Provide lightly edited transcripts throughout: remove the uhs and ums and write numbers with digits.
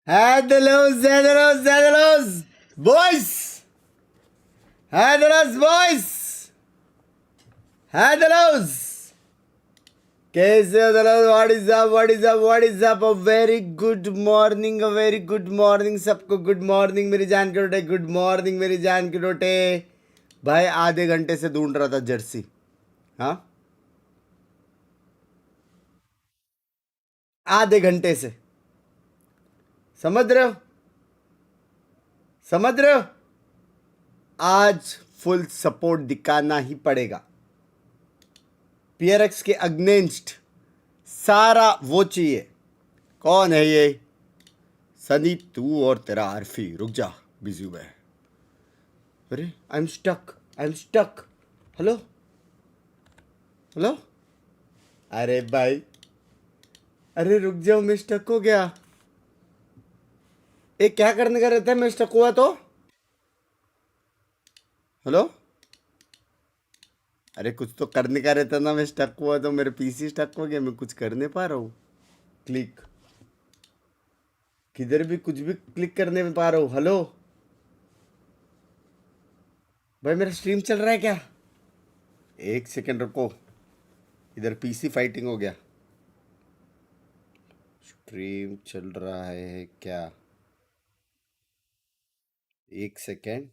Hellos, boys. Hellos, boys. Hellos. कैसे हो दोस्तों? What is up? A very good morning, सबको good morning मेरी जान के रोटे, good morning मेरी जान के रोटे। भाई आधे घंटे से ढूंढ रहा था जर्सी, हाँ आधे घंटे से, समझ रहे हो? आज फुल सपोर्ट दिखाना ही पड़ेगा। PRX के अगेंस्ट सारा वो चाहिए। कौन है ये? सनी, तू और तेरा आरफी। रुक जा, बिजी हुआ है। अरे आई एम स्टक। हेलो, अरे भाई, अरे रुक जाओ, मैं स्टक हो गया। ये क्या करने का रहता है मैं स्टक हुआ तो? हेलो, अरे कुछ तो करने का रहता ना, मैं स्टक हुआ तो मेरे पीसी स्टक हो गया, मैं कुछ कर नहीं पा रहा हूँ। क्लिक किधर भी कुछ भी क्लिक करने में पा रहा हूँ। हेलो भाई, मेरा स्ट्रीम चल रहा है क्या? एक सेकंड रुको, इधर पीसी फाइटिंग हो गया। स्ट्रीम चल रहा है क्या? एक सेकंड।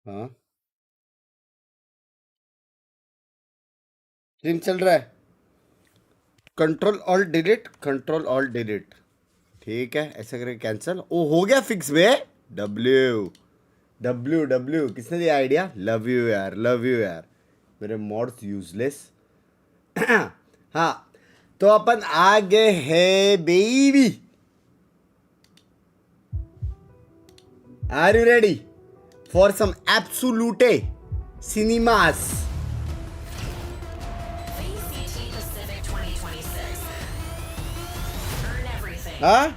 हाँ, स्ट्रीम चल रहा है। Control alt delete. ठीक है, ऐसा करके कैंसिल। ओ हो गया फिक्स बे। डब्ल्यू किसने दिया आइडिया? लव यू यार। मेरे मॉड्स यूजलेस। हाँ, तो अपन आ गए हैं baby. Are you ready for some absolute cinemas? Huh?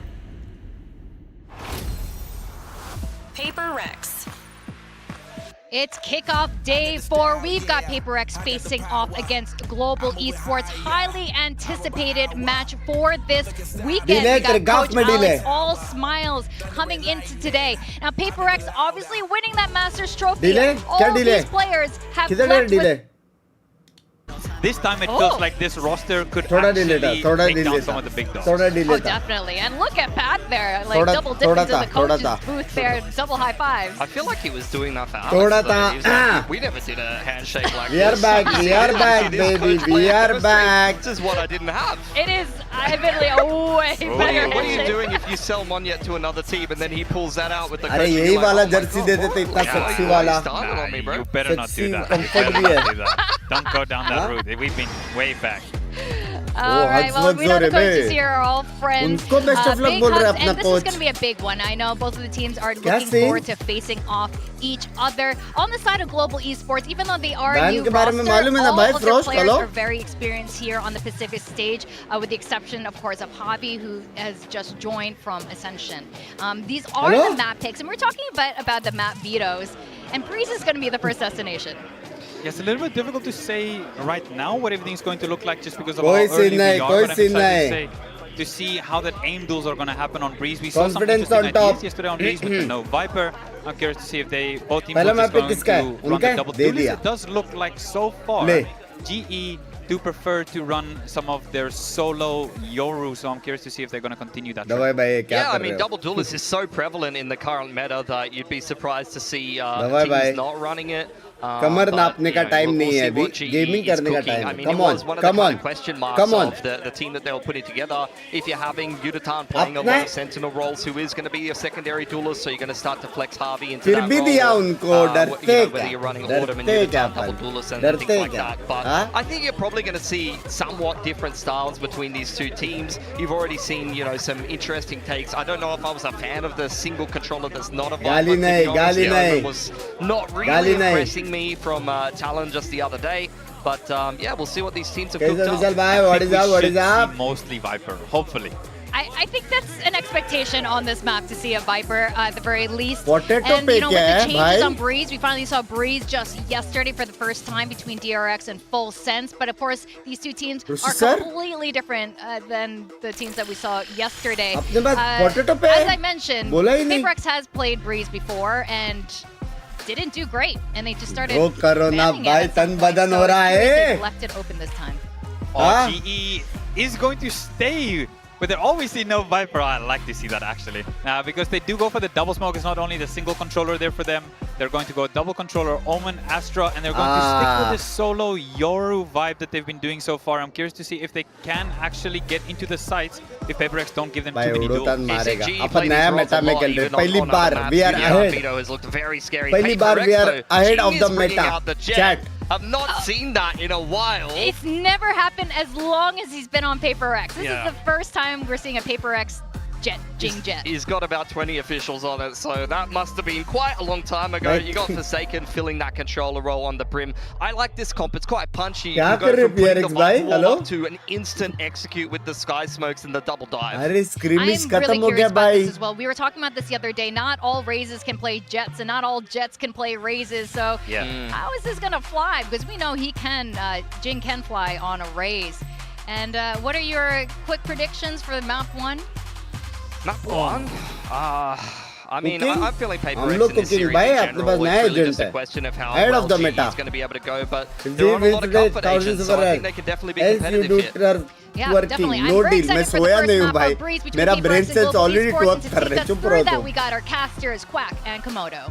PRX. It's kickoff day 4. We've got PRX facing off against Global Esports. Highly anticipated match for this weekend. We got Coach Alex all smiles coming into today. Now PRX obviously winning that Masters trophy. All these players have left with... This time it feels like this roster could actually take down some of the big dogs. Oh, definitely. And look at Pat there, like double dipping to the coach's booth there, double high five. I feel like he was doing that for Alex. Like, we never did a handshake like we this. We are back, baby. We are back. This is what I didn't have. It is admittedly a way better What are you doing if you sell Monyet to another team and then he pulls that out with the अरे यही वाला Jersey दे देते, इतना sexy वाला। You better not do that. Don't go down that route. We've been way back. All right, well, we know the coaches here are all friends. Big hugs, and this is going to be a big one. I know both of the teams are looking forward to facing off each other. On the side of Global Esports, even though they are new roster, all of their players are very experienced here on the Pacific stage, with the exception, of course, of Javi, who has just joined from Ascension. These are the map picks, and we're talking about the map vetoes, and Breeze is going to be the first destination. Yeah, it's a little bit difficult to say right now what everything's going to look like just because of how early we are, but I'm excited to see how that aim duels are going to happen on Breeze. We saw some interesting ideas yesterday on Breeze with no Viper. I'm curious to see if both teams are just going to run the double duelist. It does look like so far GE do prefer to run some of their solo Yoru, so I'm curious to see if they're going to continue that. Yeah, I mean, double duelist is so prevalent in the current meta that you'd be surprised to see teams not running it. कमर नापने का time नहीं है अभी, gaming करने का time है. Come on. The team that they were putting together. If you're having Yudatan playing a lot of sentinel roles, who is going to be a secondary duelist, so you're going to start to flex Harvey into that role. Whether you're running Autumn and Yudatan double duelist and things like that. But I think you're probably going to see somewhat different styles between these two teams. You've already seen, some interesting takes. I don't know if I was a fan of the single controller that's not a Viper. It was not really impressing me from Talon just the other day, but yeah, we'll see what these teams have cooked up. What is up? What is up? Mostly Viper, hopefully. I think that's an expectation on this map to see a Viper at the very least. Potato And you know, with the changes on bhai? Breeze, we finally saw Breeze just yesterday for the first time between DRX and Full Sense. But of course, these two teams are completely different than the teams that we saw yesterday. अपने पास potato पे As I mentioned, बोला ही नहीं. PRX has played Breeze before and didn't do great, and they just started वो करो ना banning it भाई, at some तन point. बदन So हो रहा it's curious है. they've left it open this time. Huh? GE is going to stay with it. Obviously, no Viper. I like to see that actually, because they do go for the double smoke. It's not only the single controller there for them. They're going to go double controller, Omen, Astra, and they're going to stick with this solo Yoru vibe that they've been doing so far. I'm curious to see if they can actually get into the sites if PRX don't give them too many duels. अपन नया Meta में खेल रहे पहली बार we are ahead. Veto has looked very scary. पहली बार we are ahead of the meta. Chat. I've not seen that in a while. It's never happened as long as he's been on PRX. This is the first time we're seeing a PRX Jing jet. He's got about 20 officials on it, so that must have been quite a long time ago. You got Forsaken filling that controller role on the brim. I like this comp. It's quite punchy. You can go from putting the wall up to an instant execute with the sky smokes and the double dive. अरे screamish I'm खत्म really हो curious गया about भाई. this as well. We were talking about this the other day. Not all raises can play jets, and not all jets can play raises. So how is this gonna fly? Because we know he can, Jing can fly on a raise. And what are your quick predictions for map 1? Map 1? I mean, I'm feeling PRX हम in लोग this cooking series भाई in अपने general. पास नया It's really agent just a है. question of how Ahead well of the GE meta. is going to be able to go, but If they're they on a lot of win comfort today, agents, so I think they could definitely be else you competitive do here. Yeah, twerking. definitely. I'm No very deal. मैं excited for the soya first नहीं हूँ map भाई. of Breeze between मेरा PRX brain and cells Global already Esports, twerk and to कर take रहे. us चुप through रहो that, तुम. we got our casters, Quack and Komodo.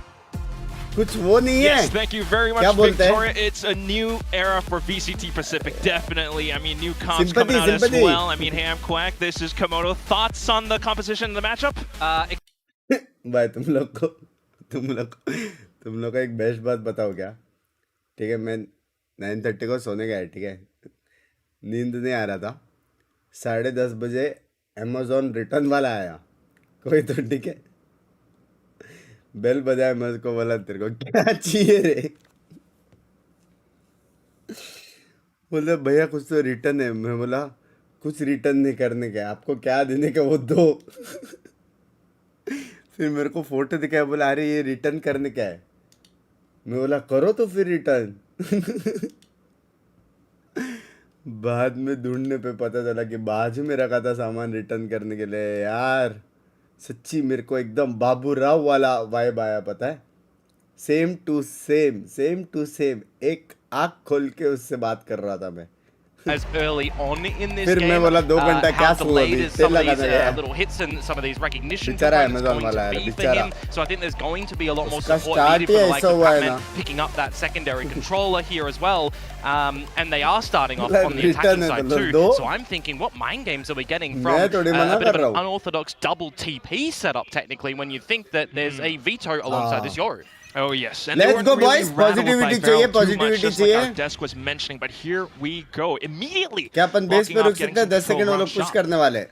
कुछ वो नहीं है. Yes, thank you very much, क्या बोलते हैं? Victoria. It's a new era for VCT Pacific, definitely. I mean, new comps Sympathy, coming out sympathy. as well. I mean, hey, I'm Quack. This is Komodo. Thoughts on the composition of the matchup? भाई तुम लोग को एक best बात बताओ क्या. ठीक है, मैं 9:30 को सोने गया. ठीक है, नींद नहीं आ रहा था. 10:30 बजे अमेज़ॉन रिटर्न वाला आया कोई तो. ठीक है, बेल बजाया. मैं उसको बोला तेरे को क्या चाहिए रे. बोले भैया कुछ तो रिटर्न है. मैं बोला कुछ रिटर्न नहीं करने का, आपको क्या देने का वो दो. फिर मेरे को फोटो दिखाया. बोला अरे ये रिटर्न करने का है. मैं बोला करो तो फिर रिटर्न. बाद में ढूंढने पे पता चला कि बाजू में रखा था सामान रिटर्न करने के लिए. यार सच्ची मेरे को एकदम बाबू राव वाला वाइब आया. पता है, सेम टू सेम. एक आँख खोल के उससे बात कर रहा था मैं. As early on in this फिर game, मैं बोला 2 घंटा क्या how सुआ delayed अभी. is तेल some of लगाना these गया. little hits and some of these recognition बेचारा components Amazon going वाला to है, be for बेचारा. him. So I think there's going to be a lot more उसका support start needed for he the likes ऐसा of हुआ है Batman ना. picking up that secondary controller here as well. And they are starting off मतलब on the return attacking है side मतलब too. दो. So I'm thinking, what mind games are we getting मैं from थोड़ी मना a bit कर of रहा an हूँ. unorthodox double TP setup technically when you think that there's a Veto alongside this Yoru? Oh yes, and Let's they weren't go, really boys. rattled by Positivity Valve चाहिए, too much, positivity just like चाहिए. our desk was mentioning. But here we go immediately. क्या upon base locking पे up, रुक getting सकते हैं? some 10 second control, वो run लोग push shot. करने वाले हैं.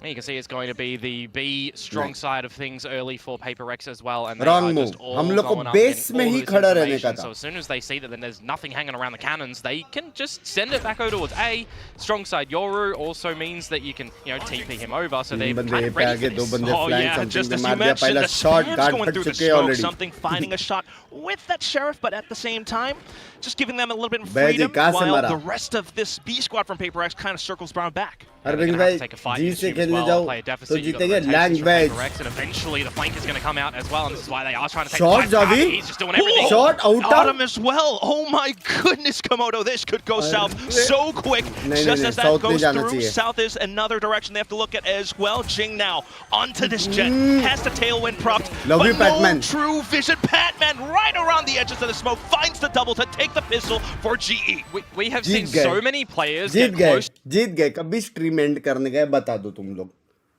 You can see it's going to be the B strong Right. side of things early for PRX as well, and they Wrong are move. just all हम लोग को going up base in में all he of this खड़ा रहने का information. था. So as soon as they see that then there's nothing hanging around the cannons, they can just send it back over towards A. Strong side Yoru also means that you can, TP him over, so they're तीन बंदे kind A of पे ready आगे, for दो this. बंदे Oh flank yeah, something just पे as you मार दिया. mentioned, पहला the shot spam's guard going फट through the चुके हैं smoke, already. something finding a shot with that sheriff, but at the same time, just giving them a little bit of Bhai ji, freedom कहाँ से while मारा? the rest of this B squad from PRX kind of circles around back. Arvind They're gonna have to भाई take a fight ji in से Tube as खेलने well, जाओ play a deficit. तो You've got जीतेंगे. the rotations from language PRX, and eventually the flank is going to come out as well, and this is why they are trying to take Shot, the fight. Javi. He's just doing everything. Shot out Autumn as well. Oh my goodness, Komodo, this could go south so quick. नहीं, Just नहीं, as that south नहीं goes जाना through, चाहिए. south is another direction they have to look at as well. Jing now onto this jet, has the tailwind propped, Love but you, no Patman. true vision. Patman right around the edges of the smoke finds the double to take the pistol for GE. We have Jeet seen गए. so many players जीत get गए. close. जीत गए. कभी stream and करने गए बता दो तुम लोग.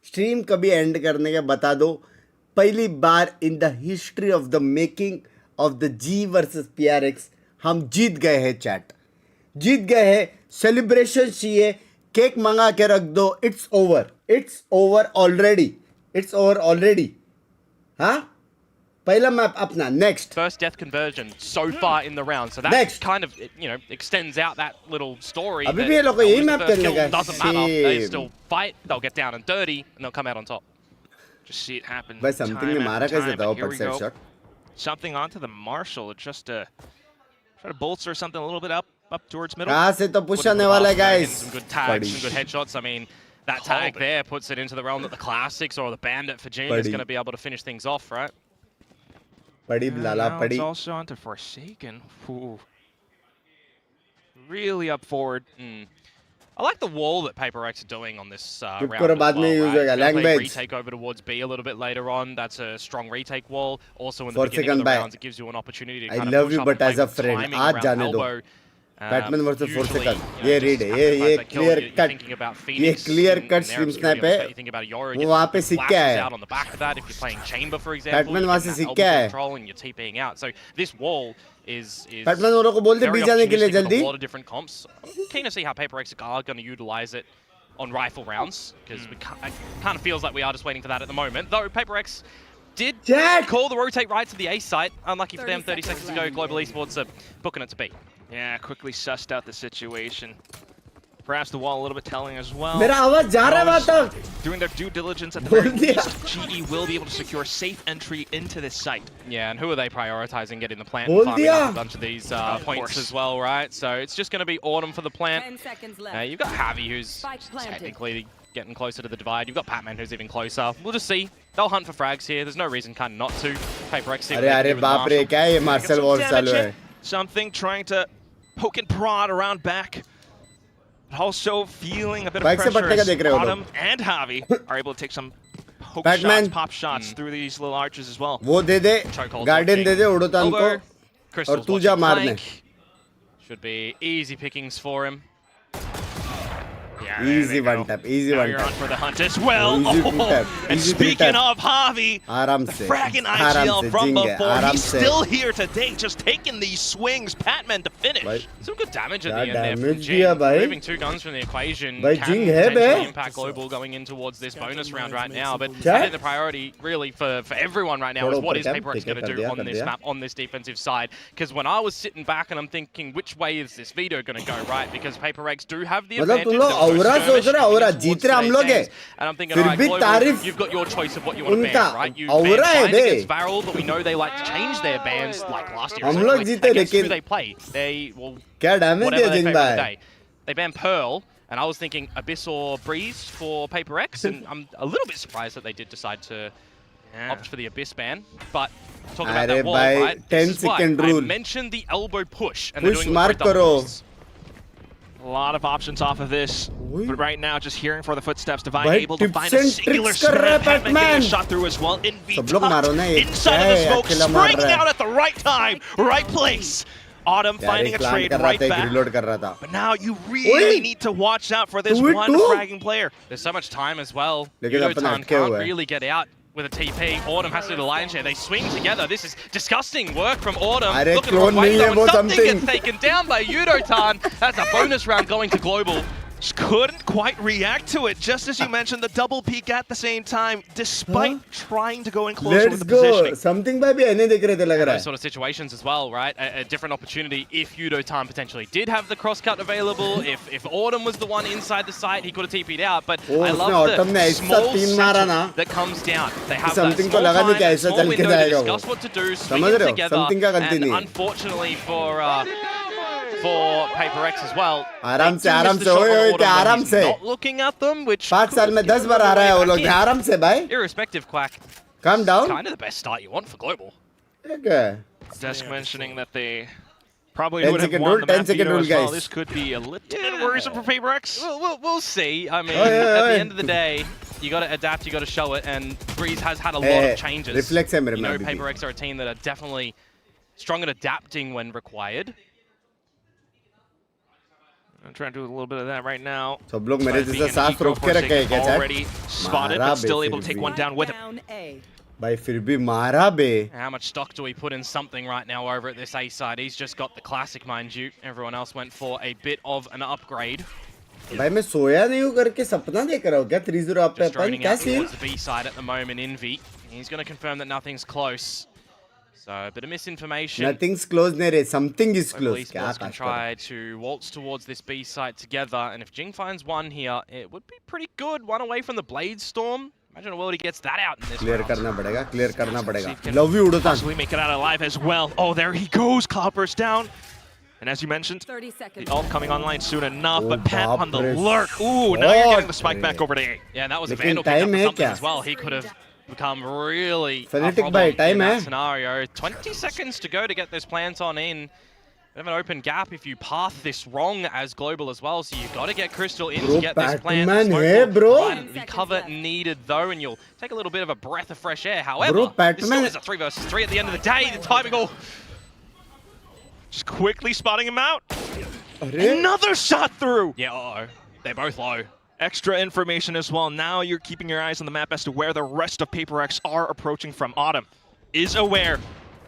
स्ट्रीम कभी एंड करने के बता दो. पहली बार in the history of the making of the G versus PRX हम जीत गए हैं. चैट जीत गए हैं. सेलिब्रेशन चाहिए. केक मंगा के रख दो. It's over. It's over already. It's over already. हाँ पहला मैप अपना next. First death conversion so far in the round, so that Next. kind of, you know, extends out that little story. अभी that भी ये लोग को यही lose the map first करने kill का doesn't matter. They Same. still fight. They'll get down and dirty, and they'll come out on top. Just see it happen. भाई something ने time मारा after कैसे time, था वो but here we backside go. shot. Something onto the Marshall just to try to bolster something a little bit up towards middle. कहाँ से तो push Put in आने the वाला है buff, getting guys. some good tags, Buddy. some good headshots. I mean, that Called tag it. there puts it into the realm that the Classics or the Bandit for Jing is Buddy. going to be able to finish things off, right? पड़ी And Lala now पड़ी. it's also onto Forsaken. Ooh. Really up forward. I like the wall that Paper X are doing on this round करो as बाद में well, use right? होगा, It's gonna play language. retake over towards B a little bit later on. That's a strong retake wall. Also in the 4 beginning of second the back. rounds, it gives you an opportunity to I kind love of you, push up but and play as a with friend, timing आज around जाने दो. elbow. Batman versus 4 Usually, second. you know, ये just read है, have to ये find that kill, clear you're cut. thinking about ये Phoenix clear and cut their stream obscurity snipe है. on- You think about Yoro, वो getting वहाँ पे some सीख के flashes आया. out on the back of that. If you're playing Chamber, for example, Batman you're वहाँ getting से that सीख के elbow आया. control and you're TPing out. So this wall is Batman वालों को बोल दे very बी जाने के लिए opportunistic with जल्दी. a lot of different comps. Keen to see how Paper X are going to utilize it on rifle rounds, because it kind of feels like we are just waiting for that at the moment. Though Paper X did Jack! call the rotate right to the A site. Unlucky for them, 30 seconds ago, Global Esports are booking it to B. Yeah, quickly sussed out the situation. Perhaps the wall a little bit telling as well. मेरा आवाज जा रहा है वहाँ तक. Doing their due diligence at the बोल very दिया. least, GE will be able to secure safe entry into this site. Yeah, and who are they prioritizing? Getting the plant बोल and farming दिया. up a bunch of these points course. as well, right? So it's just going to be Autumn for the plant. 10 seconds left. You've got Javi, who's Spike planted. technically getting closer to the divide. You've got Patman, who's even closer. We'll just see. They'll hunt for frags here. There's no reason kind of not to. Paper X. अरे अरे बाप रे क्या ये martial war चालू है. Something trying to poke and prod around back. But also feeling a bit of Bike से pressure बटने का as देख रहे हो Autumn and Javi are able to take some poke Batman. shots, pop shots through these little arches as well. वो दे दे. Chokehold garden दे दे उड़ोतान को. Elbow. Crystal's और तू जा watching मारने. flank. Should be easy pickings for him. Yeah, there Easy they go. one tap. Easy Now one you're tap. on for the hunt as well. Easy two tap. And Easy three speaking tap. of Javi, आराम the से. fragging आराम IGL से from जिंगे. before, आराम he's से. still here today, just taking these swings. Patman to finish. भाई Some good damage at क्या the end there from damage Jing. दिया भाई. Removing 2 guns from the equation भाई can Jing है बे. potentially impact Global going in towards this bonus round right now. But क्या? I think the priority really for everyone right now is थोड़ा what ऊपर is cap, Paper X ठीक है, going to कर do दिया, on कर this दिया. map, on this defensive side. Because when I was sitting back and I'm thinking, which way is this Veto going to go, right? Because Paper X do have the मतलब advantage. तुम लोग They'll go औरा सोच skirmish रहे हो, औरा towards जीत रहे हम today's लोग हैं. games. And I'm thinking, फिर alright, भी Global, तारीफ you've got your choice of what you want to ban, उनका right? You औरा ban है Fine bay. against Varel, but we know they like to change their bans like last year. हम essentially, लोग जीते against who लेकिन they play. They will क्या damage whatever दिया they Jin favour भाई. today. They banned Pearl, and I was thinking Abyss or Breeze for Paper X, and I'm a little bit surprised that they did decide to opt for the Abyss ban. But talking about अरे that wall, भाई, right? 10 This is why second I rule. mentioned the elbow push, and Push they're doing mark it with करो. doubles. A lot of options off of this. Oi. But right now, just hearing for the footsteps, Divine भाई able to tips find a and singular tricks कर रहा है spread. Patman getting Batman. a shot through as well. In सब लोग मारो ना ये. inside क्या of the है, smoke, अकेला मार springing रहा है. out at the right time, right place. Autumn यार finding एक a प्लान trade कर रहा right था, एक back. रिलोड कर रहा था. But now you really Oi. need to watch out for this Do it one too. fragging player. There's so much time as well. लेकिन अपन Yudotan अटके can't हुए हैं. really get out with a TP. Autumn has to do the lion share. They swing together. This is disgusting work from Autumn. अरे Looking clone for way नहीं है though, वो and something something. gets taken down by Yudotan. That's a bonus round going to Global. Just couldn't quite react to it. Just as you mentioned, the double peek at the same time, despite trying to go in closer Let's with the go. positioning. Something भाई भी ऐने देख रहे थे लग रहा Those है. sort of situations as well, right? A different opportunity if Yudotan potentially did have the crosscut available. If Autumn was the one inside the site, he could have TP'd out. But Oh, I उसने love Autumn ने the ऐसा small तीन मारा settle ना. that comes down. They have Something that को small लगा नहीं time, कि that ऐसा small चल के window to जाएगा वो. discuss what to do, swing समझ it रहे हो? together. Something का गलती And नहीं है. unfortunately for Paper X as well, आराम they से do आराम miss से the shot ओए on ओए Autumn क्या when आराम he's से. not looking at them, which 5 साल में 10 बार आ रहा है वो लोग. आराम से भाई. irrespective, Quack, Calm down. kind of the best start you want for Global. Okay. Desk mentioning that they probably 10 would have second won rule, the 10 map second veto rule, as well. guys. This could be a little bit worrisome for Paper X. We'll see. I mean, Oh, yeah, at the yeah. end of the day, you got to adapt, you got to show it, and Breeze has had a lot Hey, of changes. reflex है मेरे You में know, अभी भी. Paper X are a team that are definitely strong at adapting when required. I'm trying to do a little bit of that right now. सब लोग मेरे Being जैसा an सांस eco रोक के रखे हैं forsaken क्या चैट? already spotted, मारा but still बे able to फिर take भी. one down with it. Down A. भाई फिर भी मारा बे. How much stock do we put in something right now over at this A side? He's just got the classic, mind you. Everyone else went for a bit of an upgrade. भाई मैं सोया नहीं हूँ करके सपना देख रहा हूँ क्या 3-0 आप पे Just अपन droning क्या out scene? towards the B side at the moment, Envy. He's going to confirm that nothing's close. So a bit of misinformation. Nothing's close, Nere. Something is Hopefully close. Esports can try to waltz towards this B site together, and if Jing finds one here, it would be pretty good. One away from the Blade Storm. Imagine a world he gets that out in this Clear round. करना पड़ेगा. Clear करना पड़ेगा. Love you, Udotan. Possibly make it out alive as well. Oh, there he goes. Cloudburst down. And as you mentioned, 30 seconds. the ult coming online soon enough, Oh, but Pat on the baapre. lurk. Ooh, now you're getting the spike back over to A. Yeah, that was a Lekin Vandal pick up time for hai something kya? as well. He could have become really Fanatic a bhai, problem time in that hai. scenario. 20 seconds to go to get those plants on in. Bit of an open gap if you path this wrong as Global as well, so you got to get Crystal in Bro, to get this plant. Batman Smoke hai, will bro. provide the cover needed though, and you'll take a little bit of a breath of fresh air. However, Bro, this still Batman- is a 3 versus 3 at the end of the day. The timing all... Just quickly spotting him out. अरे Another shot through. Yeah, uh-oh. They're both low. Extra information as well. Now you're keeping your eyes on the map as to where the rest of PaperX are approaching from. Autumn is aware,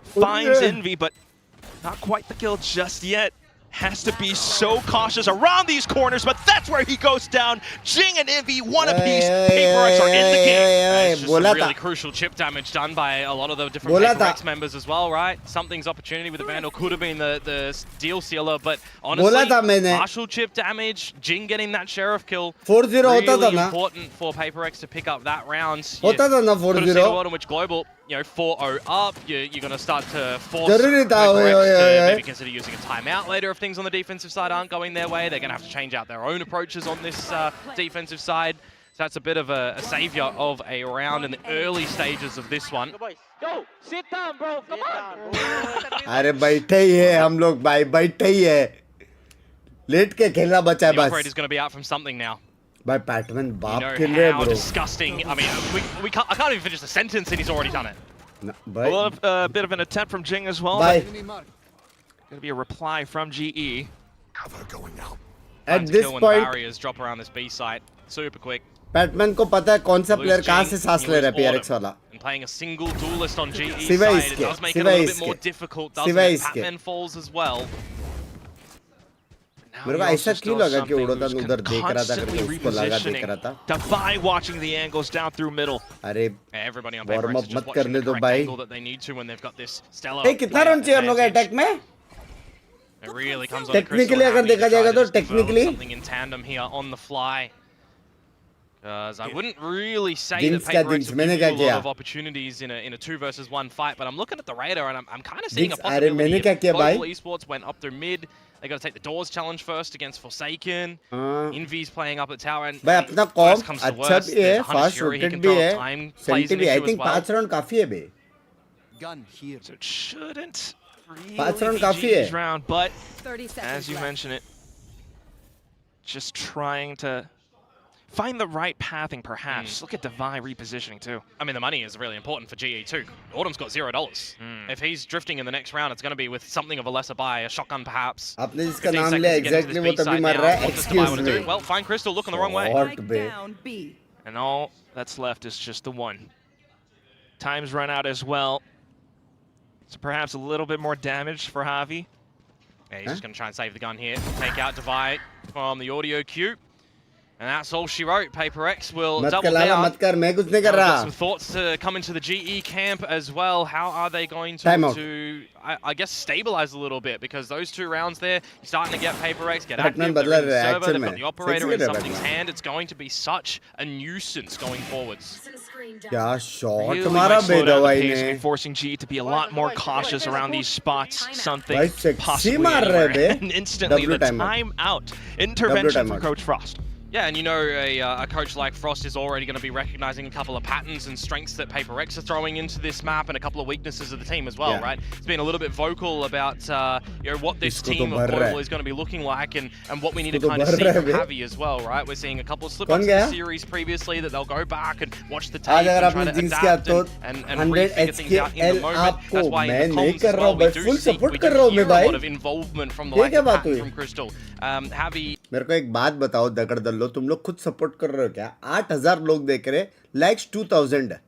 finds yeah. Envy, but not quite the kill just yet. Has to be so cautious around these corners, but that's where he goes down. Jing and Envy, one apiece. PaperX are in the game. It's just some really crucial chip damage done by a lot of the different PaperX members as well, right? Something's opportunity with the Vandal could have been the deal sealer, but honestly, partial chip damage, Jing getting that Sheriff kill, 4-0 होता था really ना. important for PaperX to pick up that round. होता था ना Could have seen a 4-0. world in which Global, 4-0 up, you're going to start to force जरूरी था, PaperX ओए. to maybe consider using a timeout later if things on the defensive side aren't going their way. They're going to have to change out their own approaches on this defensive side. So that's a bit of a savior of a round in the early stages of this one. Go, sit down, bro. Come on. अरे बैठे ही है हम लोग भाई बैठे ही है. Late के खेलना बचा है The बस. operator's going to be out from something now. भाई पैटमैन You बाप know खेल रहे हैं how bro. disgusting. I mean, I can't even finish the sentence and he's already done it. भाई A bit of an attempt from Jing as well. भाई. Going to be a reply from GE. At Time to this kill when point, barriers drop around this B site. Super quick. PadMan को पता है कौन सा Lose player कहाँ Jing, से सांस you ले रहा lose है PRX Autumn. वाला. And playing a single duelist on GE सिवाय side, it इसके, does make it a सिवाय little bit more इसके. difficult, doesn't सिवाय it? इसके. Batman falls as well. मेरे को ऐसा क्यों लगा कि उड़ोतन उधर देख रहा था करके उसको लगा देख रहा था. Defy watching the angles down through middle. अरे Everybody on Warm PaperX up is just मत watching करने the दो correct भाई. angle that they need to when they've got this stellar ए कितना player रन चाहिए हम लोग advantage. अटैक में? It really comes on to Technically Crystal अगर having to देखा try जाएगा to तो just develop technically something in tandem here on the fly. Because I wouldn't really say Binks that क्या PaperX Binks? will मैंने give you क्या a किया? lot of opportunities in a 2 versus 1 fight, but I'm looking at the radar and I'm kind of seeing Binks, a अरे possibility. मैंने क्या If किया भाई? Global Esports went up through mid. They got to take the doors challenge first against Forsaken. हाँ. Envy's playing up at tower and भाई अपना worst come comes to अच्छा worst, भी है, there's Hunter's fast Fury, he rotate can भी throw है, up time, plays सेंटी an भी. I issue as think well. 5 round काफी है बे. So it shouldn't really Pass round be काफी है. GE's round, but 30 seconds as you left. mention it, just trying to find the right pathing, perhaps. Look at Defy repositioning too. I mean, the money is really important for GE too. Autumn's got $0. If he's drifting in the next round, it's going to be with something of a lesser buy, a shotgun perhaps. आपने जिसका 15 नाम seconds लिया to get into exactly this वो तभी B-side मर now. रहा है. What does Defy Excuse want to do? me. Well, find Crystal looking the wrong way. What Spike be? down B. And all that's left is just the one. Time's run out as well. So perhaps a little bit more damage for Javi. Yeah, he's just going to try and save the gun here. Take out Defy from the audio cue. And that's all she wrote. PaperX will मत double कर लाला down. मत कर मैं कुछ नहीं कर Got रहा. some thoughts to come into the GE camp as well. How are they going Time out. to I guess, stabilize a little bit? Because those 2 rounds there, you're starting to get PaperX, get Batman active, they're बदला in the रहा है server, action they've में. got the operator Sexy in लग रहा है something's Batman. hand. It's going to be such a nuisance going forwards. क्या shot Really मारा might slow बे down the दवाई pace ने. and forcing GE to be a lot more cautious around these spots. Something भाई sexy possibly मार रहा है anywhere. Bay. And instantly W the timeout. time out. Intervention from timeout. Coach Frost. Yeah, and you know, a coach like Frost is already going to be recognizing a couple of patterns and strengths that PaperX are throwing into this map and a couple of weaknesses of the team as well, Yeah. right? It's been a little bit vocal about what this इसको तो team of भर रहा Global है. is going to be looking like and what we need to इसको तो kind of भर see रहा है from bay. Javi as well, right? We're seeing a couple of slip-ups कौन in the गया? series previously that they'll go back and watch the tape आज अगर and try आपने to जिंक्स किया adapt तो and 100 refigure things out in the HKL moment. आपको That's why मैं in the नहीं comms कर as रहा well, हूँ we भाई do full see, support we कर do रहा हूँ hear मैं a भाई. lot of involvement from the ये like क्या of बात Pat हुई? from Crystal. Javi मेरे को एक बात बताओ दगड़ दल्लो तुम लोग खुद सपोर्ट कर रहे हो क्या? 8000 लोग देख रहे, लाइक्स 2000 है.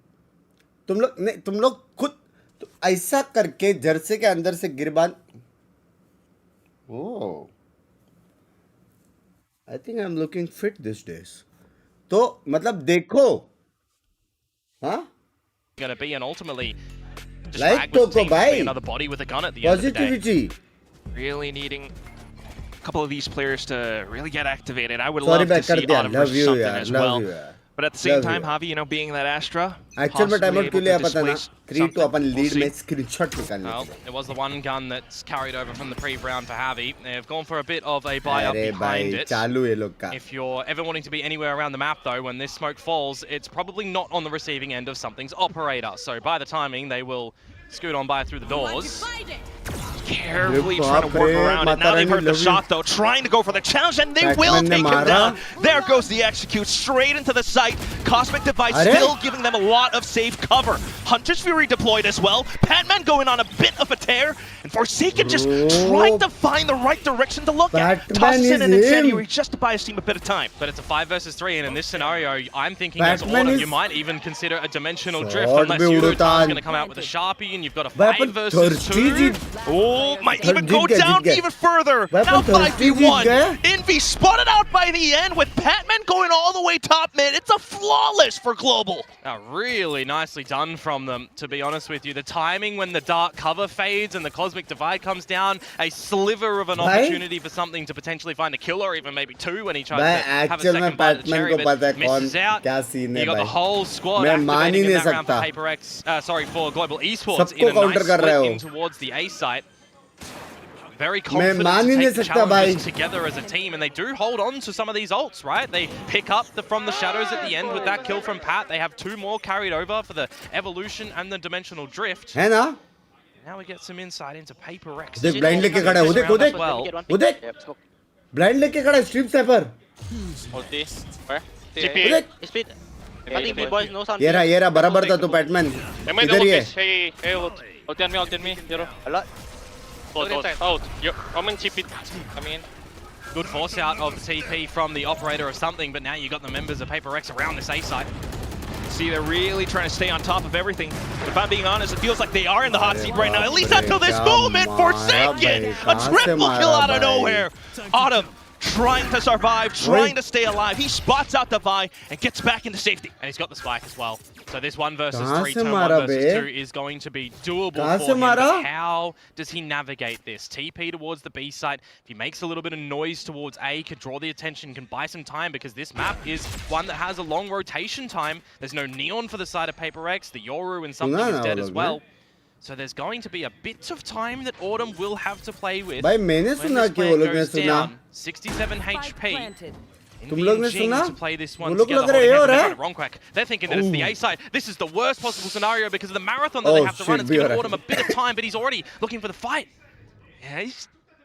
तुम लोग नहीं, तुम लोग खुद ऐसा करके जर्सी के अंदर से गिरबान. Oh, I think I am looking fit this days. तो मतलब देखो, हाँ going to be, and ultimately Just Like frag with the Toko, team, be bhai. another body with a gun at the end of the day. Positivity. Really needing a couple of these players to really get activated. I would Sorry, love to back kar see diya. Autumn Love versus you, something yaar. as Love well. you, yaar. But at the same Love time, you. Javi, you know, being that Astra, Actual में possibly time out able क्यों लिया to पता ना? displace 3 to upon something. Lead We'll में see. Screenshot निकालने Well, के लिए. it was the one gun that's carried over from the pre-round for Javi. They've gone for a bit of a buy-up अरे behind भाई it. चालू ये लोग का. If you're ever wanting to be anywhere around the map, though, when this smoke falls, it's probably not on the receiving end of something's operator. So by the timing, they will scoot on by through the doors. Carefully trying to work around it. Now they've heard the shot, though, trying to go for the challenge, and they will take him down. There goes the execute, straight into the site. Cosmic Device still giving them a lot of safe cover. Hunter's Fury deployed as well. Patman going on a bit of a tear, and Forsaken just trying to find the right direction to look at. Tosses in an incendiary just to buy his team a bit of time. But it's a 5 versus 3, and in this scenario, I'm thinking as Autumn, you might even consider a dimensional drift unless Yudotan's going to come out with a Sharpie, and you've got a 5 versus 2. Oh, might even go down even further. Now 5v1. Envy spotted out by the end with Patman going all the way top mid. It's a flawless for Global. Really nicely done from them, to be honest with you. The timing when the dark cover fades and the Cosmic Divide comes down, a sliver of an opportunity for something to potentially find a kill, or even maybe two when he tries to have a second bite of the cherry, but misses out. You got the whole squad activating in that round for PaperX, for Global Esports in a nice split in towards the A site. Very confident to take the challenges together as a team, and they do hold on to some of these ults, right? They pick up from the shadows at the end with that kill from Pat. They have 2 more carried over for the Evolution and the Dimensional Drift. है ना? Now we get some insight into PaperX. देख blind लेके खड़ा है. वो देख. वो देख. ब्लाइंड लेके खड़ा है स्ट्रीप स्नाइपर. Ulti. Where? वो देख. Split. I think big boys know something. ये रहा बराबर था तो बैटमैन. इधर ही है. Hey, ulti on me, Zero. A lot. Out. You're coming, chip it. Coming in. Good force out of the TP from the operator or something, but now you got the members of PaperX around this A site. See, they're really trying to stay on top of everything. If I'm being honest, it feels like they are in the hot seat right now, at least until this moment. Forsaken! A triple kill out of nowhere. Autumn trying to survive, trying to stay alive. He spots out the Vi and gets back into safety. And he's got the spike as well. So this 1 versus 3, turn 1 versus 2 is going to be doable for him. But how does he navigate this? TP towards the B site. If he makes a little bit of noise towards A, could draw the attention, can buy some time, because this map is one that has a long rotation time. There's no Neon for the side of PaperX. The Yoru and something is dead as well. So there's going to be a bit of time that Autumn will have to play with. भाई मैंने सुना कि वो लोग ने सुना. 67 HP. तुम लोग ने सुना? To play this one वो लोग together. लग रहे हो रे? Wrong crack. They're thinking that it's the A side. This is the worst possible scenario because of the marathon that they have to run. It's given Autumn a bit of time, but he's already looking for the fight. Yeah, he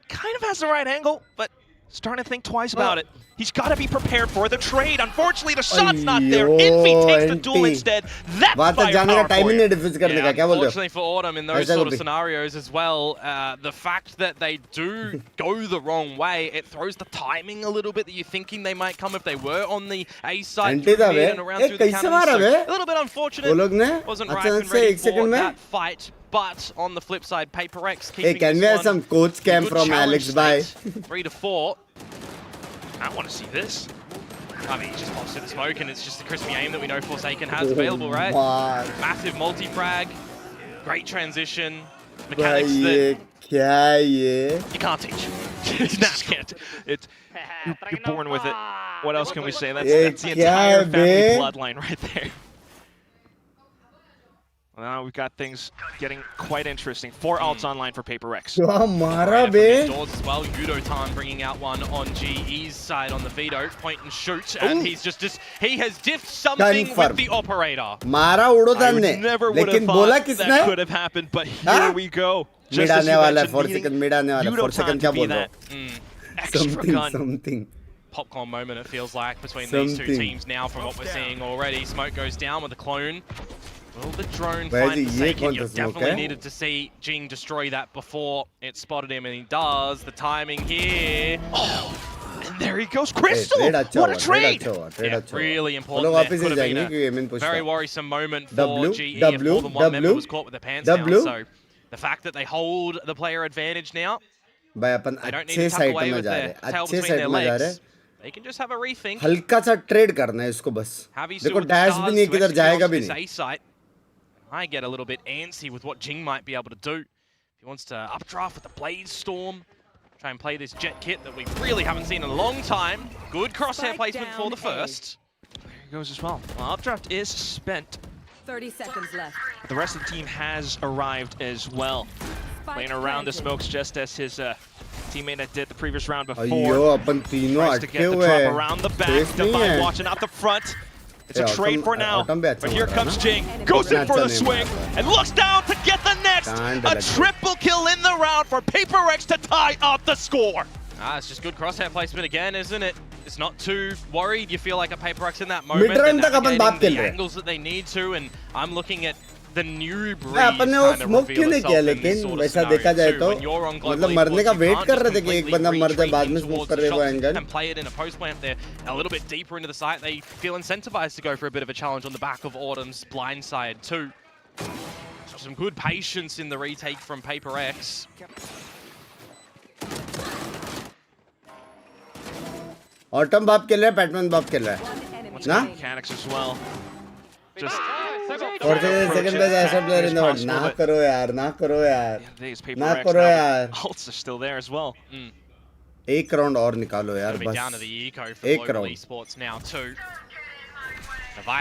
kind of has the right angle, but starting to think twice about it. He's got to be prepared for the trade. Unfortunately, the shot's not there. Envy takes the duel instead. That's firepower for you. Unfortunately for Autumn in those sort of scenarios as well, the fact that they do go the wrong way, it throws the timing a little bit that you're thinking they might come if they were on the A side and around through the cannons. So a little bit unfortunate. Wasn't right and ready for that fight. But on the flip side, PaperX keeping can we have some coach cam from Alex? Bye. 3 to 4. I want to see this. I mean, he just pops to the smoke, and it's just the crispy aim that we know Forsaken has available, right? Massive multi-frag, great transition, mechanics that you can't teach. You're born with it. What else can we say? That's the entire family bloodline right there. Well, we've got things getting quite interesting. 4 ults online for PaperX. Doors as well. Yudotan bringing out one on GE's side on the Veto. Point and shoot. And he's he has diffed something with the operator. I never would have thought that could have happened, but here we go. Just as you mentioned, Yudotan to be that extra gun. Something. Popcorn moment, it feels like, between these two teams now from what we're seeing already. Smoke goes down with the clone. Will the drone find Forsaken? You definitely needed to see Jing destroy that before it spotted him, and he does. The timing here. Oh, and there he goes. Crystal! What a trade! Yeah, really important. There could have been a very worrisome moment for GE if more than one member was caught with their pants down. So the fact that they hold the player advantage now, they don't need to tuck away with their tail between their legs. They can just have a rethink. हल्का सा trade करना है इसको बस. देखो dash भी नहीं किधर जाएगा भी नहीं. might get a little bit antsy with what Jing might be able to do. If he wants to updraft with the Blaze Storm, try and play this Jet kit that we really haven't seen in a long time. Good crosshair placement for the first. There he goes as well. Updraft is spent. 30 seconds left. The rest of the team has arrived as well. Playing around the smokes just as his teammate that did the previous round before. Tries to get the drop around the back. Divine watching out the front. It's a trade for now, but here comes Jing. Goes in for the swing and looks down to get the next. A triple kill in the round for PRX to tie up the score. It's just good crosshair placement again, isn't it? It's not too worried. You feel like a PRX in that moment. They're navigating the angles that they need to, and I'm looking at the new breeze अपन ने smoke क्यों नहीं किया लेकिन वैसा देखा जाए तो मतलब मरने का वेट कर रहे थे कि एक बंदा मर जाए बाद में स्मोक कर रहे वो angle and play it in a post plant there a little bit deeper into the site. They feel incentivized to go for a bit of a challenge on the back of Autumn's blind side too. Some good patience in the retake from PRX. Autumn बाप खेल रहा है, Batman बाप खेल रहा है ना? Mechanics as well. Just और second best Asher player in the world. ना करो यार, ना करो यार, ना करो यार. Ults are still there as well. एक राउंड और निकालो यार बस. एक round. Esports now too.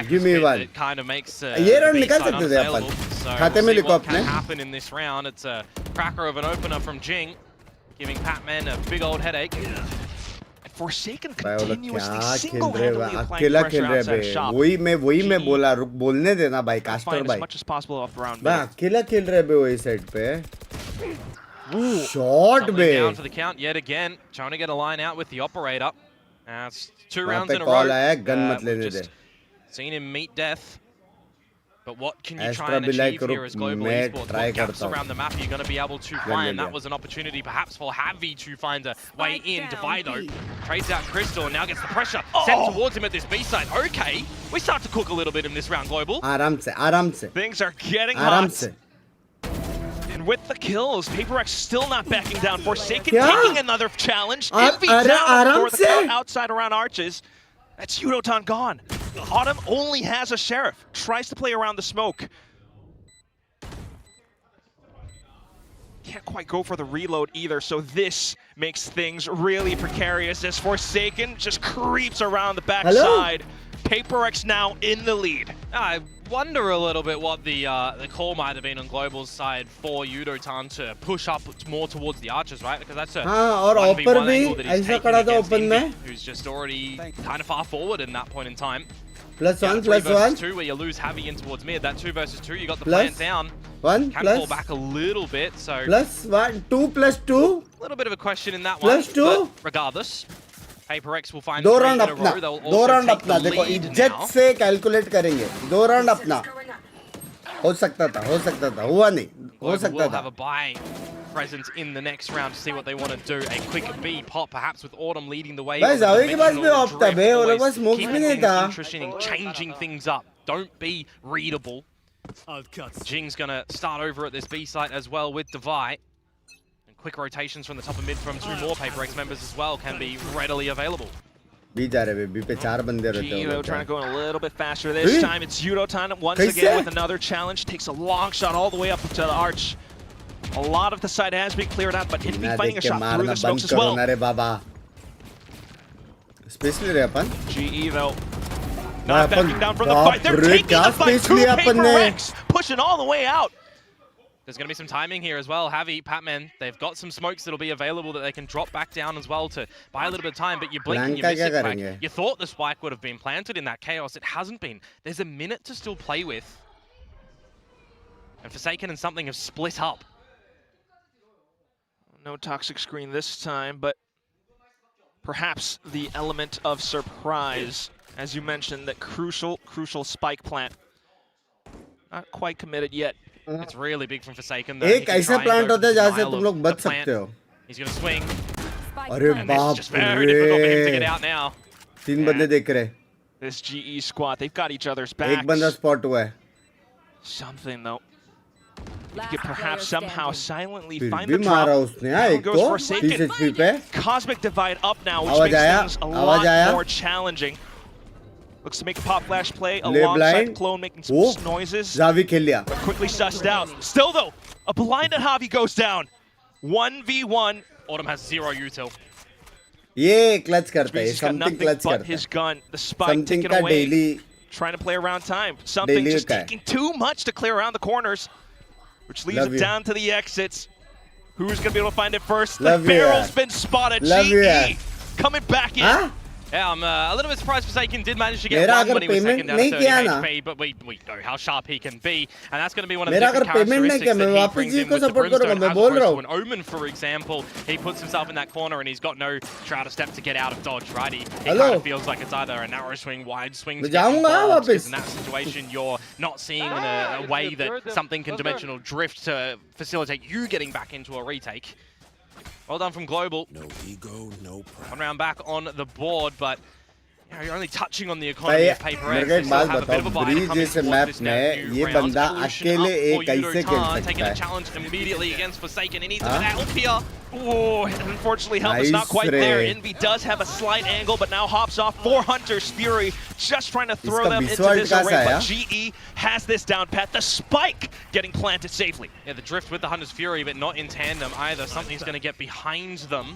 Give me one. It kind of makes ये राउंड निकाल सकते थे अपन. खाते में लिखो अपने. What can happen in this round? It's a cracker of an opener from Jing, giving Patman a big old headache. Forsaken continuously single-handedly applying अकेला pressure खेल रहे outside of बे. shop. वही मैं बोला रुक बोलने देना भाई कास्टर Find भाई. as much as possible off round. भाई अकेला खेल रहे बे वही साइड पे. Shot बे. Down for the count yet again, trying to get a line out with the operator. It's 2 rounds in a row. Call आया gun मत लेने दे. Seen him meet death. But what can you try and achieve here as global esports? What gaps around the map are you going to be able to find? That was an opportunity perhaps for Javi to find a way in. Divido trades out Crystal and now gets the pressure set towards him at this B side. Okay, we start to cook a little bit in this round, Global. आराम से. Things are getting आराम hot. से. And with the kills, PRX still not backing down. Forsaken taking another challenge. Envy down for the count outside around arches. That's Yudotan gone. Autumn only has a Sheriff. Tries to play around the smoke. Can't quite go for the reload either, so this makes things really precarious as Forsaken just creeps around the backside. PRX now in the lead. I wonder a little bit what the call might have been on Global's side for Yudotan to push up more towards the archers, right? Because that's a और ऊपर भी ऐसा करा था open में. Who's just already kind of far forward in that point in time. +1, +1. +1. Where you lose Javi in towards mid. That 2 versus 2, you got the plant down. 1 Can fall back a little bit, so. +1, 2 +2. A little bit of a question in that one. +2. Regardless, PRX will find 2 round in a अपना. row. They'll 2 also round take the अपना. देखो lead इज्जत now. से calculate करेंगे. 2 round अपना. हो सकता था. हुआ नहीं. हो सकता We'll have था. a buy presence in the next round to see what they want to do. A quick B pop, perhaps with Autumn leading the way. भाई जावे के पास भी ऑफ था बे. वो लोग पास स्मोक भी नहीं था. Interesting, changing things up. Don't be readable. Jing's gonna start over at this B site as well with Divide. And quick rotations from the top of mid from 2 more PRX members as well can be readily available. B जा रहे बे. B पे 4 बंदे रहते हैं. Geo trying to go in a little bit faster this time. It's Yudotan once again with another challenge. Takes a long shot all the way up to the arch. A lot of the side has been cleared out, but Envy finding a shot through the smokes as well. Especially upon. GE though, not backing down from the fight. They're taking the fight to PRX, pushing all the way out. There's going to be some timing here as well. Javi, Patman, they've got some smokes that'll be available that they can drop back down as well to buy a little bit of time, but you blink and you miss it. Like, you thought the spike would have been planted in that chaos. It hasn't been. There's a minute to still play with. And Forsaken and something have split up. No toxic screen this time, but perhaps the element of surprise, as you mentioned, that crucial spike plant. Not quite committed yet. It's really big from Forsaken. एक ऐसा plant होता है जहाँ से तुम लोग बच सकते हो. He's going to swing. अरे बाप रे. 3 बंदे देख रहे. This GE squad, they've got each other's backs. एक बंदा स्पॉट हुआ है. Something though. You could perhaps somehow silently फिर find भी the मारा drop. उसने. हाँ एक को 30 HP पे. Cosmic Divide up now, which makes things a lot more challenging. Looks to make a pop flash play alongside Clone, making some noises. Javi खेल लिया. But quickly sussed out. Still though, a blinded Javi goes down. 1v1. Autumn has 0 util. ये clutch करता है. Something clutch करता है. His gun, the spike taken away. Daily. Trying to play around time. Something just taking too much to clear around the corners, which leaves it down to the exits. Who's going to be able to find it first? The barrel's been spotted. GE coming back in. Huh? Yeah, I'm a little bit surprised Forsaken did manage to get one when he was second down to 30 HP, but we know how sharp he can be, and that's going to be one of the different characteristics that he brings in with the Brimstone, as opposed to an Omen, for example. He puts himself in that corner and he's got no Shroud of Step to get out of dodge, right? He kind of feels like it's either a narrow swing, wide swing to get involved, because in that situation you're not seeing in a way that something can dimensional drift to facilitate you getting back into a retake. Well done from Global. No ego, no pride. 1 round back on the board, but you know, you're only touching on the economy of PaperX. They still have a bit of a buy coming towards this new round. Solution up for Yudotan, taking a challenge immediately against Forsaken. He needs a bit of help here. Oh, unfortunately, help is not quite there. Envy does have a slight angle, but now hops off 4 Hunters. Fury just trying to throw them into disarray, but GE has this down pat. The spike getting planted safely. Yeah, the drift with the Hunter's Fury, but not in tandem either. Something's going to get behind them.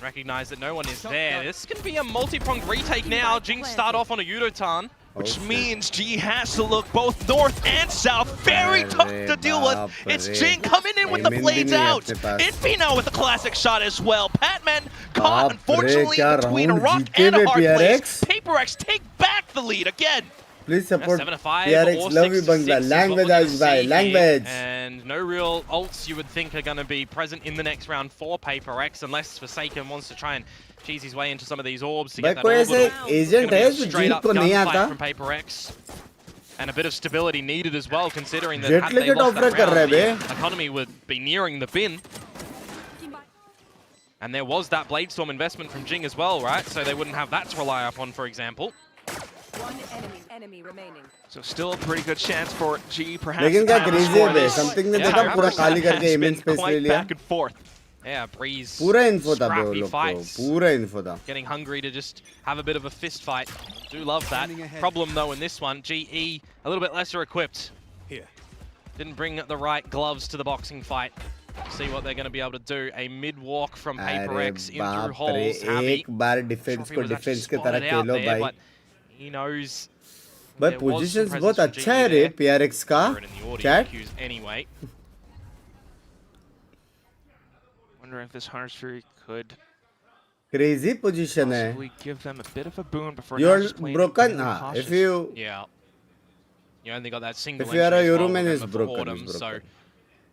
Recognize that no one is there. This is going to be a multi-pronged retake now. Jinx start off on a Yudotan. Which means G has to look both north and south. Very tough to deal with. It's Jing coming in with the blades out. Infino with a classic shot as well. Patman caught, unfortunately, between a rock and a hard place. PaperX take back the lead again. Please support PRX. Love you, Bangla. Language, bye. Language. And no real ults you would think are going to be present in the next round for PaperX, unless Forsaken wants to try and cheese his way into some of these orbs to get that orbital. Agent है जो straight-up को नहीं gunfight आता. from PaperX. And a bit of stability needed as well, considering that Jet had they ticket lost offer that कर रहे round, bay. the economy would be nearing the bin. And there was that Bladestorm investment from Jing as well, right? So they wouldn't have that to rely upon, for example. One enemy remaining. So still a pretty good chance for G perhaps. लेकिन क्या crazy है बे. Something ने देखा पूरा खाली करके immense space ले लिया. Back and forth. Yeah, Breeze. पूरा info था बे वो Scrappy लोग को. fights. पूरा info था. Getting hungry to just have a bit of a fist fight. Do love that. Problem though in this one, GE a little bit lesser equipped. Here. Didn't bring the right gloves to the boxing fight. See what they're going to be able to do. A mid walk from PaperX in through holes. एक बार defense को defense की तरह खेलो भाई. But he knows. भाई positions बहुत अच्छा है रे PRX का. Chat. Anyway. Wonder if this Hunter's Fury could Crazy position है. possibly give them a bit of a boon before You're just playing broken. really हाँ. cautious. If you Yeah. You only got that single If you are entry a as well, Euroman, remember, is for broken, Autumn, is so broken.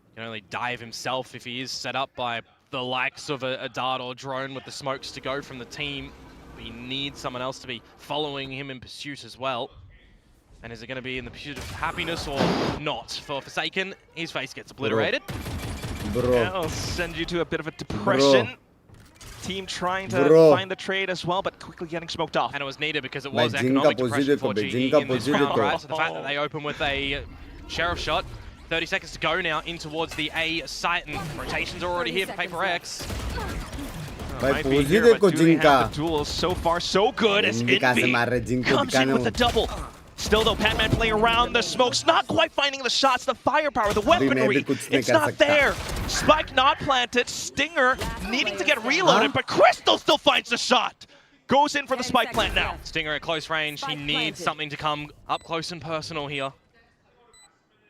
he can only dive himself if he is set up by the likes of a dart or drone with the smokes to go from the team. He needs someone else to be following him in pursuit as well. And is it going to be in the pursuit of happiness or not? For Forsaken, his face gets obliterated. bro. That'll send you to a bit of a depression. Team trying to find the trade as well, but quickly getting smoked off. And it was needed because it was economic depression for GE in this round, right? So the fact that they open with a Sheriff shot, 30 seconds to go now in towards the A site, and rotations are already here for PaperX. भाई पोजी देखो जिंका. Duels so far so good as Envy comes in with a double. Still though, Patman playing around the smokes, not quite finding the shots, the firepower, the weaponry. It's not there. Spike not planted. Stinger needing to get reloaded, but Crystal still finds the shot. Goes in for the spike plant now. Stinger at close range. He needs something to come up close and personal here.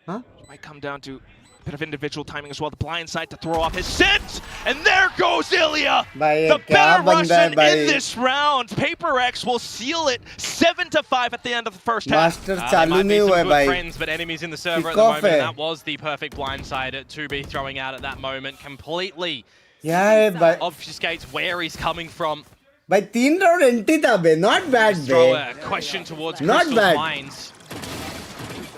Huh? Might come down to a bit of individual timing as well. The blind side to throw off his scent. And there goes Ilya. The better Russian in this round. PaperX will seal it 7-5 at the end of the first half. Master चालू नहीं हुआ है भाई. Friends, but enemies in the server at the moment. That was the perfect blindside to be throwing out at that moment. Completely obfuscates where he's coming from. भाई 3 round entry था बे. Not bad बे. Throw a question towards Crystal's minds.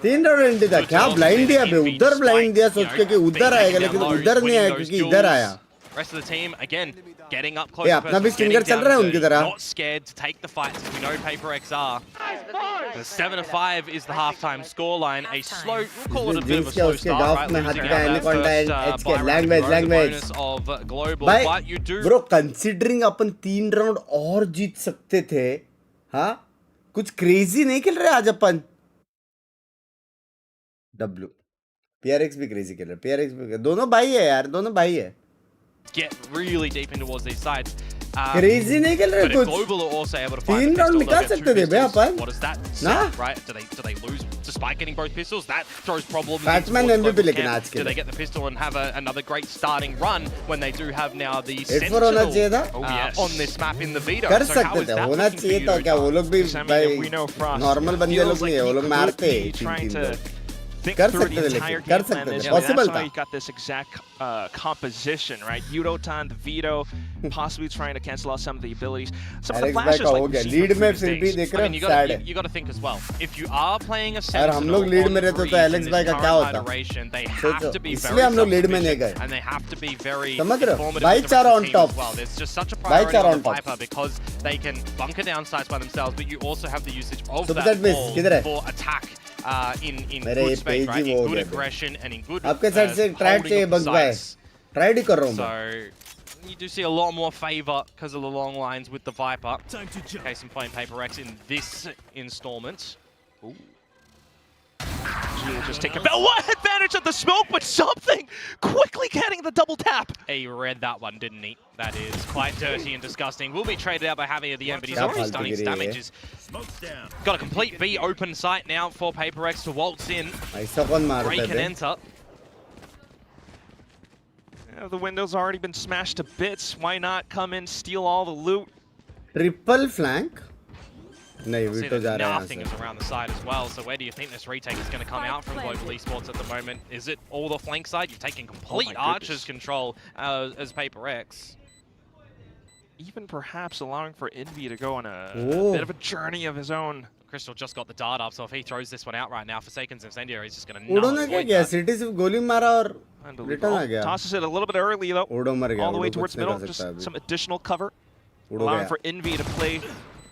3 round entry था. क्या blind दिया बे. उधर blind दिया सोच के कि उधर आएगा, लेकिन उधर नहीं आया क्योंकि इधर आया. Rest of the team again getting up close. अपना भी stinger चल रहा है उनकी तरह. Not scared to take the fights, as we know PaperX are. 7-5 is the halftime scoreline. A slow, we'll call it a bit of a slow start, right? Losing out that first bonus of global, but you do. Bro, considering upon 3 round और जीत सकते थे, हाँ? कुछ crazy नहीं खेल रहे आज अपन. W PRX भी क्रेजी खेल रहे. PRX भी दोनों भाई है यार, दोनों भाई है. Get really deep in towards these sides. Crazy नहीं खेल रहे कुछ. Global are also able to find 3 round निकाल सकते थे बे अपन. What does that say, right? Do they lose despite getting both pistols? That throws problems. Batman MVP लेकिन आज के. Do they get the pistol and have another great starting run when they do have now the 8-4 होना चाहिए था. On this map in the Veto? कर सकते थे. होना चाहिए था क्या? वो लोग भी भाई नॉर्मल बंदे लोग नहीं है. वो लोग मारते हैं. कर सकते थे लेकिन कर सकते थे. Possible था. You got this exact composition, right? Yudotan, the Veto, possibly trying to cancel out some of the abilities. Some of the flashes like lead में फिर भी देख रहे हो sad है. You got to think as well. If you are playing a sentinel, अगर हम लोग lead में रहते तो एलेक्स भाई का क्या होता? सोचो इसलिए हम लोग lead में नहीं गए. And they have to be very समझ रहे हो? भाईचारा on top. Well, there's just such a priority on the Viper because they can bunker down sites by themselves, but you also have the usage of that ball for attack. In good space, right? In good aggression and in good आपके side से try चाहिए bug भाई. Try ही कर रहा हूँ. So you do see a lot more favor because of the long lines with the Viper. Case in point, PRX in this installment. Ooh. We'll just take what advantage of the smoke, but something quickly getting the double tap. He read that one, didn't he? That is quite dirty and disgusting. Will be traded out by Javi at the end, but he's already stunning his damages. Got a complete B open site now for PRX to waltz in. Break and enter. Yeah, the window's already been smashed to bits. Why not come in, steal all the loot? Triple flank. नहीं Veto जा रहा है. Nothing is around the side as well. So where do you think this retake is going to come out from Global Esports at the moment? Is it all the flank side? You've taken complete Archer's control as PRX. Even perhaps allowing for Envy to go on a bit of a journey of his own. Crystal just got the dart up, so if he throws this one out right now, Forsaken's Incendiary is just going to Udo ने क्या किया? City सिर्फ गोली मारा और return आ गया. Tosses it a little bit early though. Udo मर गया. All the way towards middle, just some additional cover. Allowing for Envy to play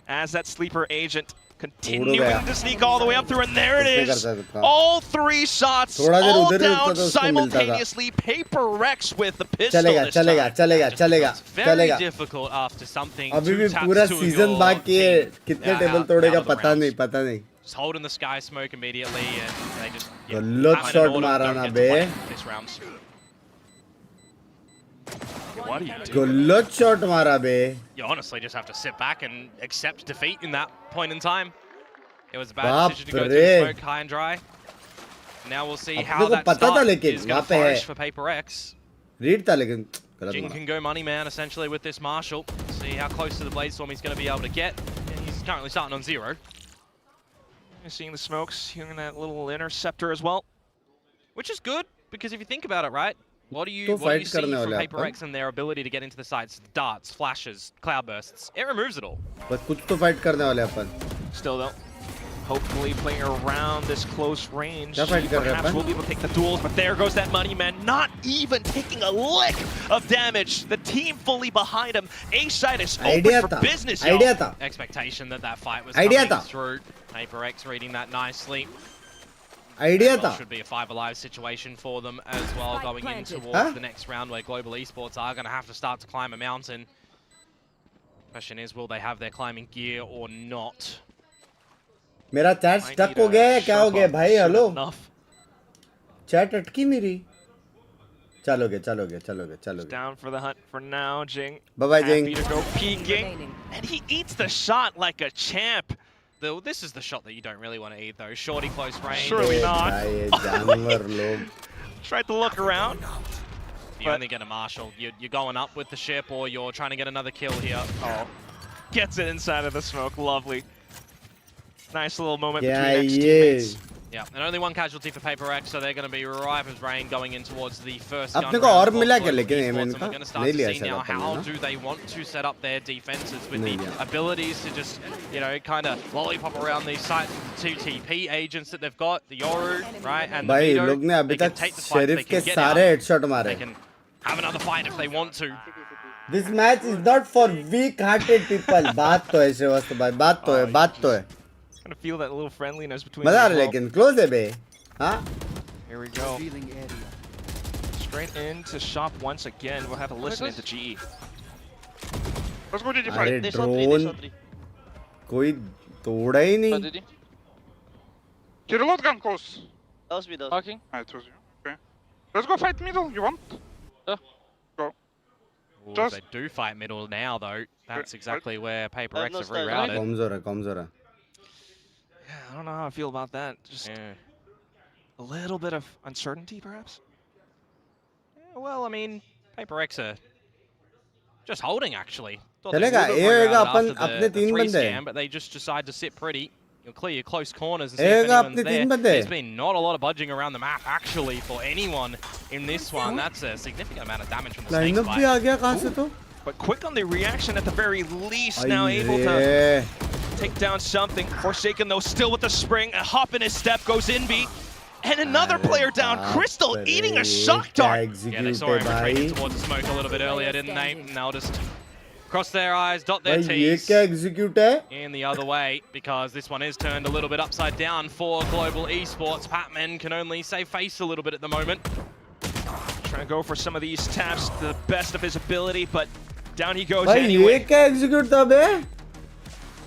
as that sleeper agent, continuing to sneak all the way up through, and there it is. All 3 shots, all down simultaneously. PRX with the pistol. चलेगा. Very difficult after something. अभी भी पूरा season बाकी है. कितने table तोड़ेगा पता नहीं. Just holding the sky smoke immediately, and they just गलत शॉट मारा ना बे. This round. What are you doing? गलत शॉट मारा बे. You honestly just have to sit back and accept defeat in that point in time. It was a bad decision to go to smoke high and dry. Now we'll see how that start is going to flourish for PRX. Read था लेकिन Jing can go money man essentially with this Marshall. See how close to the Bladestorm he's going to be able to get. And he's currently starting on 0. You're seeing the smokes, hearing that little interceptor as well. Which is good, because if you think about it, right? What do you see from PRX and their ability to get into the sites? Darts, flashes, cloudbursts. It removes it all. बस कुछ तो fight करने वाले अपन. Still though, hopefully playing around this close range. Perhaps we'll be able to take the duels, but there goes that money man, not even taking a lick of damage. The team fully behind him. A-side is open for business, y'all. Expectation that fight was coming through. PRX reading that nicely. Should be a 5 alive situation for them as well, going in towards the next round where Global Esports are going to have to start to climb a mountain. Question is, will they have their climbing gear or not? मेरा chat stuck हो गया है. क्या हो गया भाई? Hello, chat अटकी मेरी. चलोगे. Down for the hunt for now, Jing. Bye-bye, Jing. Happy to go peeking, and he eats the shot like a champ. This is the shot that you don't really want to eat, though. Shorty close range. Surely not. Tried to look around. You only get a Marshall. You're going up with the ship, or you're trying to get another kill here. Oh, gets it inside of the smoke. Lovely. Nice little moment between ex-teammates. Yeah, and only 1 casualty for PRX, so they're going to be ripe as rain going in towards the first gun. अपने को और मिला क्या लेकिन we're going to start to see now how do they want to set up their defenses with the abilities to just, you know, kind of lollipop around these sites with the 2 TP agents that they've got, the Yoru, right, and the Veto. लोग ने अभी तक sheriff के सारे headshot मारे. They can have another fight if they want to. This match is not for weak-hearted people. बात तो है श्रीवास्तव भाई, बात तो है. Gonna feel that little friendliness between मजा आ रहा है लेकिन close है बे. हाँ? Here we go. Straight into shop once again. We'll have to listen into GE. अरे ड्रोन कोई तोड़ा ही नहीं. Kirillot gun close. That was me though. Talking? I chose you. Okay. Let's go fight middle. You want? Yeah. Go. Ooh, if they do fight middle now, though, that's exactly where Paper X have rerouted. Comzora. Yeah, I don't know how I feel about that. Just a little bit of uncertainty, perhaps? Yeah, well, I mean, Paper X are just holding, actually. चलेगा ये अपन अपने 3 बंदे but they just decide to sit pretty. You'll clear your close corners and see if anyone's there. There's been not a lot of budging around the map, actually, for anyone in this one. That's a significant amount of damage from the Snake Lineup भी आ गया कहाँ से तो? But quick on the reaction at the very least, now able to take down something. Forsaken though, still with the spring, a hop in his step, goes in B. And another player down, Crystal eating a shock dart. Yeah, they saw him retreating towards the smoke a little bit earlier, didn't they? And they'll just cross their eyes, dot their T's in the other way, because this one is turned a little bit upside down for Global Esports. Patman can only save face a little bit at the moment. Trying to go for some of these taps, the best of his ability, but down he goes anyway. And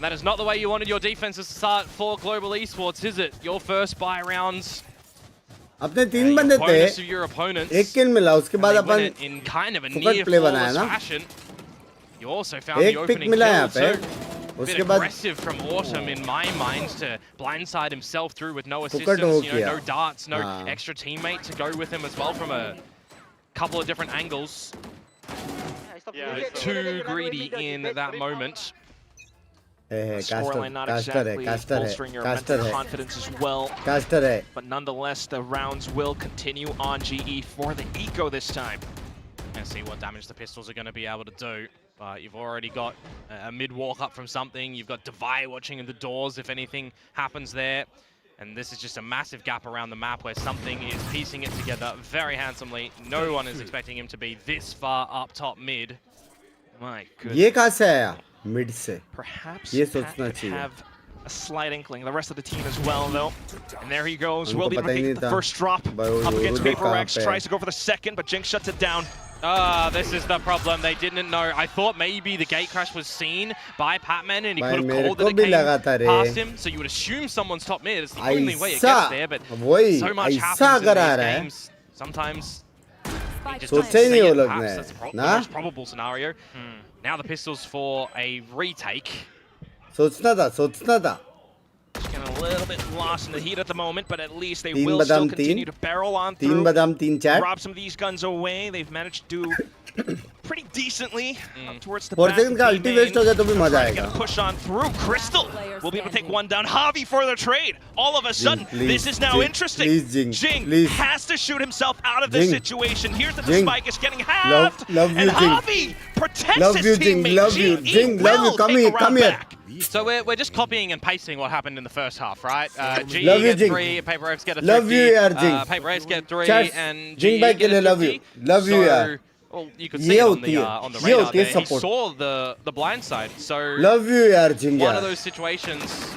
that is not the way you wanted your defenses to start for Global Esports, is it? Your first buy rounds. अपने 3 बंदे थे, एक किल मिला, उसके बाद अपन in kind of a फुकट play बनाया ना. You also found the opening मिला यहाँ kill पे. too. उसके Bit बाद aggressive from Autumn in my mind to blindside himself through with no assistance, you know, no darts, no extra teammate to go with him as well from a couple of different angles. Too greedy in that moment. Scoreline not exactly bolstering your mental confidence as well. But nonetheless, the rounds will continue on GE for the Eco this time. And see what damage the pistols are going to be able to do. But you've already got a mid walk up from something. You've got Devi watching in the doors if anything happens there. And this is just a massive gap around the map where something is piecing it together very handsomely. No one is expecting him to be this far up top mid. My goodness. ये कहाँ से आया? Mid से. Perhaps ये सोचना चाहिए. Have a slight inkling. The rest of the team as well, though. And there he goes. Will be making the first drop up against Paper X. Tries to go for the second, but Jinx shuts it down. This is the problem. They didn't know. I thought maybe the gate crash was seen by Patman and he could have called that it came past him. So you would assume someone's top mid. It's the only way it gets there, but so much happens in these games. Sometimes you just don't see it. Perhaps that's the most probable scenario. Now the pistols for a retake. सोचना था. Just getting a little bit lost in the heat at the moment, but at least they will still continue to barrel on through. Rob some of these guns away. They've managed to do pretty decently up towards the back. Going to push on through. Crystal will be able to take one down. Javi for the trade. All of a sudden, this is now interesting. Jing has to shoot himself out of this situation. Here's the spike is getting halved. And Javi protects his teammate. Jing will come here. So we're just copying and pasting what happened in the first half, right? GE get 3, Paper X get a 50, Paper X get 3, and GE get a 50. Love you, yaar. Well, you could see it on the radar there. He saw the blind side. So love you, yaar, Jing. One of those situations.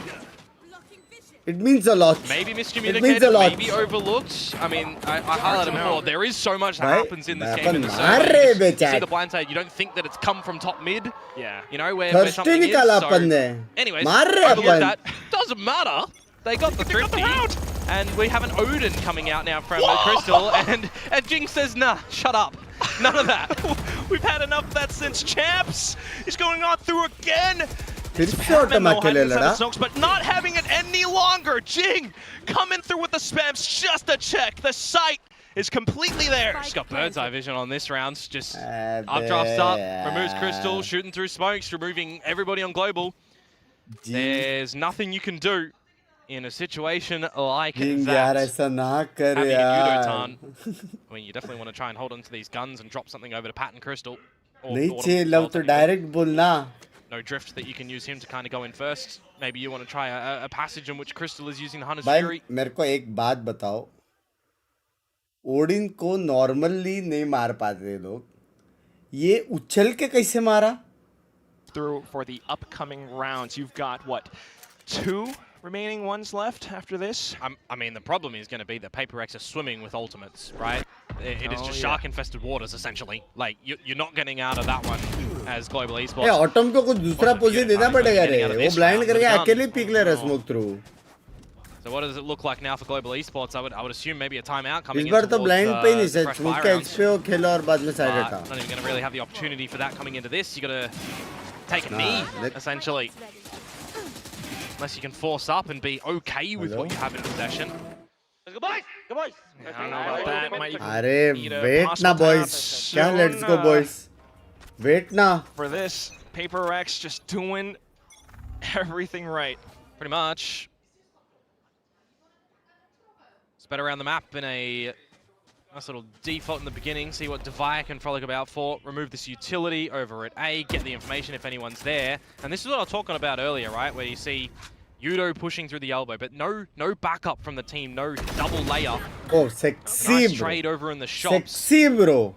It means a lot. Maybe miscommunicated, maybe overlooked. I mean, I highlighted before, there is so much that happens in this game in the server. You see the blind side, you don't think that it's come from top mid. Yeah. You know, where something is. So, anyways, overlooked that. Doesn't matter. They got the thrifty. And we have an Odin coming out now from Crystal. And Jing says, nah, shut up. None of that. We've had enough of that since Champs. He's going on through again. But not having it any longer. Jing coming through with the spams just to check. The sight is completely there. Just got bird's eye vision on this round. Just updrafts up, removes Crystal, shooting through smokes, removing everybody on Global. There's nothing you can do in a situation like that. Having a Yudotan, I mean, you definitely want to try and hold on to these guns and drop something over to Pat and Crystal. No drift that you can use him to kind of go in first. Maybe you want to try a passage in which Crystal is using the Hunter's Fury. मेरे को एक बात बताओ, Odin को normally नहीं मार पाते लोग, ये उछल के कैसे मारा? Through for the upcoming rounds, you've got what, 2 remaining ones left after this? I mean, the problem is going to be that Paper X are swimming with ultimates, right? It is just shark-infested waters, essentially. Like, you're not getting out of that one as Global Esports. Yeah, Autumn को कुछ दूसरा position देना पड़ेगा रे. वो blind करके अकेले pick ले रहा smoke through. So what does it look like now for Global Esports? I would assume maybe a timeout coming in. इस बार तो blind पे नहीं है. Smoke का XP हो खेला और बाद में side हटा. Not even going to really have the opportunity for that coming into this. You got to take a knee essentially, unless you can force up and be okay with what you have in possession. Let's go, boys! Go, boys! I don't know about that. Might अरे wait ना boys. क्या let's go boys. Wait ना. For this, PRX just doing everything right. Pretty much. Spread around the map in a nice little default in the beginning. See what Divide can frolic about for. Remove this utility over at A. Get the information if anyone's there. And this is what I was talking about earlier, right? Where you see Yudo pushing through the elbow, but no backup from the team. No double layer. Oh, sexy nice bro. trade over in the shops. Sexy bro.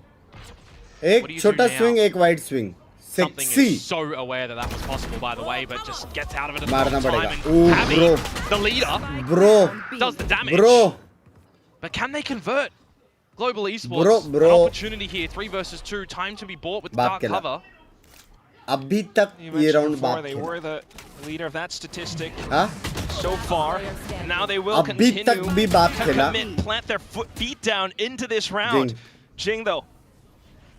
एक छोटा swing, एक wide swing. Something Sexy. is so aware that was possible, by the way, but just gets out of it at the मारना wrong पड़ेगा. time. Ooh, And bro. Javi, the leader, Bro. does the damage. Bro. But can they convert? Global Esports, Bro. an opportunity here, 3 versus 2, time to be bought with dark cover. अभी तक ये round बाप They were the leader of that statistic हाँ? so far. And now they will अभी continue तक भी बाप to खेला. commit, plant their feet down into this round. Jing though,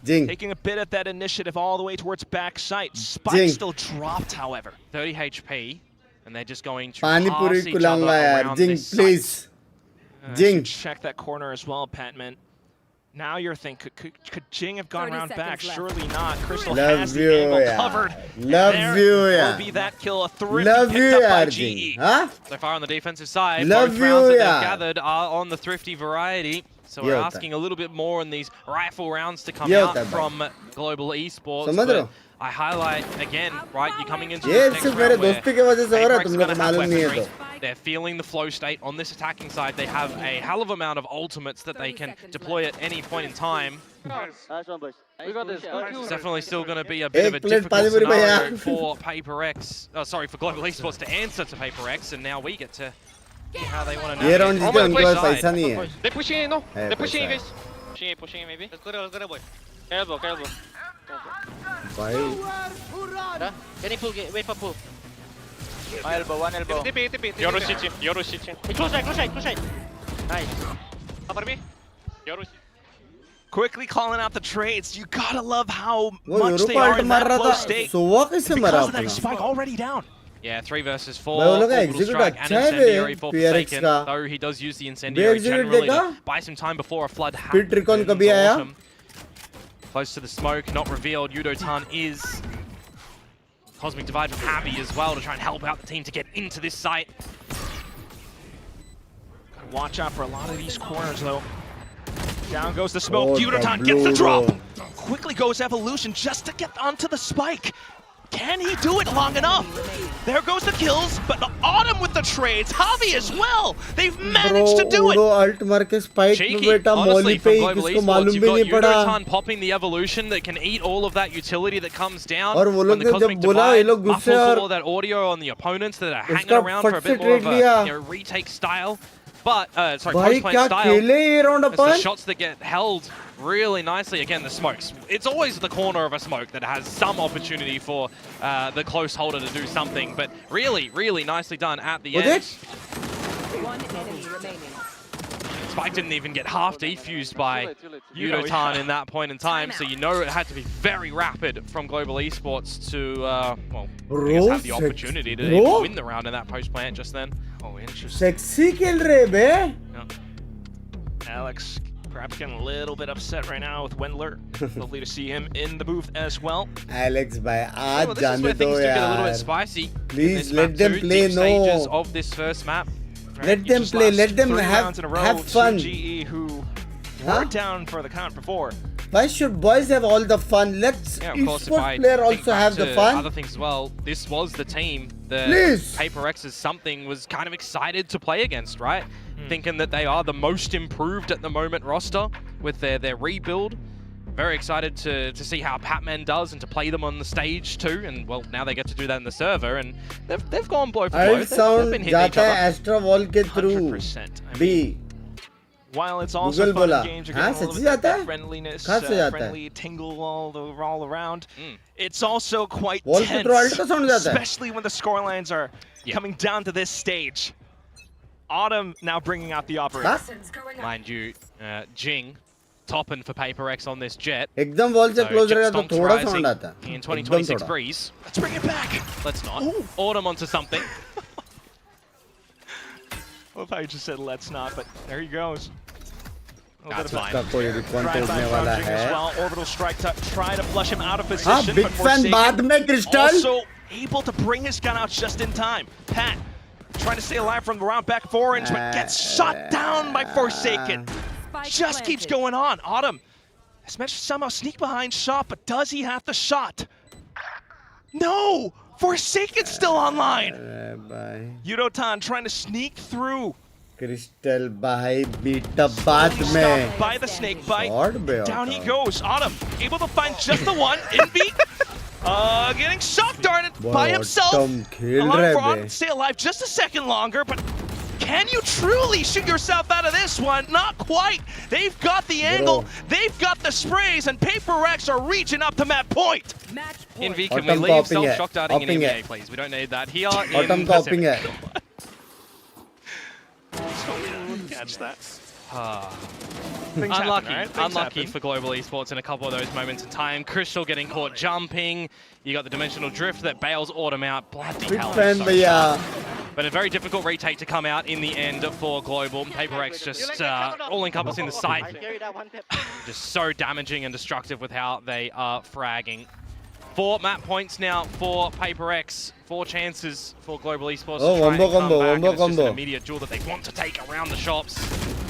Jing. taking a bit of that initiative all the way towards back site. Spike Jing. still dropped, however. 30 HP, and they're just going to पानी pass पूरी each other कुलाऊंगा यार. around Jing this please. site. Jing. Check that corner as well, Patman. Now you're thinking, could Jing have gone 30 around back? seconds left. Surely not. Crystal Love has you, the angle yeah. covered. Love There you, will yeah. be that kill. A thrifty Love picked you up by यार GE. Jing. हाँ? So far on the defensive side, Love both you, rounds that yeah. they've gathered are on the thrifty variety. So ये we're होता asking a little bit more in these rifle rounds to come ये out होता है from Global Esports. समझ रहे हो? But I highlight again, right? You're coming into ये this next सिर्फ मेरे round where दोस्ती की वजह से हो रहा है. PRX तुम are लोग gonna को have मालूम नहीं है weaponry. तो. They're feeling the flow state on this attacking side. They have a hell of amount of ultimates that they can deploy at any point in time. Nice one, boys. We got this. It's definitely still going to be a bit of a एक plate difficult पानी पूरी भैया. scenario for PRX. Oh, sorry, for Global Esports to answer to PRX, and now we get to see how they want to ये navigate round the जीते उनके पास side. पैसा नहीं है. They're pushing in, no? है They're pushing in, पैसा guys. Pushing in, maybe. Let's go, boy. Elbow. भाई Can he pull? Wait for pull. One elbow. Yoru sitting. Close right. Nice. Upper me. Yoru sitting. Quickly calling out the trades. You gotta love how वो much euro they को are alt in मार that रहा close था. state. सोवा कैसे मरा Because of that अपना? spike already down. Yeah, 3 versus 4. भाई वो लोग का Orbital execute strike and अच्छा है incendiary bay, for PRX Forsaken, का. though he does use the incendiary execute generally देगा? to buy some time before a flood फिर happens. Tricon कभी आया? Close to the smoke, not revealed. Yudo-tan is Cosmic Divide from Happy as well to try and help out the team to get into this site. Gotta watch out for a lot of these corners though. Down goes the smoke. Oh, Yudotan the gets the blue, drop. bro. Quickly goes Evolution just to get onto the spike. Can he do it long enough? There goes the kills, but the Autumn with the trades. Javi as well. They've managed to do it. Bro, ult मार के spike में Cheeky, बेटा honestly, Mauli from पे Global किसको Esports, मालूम you've भी got नहीं पड़ा. Yudo-tan popping the evolution that can eat all of that utility that comes down. और वो When लोग the ने Cosmic जब बोला ये Divide लोग गुस्से muffles और all that audio on the opponents that are hanging उसका around for फट a से bit more of ट्रेड लिया. a retake style. But, sorry, भाई post-plant क्या style. खेले ये round It's the upon? shots that get held really nicely. Again, the smokes. It's always the corner of a smoke that has some opportunity for the close holder to do something. But really, really nicely done at the end. One enemy remaining. Spike didn't even get half defused by Yudo-tan in that point in time, so you know it had to be very rapid from Global Esports to, well, I guess have the opportunity to even win the round in that post-plant just then. Oh, interesting. Sexy खेल रहे बे. Alex perhaps getting a little bit upset right now with Wendler. Lovely to see him in the booth as well. Alex भाई आज Well, this is जाने where दो things do get a little bit यार. spicy. in Please, this let map them too. play, Deep stages no. of this first map. Let You them just play. lost Let them 3 have rounds in a row have to fun. GE, who Huh? were down for the count before. Why should boys have all the fun? Let's Yeah, of course, if I esports player think also back have the to fun. other things as well, this was the team that Please. PRX is something was kind of excited to play against, right? Thinking that they are the most improved at the moment roster with their rebuild. Very excited to see how Patman does and to play them on the stage too. And well, now they get to do that in the server, and they've gone blow for blow. I'll They've sound been hitting each जाता है other. Astra Wall के through. 100%. B. while it's also fun and games, you're getting a little bit of that friendliness, friendly tingle all around. It's also quite tense, especially when the scorelines are coming down to this stage. Autumn now bringing out the operator. Mind you, Jing topping for PaperX on this jet. एकदम wall से close रहेगा तो थोड़ा sound आता है. In 2026 breeze. Let's bring it back. Let's not. Autumn onto something. I love how you just said let's not, but there he goes. That's fine. कोई recon तोड़ने वाला है. Orbital strike to try to flush him out of position. Big fan बाद में Crystal. Also able to bring his gun out just in time. Pat trying to stay alive from the round back 4 inch, but gets shot down by Forsaken. Just keeps going on. Autumn has managed to somehow sneak behind shot, but does he have the shot? No! Forsaken's still online! Yudotan trying to sneak through. Crystal भाई beat up बाद में. By the snake bite. Down he goes. Autumn able to find just the one. Envy getting shock darted by himself. Allowing for Autumn to stay alive just a second longer, but can you truly shoot yourself out of this one? Not quite. They've got the angle, they've got the sprays, and PaperX are reaching up to map point. Envy, can we leave self-shock darting in NBA, please? We don't need that here in Pacific. Catch that. Unlucky for Global Esports in a couple of those moments in time. Crystal getting caught jumping. You got the dimensional drift that bails Autumn out. Bloody hell. But a very difficult retake to come out in the end for Global. PaperX just all-encompassing the site. Just so damaging and destructive with how they are fragging. 4 map points now for PaperX. 4 chances for Global Esports to try and come back. And it's just an immediate duel that they want to take around the shops.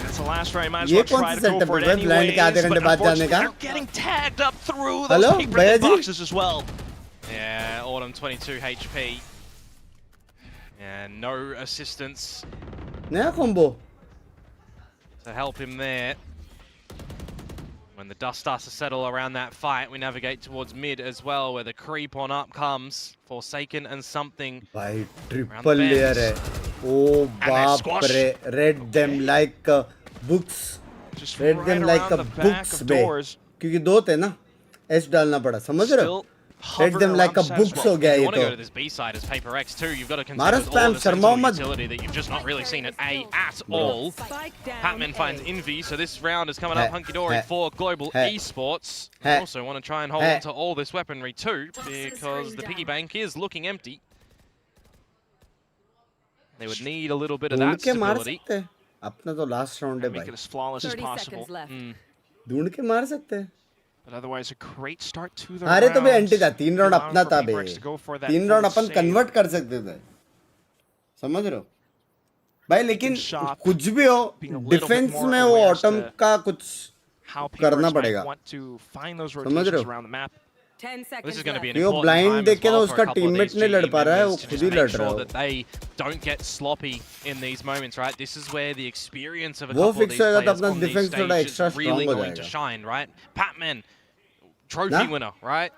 That's the last round. Might as well try to go for it anyways. But unfortunately, they're getting tagged up through those paper boxes as well. Yeah, Autumn 22 HP. And no assistance नया combo to help him there. When the dust starts to settle around that fight, we navigate towards mid as well, where the creep on up comes. Forsaken and something. भाई triple layer है. Oh बाप रे. Read them like books. Read them like books बे. क्योंकि 2 थे ना. S डालना पड़ा. समझ रहे हो? Read them like a books हो गया ये तो. You want to go to this B side as PaperX too. You've got to consider all the sensible utility that you've just not really seen at A at all. Patman finds Envy, so this round is coming up hunky-dory for Global Esports. They also want to try and hold on to all this weaponry too, because the piggy bank is looking empty. They would need a little bit of that stability. अपना तो last round है भाई. Make it as flawless as possible. ढूंढ के मार सकते हैं. But otherwise, a great start to the अरे तो भी एंटी था. 3 राउंड round अपना था बे. 3 राउंड अपन कन्वर्ट कर सकते थे. समझ रहे हो? भाई लेकिन कुछ भी हो, डिफेंस में वो ऑटम का कुछ करना पड़ेगा. समझ रहे हो? This is going to be an वो ब्लाइंड देख के ना उसका टीममेट नहीं लड़ पा रहा है, वो खुद ही लड़ रहा है. That they don't get sloppy in these moments, right? This is where the experience of a couple of these players on these stages is really going to shine, right? Patman, trophy winner, right?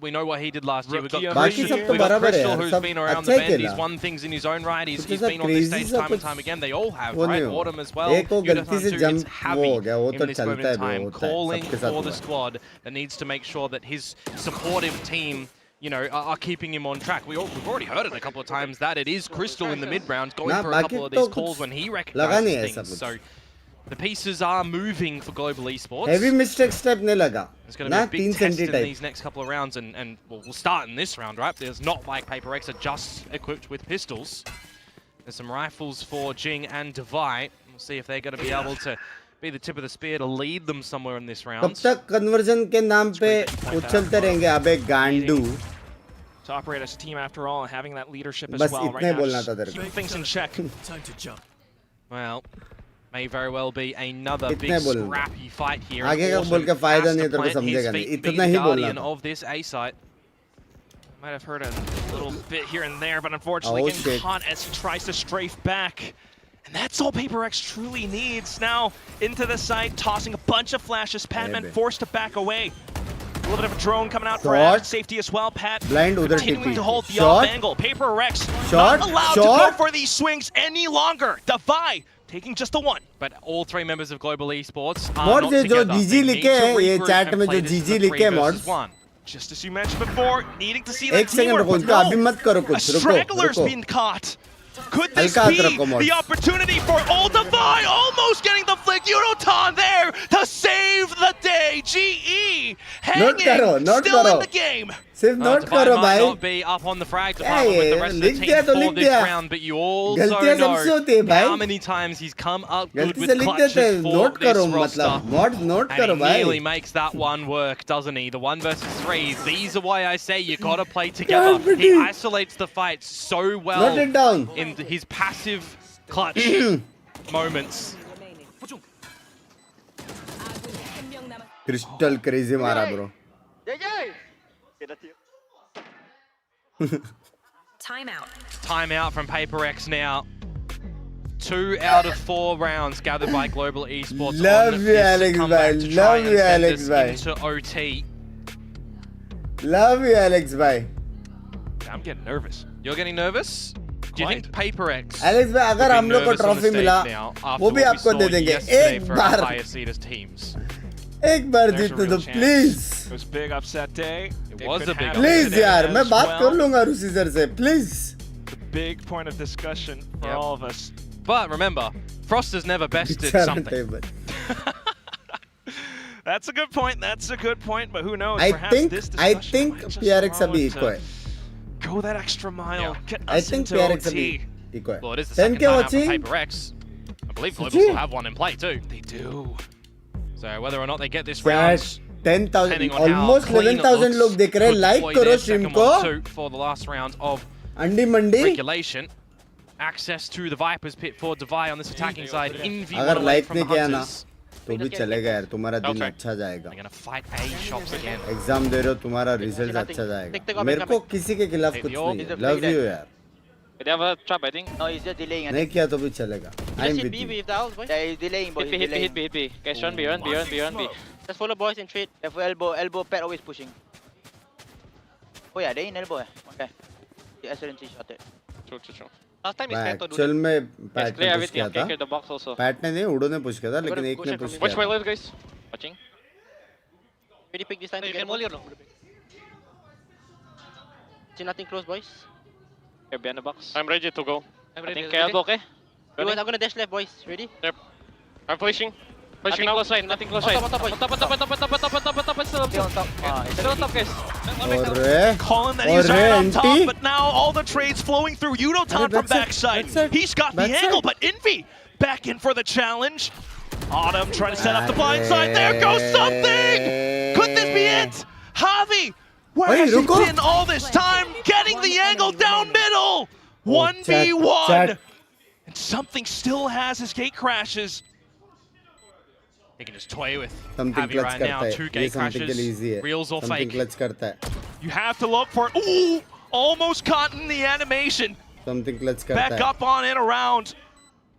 We know what he did last year. We've got Crystal, who's been around the bend. He's won things in his own right. He's been on this stage time and time again. They all have, right? Autumn as well. Yudotan too gets heavy in this moment in time, calling for the squad that needs to make sure that his supportive team, you know, are keeping him on track. We've already heard it a couple of times that it is Crystal in the mid round going for a couple of these calls when he recognizes things. So the pieces are moving for Global Esports. Heavy mistake step नहीं लगा. It's going to be a big test in these next couple of rounds, and we'll start in this round, right? There's not like PaperX are just equipped with pistols. There's some rifles for Jing and Divide. We'll see if they're going to be able to be the tip of the spear to lead them somewhere in this round. कब तक conversion के नाम पे उछलते रहेंगे अबे गांडू. To operate as a team after all and having that leadership as well right now. Keeping things in check. Time to jump. Well, may very well be another big scrappy fight here. आगे का बोल के फायदा नहीं तो समझेगा नहीं. इतना ही बोलना था. Of this A site. Might have heard a little bit here and there, but unfortunately getting caught as he tries to strafe back. And that's all PaperX truly needs. Now into the site, tossing a bunch of flashes. Patman forced to back away. A little bit of a drone coming out for added safety as well. Pat continuing to hold the off angle. PaperX not allowed to go for these swings any longer. Davai taking just the one. But all three members of Global Esports are Mods not ये जो together. GG They need लिखे to हैं ये regroup chat and में play जो this as GG a लिखे हैं 3 mods versus 1. Just as you mentioned before, needing to see that एक सेकंड teamwork. रुको But इनको अभी no, मत करो a कुछ रुको straggler's रुको been caught. Could this हल्का हाथ be रखो mods the opportunity for Ultify almost getting the flick? Yunotan there to save the day. GE hanging, note still करो in the game. सिर्फ नोट Divine करो might भाई not be up on the frag department with the rest of the लिख दिया team तो for लिख this दिया round, but you also गलतियां सबसे होती है know भाई how many times he's come up good गलती with से लिख देते हैं clutches for नोट this करो roster. मतलब mods नोट And करो he भाई nearly makes that one work, doesn't he? The 1 versus 3. These are why I say you gotta play together. He isolates the fight so well note it down in his passive clutch moments. Crystal crazy मारा bro Timeout from PRX now. 2 out of 4 rounds gathered by Global Esports. Love on the you, fifth Alex comeback bhai. to try Love and you, send Alex us bhai. into OT. Love you Alex भाई I'm getting nervous. You're getting nervous? Do you think PRX? Alex भाई अगर हम लोग को trophy मिला वो भी आपको दे देंगे एक बार जीतने दो please It was a big upset day. It was a big please यार मैं बात कर लूंगा रूसी सर से please Big point of discussion for all of us. But remember, Frost has never bested something. That's a good point. That's a good point. But who knows? I Perhaps think this discussion might just PRX allow अभी him eco to है go that extra mile. Get I us think into PRX अभी OT. Eco है Well, it is the second 10K time out for watching PRX. I believe Global still have one in play too. They do. So whether or not they get this Chat round, 10,000 depending on how almost clean it 11,000 looks, लोग देख रहे हैं could like deploy करो their stream second को one too for the last round of अंडी मंडी regulation. Access to the Viper's pit for Devi on this attacking side. In अगर V1 away like from नहीं the किया ना Hunters. तो भी चलेगा यार तुम्हारा दिन अच्छा जाएगा They're gonna fight A shops again. Exam दे रहे हो तुम्हारा रिजल्ट अच्छा जाएगा मेरे को किसी के खिलाफ कुछ नहीं है लव यू यार They have a trap, I think. No, he's just delaying. नहीं किया तो भी चलेगा I am Just hit with B you with the house, boy. Yeah, he's delaying, boy. Hit B, He's hit B, delaying. hit B, hit B. Guys, run B, run B, run B, run B. Just follow boys and trade. Careful, elbow, pad always pushing. Oh yeah, they in elbow. Okay. The SLNC shot it. True. Last time he's trying to do actual that. में Let's PAT clear ने push everything किया and था clear the box also. PAT ने नहीं उड़ो ने push किया था लेकिन एक ने पुश Watch किया my था left, guys. Watching. Ready pick this time to You get can molly or no? See nothing close, boys. Okay, behind the box. I'm ready to go. I think elbow, okay? I'm gonna dash left, boys. Ready? I'm pushing. Pushing Nothing now. close side, nothing close side. On top, boys. On top, Stay on top. Still on top, guys. और Calling that Or he's right on NT. top, but now all the trades flowing through Yunotan from backside. He's got the That's angle, it. but Envy back in for the challenge. Autumn trying to set up the blind side. There goes something! Could this be it? Javi, where Hey, has he Ruko. been all this time? Getting the angle down middle! Oh, 1v1! chat. And something still has his gate crashes. They can just toy with something Javi clutch right करता now. है 2 ये gate something के लिए easy crashes. है Reals or something fake. Clutch करता है You have to look for ooh, almost caught in the animation. Something clutch करता Back है up on and around.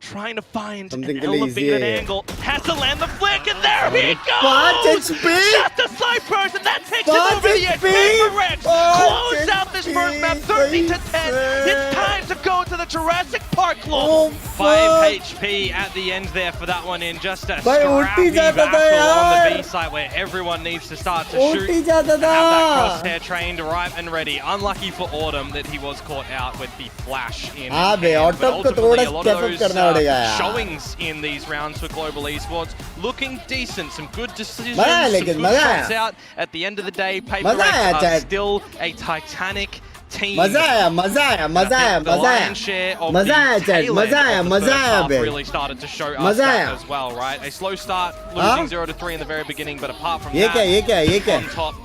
Trying to find Something an के लिए easy elevated है ये। angle. Has to land the flick, and there he 5 goes! HP! Shot the snipers, and that takes him 5 over the edge. HP! PRX 5 close out this first map, 30 to 10. It's time to go to the Jurassic Park Club. Oh, 5 HP at the end there for that one in just a भाई उल्टी scrappy जाता था battle on the यार B side where everyone needs to start to shoot. उल्टी जाता And have that था crosshair trained right and ready. Unlucky for Autumn that he was caught out with the flash in हाँ बे hand, but Autumn को ultimately थोड़ा a lot step of up those करना पड़ेगा यार showings in these rounds for Global Esports looking decent, some good decisions, मजा आया some लेकिन, good मजा shots आया। out. At the end of the day, मजा आया, PRX are Chad। still a titanic team. मजा आया मजा आया मजा आया The मजा आया lion's share of मजा the आया Chad tail मजा end आया of the मजा first आया half bay really started to show us मजा that आया। as well, right? A slow start, हाँ? losing 0-3 in the very beginning, but apart from ये that, क्या ये क्या ये क्या on top,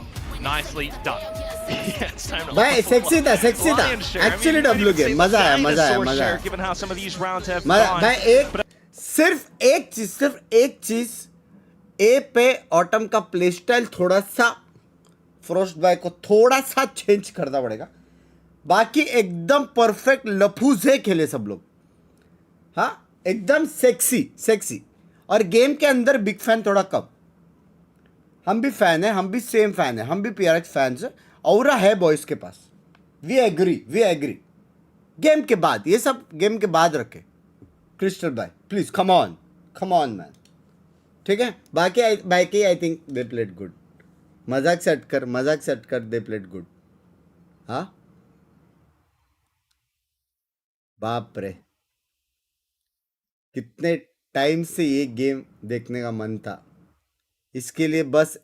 nicely done. Yeah, it's time to भाई सेक्सी था Lion's share. I mean, actually you could W even say game the मजा आया मजा आया dinosaur मजा share, आया given how some of these rounds have मजा gone. भाई एक सिर्फ एक चीज ए पे ऑटम का प्ले स्टाइल थोड़ा सा फ्रोस्ट बाय को थोड़ा सा चेंज करना पड़ेगा बाकी एकदम परफेक्ट लफूजे खेले सब लोग हाँ एकदम सेक्सी और गेम के अंदर बिग फैन थोड़ा कम हम भी फैन है हम भी सेम फैन है हम भी PRX फैंस है और है बॉयज के पास वी एग्री गेम के बाद ये सब गेम के बाद रखे Crystal भाई, please come on man. ठीक है? बाकी I think they played good. मजाक सेट कर they played good. हाँ? बाप रे, कितने टाइम से ये गेम देखने का मन था. इसके लिए बस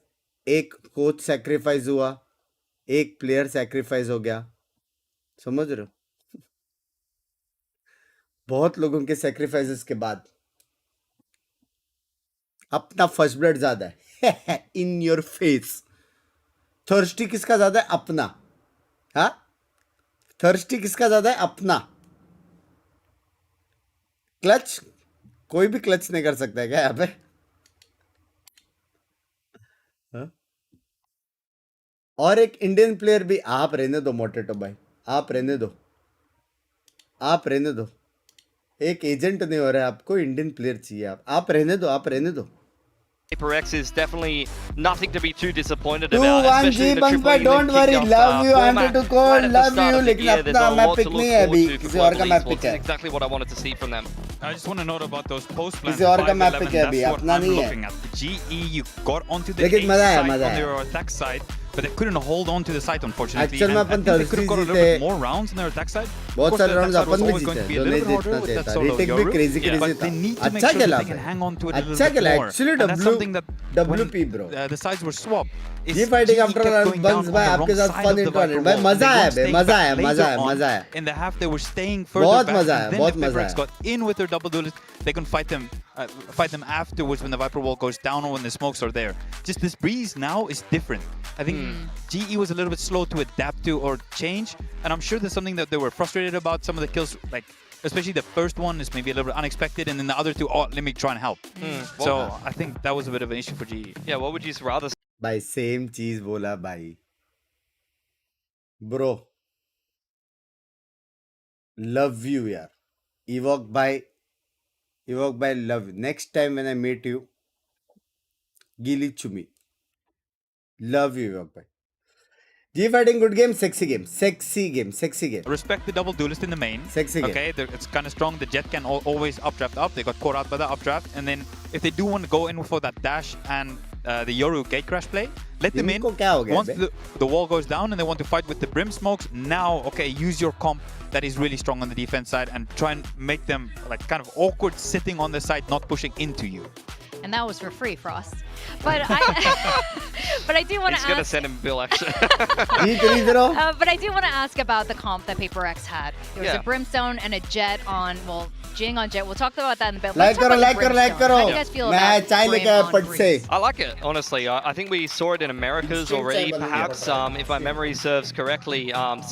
एक कोच सैक्रिफाइस हुआ, एक प्लेयर सैक्रिफाइस हो गया. समझ रहे हो? बहुत लोगों के सैक्रिफाइसेस के बाद अपना फर्स्ट ब्लड ज्यादा है. In your face. थर्स्टी किसका ज्यादा है? अपना. हाँ, थर्स्टी किसका ज्यादा है? अपना. क्लच कोई भी क्लच नहीं कर सकता है क्या यहाँ पे? हाँ? और एक इंडियन प्लेयर भी. आप रहने दो मोटेटो भाई, आप रहने दो. एक एजेंट नहीं हो रहा है आपको, इंडियन प्लेयर चाहिए. आप रहने दो. PRX is definitely nothing to be too disappointed 2-1 about, especially in the G-Bunk triple don't worry, kickoff love you, format. 100 call, Right at the love start you, of the लेकिन year, there's अपना a map lot to pick look नहीं है अभी. forward to किसी for और का global map esports. Pick है. It's exactly what I wanted to see from them. I just want to note about those post plans. किसी और का मैप पिक है अभी, 5-11, अपना that's नहीं what है. I'm looking at. GE, you got onto the लेकिन A मजा आया, side मजा on आया. their attack side, but they couldn't hold on to the site, unfortunately. Actual में And I upon think they could have got a little Thursday bit more rounds on their attack side. बहुत सारे Of course, rounds the attack side upon was भी always going जीते to be हैं, a जो नहीं little bit जीतना harder with चाहिए that था. solo रीटेक भी Yoru. Crazy But they need था. to make अच्छा sure खेला that they can hang on to it a little अच्छा bit खेला more. Actually. And that's something that WP bro. the sides were swapped. ये fighting after बंस भाई आपके साथ fun internet भाई. मजा आया बे, मजा आया. In the half they were staying further बहुत back. मजा आया, And then बहुत if मजा PRX आया. got in with their double duelist, they can fight them afterwards when the Viper wall goes down or when the smokes are there. Just this breeze now is different. I think GE was a little bit slow to adapt to or change, and I'm sure there's something that they were frustrated about. Some of the kills, like especially the first one, is maybe a little bit unexpected, and then the other two, oh, let me try and help. So I think that was a bit of an issue for GE. Yeah, what would you rather भाई same चीज बोला भाई. Bro love you यार. Evoke भाई love you. Next time when I meet you, गीली चुमी. Love you Evoke भाई. G fighting good game, sexy game. Respect the double duelist in the main. Sexy game. Okay, it's kind of strong. The Jet can always updraft up. They got caught out by the updraft. And then if they do want to go in for that dash and the Yoru gate crash play, let them in. Once the wall goes down and they want to fight with the Brim smokes, now, okay, use your comp that is really strong on the defense side and try and make them like kind of awkward sitting on the side, not pushing into you. And that was for free, Frost. But I, but I do want to ask. He's going to send him a bill, actually. But I do want to ask about the comp that PRX had. There was a Brimstone and a Jet on, well, Jing on Jet. We'll talk about that in a bit. Let's talk about the Brimstone. How do you guys feel about Brim on Breeze? I like it, honestly. I think we saw it in Americas already, perhaps, if my memory serves correctly.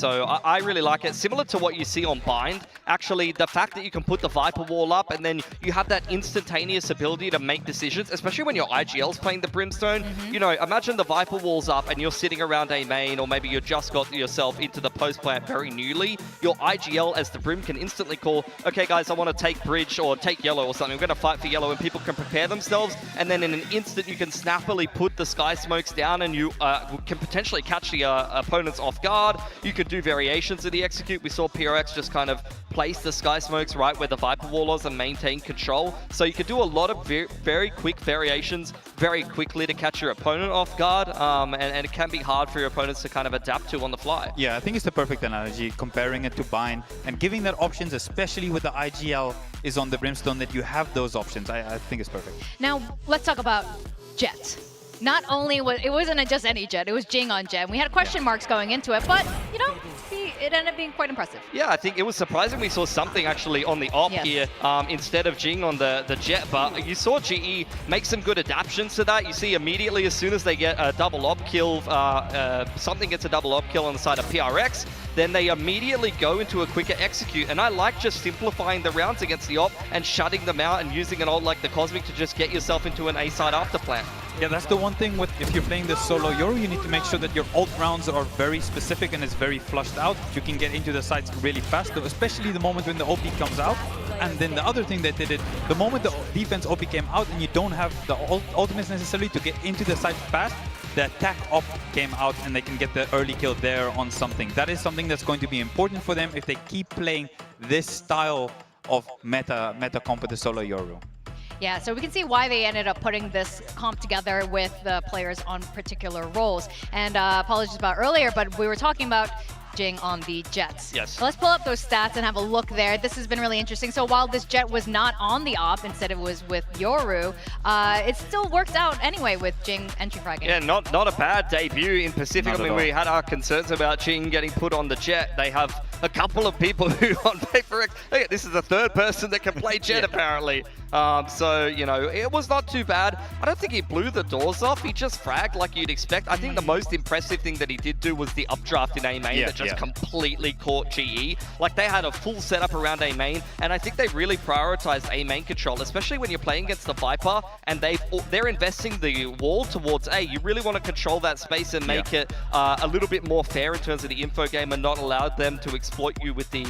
So I really like it. Similar to what you see on Bind, actually, the fact that you can put the Viper wall up and then you have that instantaneous ability to make decisions, especially when your IGL's playing the Brimstone. You know, imagine the Viper wall's up and you're sitting around a main, or maybe you just got yourself into the post plant very newly. Your IGL as the Brim can instantly call, okay guys, I want to take bridge or take yellow or something. We're going to fight for yellow, and people can prepare themselves, and then in an instant you can snappily put the sky smokes down and you can potentially catch the opponents off guard. You could do variations of the execute. We saw PRX just kind of place the sky smokes right where the Viper wall was and maintain control. So you could do a lot of very quick variations very quickly to catch your opponent off guard, and it can be hard for your opponents to kind of adapt to on the fly. Yeah, I think it's the perfect analogy, comparing it to Bind and giving that options, especially with the IGL is on the Brimstone, that you have those options. I think it's perfect. Now, let's talk about Jet. Not only it wasn't just any Jet, it was Jing on Jet. We had question marks going into it, but, you know, it ended up being quite impressive. Yeah, I think it was surprising we saw something actually on the op here instead of Jing on the Jet, but you saw GE make some good adaptations to that. You see immediately as soon as they get a double op kill, something gets a double op kill on the side of PRX, then they immediately go into a quicker execute. And I like just simplifying the rounds against the op and shutting them out and using an ult like the Cosmic to just get yourself into an A side after plan. Yeah, that's the one thing with if you're playing the solo Yoru, you need to make sure that your ult rounds are very specific and it's very flushed out. You can get into the sites really fast, especially the moment when the OP comes out. And then the other thing that they did, the moment the defense OP came out and you don't have the ultimates necessarily to get into the site fast, the attack op came out and they can get the early kill there on something. That is something that's going to be important for them if they keep playing this style of meta comp with the solo Yoru. Yeah, so we can see why they ended up putting this comp together with the players on particular roles. And apologies about earlier, but we were talking about Jing on the Jets. Yes. So let's pull up those stats and have a look there. This has been really interesting. So while this Jet was not on the op, instead it was with Yoru, it still worked out anyway with Jing entry fragging. Yeah, not a bad debut in Pacific. I mean, we had our concerns about Jing getting put on the Jet. They have a couple of people who on PaperX, hey, this is the third person that can play Jet apparently. So, you know, it was not too bad. I don't think he blew the doors off. He just fragged like you'd expect. I think the most impressive thing that he did do was the updraft in A main that just completely caught GE. Like, they had a full setup around A main, and I think they really prioritized A main control, especially when you're playing against the Viper, and they're investing the wall towards A. You really want to control that space and make it a little bit more fair in terms of the info game and not allow them to exploit you with the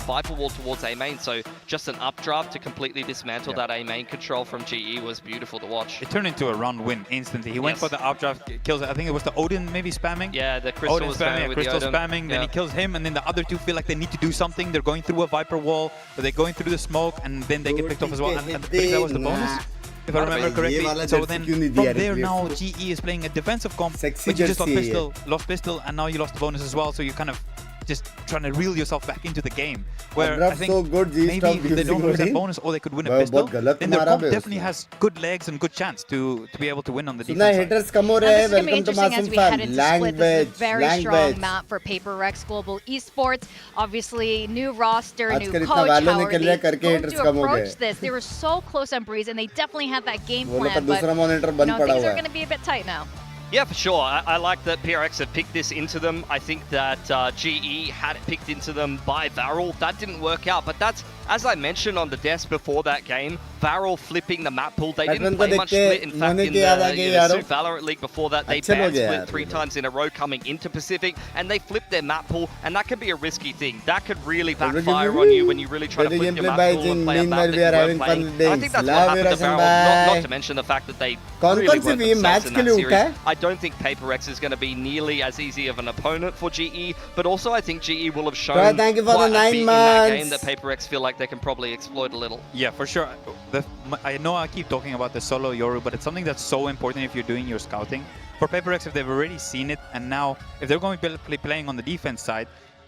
Viper wall towards A main. So just an updraft to completely dismantle that A main control from GE was beautiful to watch. It turned into a round win instantly. He went for the updraft kills. I think it was the Odin maybe spamming. Yeah, the Crystal Odin was spamming. with Crystal the Odin. spamming. Then he kills him, and then the other two feel like they need to do something. They're going through a Viper wall, or they're going through the smoke, and then they get picked off as well. And I think that was the bonus, if I remember correctly. So then from there now, GE is playing a defensive comp, but you just lost pistol, and now you lost the bonus as well. So you kind of just trying to reel yourself back into the game. Where I think so good, maybe if they don't lose that bonus or they could win a pistol, then their comp definitely has good legs and good chance to be able to win on the defense side. This is going to be interesting as we head into Split. This is a very strong map for PaperX Global Esports. Obviously, new roster, new coach. How are they going to approach this? They were so close on Breeze, and they definitely had that game plan, but things are going to be a bit tight now. Yeah, for sure. I like that PRX have picked this into them. I think that GE had it picked into them by Varel. That didn't work out, but that's, as I mentioned on the desk before that game, Varel flipping the map pool. They didn't play much Split. In fact, in the Suit Valorant League before that, they banned Split 3 times in a row coming into Pacific, and they flipped their map pool, and that could be a risky thing. That could really backfire on you when you really try to flip your map pool and play a map that you weren't playing. And I think that's what happened to Varel, not to mention the fact that they really weren't themselves in that series. I don't think PaperX is going to be nearly as easy of an opponent for GE, but also I think GE will have shown quite a bit in that game that PaperX feel like they can probably exploit a little. Yeah, for sure. I know I keep talking about the solo Yoru, but it's something that's so important if you're doing your scouting. For PaperX, if they've already seen it, and now if they're going to be playing on the defense side,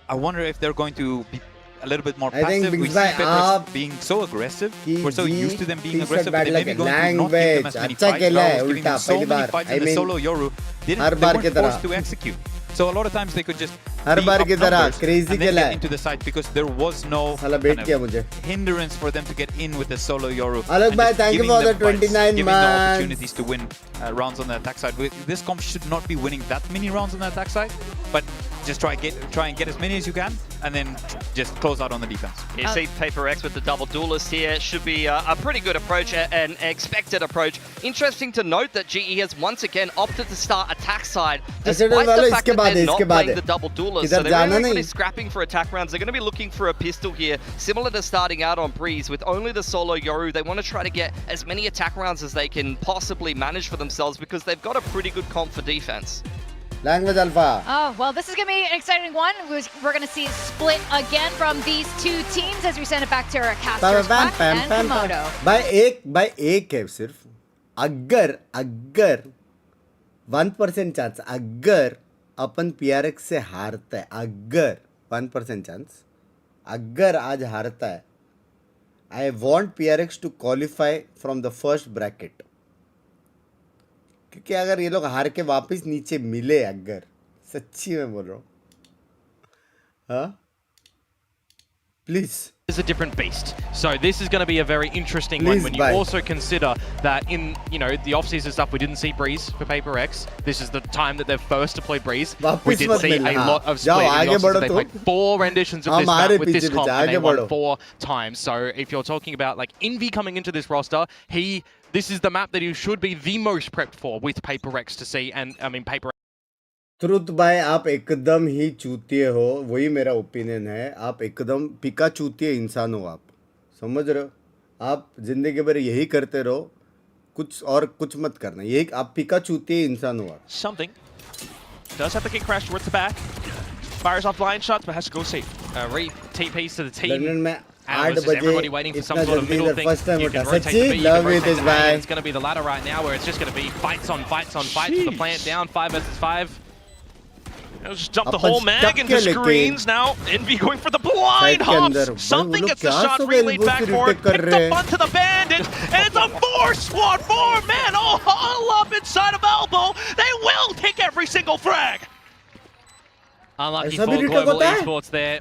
I wonder if they're going to be a little bit more passive. We see PaperX being so aggressive. We're so used to them being aggressive, but they may be going to not give them as many fights. Giving them so many fights in the solo Yoru, they weren't forced to execute. So a lot of times they could just get into the site because there was no hindrance for them to get in with the solo Yoru. Thank you for the 29 giving the opportunities to win rounds on the attack side. This comp should not be winning that many rounds on the attack side, but just try and get as many as you can, and then just close out on the defense. You see PaperX with the double duelist here. Should be a pretty good approach, an expected approach. Interesting to note that GE has once again opted to start attack side, despite the fact that they're not playing the double duelist. So they're really scrapping for attack rounds. They're going to be looking for a pistol here, similar to starting out on Breeze with only the solo Yoru. They want to try to get as many attack rounds as they can possibly manage for themselves because they've got a pretty good comp for defense. Language Alpha. Oh, well, this is going to be an exciting one. We're going to see Split again from these two teams as we send it back to our casters, Quack and Komodo. By एक है सिर्फ अगर 1% chance अगर अपन PRX से हारता है, अगर 1% chance अगर आज हारता है, I want PRX to qualify from the first bracket. क्योंकि अगर ये लोग हार के वापस नीचे मिले, अगर सच्ची में बोल रहा हूँ, हाँ, please. Is a different beast. So this is going to be a very interesting one when you also consider that in, you know, the off-season stuff, we didn't see Breeze for PaperX. This is the time that they've first deployed Breeze. We did see a lot of Split. They played 4 renditions of this map with this comp and they won 4 times. So if you're talking about like Envy coming into this roster, this is the map that he should be the most prepped for with PaperX to see. And I mean, PaperX. Truth भाई, आप एकदम ही चूतिए हो, वही मेरा opinion है. आप एकदम पिका चूतिए इंसान हो, आप समझ रहे हो? आप जिंदगी भर यही करते रहो, कुछ और कुछ मत करना. यही आप पिका चूतिए इंसान हो. आप something does have the kick crash towards the back, fires off blind shots but has to go safe. Re-TPs to the team. 8 was just everybody waiting for some इतना sort of जल्दी middle इधर thing. first time You can उठा rotate the सच्ची B, you love can it rotate is the A, bye and it's going to be the ladder right now where it's just going to be fights on fights on fights with the plant down, 5 versus 5. Just dump the whole mag into screens now. Envy going for the blind hops. Something gets the shot relayed back forward. Picked up onto the bandit. And it's a 4-squad, 4 men all up inside of elbow. They will take every single frag. Unlucky for Global Esports there.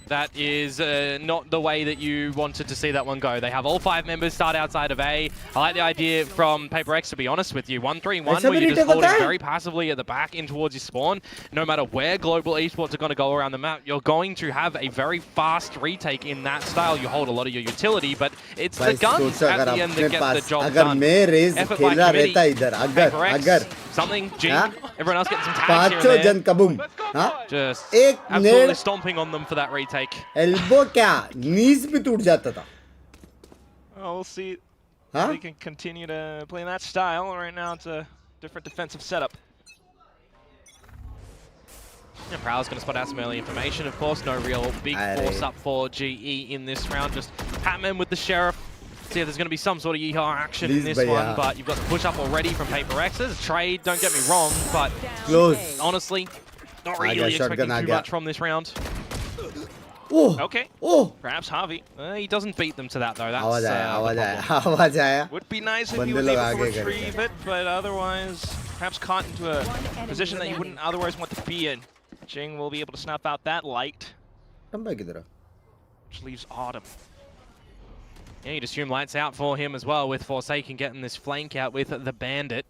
That is not the way that you wanted to see that one go. They have all 5 members start outside of A. I like the idea from PaperX, to be honest with you. 1-3-1, where you're just holding very passively at the back in towards your spawn. No matter where Global Esports are going to go around the map, you're going to have a very fast retake in that style. You hold a lot of your utility, but it's the guns at the end that get the job done. Effort by committee, PaperX, something, G. Everyone else getting some tags here and there. Just absolutely stomping on them for that retake. Elbow क्या knees भी टूट जाता था. Well, we'll see. They can continue to play that style. Right now, it's a different defensive setup. And Prowl's going to spot out some early information, of course. No real big force up for GE in this round. Just Hatman with the Sheriff. See if there's going to be some sort of yeehaw action in this one, but you've got the push up already from PaperX. There's a trade, don't get me wrong, but honestly, not really expecting too much from this round. Okay. Perhaps Javi. He doesn't beat them to that though. That's आवाज आया. Would be nice if he was able to retrieve it, but otherwise, perhaps caught into a position that you wouldn't otherwise want to be in. Jing will be able to snuff out that light, which leaves Autumn. Yeah, you'd assume lights out for him as well, with Forsaken getting this flank out with the Bandit.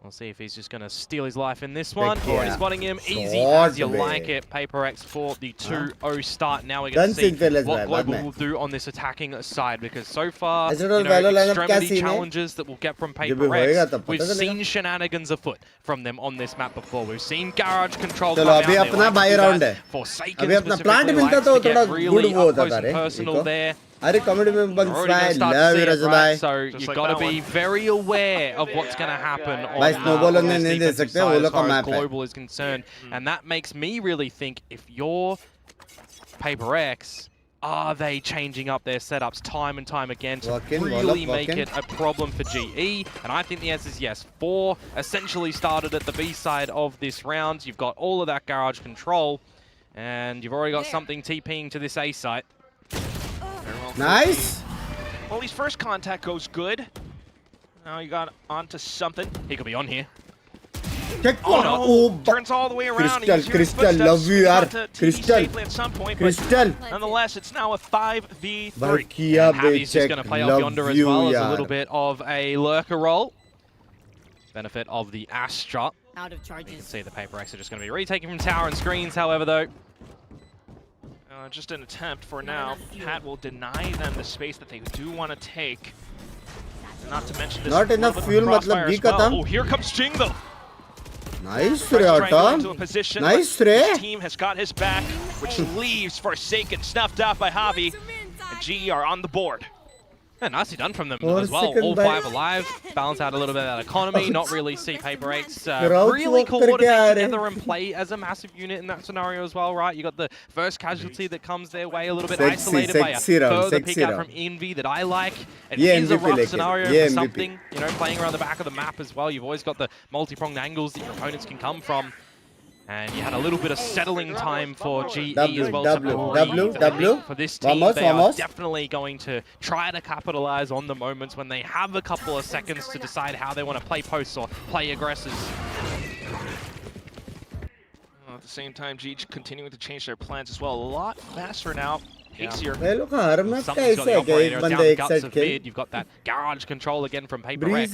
We'll see if he's just going to steal his life in this one, or he's spotting him easy as you like it. PaperX for the 2-0 start. Now we're going to see what Global will do on this attacking side, because so far, you know, extremity challenges that we'll get from PaperX, we've seen shenanigans afoot from them on this map before. We've seen garage control come out there. Forsaken specifically likes to get really up close and personal there. comedy में Binks भाई love you रज़ा भाई. So you've got to be very aware of what's going to happen on snowball this नहीं दे सकते, वो लोग का map है. Global is concerned, and that makes me really think, if you're PaperX, are they changing up their setups time and time again to really make it a problem for GE? And I think the answer is yes. 4 essentially started at the B side of this round. You've got all of that garage control, and you've already got something TPing to this A site. Nice. Well, his first contact goes good. Now he got onto something. He could be on here. Oh no! Turns all the way around. Crystal, love you, yaar. Crystal. Nonetheless, it's now a 5v3. And Javi's just going to play off yonder as well as a little bit of a lurker roll. Benefit of the Astra. Out of charges. You can see the PaperX are just going to be retaking from tower and screens, however, though. Just an attempt for now. Pat will deny them the space that they do want to take. Not to mention this. Not enough fuel, matlab B ka tha. Oh, here comes Jing though. Nice Ray, Autumn. Nice Ray. His team has got his back, which leaves Forsaken snuffed out by Javi. And GE are on the board. Yeah, nicely done from them as well. All 5 alive. Balance out a little bit of that economy. Not really see PaperX really coordinate together and play as a massive unit in that scenario as well, right? You got the first casualty that comes their way, a little bit isolated by a further pick out from Envy that I like. It is a rough scenario for something, you know, playing around the back of the map as well. You've always got the multi-pronged angles that your opponents can come from. And you had a little bit of settling time for GE as well. For this team, they are definitely going to try to capitalize on the moments when they have a couple of seconds to decide how they want to play posts or play aggressors. At the same time, GE continuing to change their plans as well. A lot faster now. You've got that garage control again from PaperX.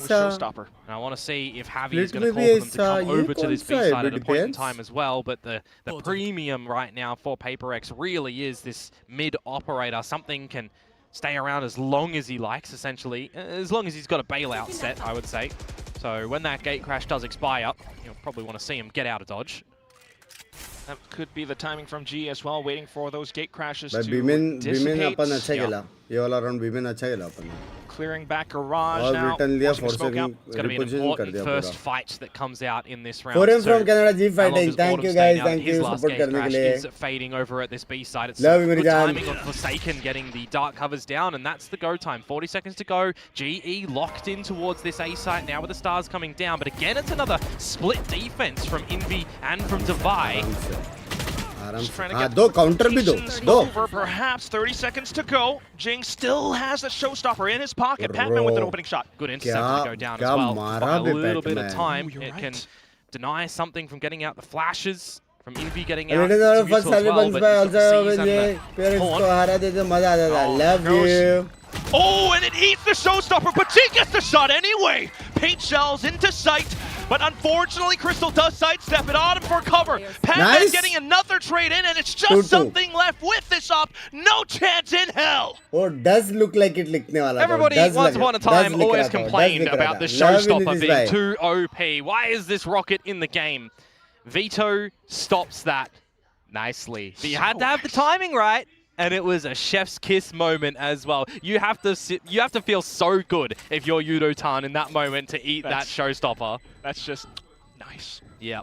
Showstopper. And I want to see if Javi is going to call for them to come over to this B side at a point in time as well. But the premium right now for PaperX really is this mid operator. Something can stay around as long as he likes, essentially. As long as he's got a bailout set, I would say. So when that gate crash does expire, you'll probably want to see him get out of dodge. That could be the timing from G as well, waiting for those gate crashes to dissipate. ये वाला round भी में अच्छा खेला अपन ने. Clearing back garage और now. Return लिया Forcing force smoke out. It's going to be an reposition कर important दिया first पूरा. fight that comes out in this round. Foreign So, from Canada G how long fighting. does Thank Autumn you stay guys. now that Thank his you last support game करने के crash लिए. is fading over at this B side. It's Love you, good मेरी जान. timing on Forsaken getting the dark covers down, and that's the go time. 40 seconds to go. GE locked in towards this A site now with the stars coming down, but again it's another split defense from Envy and from Divide. Just trying to हाँ get दो counter भी दो rotations दो. over, perhaps 30 seconds to go. Jing still has a showstopper in his pocket. Patman with an opening shot. Good intercept to go down as well. मारा By a bay little bit of Patman. time, You're it right. can deny something from getting out the flashes, from Envy getting And out. it is our to first Mithul as well, Salvi but by you've got also C's when and ये the PRX Horn. को हरा देते मजा आ जाता. Oh, Love gross. you. Oh, and it eats the showstopper, but Jing gets the shot anyway. Paint shells into sight, but unfortunately Crystal does sidestep it on him for cover. Patman Nice. getting another trade in, and it's just 2-2. something left with this op. No chance in hell. Oh, does look like it लिखने वाला था. Everybody Does once लग- upon a does time लिख रहा always था, does complained लिख रहा about था. the Love you, showstopper Nitish being bhai. too OP. Why is this rocket in the game? Veto stops that nicely. But you had to have the timing right, and it was a chef's kiss moment as well. You have to feel so good if you're Yudo-tan in that moment to eat that showstopper. That's just nice. Yeah.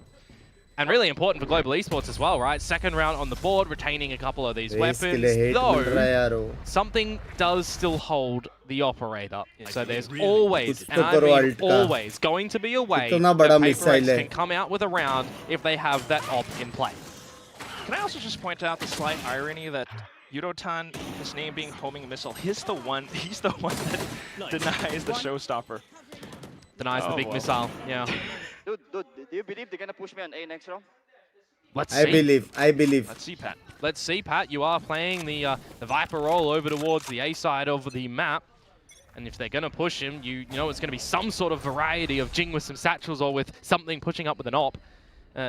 And really important for global esports as well, right? Second round on the board, retaining a couple of these Race के weapons, लिए hate मिल रहा है though यार वो. something does still hold the operator. So there's always, कुछ and तो I करो mean alt का. always, going to be a way इतना that बड़ा PRX missile है. can come out with a round if they have that op in play. Can I also just point out the slight irony that Yudo-tan, his name being homing missile, he's the one that denies the showstopper. Denies the big missile, yeah. Dude, do you believe they're gonna push me on A next round? Let's I see. believe. Let's see, Pat. Let's see, Pat. You are playing the Viper roll over towards the A side of the map. And if they're going to push him, you know it's going to be some sort of variety of Jing with some satchels or with something pushing up with an op.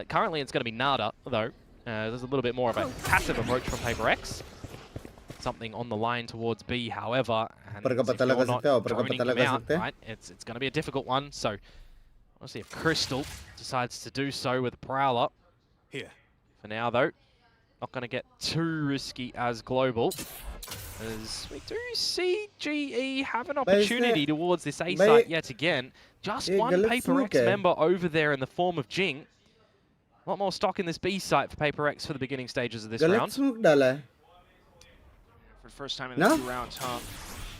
Currently, it's going to be Nada, though. There's a little bit more of a passive approach from PRX. Something on the line towards B, however. And ऊपर का if पता you're लगा not सकते हैं, ऊपर का droning पता him लगा out, सकते हैं. right, it's going to be a difficult one. So, we'll see if Crystal decides to do so with Prowler. Here. For now, though, not going to get too risky as global. As we do see GE have an opportunity towards this A site yet again. Just one PRX member over there in the form of Jing. A lot more stock in this B site for PRX for the beginning stages of this round. smoke डाला है. For the first time in the 2 rounds, huh?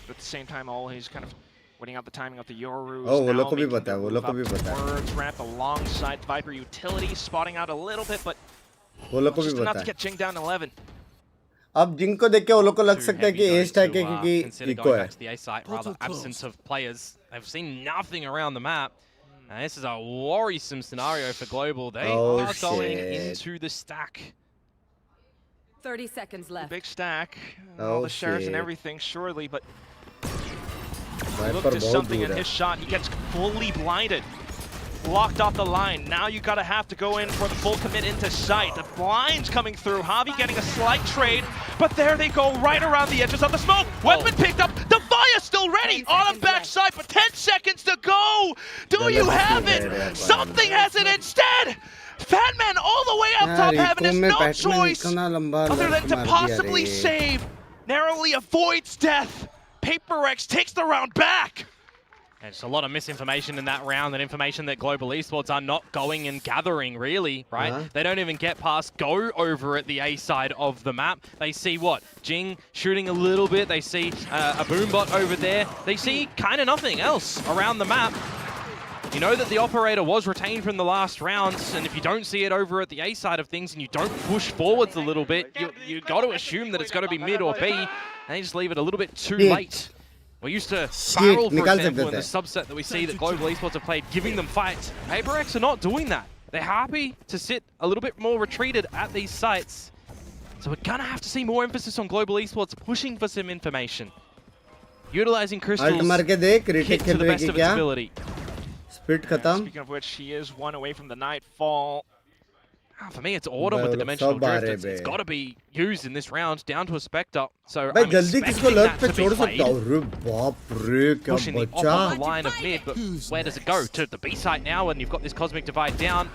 But at the same time, he's kind of waiting out the timing of the Yoru. Oh, वो लोग को भी पता है, वो लोग को भी पता है. Words ramp alongside Viper utility, spotting out a little bit, but वो लोग को भी just enough पता to है. get Jing down 11. अब जिंग को देख के वो लोग को लग Too सकता है कि heavy एज टैग to, है क्योंकि consider इको going है. back to the A site, rather absence of players. They've seen nothing around the map. And this is a worrisome scenario for global. They are going into the stack. 30 seconds left. Big stack, all the shares and everything, surely, but look Viper to बहुत something दूर in है. his shot. He gets fully blinded. Locked off the line. Now you gotta have to go in for the full commit into sight. The blinds coming through. Javi getting a slight trade, but there they go right around the edges of the smoke. Weapon picked up. Devia's still ready on a backside, but 10 seconds to go. Do you have it? Something has it instead. Fatman all the way up top heaven has no choice other than to possibly save. Narrowly avoids death. PRX takes the round back. And it's a lot of misinformation in that round, and information that global esports are not going and gathering, really, right? They don't even get past go over at the A side of the map. They see what? Jing shooting a little bit. They see a boombot over there. They see kind of nothing else around the map. You know that the operator was retained from the last round, and if you don't see it over at the A side of things and you don't push forwards a little bit, you got to assume that it's got to be mid or B, and they just leave it a little bit too late. We're used to Barrel, for example, in the subset that we see that global esports have played, giving them fights. PRX are not doing that. They're happy to sit a little bit more retreated at these sites. So we're going to have to see more emphasis on global esports pushing for some information. Utilizing Crystal's hit to the best of its ability. Speaking of which, he is one away from the Nightfall. For me, it's Autumn with the dimensional drift. It's got to be used in this round, down to a Spectre. So I'm expecting that to be played. Pushing the off the line of mid, but where does it go? To the B site now, and you've got this Cosmic Divide down.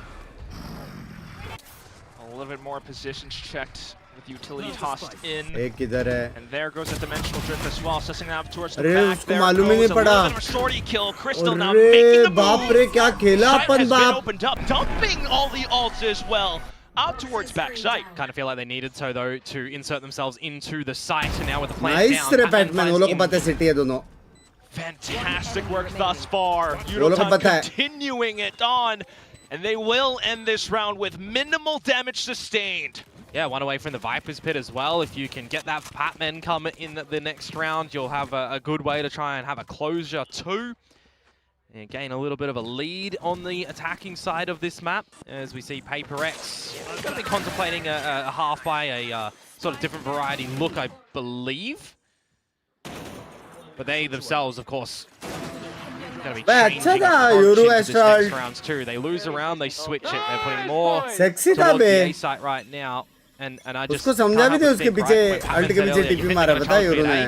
A little bit more positions checked with utility tossed in. एक किधर है? And there goes a dimensional drift as well, sussing out towards the अरे back. उसको There मालूम ही goes नहीं a पड़ा. little bit of a shorty kill. Crystal now making the बाप move. रे क्या खेला Site अपन has been बाप. opened up, dumping all the ults as well. Out towards backside. Kind of feel like they needed so though to insert themselves into the site, and now with the plant Nice down, रे Batman Batman. वो finds लोग को in- पता है city है दोनों. Fantastic work thus far. वो लोग को Yudotan पता है. continuing it on, and they will end this round with minimal damage sustained. Yeah, one away from the Viper's Pit as well. If you can get that Patman come in the next round, you'll have a good way to try and have a closure too. And gain a little bit of a lead on the attacking side of this map, as we see PRX going to be contemplating a half by a sort of different variety look, I believe. But they themselves, of course, going to be changing approach into this next rounds too. They lose a round, they switch it. They're putting more Sexy था towards the bay. A site right now. And I just उसको समझा भी थे उसके पीछे alt के पीछे TP मारा पता है यूरो ने.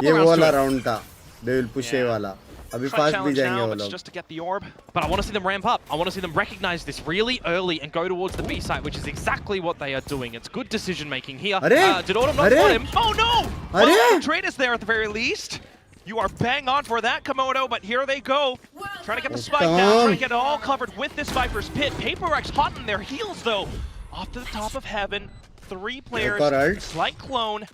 ये वो वाला राउंड था. They will push A वाला. अभी फास्ट भी जाएंगे वो लोग. Just to get the orb. But I want to see them ramp up. I want to see them recognize this really early and go towards the B site, which is exactly what they are doing. It's good decision making here. Did Autumn not spot him? Oh no! Well, trade is there at the very least. You are bang on for that, Komodo, but here they go. Trying to get the spike down, trying to get it all covered with this Viper's Pit. PRX hot in their heels though. Off to the top of heaven. 3 players, slight clone.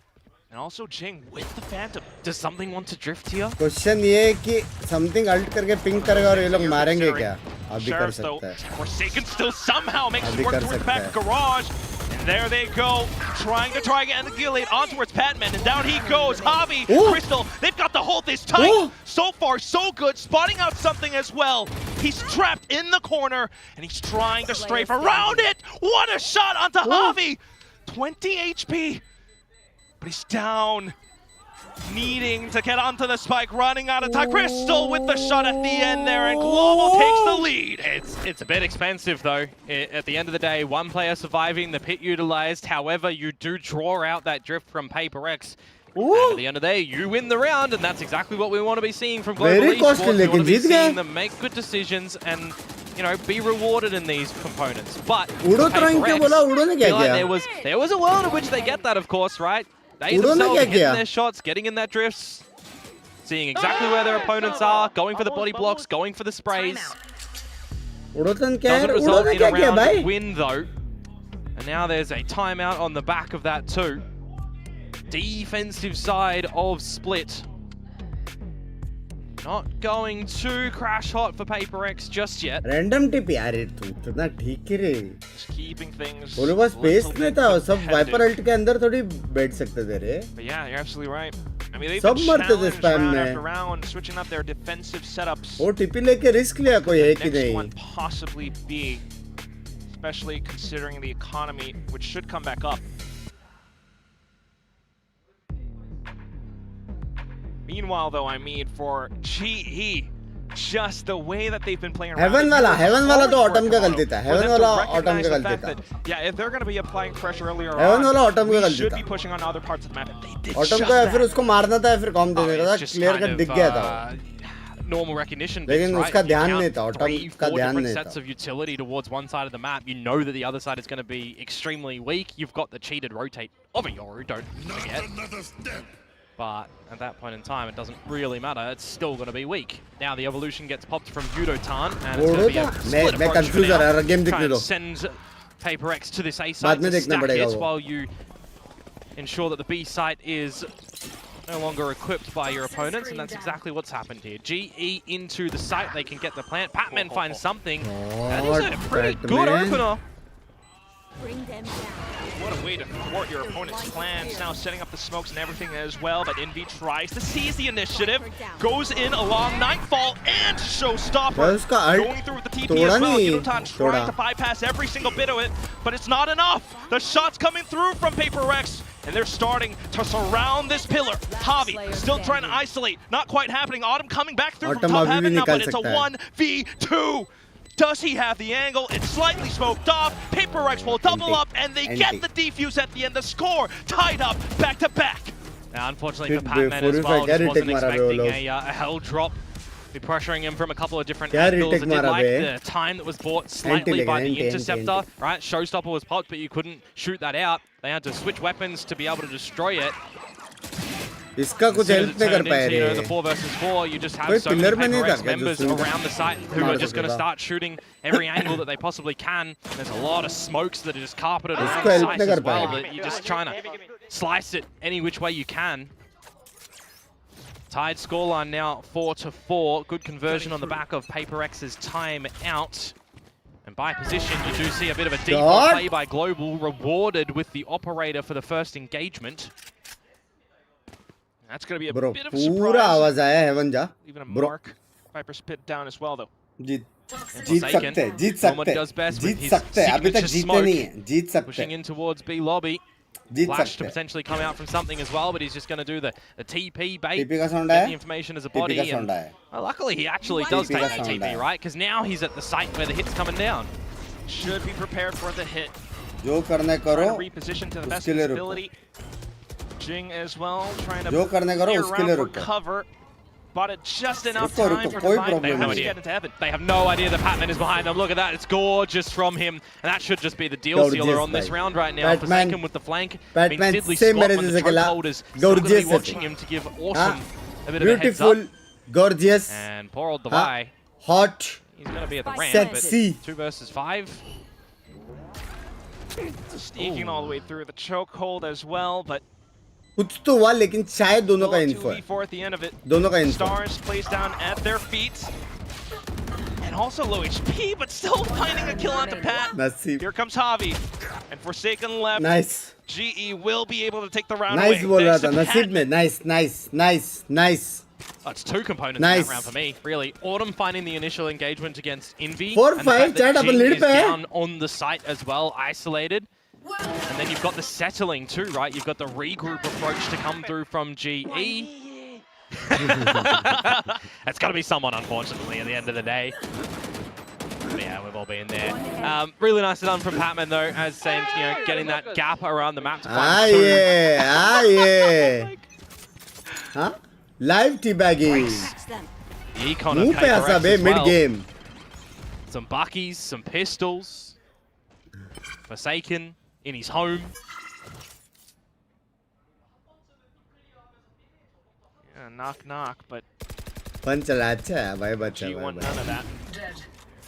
And also Jing with the Phantom. Does something want to drift here? Question ये है कि something alt करके ping करेगा और ये लोग मारेंगे क्या? अभी कर सकता है. Forsaken still somehow makes it work towards the back garage. And there they go, trying to annihilate on towards Patman, and down he goes. Javi, Crystal, they've got to hold this tight. So far, so good, spotting out something as well. He's trapped in the corner, and he's trying to strafe around it. What a shot onto Javi! 20 HP, but he's down. Needing to get onto the spike, running out of time. Crystal with the shot at the end there, and Global takes the lead. It's a bit expensive though. At the end of the day, one player surviving, the pit utilized. However, you do draw out that drift from PRX. And at the end of the day, you win the round, and that's exactly what we want to be seeing from Global Esports. We want to be seeing them make good decisions and, you know, be rewarded in these components. But PRX, there was a world in which they get that, of course, right? They themselves getting their shots, getting in their drifts, seeing exactly where their opponents are, going for the body blocks, going for the sprays. Doesn't result in a round win though. And now there's a timeout on the back of that too. Defensive side of Split. Not going too crash hot for PRX just yet. Random tip यार ये तो ना ठीक ही रे. Just keeping things. वो लोग बस space नहीं था, सब Viper ult के अंदर थोड़ी बैठ सकते थे रे. But yeah, you're absolutely right. I mean, they've been challenged round after round, switching up their defensive setups. वो TP लेके risk लिया कोई है कि नहीं? Next one possibly be, especially considering the economy, which should come back up. Meanwhile, though, I mean, for GE, just the way that they've been playing around. Heaven वाला तो Autumn का गलती था. Heaven वाला Autumn का गलती था. Yeah, if they're going to be applying pressure earlier Heaven वाला on, Autumn का we गलती should था. be pushing on other parts of the map. And they did Autumn just का that. फिर उसको मारना था, फिर कॉम देने का था. Clear cut दिख गया था. Normal recognition. लेकिन right? उसका ध्यान You नहीं था. count Autumn 3-4 का ध्यान different नहीं sets था. of utility towards one side of the map. You know that the other side is going to be extremely weak. You've got the cheated rotate of a Yoru, don't forget. But at that point in time, it doesn't really matter. It's still going to be weak. Now the evolution gets popped from Yudotan, and it's going to be a split approach for now. Try and send PRX to this A site to stack hits while you ensure that the B site is no longer equipped by your opponents, and that's exactly what's happened here. GE into the site, they can get the plant. Patman finds something. That is a pretty good opener. Bring them down. What a way to thwart your opponent's plans. Now setting up the smokes and everything as well, but Envy tries to seize the initiative, goes in along Nightfall and Showstopper. Going through with the TP as well. Yudotan trying to bypass every single bit of it, but it's not enough. The shots coming through from PRX, and they're starting to surround this pillar. Javi still trying to isolate. Not quite happening. Autumn coming back through from top heaven now, but it's a 1v2. Does he have the angle? It's slightly smoked off. PRX will double up, and they get the defuse at the end. The score tied up back to back. Now, unfortunately for Patman as well, just wasn't expecting a hell drop Be pressuring him from a couple of different angles. It did like the time that was bought slightly by the interceptor, right? Showstopper was popped, but you couldn't shoot that out. They had to switch weapons to be able to destroy it. इसका कुछ help नहीं कर पाए रे. The 4 versus 4, you just have so many PRX members around the site who are just going to start shooting every angle that they possibly can. And there's a lot of smokes that are just carpeted around the site as well, that you're just trying to slice it any which way you can. Tied scoreline now 4-4. Good conversion on the back of PRX's time out. And by position, you do see a bit of a deep play by Global, rewarded with the operator for the first engagement. That's going to be a bit of a surprise. Even a mark. Viper's pit down as well, though. जीत सकते हैं, जीत सकते हैं. अभी तक जीते नहीं हैं, जीत सकते हैं. Pushing in towards B lobby. Flash to potentially come out from something as well, but he's just going to do the TP bait. TP का sound get है? the information as a body. TP का sound है? Luckily, he actually does take the TP, right? Because now he's at the site where the hit's coming down. Should be prepared for the hit. जो करने करो, reposition to the best उसके लिए of his रुको. ability. Jing as well, trying to जो करने करो, उसके लिए around for रुको. cover. Bought it just enough रुको, time रुको, for कोई Divine problem to नहीं. get into heaven. They have no idea that Patman is behind them. Look at that. It's gorgeous from him. And that should just be the deal sealer on this round right now. Forsaken with the flank. Batman, Diddley same Scott as when the Zagala. chokeholders still going to be Gorgeous. watching him to give Awesome a bit of a heads up. Beautiful, gorgeous, And poor old Divine. hot, He's going to be at the ramp, sexy. but 2 versus 5. Sneaking all the way through the chokehold as well, but कुछ तो हुआ लेकिन शायद दोनों का info है. 2v4 at the end of it. दोनों का info. Stars placed down at their feet. And also low HP, but still finding a kill onto Pat. नसीब. Here comes Javi. And Forsaken left. Nice. GE will be able to take the round Nice away. बोल रहा था नसीब में. Nice. That's 2 components in that round for me, really. Autumn finding the initial engagement against Envy. 4-5, Jing upon lead is पे है. down on the site as well, isolated. And then you've got the settling too, right? You've got the regroup approach to come through from GE. It's got to be someone, unfortunately, at the end of the day. But yeah, we've all been there. Really nicely done from Patman, though, as saying, you know, getting that gap around the map to find two. yeah. Huh? Live teabagging. The econ of मुंह पे PRX Hansa bay as mid well. game. Some buckies, some pistols. Forsaken in his home. Yeah, knock, but fun चला अच्छा है भाई बच्चा G1 भाई. none of that.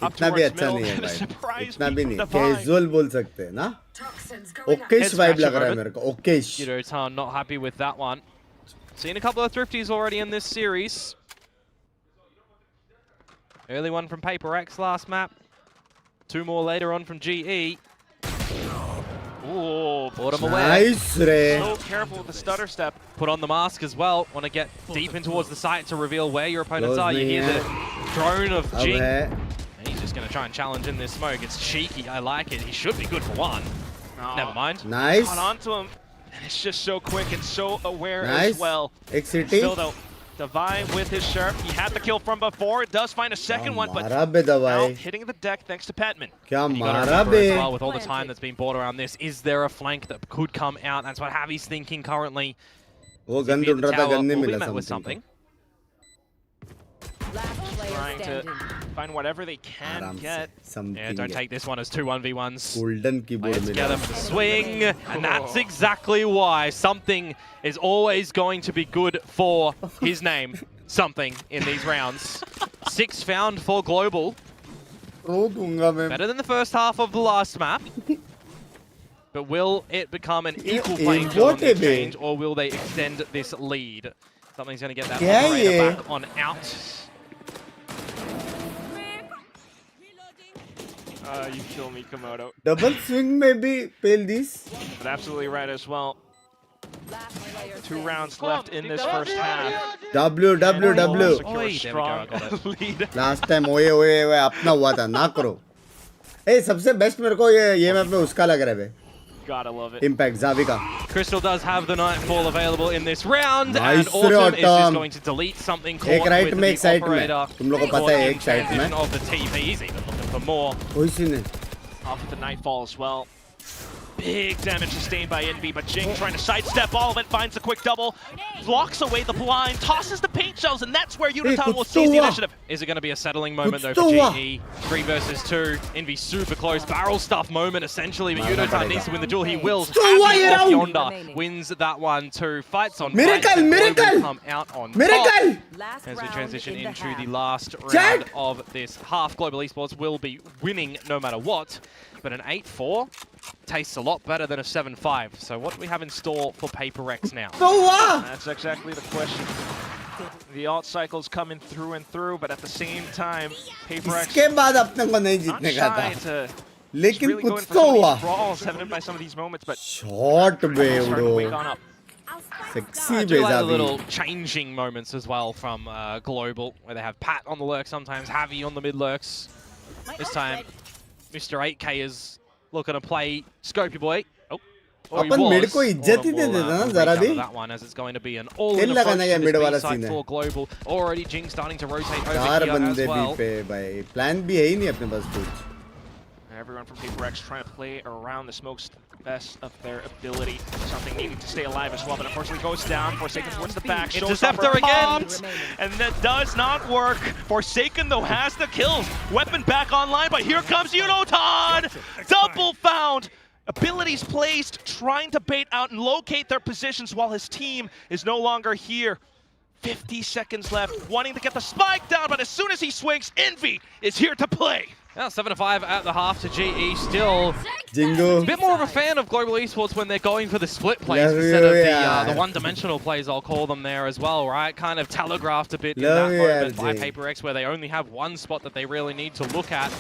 इतना भी अच्छा नहीं है भाई. इतना भी नहीं. Casual बोल सकते हैं ना. ओकेश vibe लग रहा है मेरे को. Okesh. Yudotan not happy with that one. Seen a couple of thrifties already in this series. Early one from PRX last map. 2 more later on from GE. Ooh, brought him away. Nice रे. So careful with the stutter step. Put on the mask as well. Want to get deep in towards the site to reveal where your opponents are. You hear the drone of Jing. And he's just going to try and challenge in this smoke. It's cheeky. I like it. He should be good for 1. Never mind. Nice. Caught onto him. And it's just so quick and so aware Nice. as well. XCT. Still though, Divine with his sharp. He had the kill from before. Does find a second one, but now hitting the deck thanks to Petman. क्या You gotta मारा remember बे. as well, with all the time that's been bought around this, is there a flank that could come out? That's what Javi's thinking currently. वो gun ढूंढ रहा था, gun नहीं Will be मिला met with something. Trying to find whatever they can आराम से. get. Yeah, don't take this one as 2 1v1s. Golden keyboard Play it मिला. together for the swing, and that's exactly why something is always going to be good for his name. Something in these rounds. 6 found for Global. रो दूंगा मैं. Better than the first half of the last map. But will it become an equal playing field on the exchange, or will they extend this lead? Something's going to get that operator back on out. You kill me, Komodo. Double swing में भी fail this. But absolutely right as well. 2 rounds left in this first half. W. Secure a There we strong go, I got it. lead. Last time ओए अपना हुआ था ना करो. ए सबसे best मेरे को ये मैप में उसका लग रहा है बे. Gotta love it. Impact Xavi का. Crystal does have the Nightfall available in this round, Nice and Autumn is just Autumn. going to delete something एक caught right with में एक the side में. operator. तुम लोगों को पता है एक side में. Of the TP, he's even looking for more. कोई सी नहीं. Off with the Nightfall as well. Big damage sustained by Envy, but Jing trying to sidestep all of it, finds a quick double, blocks away the blind, tosses the paint shells, and that's where Unitown will seize the initiative. Is it going to be a settling moment though for GE? 3 versus 2. Envy super close, barrel stuff moment essentially, but Unitown needs to win the duel. He will. Off Yonder wins that one too. Fights on. Miracle! Come out on Miracle! Top. As we transition into the last round of this half, Global Esports will be winning no matter what. But an 8-4 tastes a lot better than a 7-5. So what do we have in store for PRX now? That's exactly the question. The alt cycle's coming through and through, but at the same time, PRX not shy to really go in for some of these brawls, evident by some of these moments, but short bro. Wake on up. Sexy I do like the little changing moments as well from Global, where they have Pat on the lurk sometimes, Javi on the mid lurks. This time, Mr. 8K is looking to play Scopey Boy. Upon mid को इज्जत ही दे देता ना जरा भी that one as it's going to be an all-in approach to this B side for Global. Already Jing starting to rotate over here as well. भाई plan भी है ही नहीं अपने पास कुछ. Everyone from PRX trying to play around the smokes to the best of their ability. Something needing to stay alive as well, but unfortunately goes down. Forsaken towards the back. Interceptor again! And that does not work. Forsaken though has the kills. Weapon back online, but here comes Unitown! Double found! Abilities placed, trying to bait out and locate their positions while his team is no longer here. 50 seconds left, wanting to get the spike down, but as soon as he swings, Envy is here to play. Now 7-5 at the half to GE still. Jingo. A bit more of a fan of Global Esports when they're going for the split plays instead of the one-dimensional plays, I'll call them there as well, right? Kind of telegraphed a bit in that moment by PRX where they only have one spot that they really need to look at.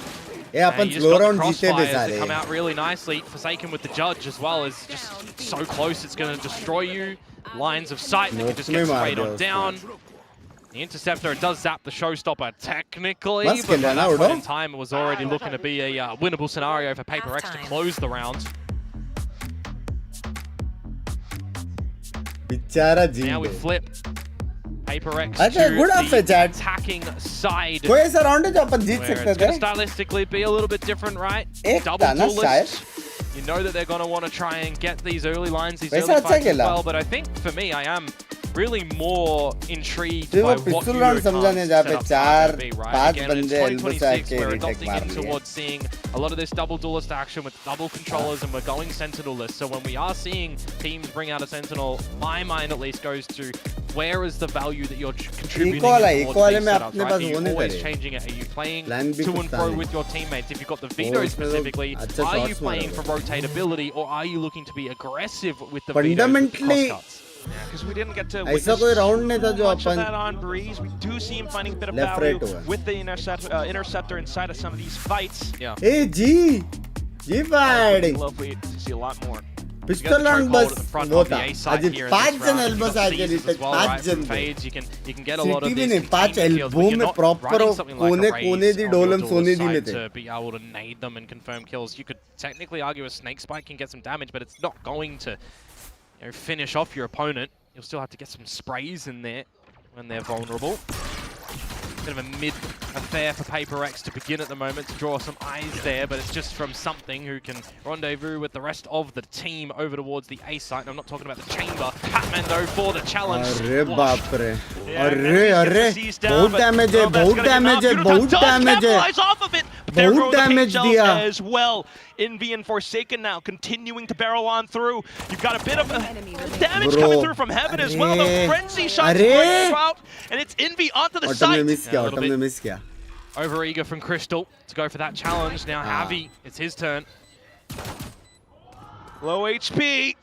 Yeah, you just got the crossfires that come out really nicely. Forsaken with the judge as well is just so close, it's going to destroy you. Lines of sight that can just get sprayed on down. The interceptor does zap the showstopper technically, but by that point in time it was already looking to be a winnable scenario for PRX to close the round. Now we flip PRX to the attacking side. कोई ऐसा round है जो अपन जीत सकते थे? It's going to stylistically be a little bit different, right? Double duelist. You know that they're going to want to try and get these early lines, these early fights as well, but I think for me, I am really more intrigued by what Europe's setup to be, right? Again, it's 2026, we're adopting in towards seeing a lot of this double duelist action with double controllers, and we're going sentinel-less. So when we are seeing teams bring out a sentinel, my mind at least goes to where is the value that you're contributing towards these setups, right? Are you always changing it? Are you playing to and fro with your teammates? If you've got the Veto specifically, are you playing for rotatability, or are you looking to be aggressive with the Veto crosscuts? Because we didn't get to witness much of that on Breeze. We do see him finding a bit of value with the interceptor inside of some of these fights. Yeah. Hey, G fighting. Lovely to see a lot more. Pistol on bus होता. आज 5 जन elbows आके रहते 5 जन you can get a lot of these. नहीं 5 elbow में proper कोने दी डोलम सोने दी में थे. To be able to nade them and confirm kills, you could technically argue a snake spike can get some damage, but it's not going to finish off your opponent. You'll still have to get some sprays in there when they're vulnerable. Bit of a mid affair for PRX to begin at the moment to draw some eyes there, but it's just from something who can rendezvous with the rest of the team over towards the A site. And I'm not talking about the chamber. Hatman though for the challenge. अरे बाप रे, अरे बहुत damage है, बहुत damage है, बहुत damage है, बहुत damage दिया. As well. Envy and Forsaken now continuing to barrel on through. You've got a bit of damage coming through from heaven as well. The frenzy shots going out, and it's Envy onto the site. Over eager from Crystal to go for that challenge. Now Javi, it's his turn. Low HP.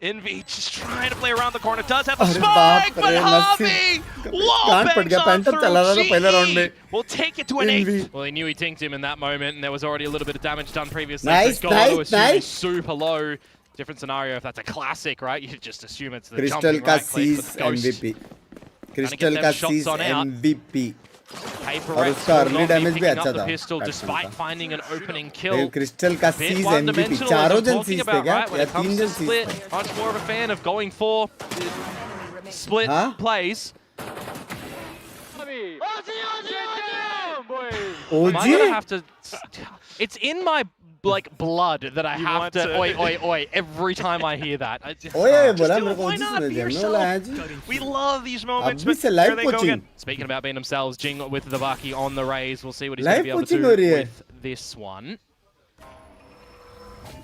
Envy just trying to play around the corner. Does have the spike, but Javi wallbangs on through G. We'll take it to an 8th. Well, he knew he tinked him in that moment, and there was already a little bit of damage done previously. Nice. Super low. Different scenario if that's a classic, right? You just assume it's the jumping right click with the ghost. MVP. Crystal का sees MVP. और उसका early damage भी अच्छा था. Pistol despite finding an opening kill. Crystal का sees MVP. चारों जन sees थे क्या? या 3 जन sees? Much more of a fan of going for split plays. OG? It's in my like blood that I have to oi every time I hear that. Why not be yourself? We love these moments, but there they go again. Speaking about being themselves, Jing with the Baki on the raise. We'll see what he's going to be able to do with this one.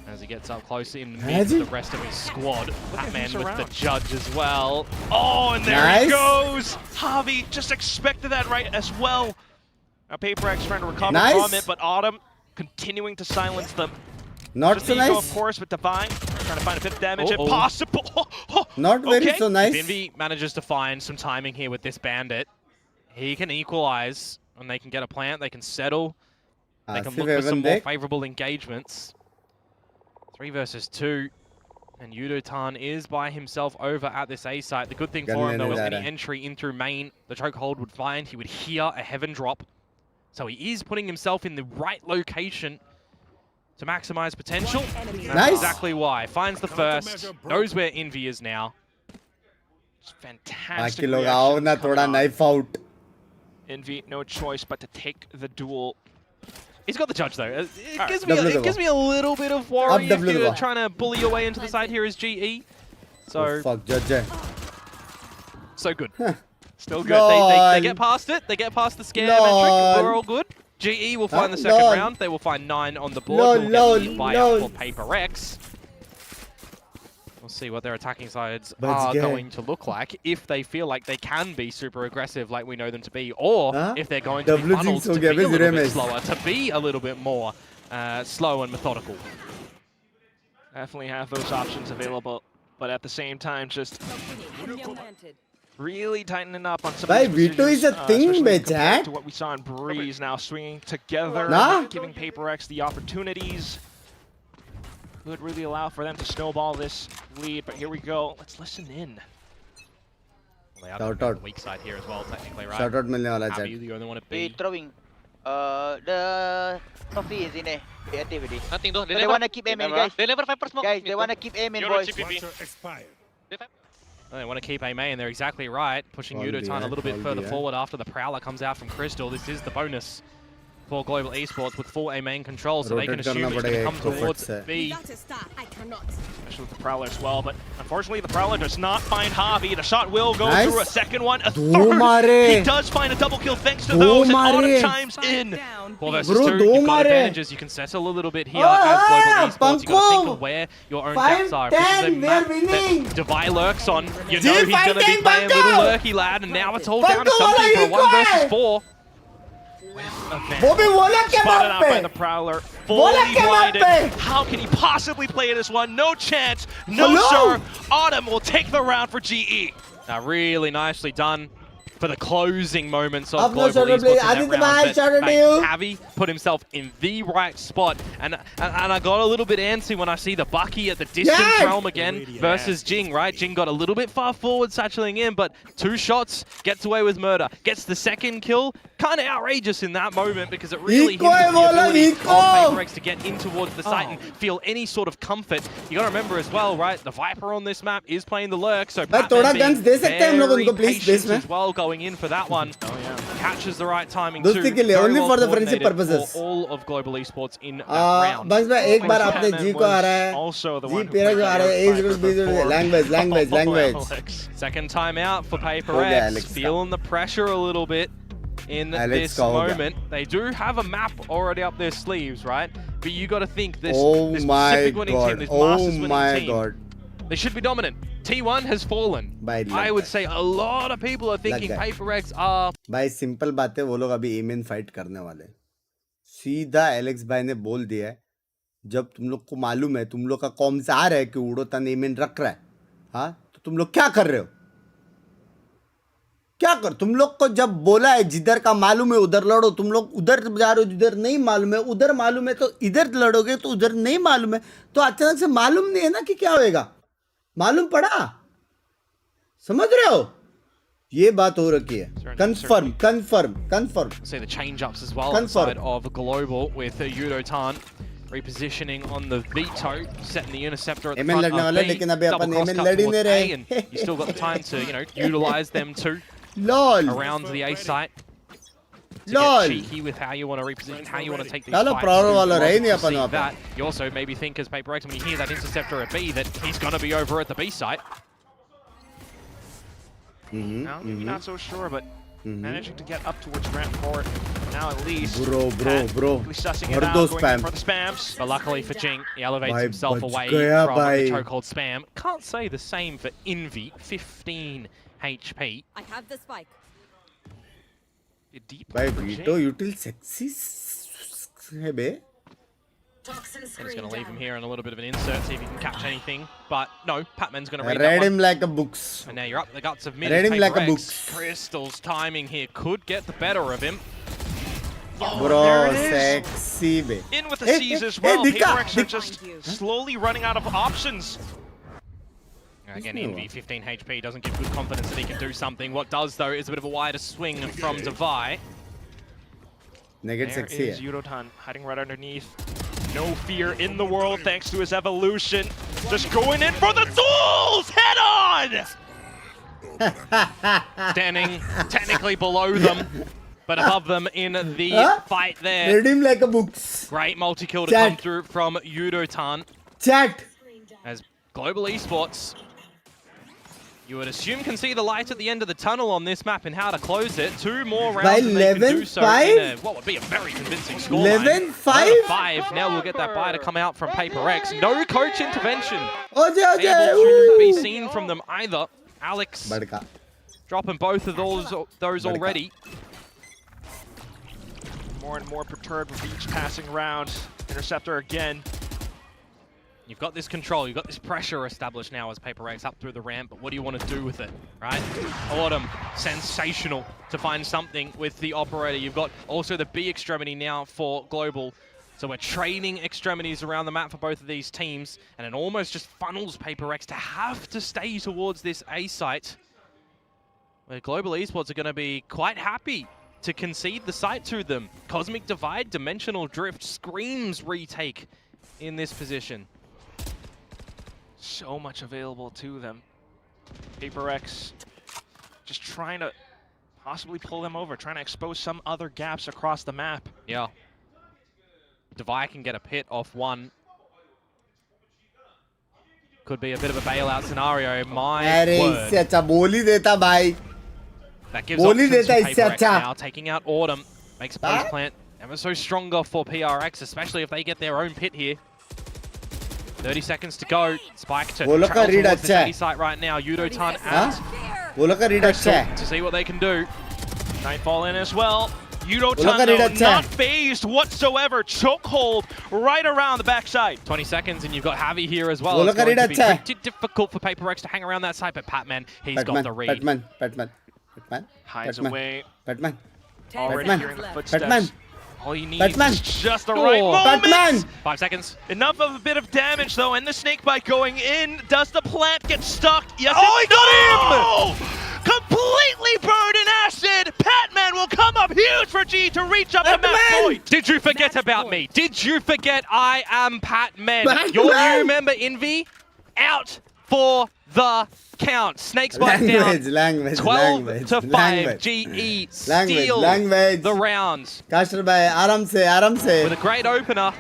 As he gets up close in mid to the rest of his squad. Batman with the judge as well. Oh, and there he goes! Javi just expected that right as well. Now PRX trying to recover from it, but Autumn continuing to silence them. Not so nice. Of course, with Divine trying to find a bit of damage. Impossible. Not very so nice. Vinvi manages to find some timing here with this bandit. He can equalize, and they can get a plant. They can settle. They can look for some more favorable engagements. 3 versus 2, and Yudotan is by himself over at this A site. The good thing for him, though, is any entry in through main, the chokehold would find. He would hear a heaven drop. So he is putting himself in the right location to maximize potential. That's exactly why. Finds the first, knows where Envy is now. It's fantastic. Knife out. Envy, no choice but to take the duel. He's got the judge, though. It gives me a little bit of worry if you're trying to bully your way into the side here as GE. So, so good. Still good. They get past it. They get past the scare metric. We're all good. GE will find the second round. They will find 9 on the board. We'll get the buyout for PRX. We'll see what their attacking sides are going to look like if they feel like they can be super aggressive like we know them to be, or if they're going to be funneled to be a little bit slower, to be a little bit more slow and methodical. Definitely have those options available, but at the same time, just really tightening up on some of these Veto is a thing, to what we saw in Breeze now swinging together, giving PRX the opportunities. Could really allow for them to snowball this lead, but here we go. Let's listen in. Shout out. Weak side here as well, technically, right? Shout out milne wala chat. You only want to be throwing. The Sophie is in a activity. Nothing though. They want to keep aiming, guys. They never fight for smoke. Guys, they want to keep aiming, boys. They want to keep aim A, and they're exactly right. Pushing Yudotan a little bit further forward after the Prowler comes out from Crystal. This is the bonus for Global Esports with full A main control, so they can assume it's going to come towards B. Especially with the Prowler as well, but unfortunately the Prowler does not find Javi. The shot will go through a second one, a third. He does find a double kill thanks to those, and Autumn chimes in. 4 versus 2, you've got advantages. You can settle a little bit here as Global Esports. You've got to think of where your own depths are. If this is a map that Devi lurks on, you know he's going to be playing little lurky lad, and now it's all down to something for a 1 versus 4. Spotted out by the Prowler, fully blinded. How can he possibly play this one? No chance, no sir. Autumn will take the round for GE. Now really nicely done for the closing moments of Global Esports in that round. Javi put himself in the right spot, and I got a little bit antsy when I see the Bucky at the distance realm again versus Jing, right? Jing got a little bit far forward, satcheling in, but 2 shots, gets away with murder, gets the second kill. Kind of outrageous in that moment because it really hinders the ability of PRX to get in towards the site and feel any sort of comfort. You got to remember as well, right? The Viper on this map is playing the lurk, so Batman being very patient as well going in for that one. Catches the right timing too. Only for the friendship purposes. For all of Global Esports in that round. बस मैं एक बार अपने जी को आ रहा है, जी PRX को आ रहा है, language. Second time out for PRX, feeling the pressure a little bit in this moment. They do have a map already up their sleeves, right? But you got to think this Pacific winning team, this Masters winning team, they should be dominant. T1 has fallen. I would say a lot of people are thinking PRX are. भाई simple बात है, वो लोग अभी M in fight करने वाले। सीधा Alex भाई ने बोल दिया है, जब तुम लोग को मालूम है, तुम लोग का कॉम्स आ रहा है कि उड़ोतन एम इन रख रहा है, हाँ, तो तुम लोग क्या कर रहे हो? क्या कर? तुम लोग को जब बोला है जिधर का मालूम है उधर लड़ो, तुम लोग उधर जा रहे हो जिधर नहीं मालूम है, उधर मालूम है तो इधर लड़ोगे, तो उधर नहीं मालूम है तो अचानक से मालूम नहीं है ना कि क्या होएगा। मालूम पड़ा? समझ रहे हो? ये बात हो रखी है। Confirm. See the change ups as well inside of Global with Yudotan repositioning on the Veto, setting the interceptor at the front of B. Double cross cut towards A, and you still got the time to, you know, utilize them too. Around the A site. to get cheeky with how you want to reposition, how you want to take these fights. See that. You also maybe think as PaperX, when you hear that interceptor at B, that he's going to be over at the B site. Now, maybe not so sure, but managing to get up towards ramp 4 now at least. Bro. Sussing it out, going for the spams. But luckily for Jing, he elevates himself away from the chokehold spam. Can't say the same for Envy, 15 HP. I have the spike. By Veto, you till sexy hai be. He's going to leave him here in a little bit of an insert, see if he can catch anything. But no, Patman's going to read read that him one. like a books. And now you're up the guts of mid. Read him like a books. Crystal's timing here could get the better of him. Bro, sexy be. In with the C's as well. PRX are just slowly running out of options. Again, Envy, 15 HP, doesn't give good confidence that he can do something. What does, though, is a bit of a wider swing from Devi. There sexy is Yudotan hiding right underneath. No fear in the world thanks to his evolution. Just going in for the duels! Head on! Standing technically below them, but above them in the fight there. Read him like a books. Great multi-kill to come through from Yudotan. Chat. As Global Esports, you would assume, can see the light at the end of the tunnel on this map and how to close it. 2 more rounds and they can do so in what would be a very convincing scoreline. 11-5? Now we'll get that buy to come out from PaperX. No coach intervention able to be seen from them either. Alex dropping both of those already. More and more perturbed with each passing round. Interceptor again. You've got this control, you've got this pressure established now as PaperX up through the ramp, but what do you want to do with it, right? Autumn, sensational to find something with the operator. You've got also the B extremity now for Global. So we're trading extremities around the map for both of these teams, and it almost just funnels PaperX to have to stay towards this A site, where Global Esports are going to be quite happy to concede the site to them. Cosmic Divide, Dimensional Drift screams retake in this position. So much available to them. PaperX just trying to possibly pull them over, trying to expose some other gaps across the map. Yeah. Devi can get a pit off one. Could be a bit of a bailout scenario. My word. That gives options for PaperX now. Taking out Autumn. Makes a post plant ever so stronger for PRX, especially if they get their own pit here. 30 seconds to go. Spike to travel towards the A site right now. Yudotan and to see what they can do. Nightfall in as well. Yudotan not phased whatsoever. Chokehold right around the backside. 20 seconds and you've got Javi here as well. It's going to be pretty difficult for PaperX to hang around that side, but Patman, he's got the read. Patman. Hides away. Patman. Already hearing the footsteps. All you need is just the right moment. 5 seconds. Enough of a bit of damage though, and the snake bite going in. Does the plant get stuck? Yes, he got him! Completely burned in acid. Patman will come up huge for G to reach up the map point. Did you forget about me? Did you forget I am Patman? Your new member Envy out for the count. Snakes bite down. 12 to 5. GE steal the rounds. Caster bhai, aaram se. With a great opener.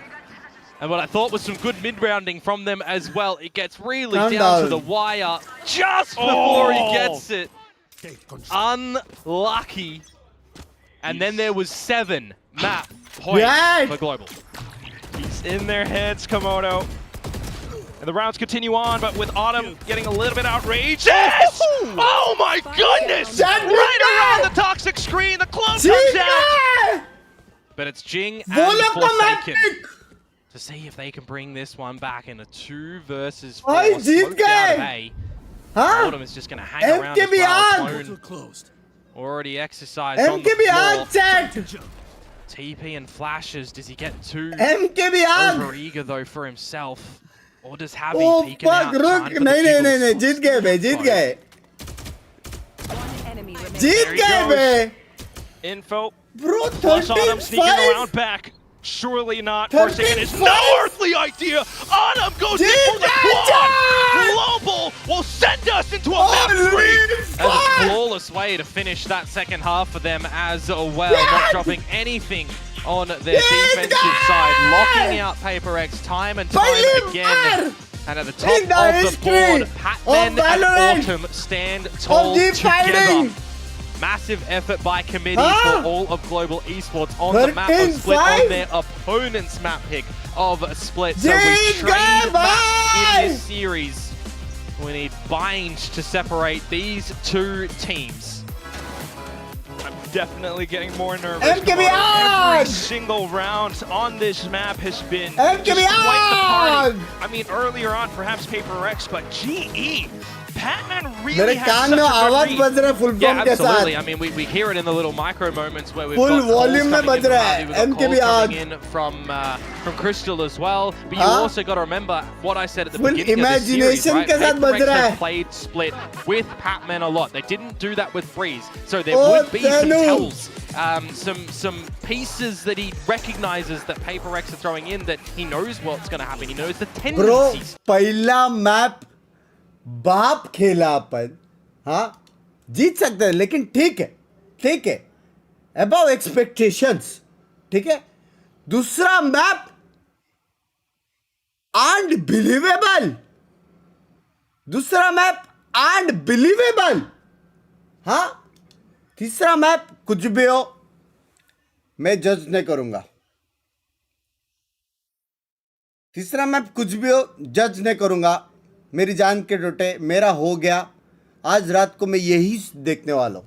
And what I thought was some good mid-rounding from them as well. It gets really down to the wire just before he gets it. Unlucky. And then there was 7 map points for Global. He's in their heads, Komodo. And the rounds continue on, but with Autumn getting a little bit outrageous. Oh my goodness! Right around the toxic screen, the clone comes out. But it's Jing and Forsaken to see if they can bring this one back in a 2 versus 4. Autumn is just going to hang around as well. Clone already exercised on the floor. TP and flashes. Does he get too over eager though for himself? Or does Javi peek out? नहीं जीत गए Info. Bro, plus Autumn sneaking around back. Surely not. First second is no earthly idea. Autumn goes in for the quad. Global will send us into a map free. That was a flawless way to finish that second half for them as well. Not dropping anything on their defensive side. Locking out PRX time and time again. And at the top of the board, Patman and Autumn stand tall together. Massive effort by committee for all of Global Esports on the map of Split on their opponent's map pick of Split. So we trade maps in this series. We need Binks to separate these two teams. I'm definitely getting more nervous. Every single round on this map has been just quite the party. I mean, earlier on, perhaps PRX, but GE, Patman really has such a good read. Yeah, absolutely. I mean, we hear it in the little micro moments where we've full got volume में बज रहा है. calls coming in from Crystal as well. But you also got to remember what I said at the beginning of this series, right? PRX have played Split with Patman a lot. They didn't do that with Freeze. So there would be some tells, some pieces that he recognizes that PRX are throwing in that he knows what's going to happen. He knows the tendencies. Bro, पहला map बाप खेला अपन, हाँ जीत सकते हैं, लेकिन ठीक है above expectations, ठीक है. दूसरा मैप अनबिलीवेबल, हाँ. तीसरा मैप कुछ भी हो मैं जज नहीं करूंगा. मेरी जान के टोटे, मेरा हो गया. आज रात को मैं यही देखने वाला हूं,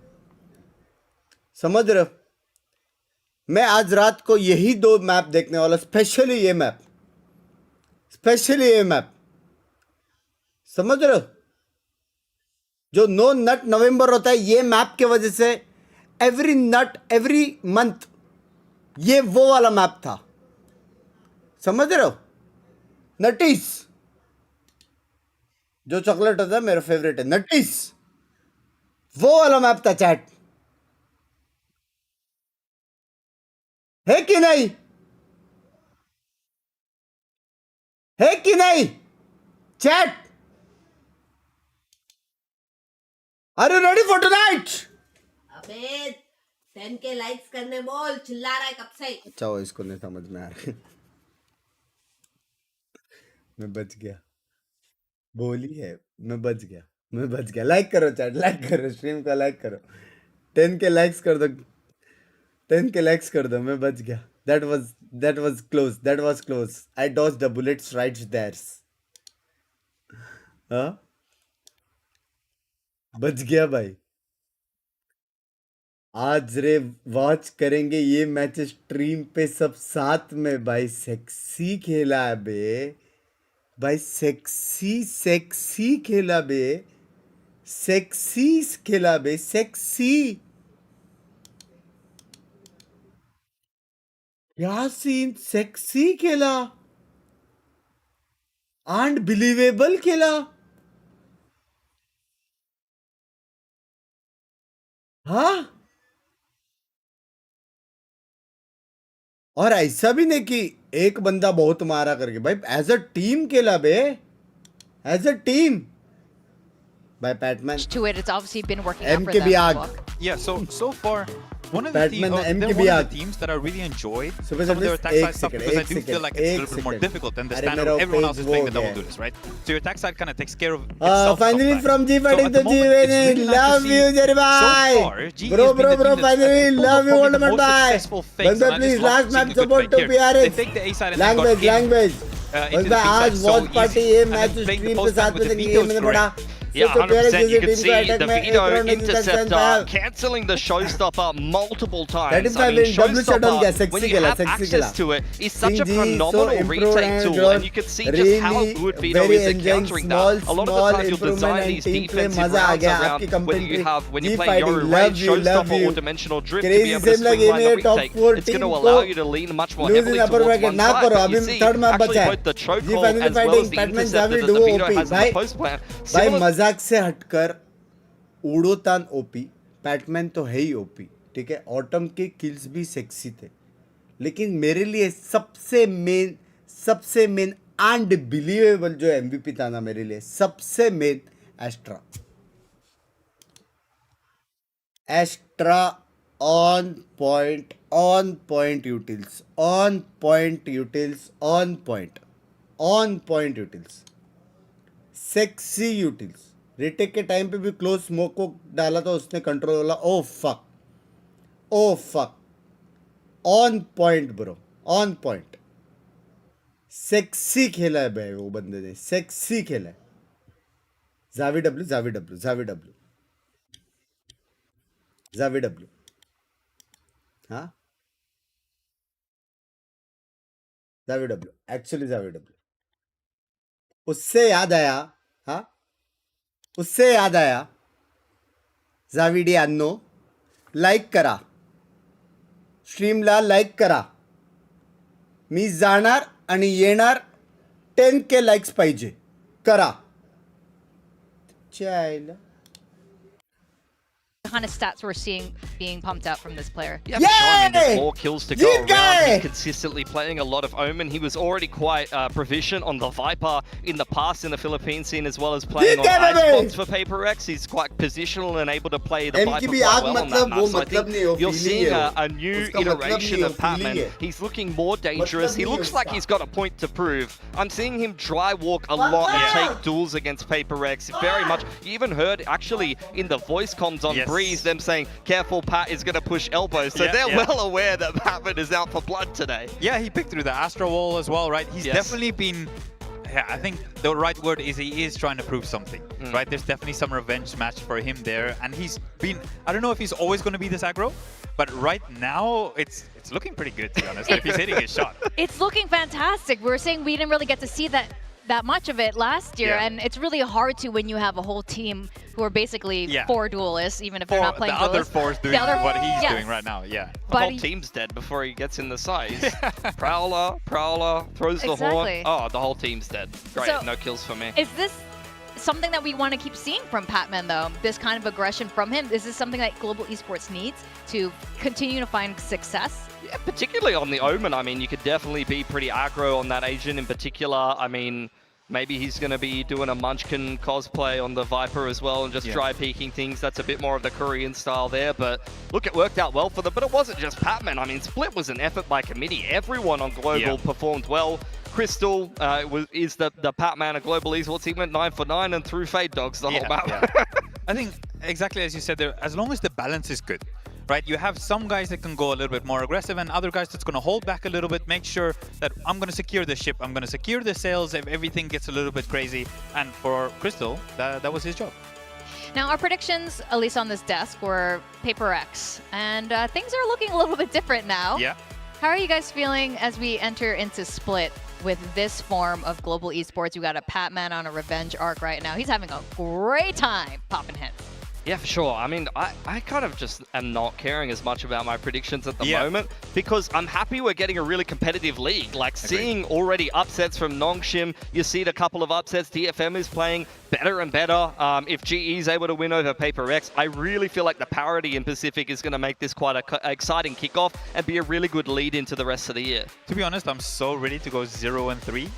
समझ रहे हो. मैं आज रात को यही दो मैप देखने वाला, स्पेशली ये मैप, समझ रहे हो. जो नो नट नवंबर होता है, ये मैप के वजह से एवरी नट एवरी मंथ, ये वो वाला मैप था, समझ रहे हो. नटीस जो चॉकलेट होता है मेरा फेवरेट है, नटीस, वो वाला मैप था. चैट है कि नहीं, chat. Are you ready for tonight? अबे 10K लाइक्स करने बोल, चिल्ला रहा है कब से. अच्छा वो इसको नहीं समझ में आ रहा. मैं बच गया, बोली है, मैं बच गया. लाइक करो चैट, लाइक करो, स्ट्रीम का लाइक करो. 10K लाइक्स कर दो, मैं बच गया. that was close. I dodged the bullets right there. हाँ बच गया भाई. आज रे वॉच करेंगे ये मैच स्ट्रीम पे सब साथ में भाई. सेक्सी खेला है बे भाई, सेक्सी खेला बे, सेक्सी. क्या सीन, सेक्सी खेला, अनबिलीवेबल खेला. हाँ, और ऐसा भी नहीं कि एक बंदा बहुत मारा करके भाई, एज अ टीम खेला बे, as a team. By Patman. To it, it's obviously been working out for them. Yeah, so far, one of the teams that I really enjoyed some of their attack side stuff, because I do feel like it's a little bit more difficult than the standard. Everyone else is playing the double duelist, right? So your attack side kind of takes care of itself. Finally from G fighting to G winning. Love you, Jerry bye. Bro, finally love you, old man bye. Banda please last match support to PRX. Language. बंदा आज watch party ये match stream पे साथ में देखेंगे, मैंने पढ़ा. Yeah, 100%. You can see the Veto interceptor cancelling the showstopper multiple times. I mean, showstopper, when you have access to it, is such a phenomenal retake tool, and you can see just how good Veto is at countering that. A lot of the times you'll design these defensive rounds around when you play Yoru range, showstopper or dimensional drift to be able to swing line the retake. It's going to allow you to lean much more heavily towards one side. But you see, actually both the chokehold as well as the interceptor that the Veto has in the post plan. मजाक से हटकर उड़ोतान OP, PadMan तो है ही OP, ठीक है. Autumn के kills भी sexy थे, लेकिन मेरे लिए सबसे मेन अनबिलीवेबल जो MVP था ना मेरे लिए, सबसे main Astra on point utils, on point utils, sexy utils. Retake के टाइम पे भी क्लोज स्मोक को डाला था उसने, कंट्रोल वाला. Oh fuck, on point bro, on point. Sexy खेला है भाई वो बंदे ने, सेक्सी खेला है. Javi W. हाँ, Javi W, actually Javi W. उससे याद आया जाविडी अन्नो, लाईक करा स्ट्रीमला, लाईक करा. मी जाणार आणि येणार. 10K लाईक्स पाहिजे, करा. चायला kind of stats we're seeing being pumped out from this player. Yeah, for sure. I mean, there's 4 kills to go around. He's consistently playing a lot of Omen. He was already quite proficient on the Viper in the past in the Philippine scene, as well as playing on Icebox for PRX. He's quite positional and able to play the Viper quite well on that map. So I think you're seeing a new iteration of Patman. He's looking more dangerous. He looks like he's got a point to prove. I'm seeing him dry walk a lot and take duels against PRX very much. You even heard actually in the voice comms on Breeze them saying, careful, Pat is going to push elbows. So they're well aware that Patman is out for blood today. Yeah, he picked through the Astro Wall as well, right? He's definitely been... Yeah, I think the right word is he is trying to prove something, right? There's definitely some revenge match for him there. And he's been... I don't know if he's always going to be this aggro, but right now, it's looking pretty good, to be honest, if he's hitting his shot. It's looking fantastic. We were saying we didn't really get to see that much of it last year, and it's really hard to when you have a whole team who are basically 4 duelists, even if they're not playing duelists. The other 4's doing what he's doing right now, The whole team's dead before he gets in the side. Prowler, throws the horn. Oh, the whole team's dead. Great, so, no kills for me. Is this something that we want to keep seeing from Patman, though? This kind of aggression from him? Is this something that global esports needs to continue to find success? Yeah, particularly on the Omen. I mean, you could definitely be pretty aggro on that agent in particular. I mean, maybe he's going to be doing a Munchkin cosplay on the Viper as well and just dry peeking things. That's a bit more of the Korean style there. But look, it worked out well for them. But it wasn't just Patman. I mean, Split was an effort by committee. Everyone on Global performed well. Crystal is the Patman of Global Esports. He went 9 for 9 and threw Fade Dogs the whole map. I think exactly as you said there, as long as the balance is good, right? You have some guys that can go a little bit more aggressive and other guys that's going to hold back a little bit, make sure that I'm going to secure the ship, I'm going to secure the sails if everything gets a little bit crazy. And for Crystal, that was his job. Now, our predictions, at least on this desk, were PRX, and things are looking a little bit different now. Yeah. How are you guys feeling as we enter into Split with this form of global esports? You got a Patman on a revenge arc right now. He's having a great time popping hits. Yeah, for sure. I mean, I kind of just am not caring as much about my predictions at the moment because I'm happy we're getting a really competitive league. Like seeing already upsets from Nongshim, you see a couple of upsets. DFM is playing better and better. If GE is able to win over PRX, I really feel like the parity in Pacific is going to make this quite an exciting kickoff and be a really good lead into the rest of the year. To be honest, I'm so ready to go 0-3.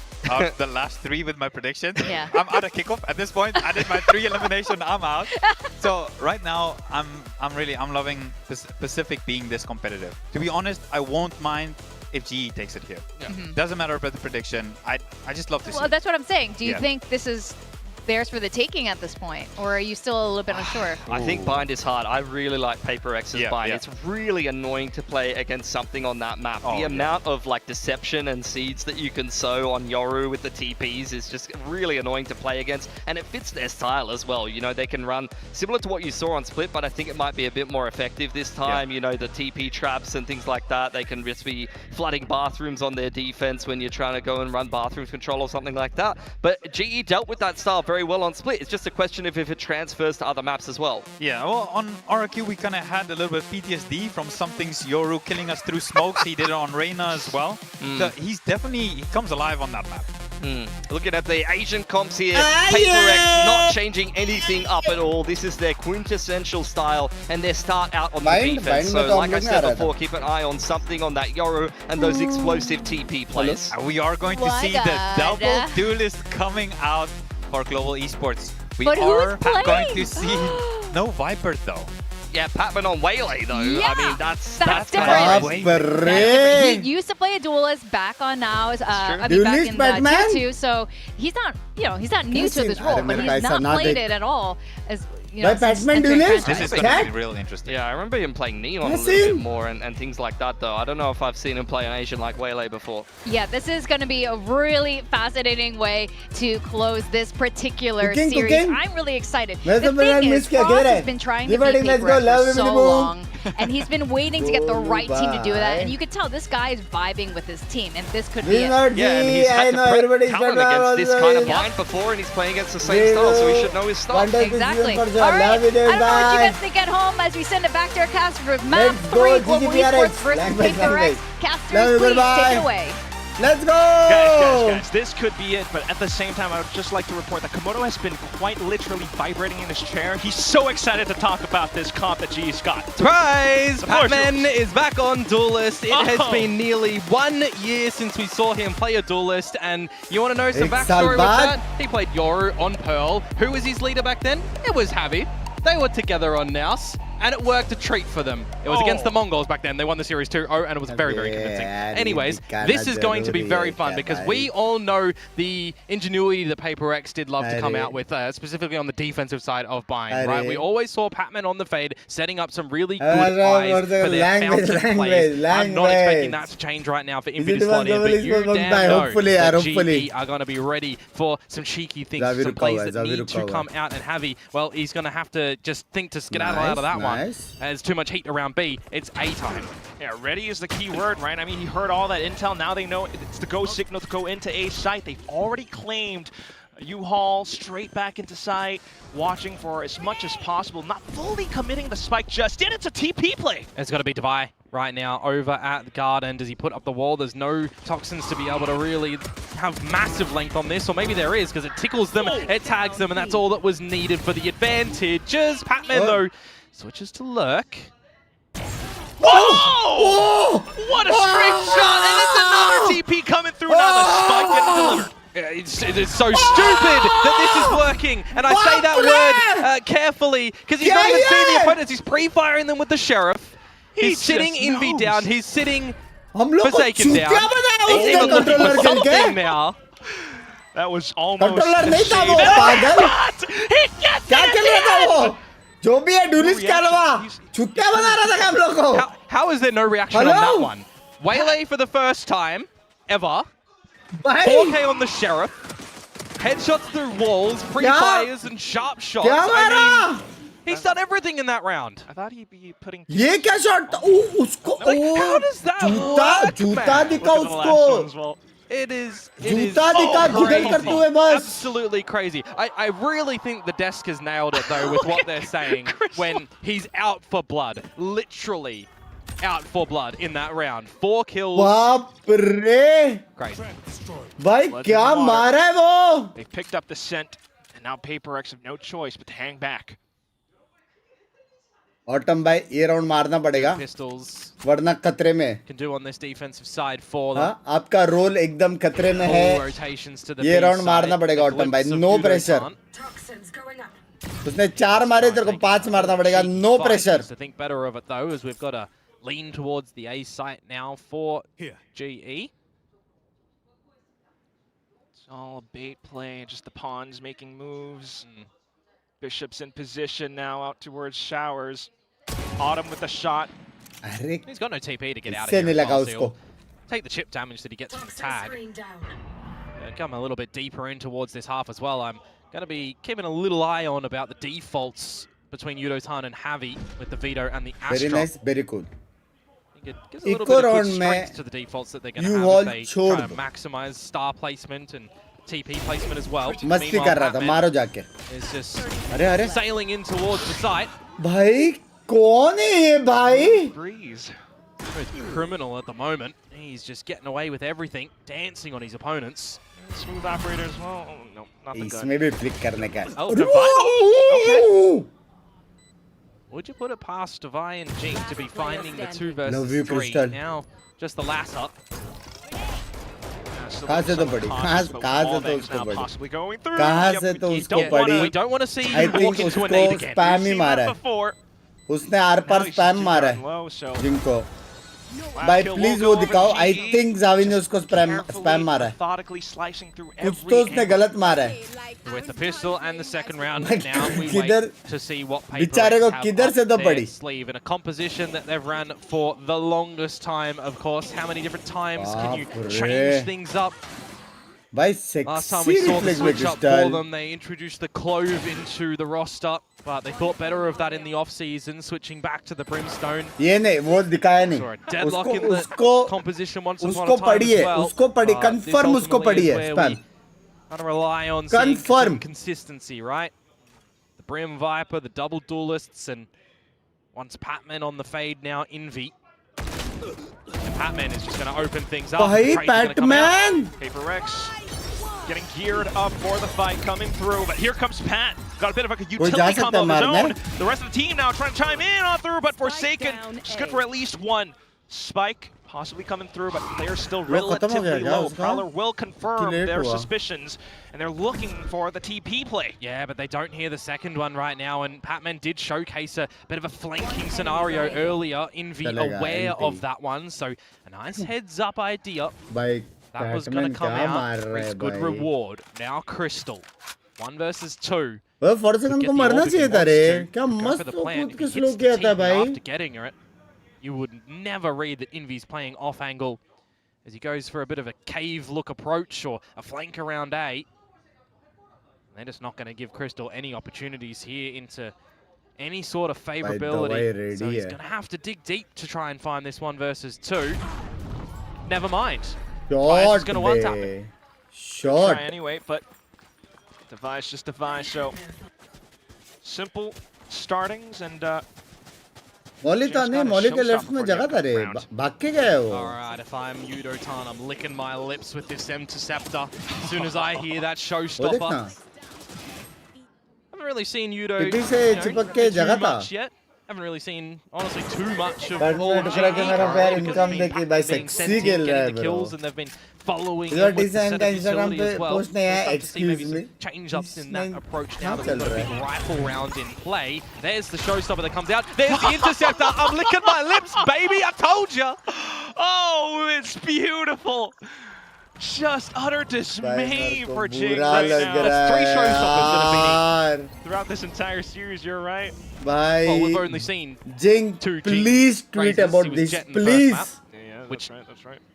The last 3 with my predictions. Yeah. I'm out of kickoff at this point. I did my 3 elimination. I'm out. So right now, I'm loving Pacific being this competitive. To be honest, I won't mind if GE takes it here. Doesn't matter about the prediction. I just love to see. Well, that's what I'm saying. Do you think this is theirs for the taking at this point, or are you still a little bit unsure? I think bind is hard. I really like PRX's bind. It's really annoying to play against something on that map. The amount of like deception and seeds that you can sow on Yoru with the TPs is just really annoying to play against, and it fits their style as well. You know, they can run similar to what you saw on Split, but I think it might be a bit more effective this time. You know, the TP traps and things like that. They can just be flooding bathrooms on their defense when you're trying to go and run bathrooms control or something like that. But GE dealt with that style very well on Split. It's just a question of if it transfers to other maps as well. Yeah, well, on RRQ we kind of had a little bit of PTSD from some things Yoru killing us through smokes. He did it on Reyna as well. So he's definitely, he comes alive on that map. Looking at the Asian comps here, PRX not changing anything up at all. This is their quintessential style and their start out on the defense. So like I said before, keep an eye on something on that Coro and those explosive TP plays. We are going to see the double duelist coming out for Global Esports. We are going to see no Viper though. Yeah, Patman on Waylay though. Yeah, I mean, that's different. He used to play a duelist back on now. I mean, back in the Tier 2, so he's not, he's not new to this role, but he's not played it at all. As This is going to be real interesting. Yeah, I remember him playing Neon a little bit more and things like that though. I don't know if I've seen him play an Asian like Waylay before. Yeah, this is going to be a really fascinating way to close this particular series. I'm really excited. The thing is, Frost has been trying to beat PRX for so long, and he's been waiting to get the right team to do that. And you could tell this guy is vibing with his team, and this could be it. Yeah, and he's had to talent against this kind of bind before, and he's playing against the same style, so he should know his stuff. Exactly. All right, I don't know what you guys think at home as we send it back to our cast for map 3 Global Esports versus PRX. Casters, please take it away. Let's go! Guys, this could be it, but at the same time, I would just like to report that Komodo has been quite literally vibrating in his chair. He's so excited to talk about this comp that G's got. Surprise! Patman is back on Duelist. It has been nearly 1 year since we saw him play a Duelist, and you want to know some backstory with that? He played Coro on Pearl. Who was his leader back then? It was Javi. They were together on Naus, and it worked a treat for them. It was against the Mongols back then. They won the series 2-0, and it was very, very convincing. Anyways, this is going to be very fun because we all know the ingenuity that PRX did love to come out with, specifically on the defensive side of Bind, right? We always saw Patman on the fade, setting up some really good eyes for their fountain plays. I'm not expecting that to change right now for Invi to slot in, but you damn know that GE are going to be ready for some cheeky things, some plays that need to come out, and Javi, well, he's going to have to just think to skedaddle out of that one. There's too much heat around B. It's A time. Yeah, ready is the key word, right? I mean, he heard all that intel. Now they know it's the go signal to go into A site. They've already claimed U-Haul straight back into sight, watching for as much as possible, not fully committing the spike just yet. It's a TP play. It's got to be Devi right now over at the garden. Does he put up the wall? There's no toxins to be able to really have massive length on this, or maybe there is because it tickles them, it tags them, and that's all that was needed for the advantages. Patman, though, switches to Lurk. Whoa! What a straight shot, and it's another TP coming through now. The spike getting delivered. It is so stupid that this is working, and I say that word carefully because he's not even seeing the opponents. He's pre-firing them with the Sheriff. He's sitting Envy down. He's sitting Forsaken down. He's even looking for something now. That was almost controller नहीं था वो पागल क्या कर रहा था वो जो भी है डुलिस क्या लगा छुट्टियां बना रहा था हम लोग को How is there no reaction on that one? Waylay for the first time ever. 4K on the Sheriff. Headshots through walls, pre-fires and sharp shots. I mean, he's done everything in that round. I thought he'd be putting. ये क्या shot उसको how does that work? जूता दिखा उसको It is absolutely crazy. I really think the desk has nailed it though with what they're saying when he's out for blood, literally out for blood in that round. 4 kills. बाप रे crazy. भाई क्या मारा है वो? They've picked up the scent, and now PRX have no choice but to hang back. Autumn भाई ये round मारना पड़ेगा वरना खतरे में आपका रोल एकदम खतरे में है ये राउंड मारना पड़ेगा ऑटम भाई नो प्रेशर उसने 4 मारे तेरे को 5 मारना पड़ेगा no pressure lean towards the A site now for GE. It's all a bait play, just the pawns making moves. Bishop's in position now out towards Showers. Autumn with a shot. He's got no TP to get out of here. Take the chip damage that he gets from the tag. Come a little bit deeper in towards this half as well. I'm going to be keeping a little eye on about the defaults between Yudotan and Javi with the Veto and the Astra. Very nice, very good. It gives a little bit of good strength to the defaults that they're going to have if they try to maximize star placement and TP placement as well. मस्ती कर रहा था मारो जाके is just sailing in towards the site. भाई कौन है ये भाई? Breeze. Smooth criminal at the moment. He's just getting away with everything, dancing on his opponents. Smooth operator as well. Oh, no, not the gun. इसमें भी flick करने का. Oh, Divine. Okay. Would you put it past Divine and Jing to be finding the 2 versus 3? Now, just the last up. कहाँ से तो पड़ी? कहाँ से तो उसको पड़ी? Possibly going through. कहाँ से तो उसको पड़ी? We don't want to see I you walk think into a उसको nade again. spam ही मारा है. उसने आर पर spam मारा है. जिंग को. भाई प्लीज वो दिखाओ. I think Zavi ने उसको spam मारा है. कुछ तो उसने गलत मारा है. With the pistol and the second round, now we wait to see what बेचारे को किधर से तो पड़ी. Sleeve in a composition that they've run for the longest time, of course. How many different times can you change things up? By Last time we saw the switch up for them, they introduced the Clove into the roster, but they thought better of that in the off-season, switching back to the Brimstone. ये नहीं, वो दिखाया नहीं. Saw a deadlock in the composition once upon a time as well. उसको पड़ी, confirm उसको पड़ी है. Spam. Gotta rely on seeing some consistency, right? The Brim Viper, the double duelists, and once Patman on the fade now, Envy. And Patman is just going to open things up. Hey, Patman! PRX getting geared up for the fight, coming through, but here comes Pat. Got a bit of a utility combo of his own. The rest of the team now trying to chime in on through, but Forsaken just good for at least one. Spike possibly coming through, but players still relatively low. Prowler will confirm their suspicions, and they're looking for the TP play. Yeah, but they don't hear the second one right now, and Patman did showcase a bit of a flanking scenario earlier. Envy aware of that one, so a nice heads-up idea. That was going to come out. It's good reward. Now Crystal. 1 versus 2. वो 4 second को मरना चाहिए था रे. क्या मस्त कूद के स्लो किया था भाई. After getting it, you would never read that Envy's playing off angle as he goes for a bit of a cave look approach or a flank around A. They're just not going to give Crystal any opportunities here into any sort of favorability. So he's going to have to dig deep to try and find this 1 versus 2. Never mind. Short, going to one-tap it. Short. Anyway, but Device just Device, so simple startings and Molly था नहीं, Molly के left में जगह था रे, भाग के गया वो. Alright, if I'm Yudo-tan, I'm licking my lips with this Interceptor. As soon as I hear that showstopper. Haven't really seen Yudo do much yet. Haven't really seen, honestly, too much of all being sent in, getting the kills, and they've been following with the set of utility as well. We'll start to see maybe some change-ups in that approach now that we've got a big rifle round in play. There's the showstopper that comes out. There's the Interceptor. I'm licking my lips, baby. I told you. Oh, it's beautiful. Just utter dismay for Jing right now. That's 3 showstoppers that have been throughout this entire series, you're right. Well, we've only seen Jing, please tweet about this, please. Which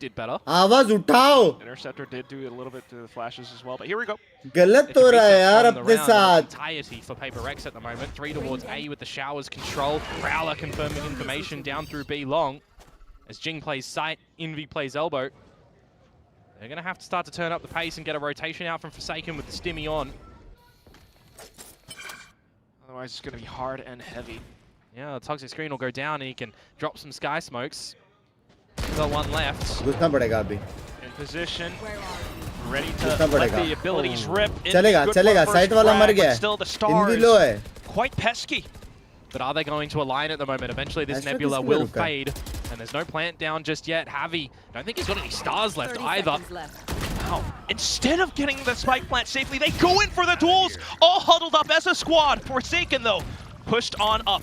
did better. आवाज उठाओ. Interceptor did do a little bit to the flashes as well, but here we go. गलत हो रहा है यार अपने साथ. Entirety for PRX at the moment. 3 towards A with the showers control. Prowler confirming information down through B long. As Jing plays sight, Envy plays elbow. They're going to have to start to turn up the pace and get a rotation out from Forsaken with the stimmy on. Otherwise, it's going to be hard and heavy. Yeah, the toxic screen will go down and he can drop some sky smokes. Got 1 left. घुसना पड़ेगा अभी. In position, ready to let the abilities rip. चलेगा. Site वाला मर गया. Still the stars. Envy low है. Quite pesky. But are they going to align at the moment? Eventually this Nebula will fade. And there's no plant down just yet. Javi, I don't think he's got any stars left either. Wow. Instead of getting the spike plant safely, they go in for the duels, all huddled up as a squad. Forsaken, though, pushed on up.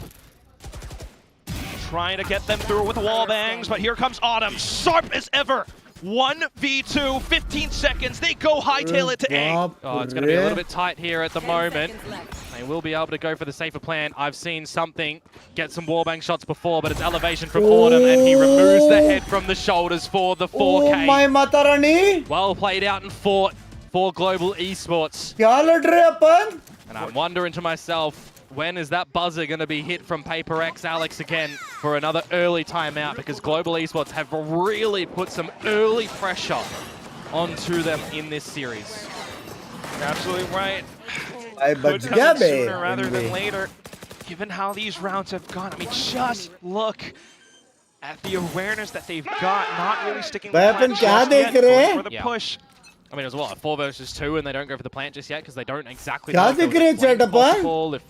Trying to get them through with wall bangs, but here comes Autumn, sharp as ever. 1v2, 15 seconds. They go hightail it to A. Oh, it's going to be a little bit tight here at the moment. They will be able to go for the safer plan. I've seen something get some wallbang shots before, but it's elevation from Autumn, and he removes the head from the shoulders for the 4K. Oh my Matarani! Well played out and fought for Global Esports. क्या लड़ रहे अपन? And I'm wondering to myself, when is that buzzer going to be hit from PRX Alex again for another early timeout? Because Global Esports have really put some early pressure onto them in this series. You're absolutely right. Could come in sooner rather than later, given how these rounds have gone. I mean, just look at the awareness that they've got, not really sticking भाई with upon the क्या plant देख just yet, रहे going हैं? for the push. I mean, as well, 4 versus 2, and they don't go for the plant just yet because they don't exactly क्या know if देख there रहे was हैं a flank chat upon? possible, if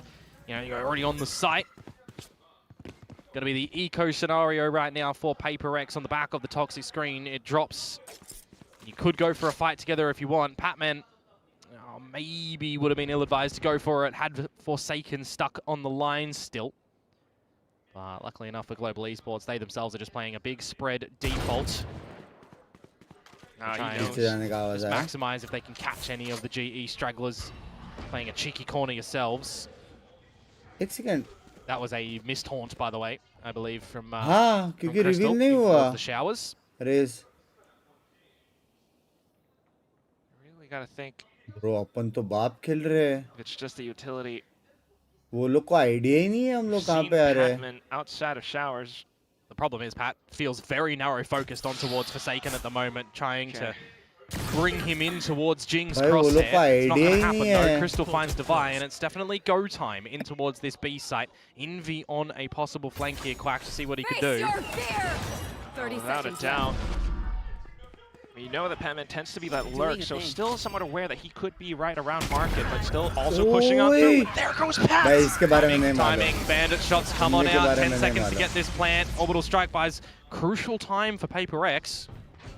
you're already on the site. Going to be the eco scenario right now for PaperX on the back of the toxic screen. It drops. You could go for a fight together if you want. Patman maybe would have been ill-advised to go for it, had Forsaken stuck on the line still. But luckily enough for Global Esports, they themselves are just playing a big spread default. Try and just maximize if they can catch any of the GE stragglers. Playing a cheeky corner yourselves. एक second. That was a missed haunt, by the way, I believe, from हाँ, क्योंकि Crystal reveal नहीं हुआ. the showers. Raise. Really got to think. Bro, अपन तो बाप खेल रहे हैं. It's just the utility. वो लोग को आइडिया ही नहीं है हम लोग कहाँ पे आ रहे हैं. Patman outside of showers. The problem is Pat feels very narrow focused on towards Forsaken at the moment, trying to bring him in towards Jing's crosshair. It's not going to happen though. Crystal finds Devi, and it's definitely go time in towards this B site. Envy on a possible flank here, Quack, to see what he could do. Without a doubt. You know that Patman tends to be that lurk, so still somewhat aware that he could be right around market, but still also pushing on through. There goes Pat! भाई इसके बारे में नहीं मालूम. Timing, bandit shots come on out, 10 seconds to get this plant. Orbital strike buys crucial time for PaperX.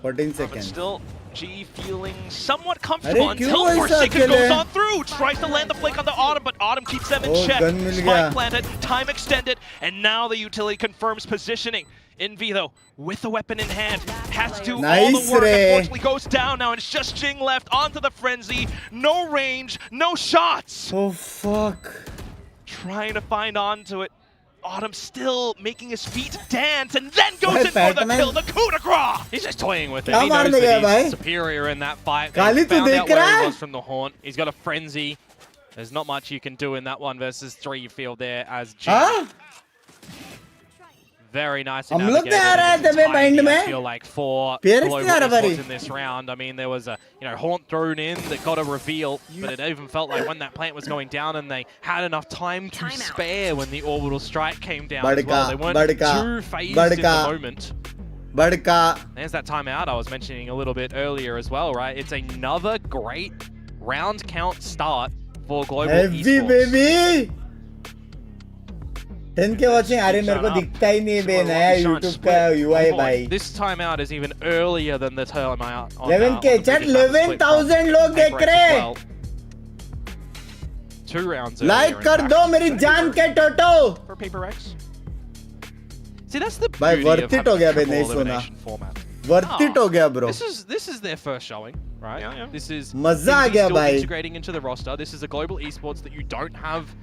14 But seconds. still, G feeling somewhat comfortable अरे क्यों until ऐसा Forsaken अकेले? goes on through. Tries to land the flank on the Autumn, but Autumn keeps them in check. gun mill Spike गया. planted, time extended, and now the utility confirms positioning. Envy though, with the weapon in hand, has to do all Nice the work. रे. Unfortunately goes down now, and it's just Jing left onto the frenzy. No range, no shots. Oh fuck. Trying to find onto it. Autumn still making his feet dance, and then goes in for the kill, the coup de grace! He's just toying with it. क्या He knows मारने गया that भाई? he's superior in that fight. Kali He तू found देख out where रहा he है? was from the haunt. He's got a frenzy. There's not much you can do in that 1 versus 3 you feel there as G. हाँ? Very nice. हम लोग नहीं आ रहे थे भाई bind I में. feel like for PRX Global नहीं आ रहा भाई. Esports in this round, I mean, there was a haunt thrown in that got a reveal, but it even felt like when that plant was going down and they had enough time to spare when the orbital strike came down as well. They weren't too phased in the moment. There's that timeout I was mentioning a little bit earlier as well, right? It's another great round count start for Global Heavy Esports. baby. 10K watching. अरे मेरे को दिखता ही नहीं बे नया YouTube का UI भाई. This timeout is even earlier than the timeout. 11K chat 11,000 लोग देख रहे हैं. 2 rounds. लाइक कर दो मेरी जान के टोटो. For PaperX. See, that's the भाई beauty worth of it हो having गया a बे triple नहीं सोना. elimination format. Worth it हो गया bro. This is their first showing, right? Yeah. This is मजा आ Indy गया still भाई. integrating into the roster. This is a Global Esports that you don't have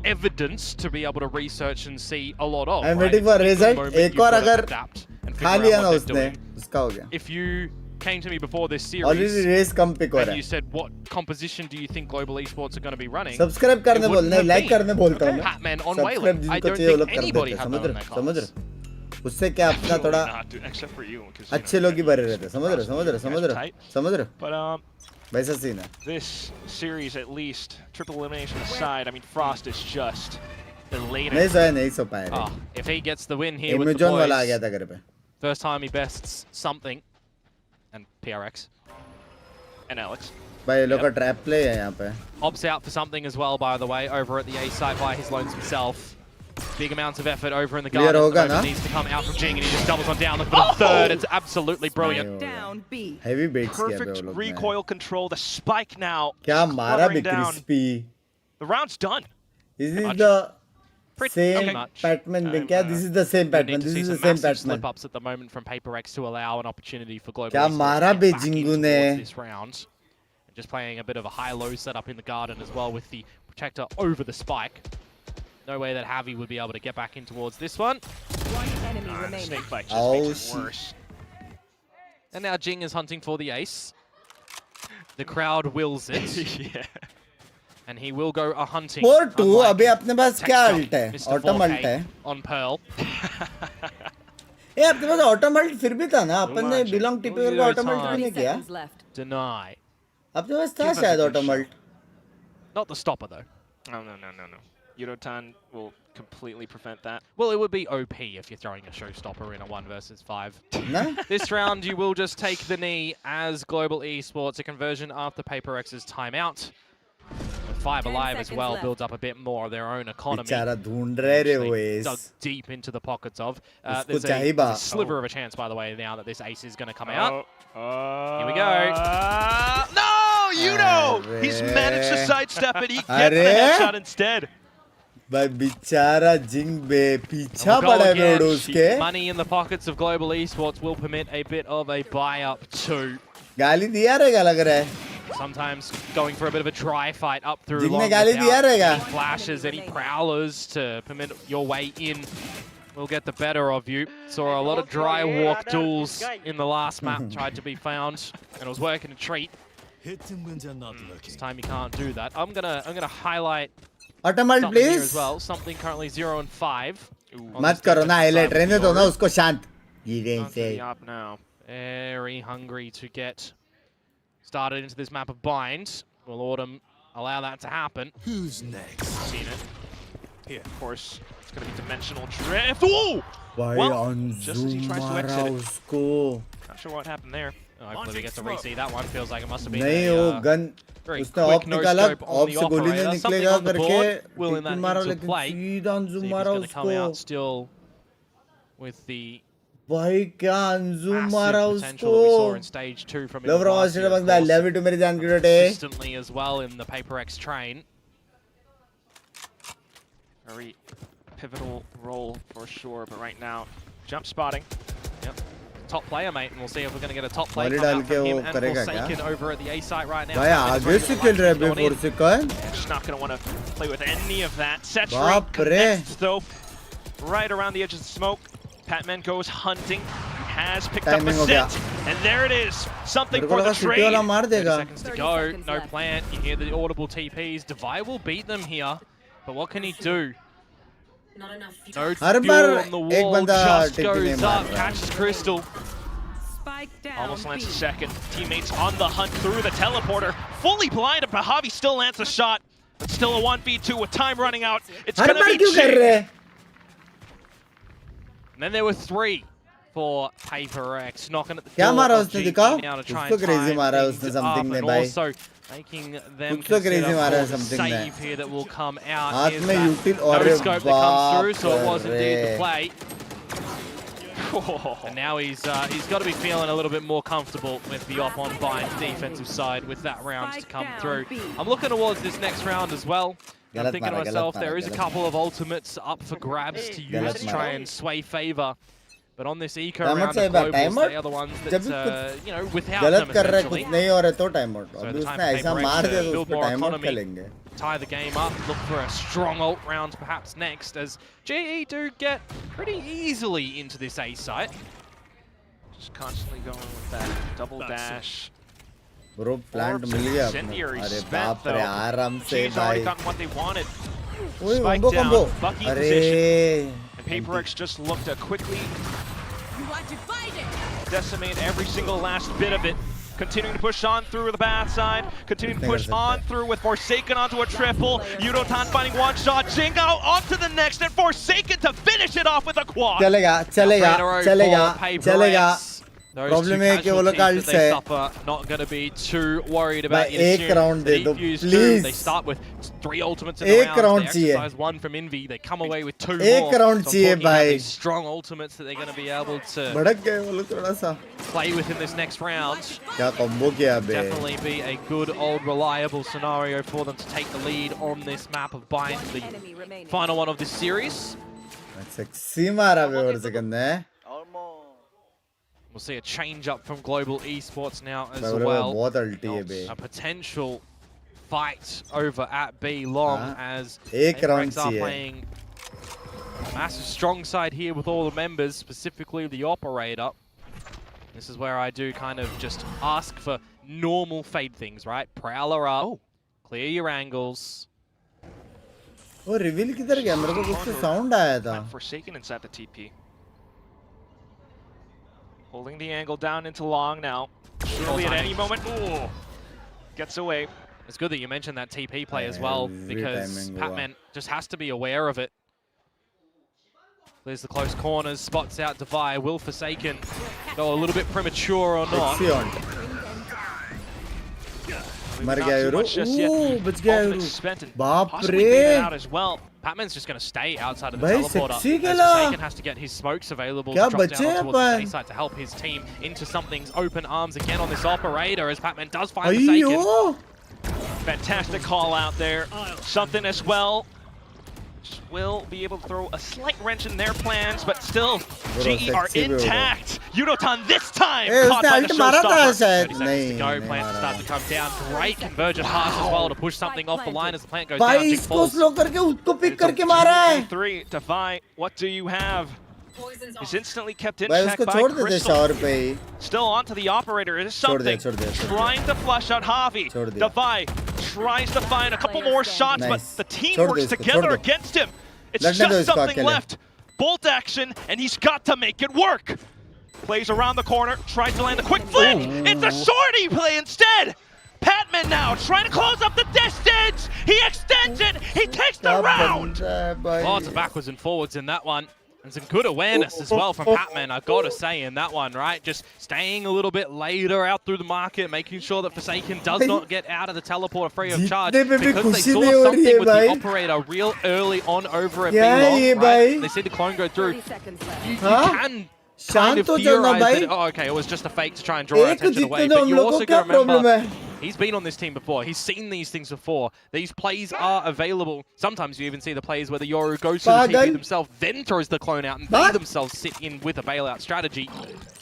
evidence to be able to research and see a lot of. I'm right? waiting for It's in the result. moment एक you've और got to अगर adapt and खा figure लिया out ना what they're उसने doing. उसका हो गया. If you came to me before this Already series race come pick हो रहा and you है. said what composition do you think Global Esports are going to be running? Subscribe करने it बोल wouldn't नहीं have like been करने बोलता हूँ मैं. Patman on Subscribe Wayland. I जिनको don't चाहिए वो think लोग कर anybody देते हैं. had समझ that on रहे their समझ cards. रहे. उससे क्या अपना थोड़ा Except for you, because अच्छे लोग ही बने रहते हैं. समझ रहे समझ रहे. But वैसा सीन है. this series, at least, triple elimination aside, I mean, Frost is just elated. नहीं सो पाए. Oh, if he gets the win here with the Amazon वाला आ गया boys, था घर पे. first time he bests something, and PRX. And Alex. भाई ये लोग का trap play है यहाँ पे. Opts out for something as well, by the way, over at the A site by his lonesome self. Big amounts of effort over in the Clear garden. होगा ना? Needs to come out from Jing, and he just doubles on down. Look for the third. It's absolutely brilliant. Heavy baits किया बे वो Perfect लोग ने. recoil control. The spike now. क्या मारा बे cluttering down. crispy. The round's done. Is this Much. the Pretty same much. Patman been क्या? This is the same You need Patman. to This see is the some same massive Patman. slip-ups at the moment from PaperX to allow an opportunity for Global क्या Esports मारा to बे get back Jinggg in ने. towards this round. Just playing a bit of a high-low setup in the garden as well with the protector over the spike. No way that Javi would be able to get back in towards this one. Snake bite just Oh, makes it shit. worse. And now Jing is hunting for the ace. The crowd wills it. Yeah. And he will go a hunting. 4-2 unlike अभी अपने पास क्या Textile, ult है? Mr. Autumn 4K ult है. on Pearl. ए अपने पास autumn ult फिर भी था ना. अपन ने belong TPR को autumn ult भी नहीं किया. Deny. अपने पास था शायद autumn ult. Not the stopper though. No. Yudotan will completely prevent that. Well, it would be OP if you're throwing a showstopper in a 1 versus 5. No? This round, you will just take the knee as Global Esports, a conversion after PRX's timeout. 5 alive as well builds up a bit more of their own economy. बेचारा ढूंढ रहे वो They ace. dug deep into the pockets of. उसको There's चाहिए a sliver of a chance, by the way, now that this ace is going to come out. Here we go. No, Yudo! He's managed to sidestep it. He gets the headshot instead. भाई बेचारा जिंग बे पीछा पड़ा है मेरे उसके. Money in the pockets of Global Esports will permit a bit of a buy-up too. गाली दिया रहेगा लग रहा है. Sometimes going for a bit of a dry fight up through Jing long ने गाली दिया रहेगा. any flashes, any prowlers to permit your way in will get the better of you. Saw a lot of dry walk duels in the last map, tried to be found, and it was working a treat. This time you can't do that. I'm gonna highlight Automalt something here as please. well. Something currently 0 and 5. मत करो ना highlight रहने दो ना उसको शांत. ये Onto से. the up now. Very hungry to get started into this map of bind. Will Autumn allow that to happen? Who's next? Seen it. Here, of course, it's going to be dimensional drift. Ooh! भाई Well, just as he tries to exit it. उसको. Not sure what happened there. Hopefully we get to re-see that one. Feels like it must have been नहीं वो gun very उसने quick of निकाला no-scope on of the से गोली नहीं operator. Something निकलेगा on the करके board. Will in that टिक मारा into लेकिन play. सीधा See अंजुम if he's मारा going to come out उसको. still with the भाई क्या अंजुम मारा massive potential that we saw in उसको. stage 2 from Love from Invasia, Australia of बंदा course, love you to मेरी जान की रोटे. consistently as well in the PRX train. Very pivotal role for sure, but right now, jump spotting. Yep. Top player, mate, and we'll see if we're going to get a top play Volley come डाल out के from him वो and करेगा Forsaken क्या? over at the A site right now. भाई आगे से खेल रहा है before से कौन? Just not going to want to play with any of that. Saturate बाप रे. connects though, right around the edge of the smoke. Patman goes hunting. Has picked up a Timing हो गया. scent, and there it is. Something मेरे को for the लगा city trade. वाला मार 30 देगा. seconds to go, no plant. You hear the audible TPs. Divide will beat them here, but what can he do? Not enough. No her fuel bar on the एक wall, बंदा just टिक नहीं goes मार up, रहा. catches Crystal. Almost lands a second. Teammates on the hunt through the teleporter. Fully blinded, but Javi still lands a shot. But still a 1v2 with time running out. It's her going to bar be क्यों कर रहे Jig. हैं? And then there were 3 for PRX, knocking at the क्या door मारा of उसने GE दिखा? now to try कुछ तो and crazy time मारा things उसने up, something ने and भाई. also making them कुछ तो crazy consider मारा है for the something ने. save here that will come out. हाथ Here's में that util और no scope that comes through, बाप so it was indeed the रे. play. And now he's got to be feeling a little bit more comfortable with the op on Bind's defensive side with that round to come through. I'm looking towards this next round as well. I'm गलत thinking to मारा, myself, गलत there मारा, is a गलत couple of ultimates up for grabs to use गलत to try मारा. and sway favor. But on this eco Time out round से of बात, globals, time out. they are the ones जब that, भी कुछ you know, without गलत them कर रहा है essentially. कुछ नहीं हो रहा है तो टाइम आउट. So अभी the उसने time for ऐसा PRX मार to दिया तो build उसको more टाइम आउट economy. खेलेंगे. Tie the game up, look for a strong ult round perhaps next, as GE do get pretty easily into this A site. Just constantly going with that double dash. Bro plant मिल गया अपने. Incendiary अरे spent, बाप रे though. आराम से G's already भाई. gotten what they wanted. ओए Spike combo down, combo. Bucky in अरे. And PRX just looked to quickly decimate every single last bit of it. Continuing to push on through the bad side. Continuing to push on through with Forsaken onto a triple. Yudotan finding one shot. Jingo onto the next. And Forsaken to finish it off with a quad. चलेगा चलेगा चलेगा चलेगा. Problem है कि वो लोग casualties that they है. suffer, not going to be too worried about भाई it. एक round दे दो, They please. start with 3 ultimates in एक the round. round They चाहिए. exercise 1 from Envy. They come away with 2 एक more. round So I'm चाहिए talking about भाई. these strong ultimates that they're going to be able to भड़क गए वो लोग थोड़ा सा. play with in this next round. क्या कॉम्बो किया बे. Definitely be a good old reliable scenario for them to take the lead on this map of Bind, the final one of this series. Sexy मारा बे और second है. We'll see a change up from Global Esports now as भाई well. बहुत अल्टी है बे. A potential fight over at B long as एक round PRX are चाहिए. playing a massive strong side here with all the members, specifically the operator. This is where I do kind of just ask for normal fade things, right? Prowler up, clear your angles. वो reveal किधर गया? मेरे को कुछ तो sound आया था. Forsaken inside the TP. Holding the angle down into long now. Surely at any moment, ooh, gets away. It's good that you mentioned that TP play as well, because Patman just has to be aware of it. There's the close corners, spots out Devi. Will Forsaken go a little bit premature or not? मर गया euro बच गया euro बाप रे Patman's just going to stay outside of the teleporter. Forsaken has to get his smokes available to drop down towards the A side to help his team into something's open arms again on this operator as Patman does find Forsaken. Fantastic call out there. Something as well. Will be able to throw a slight wrench in their plans, but still, GE are intact. Yudotan this time caught by the showstopper. 30 seconds to go. Plants start to come down. Great convergent pass as well to push something off the line as the plant goes down. भाई इसको slow करके उसको pick करके मारा है. 3 Devi, what do you have? He's instantly kept in भाई check उसको by छोड़ देते Crystal. शॉर पे ही. Still onto the operator. It is something. Trying to flush out Javi. Devi tries to find a couple more shots, but the team works together against him. It's just something left. Bolt action, and he's got to make it work. Plays around the corner, tries to land a quick flick. It's a sortie play instead. Patman now trying to close up the distance. He extends it. He takes the round. Lots of backwards and forwards in that one. And some good awareness as well from Patman, I've got to say, in that one, right? Just staying a little bit later out through the market, making sure that Forsaken does not get out of the teleporter free of charge. Because they saw something with the operator real early on over at B-Long, right? They see the clone go through. You can kind of theorize that, oh, okay, it was just a fake to try and draw our attention away. But you also got to remember, he's been on this team before. He's seen these things before. These plays are available. Sometimes you even see the plays where the Yoru goes to the TP themselves, then throws the clone out, and they themselves sit in with a bailout strategy.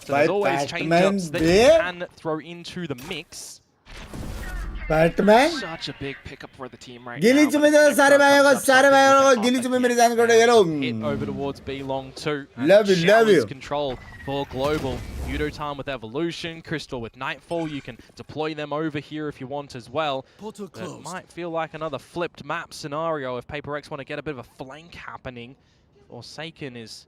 So there's always change-ups that you can throw into the mix. Batman. Such a big pickup for the team right GEELI CHUMMI तो सारे भाइयों को GEELI CHUMMI मेरे जान को ये लो. Hit over towards B-Long too. Love you. Control for Global. Yudotan with Evolution, Crystal with Nightfall. You can deploy them over here if you want as well. It might feel like another flipped map scenario if PRX want to get a bit of a flank happening. Forsaken is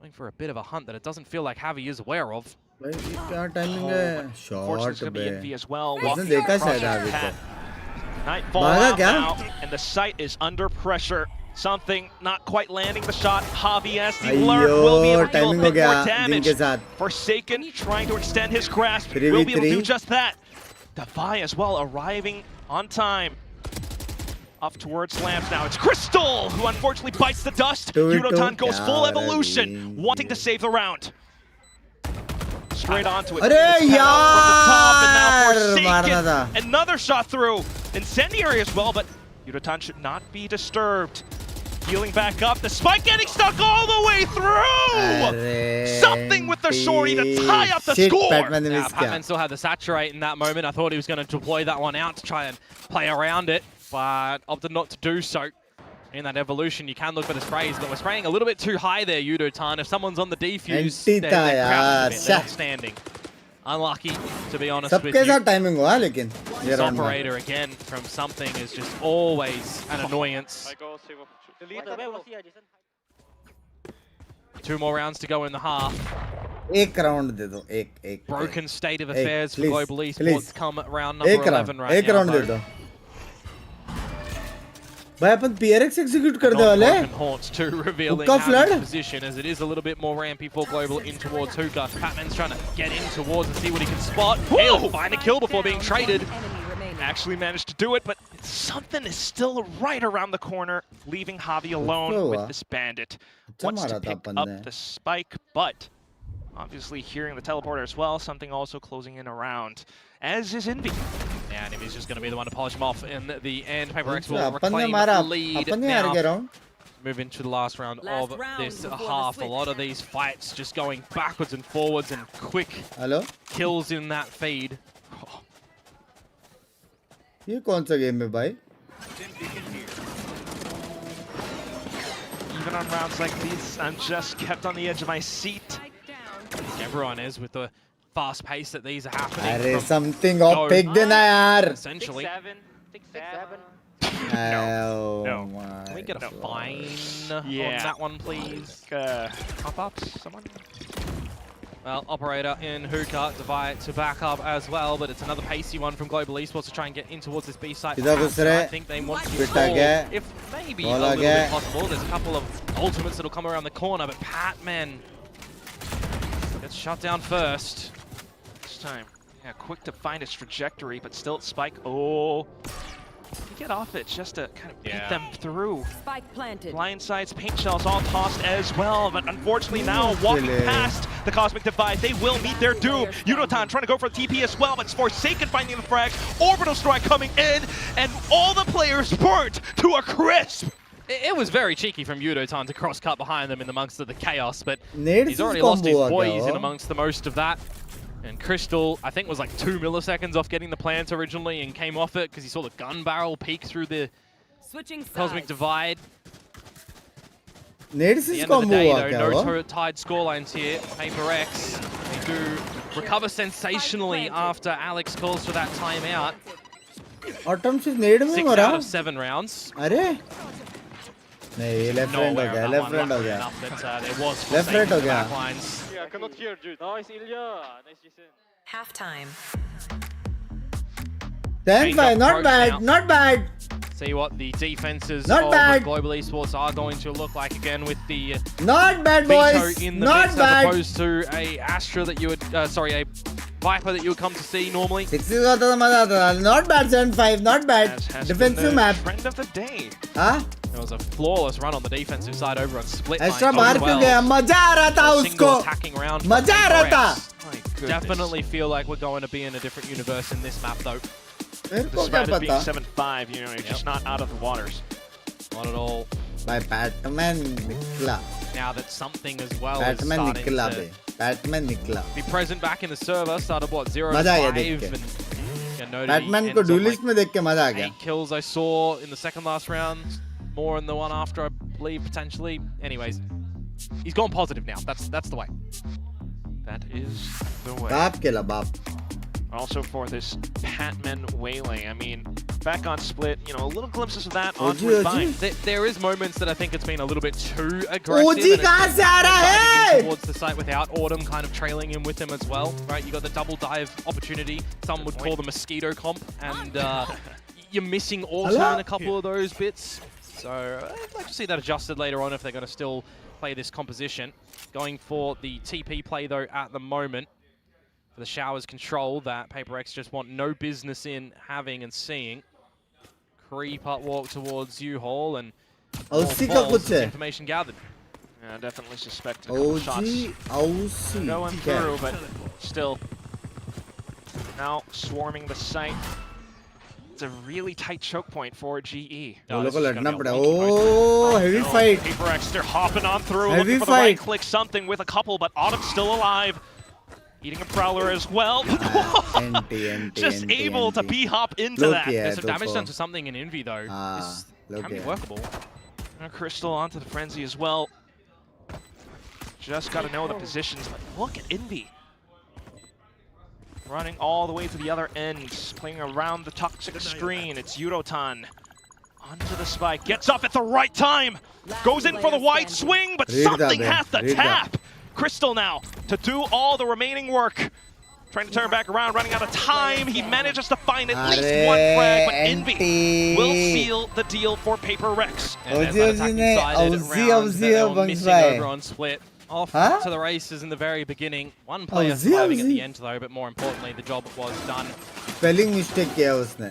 going for a bit of a hunt that it doesn't feel like Javi is aware of. क्या timing है shot be as well. उसने देखा शायद आगे को Nightfall out now, and the site is under pressure. Something not quite landing the shot. Javi, as the lurk, will be able to deal a bit more damage. Forsaken trying to extend his grasp. Will be able to do just that. Devi as well arriving on time. Up towards Lambs now. It's Crystal who unfortunately bites the dust. Yudotan goes full evolution, wanting to save the round. Straight onto it. From the top, and now Forsaken. Another shot through. Incendiary as well, but Yudotan should not be disturbed. Healing back up. The spike getting stuck all the way through. Something with the shorty to tie up the score. Patman still had the saturate in that moment. I thought he was going to deploy that one out to try and play around it, but opted not to do so. In that evolution, you can look for the sprays, but we're spraying a little bit too high there, Yudotan. If someone's on the defuse, they're not standing. Unlucky, to be honest with you. This operator, again, from something is just always an annoyance. 2 more rounds to go in the half. Broken state of affairs for Global Esports come round number 11 right now. भाई अपन PRX execute कर दे वाले हैं. Haunts too, revealing Javi's position as it is a little bit more rampy for Global in towards Hookah. Patman's trying to get in towards and see what he can spot. He'll find a kill before being traded. Actually managed to do it, but something is still right around the corner, leaving Javi alone with this bandit. Wants to pick up the spike, but obviously hearing the teleporter as well, something also closing in around, as is Envy. Yeah, and Envy's just going to be the one to polish him off in the end. PRX will reclaim the lead now. Move into the last round of this half. A lot of these fights just going backwards and forwards and quick kills in that feed. ये कौन सा game है भाई? Even on rounds like these, I'm just kept on the edge of my seat. Everyone is with the fast pace that these are happening. अरे something और pick देना यार. Essentially. 6-7. No. Can we get a fine on that one, please? Pop-ups, someone? Well, Operator in hookah, Divide to back up as well, but it's another pacey one from Global Esports to try and get in towards this B site. I think they want to stall, if maybe a little bit possible. There's a couple of ultimates that'll come around the corner, but Patman gets shut down first. This time, yeah, quick to find its trajectory, but still Spike. Oh, get off it just to kind of beat them through. Spike planted. Blindsides, paint shells all tossed as well, but unfortunately now walking past the Cosmic Divide, they will meet their doom. Yudotan trying to go for the TP as well, but Forsaken finding the frag. Orbital Strike coming in, and all the players burnt to a crisp. It was very cheeky from Yudotan to cross-cut behind them in amongst the chaos, but he's already lost his boys in amongst the most of that. And Crystal, I think, was like 2 milliseconds off getting the plant originally and came off it because he saw the gun barrel peek through the Cosmic Divide. At the end of the day, though, no tied scorelines here. PaperX, they do recover sensationally after Alex calls for that timeout. 6 out of 7 rounds. नहीं left front हो गया left front हो गया left front हो गया Yeah, I cannot hear, dude. Nice, Ilya. Nice, Jason. Half time. 10-5, not bad, not bad. See what the defenses not of bad. Global Esports are going to look like again with the not bad Veto boys, in the not mix bad. as opposed to a Astra that you would, a Viper that you would come to see normally. 6 होता तो मजा आता था. Not bad 7-5, not bad. Defensive map. Trend of the day. हाँ? There was a flawless run on the defensive side over on split. Extra बाहर क्यों गया? मजा आ रहा था उसको. मजा आ रहा था. Definitely feel like we're going to be in a different universe in this map though. Despite it being 7-5, you know, it's just not out of the waters. Not at all. By Batman निकला. Now that something as well Batman is starting निकला to bay. Batman निकला. be present back in the server. Started what 0 मजा to आया 5 देख के. and Batman को duelist में देख के मजा आ गया. 8 kills I saw in the second last round. More in the one after, I believe, potentially. Anyways, he's gone positive now. That's the way. That is the way. बाप के ला बाप. Also for this Patman Waylay, I mean, back on split, you know, a little glimpses of that on Revive. There is moments that I think it's been a little bit too aggressive. OG कहाँ से आ रहा है? Towards the site without Autumn kind of trailing in with him as well, right? You got the double dive opportunity. Some would call the mosquito comp, and you're missing auto in a couple of those bits. So I'd like to see that adjusted later on if they're going to still play this composition. Going for the TP play though at the moment. For the Showers control that PaperX just want no business in having and seeing. Creep up walk towards U-Haul and information gathered. Yeah, definitely suspect a couple shots going through, but still now swarming the site. It's a really tight choke point for GE. Oh, heavy fight. PaperX, they're hopping on through, Heavy looking for the fight. right click, something with a couple, but Autumn's still alive. Eating a Prowler as well. Just able to B-hop into that. There's some damage done to something in Envy though. This can be workable. And Crystal onto the Frenzy as well. Just got to know the positions, but look at Envy. Running all the way to the other end, playing around the toxic screen. It's Yudotan onto the spike, gets up at the right time, goes in for the wide swing, but something has to tap. Crystal now to do all the remaining work. Trying to turn back around, running out of time. He manages to find at least one frag, but Envy will seal the deal for PaperX. And there's that attacking sided round that they were missing over on split. Off to the races in the very beginning. One player surviving at the end though, but more importantly, the job was done. Spelling mistake किया उसने.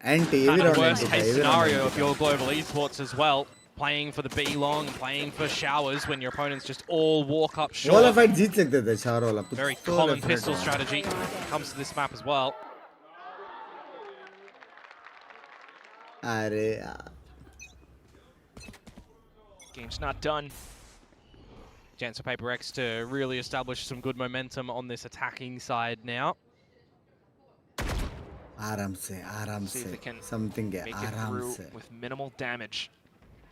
Kind of worst case scenario if you're Global Esports as well. Playing for the B long, playing for Showers when your opponents just all walk up short. वाला fight जीत सकते थे shower वाला. Very common pistol strategy comes to this map as well. अरे यार. Game's not done. Chance for PaperX to really establish some good momentum on this attacking side now. आराम से. Something make it through with minimal damage.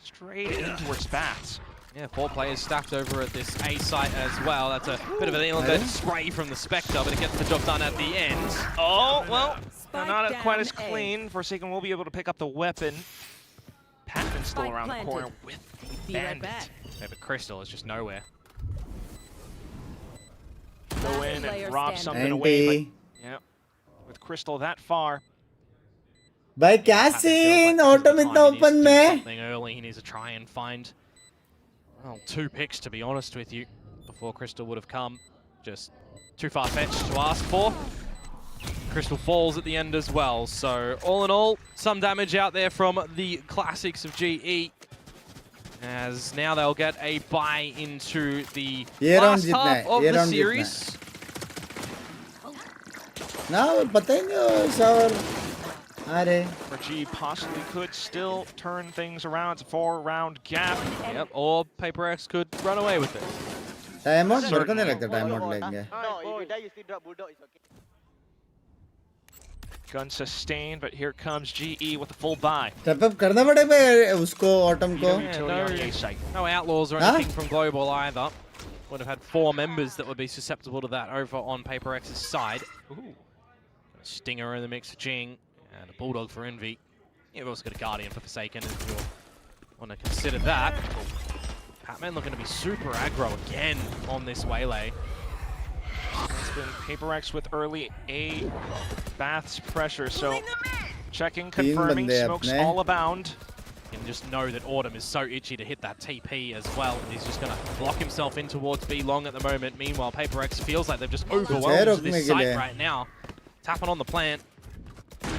Straight in towards bats. Yeah, 4 players stacked over at this A site as well. That's a bit of an inlet spray from the Spectre, but it gets the job done at the end. Oh, well, they're not quite as clean. Forsaken will be able to pick up the weapon. Patman's still around the corner with the bandit. Yeah, but Crystal is just nowhere. and rob something away. But, yeah, with Crystal that far. भाई क्या scene autumn इतना open में something early. He needs to try and find, well, 2 picks to be honest with you before Crystal would have come. Just too far-fetched to ask for. Crystal falls at the end as well. So all in all, some damage out there from the classics of GE. As now they'll get a bye into the last half of the series. Now, पता ही नहीं sir. अरे. For G possibly could still turn things around. It's a 4-round gap. Yep. Or PRX could run away with it. Time out. मेरे को नहीं लगता time out लेंगे. No, if you die, you still drop bulldog. It's okay. Gun sustained, but here comes GE with the full buy. Step up करना पड़ेगा उसको autumn को. No outlaws or anything from Global either. Would have had 4 members that would be susceptible to that over on PRX's side. Ooh. Stinger in the mix for Jing. And a Bulldog for Envy. You've also got a Guardian for Forsaken if you want to consider that. Patman looking to be super aggro again on this Waylay. It's been PRX with early A Bath's pressure, so checking, confirming, smokes all abound. You can just know that Autumn is so itchy to hit that TP as well. And he's just going to lock himself in towards B long at the moment. Meanwhile, PRX feels like they've just overwhelmed this site right now. Tapping on the plant.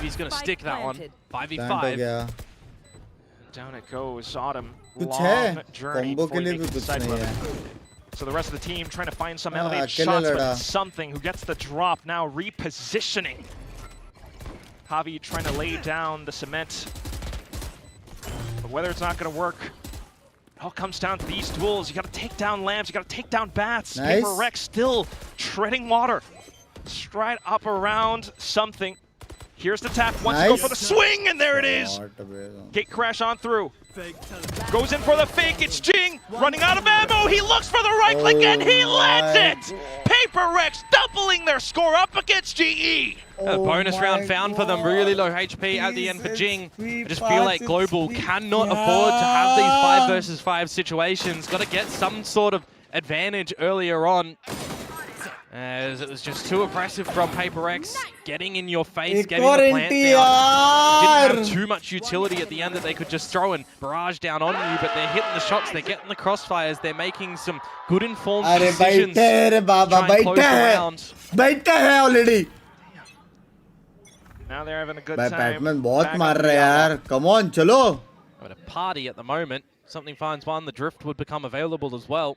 He's going to stick that one. 5v5. Down it goes. Autumn. Long journey before making the side limit. So the rest of the team trying to find some elevated shots, but something who gets the drop now repositioning. Javi trying to lay down the cement. But whether it's not going to work, it all comes down to these duels. You got to take down Lambs, you got to take down Bats. Nice. PRX still treading water. Stride up around something. Here's the tap, wants to go for the swing, and there it is. Gate crash on through. Goes in for the fake, it's Jing, running out of ammo, he looks for the right click and he lands it! PRX doubling their score up against GE! A bonus round found for them, really low HP at the end for Jing. I just feel like Global cannot afford to have these 5 versus 5 situations. Got to get some sort of advantage earlier on. As it was just too oppressive from PRX, getting in your face, getting the plant down. Didn't have too much utility at the end that they could just throw and barrage down on you, but they're hitting the shots, they're getting the crossfires, they're making some good informed decisions. Trying to close the round. already. Now they're having a good time. Batman बहुत मार रहा है यार. Come on, चलो. At a party at the moment, something finds one, the drift would become available as well.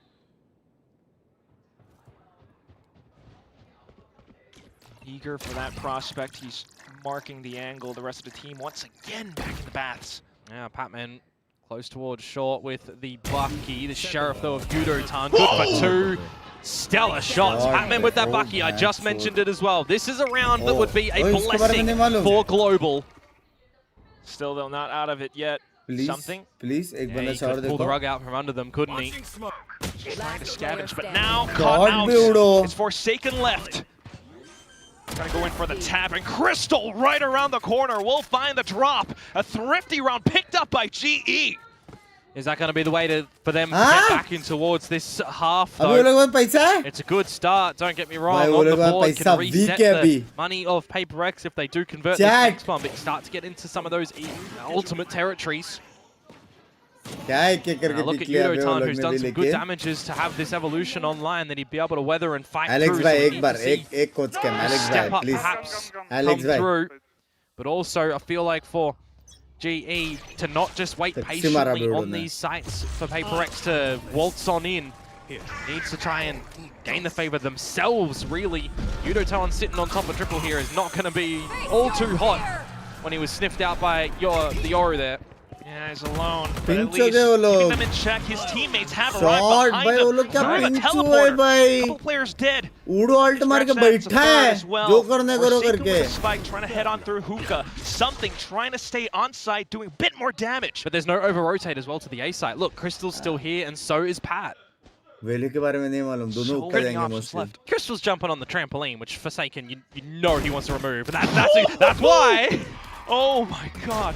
Eager for that prospect. He's marking the angle. The rest of the team once again back in the baths. Yeah, Patman close towards short with the Bucky. The Sheriff though of Yudotan. Good for 2 stellar shots. Patman with that Bucky. I just mentioned it as well. This is a round that would be a blessing for Global. Still though not out of it yet. Something. Please, he could pull the rug out from under them, couldn't he? He's trying to scavenge, but now caught out. It's Forsaken left. Gonna go in for the tap, and Crystal right around the corner will find the drop. A thrifty round picked up by GE. Is that going to be the way for them to get back in towards this half, though? It's a good start, don't get me wrong. On the board can reset the money of PRX if they do convert this next one, but start to get into some of those ultimate territories. Look at Yudotan, who's done some good damages to have this evolution online that he'd be able to weather and fight through. Step up perhaps come through. But also, I feel like for GE to not just wait patiently on these sites for PRX to waltz on in. Needs to try and gain the favor themselves, really. Yudotan sitting on top of triple here is not going to be all too hot when he was sniffed out by the Yoru there. Yeah, he's alone, but at least keeping them in check. His teammates have arrived behind him. A teleporter. Couple players dead. As well. Forsaken with a spike, trying to head on through hookah. Something trying to stay on site, doing a bit more damage. But there's no over-rotate as well to the A site. Look, Crystal's still here, and so is Pat. So many options left. Crystal's jumping on the trampoline, which Forsaken, you know he wants to remove. That's why. Oh my god.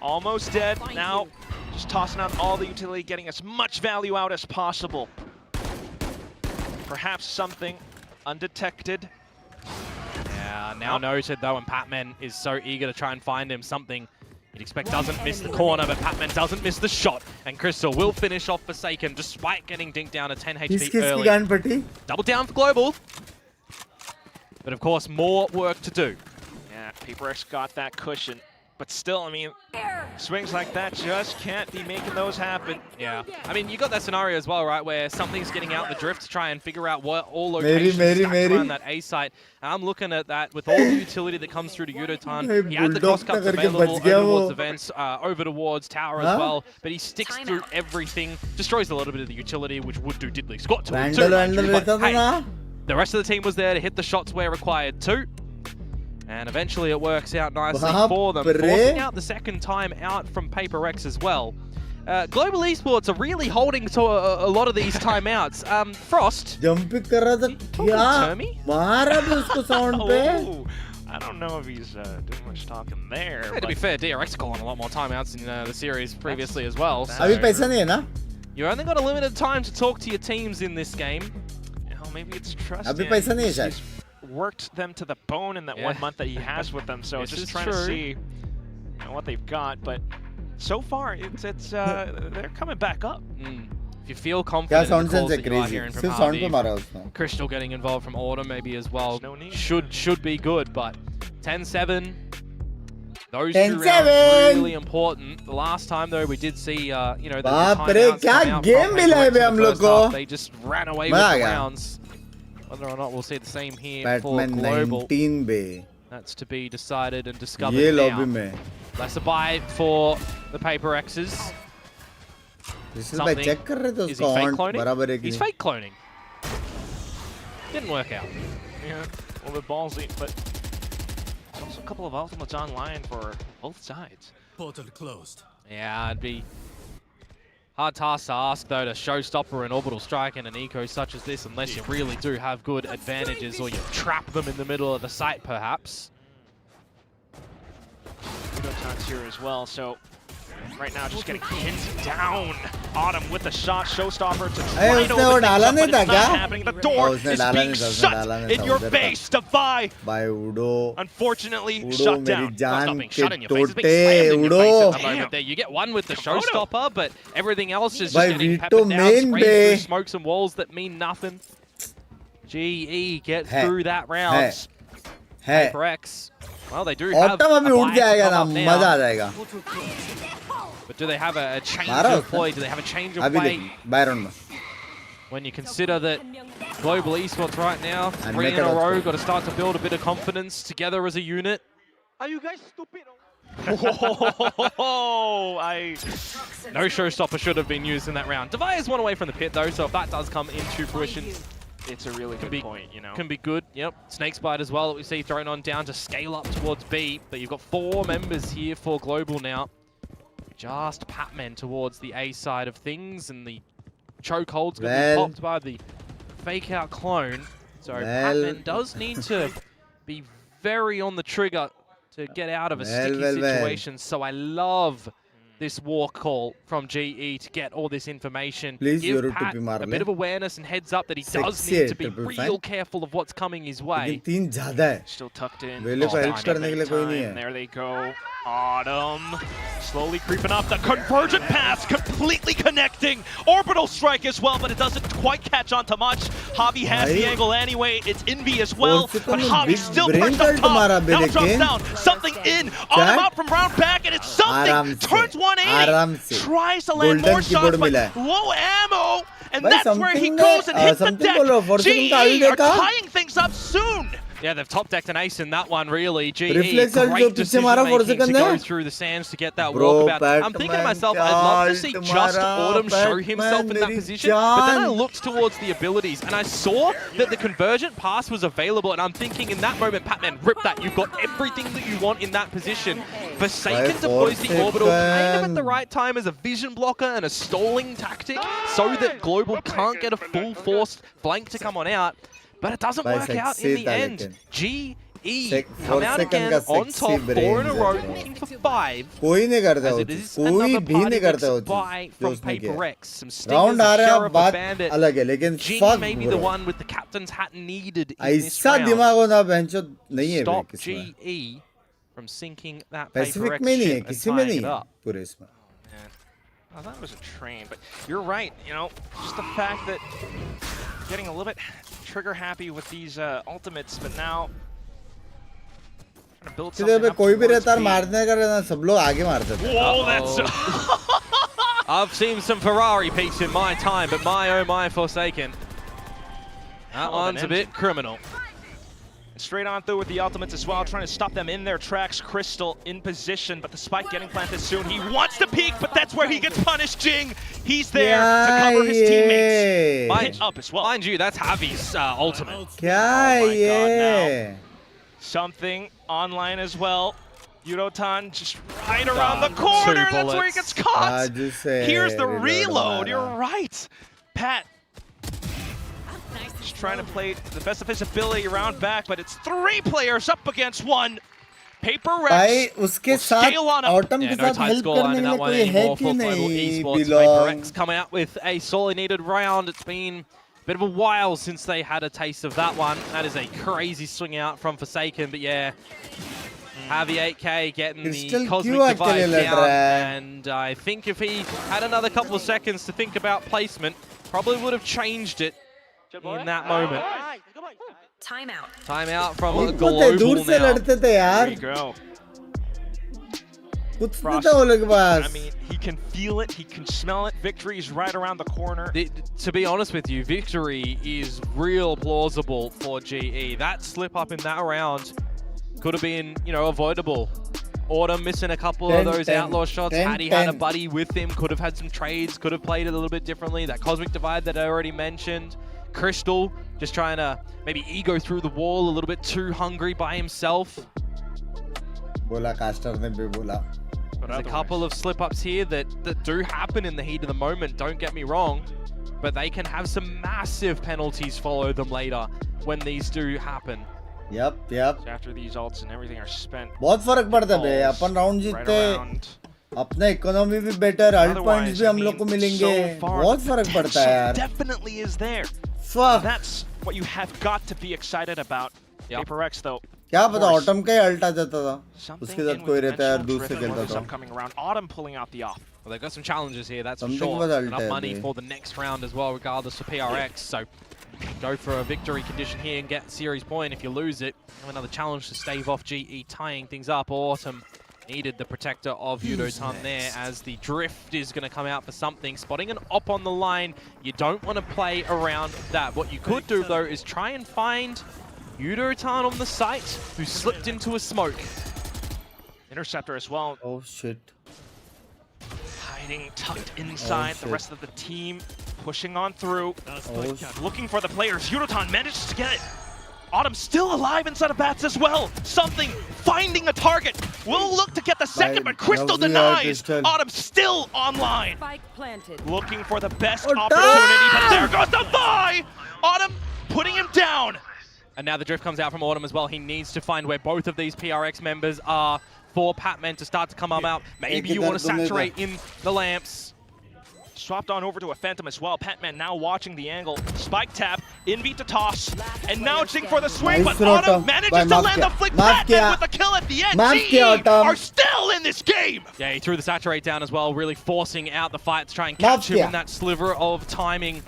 Almost dead. Now, just tossing out all the utility, getting as much value out as possible. Perhaps something undetected. Yeah, now noted though, and Patman is so eager to try and find him something. You'd expect doesn't miss the corner, but Patman doesn't miss the shot. And Crystal will finish off Forsaken despite getting dinked down to 10 HP early. Double down for Global. But of course, more work to do. Yeah, PRX got that cushion. But still, I mean, swings like that just can't be making those happen. Yeah. I mean, you got that scenario as well, right, where something's getting out the drift to try and figure out what all locations stacked around that A site. And I'm looking at that with all the utility that comes through to Yudotan. He had the cross-cuts available over towards events, over towards tower as well. But he sticks through everything, destroys a little bit of the utility, which would do diddly squat to him too. But hey, the rest of the team was there to hit the shots where required too. And eventually it works out nicely for them, forcing out the second time out from PRX as well. Global Esports are really holding to a lot of these timeouts. Frost. I don't know if he's doing much talking there. Yeah, to be fair, DRX calling a lot more timeouts in the series previously as well. So you only got a limited time to talk to your teams in this game. You know, maybe it's trust. Worked them to the bone in that 1 month that he has with them, so just trying to see what they've got. But so far, they're coming back up. If you feel confident in the calls that you are hearing from Harvey, Crystal getting involved from Autumn maybe as well, no need. should be good. But 10-7, those 2 rounds really important. The last time though, we did see the timeouts come out from the first half. They just ran away with the rounds. Whether or not we'll see the same here for Global, that's to be decided and discovered now. That's a buy for the PRXs. Is he fake cloning? He's fake cloning. Didn't work out. Yeah, a little bit ballsy, but there's also a couple of ultimates online for both sides. Portal closed. Yeah, it'd be hard task to ask, though, to showstopper an orbital strike in an eco such as this, unless you really do have good advantages or you trap them in the middle of the site, perhaps. Yudotan's here as well, so right now just getting pinned down. Autumn with the shot, showstopper to try to open things up, but it's not happening. The door is being shut in your face. Divide, unfortunately, shut down. Not being shut in your face, it's being slammed in your face at the moment there. You get one with the showstopper, but everything else is just getting peppered down, sprayed through smokes and walls that mean nothing. GE get through that round. PRX, well, they do have a buy to come up now. But do they have a change of play? Do they have a change of play? When you consider that Global Esports right now, 3 in a row, got to start to build a bit of confidence together as a unit. Are you guys stupid? No showstopper should have been used in that round. Devi is 1 away from the pit though, so if that does come into fruition, it's a really good point, you know. Can be good, yep. Snakebite as well that we see thrown on down to scale up towards B, but you've got 4 members here for Global now. Just Patman towards the A side of things, and the chokehold's going to be popped by the fake out clone. So Patman does need to be very on the trigger to get out of a sticky situation. So I love this war call from GE to get all this information. Give Pat a bit of awareness and heads up that he does need to be real careful of what's coming his way. Still tucked in. There they go. Autumn slowly creeping up. The convergent pass completely connecting. Orbital strike as well, but it doesn't quite catch on to much. Javi has the angle anyway. It's Envy as well, but Javi still perched up top. Now drops down. Something in. Autumn out from round back, and it's something. Turns 180. Tries to land more shots, but low ammo. And that's where he goes and hits the deck. GE are tying things up soon. Yeah, they've top decked an ace in that one, really. GE, great decision-making to go through the sands to get that walkabout. I'm thinking to myself, I'd love to see just Autumn show himself in that position, but then I looked towards the abilities, and I saw that the convergent pass was available, and I'm thinking in that moment, Patman, rip that. You've got everything that you want in that position. Forsaken deploys the orbital kind of at the right time as a vision blocker and a stalling tactic, so that Global can't get a full-forced flank to come on out. But it doesn't work out in the end. GE GE come out again on top, 4 in a row, looking for 5. कोई नहीं करता As हो it is कोई another भी नहीं party करता हो mixed by जो from उसने किया PRX. Some stingers, राउंड आ a रहा है sheriff, a बात bandit. अलग है लेकिन GE fuck may be the bro one with the captain's hat needed in this ऐसा round. दिमाग होना बहनचोद नहीं है भाई Stop किसी में GE from sinking that Pacific PRX में नहीं है ship and किसी में tying नहीं it है up. पूरे इसमें Man. I thought it was a train, but you're right. You know, just the fact that getting a little bit trigger happy with these ultimates, but now trying to build सीधे something पे up कोई भी towards रहता है B. मारने का रहना सब लोग आगे मारते थे Whoa, that's. I've seen some Ferrari peaks in my time, but my oh my Forsaken. That one's a bit criminal. Straight on through with the ultimates as well, trying to stop them in their tracks. Crystal in position, but the spike getting planted soon. He wants to peek, but that's where he gets punished, Jing. He's there to cover his teammates. Mind up as well. Mind you, that's Javi's ultimate. क्या Oh my ये God, Something online as well. Yudotan just right around the corner. That's where he gets caught. Here's the reload. You're right. Pat just trying to play the best of his ability around back, but it's 3 players up against 1. भाई उसके साथ autumn के साथ help करने के लिए कोई है कि नहीं PRX coming out with a sorely needed round. It's been a bit of a while since they had a taste of that one. That is a crazy swing out from Forsaken, but yeah. Javi 8K getting the cosmic device down, and I think if he had another couple of seconds to think about placement, probably would have changed it in that moment. Timeout. Timeout from a global now. There you go. कुछ तो लोग पास I mean, he can feel it, he can smell it. Victory is right around the corner. To be honest with you, victory is real plausible for GE. That slip up in that round could have been, you know, avoidable. Autumn missing a couple of those outlaw shots. Had he had a buddy with him, could have had some trades, could have played it a little bit differently. That cosmic divide that I already mentioned. Crystal just trying to maybe ego through the wall a little bit too hungry by himself. बोला caster ने भी बोला. There's a couple of slip-ups here that do happen in the heat of the moment, don't get me wrong, but they can have some massive penalties follow them later when these do happen. Yep. After these ults and everything are spent. बहुत फर्क पड़ता है बे अपन round जीतते अपना economy भी better alt points भी हम लोग को मिलेंगे बहुत फर्क पड़ता है यार definitely is there. Fuck. That's what you have got to be excited about. PRX though. क्या पता ऑटम का ही अल्ट आ जाता था उसके साथ कोई रहता है और दूसरे खेलता था. Coming around, Autumn pulling out the off. Well, they've got some challenges here, that's for sure. Enough money for the next round as well, regardless of PRX. So go for a victory condition here and get series point. If you lose it, another challenge to stave off GE tying things up. Autumn needed the protector of Yudotan there as the drift is going to come out for something. Spotting an op on the line, you don't want to play around that. What you could do though is try and find Yudotan on the site who slipped into a smoke. Interceptor as well. Oh shit. Hiding tucked inside. The rest of the team pushing on through. Looking for the players. Yudotan manages to get it. Autumn still alive inside of bats as well. Something finding a target. We'll look to get the second, but Crystal denies. Autumn still online. Looking for the best opportunity, but there goes the buy. Autumn putting him down. And now the drift comes out from Autumn as well. He needs to find where both of these PRX members are for Patman to start to come out. Maybe you want to saturate in the lamps. Swapped on over to a Phantom as well. Patman now watching the angle. Spike tap, Envy to toss. And now Jing for the swing, but Autumn manages to land the flick. Patman with the kill at the end. GE are still in this game. Yeah, he threw the saturate down as well, really forcing out the fight to try and catch him in that sliver of timing.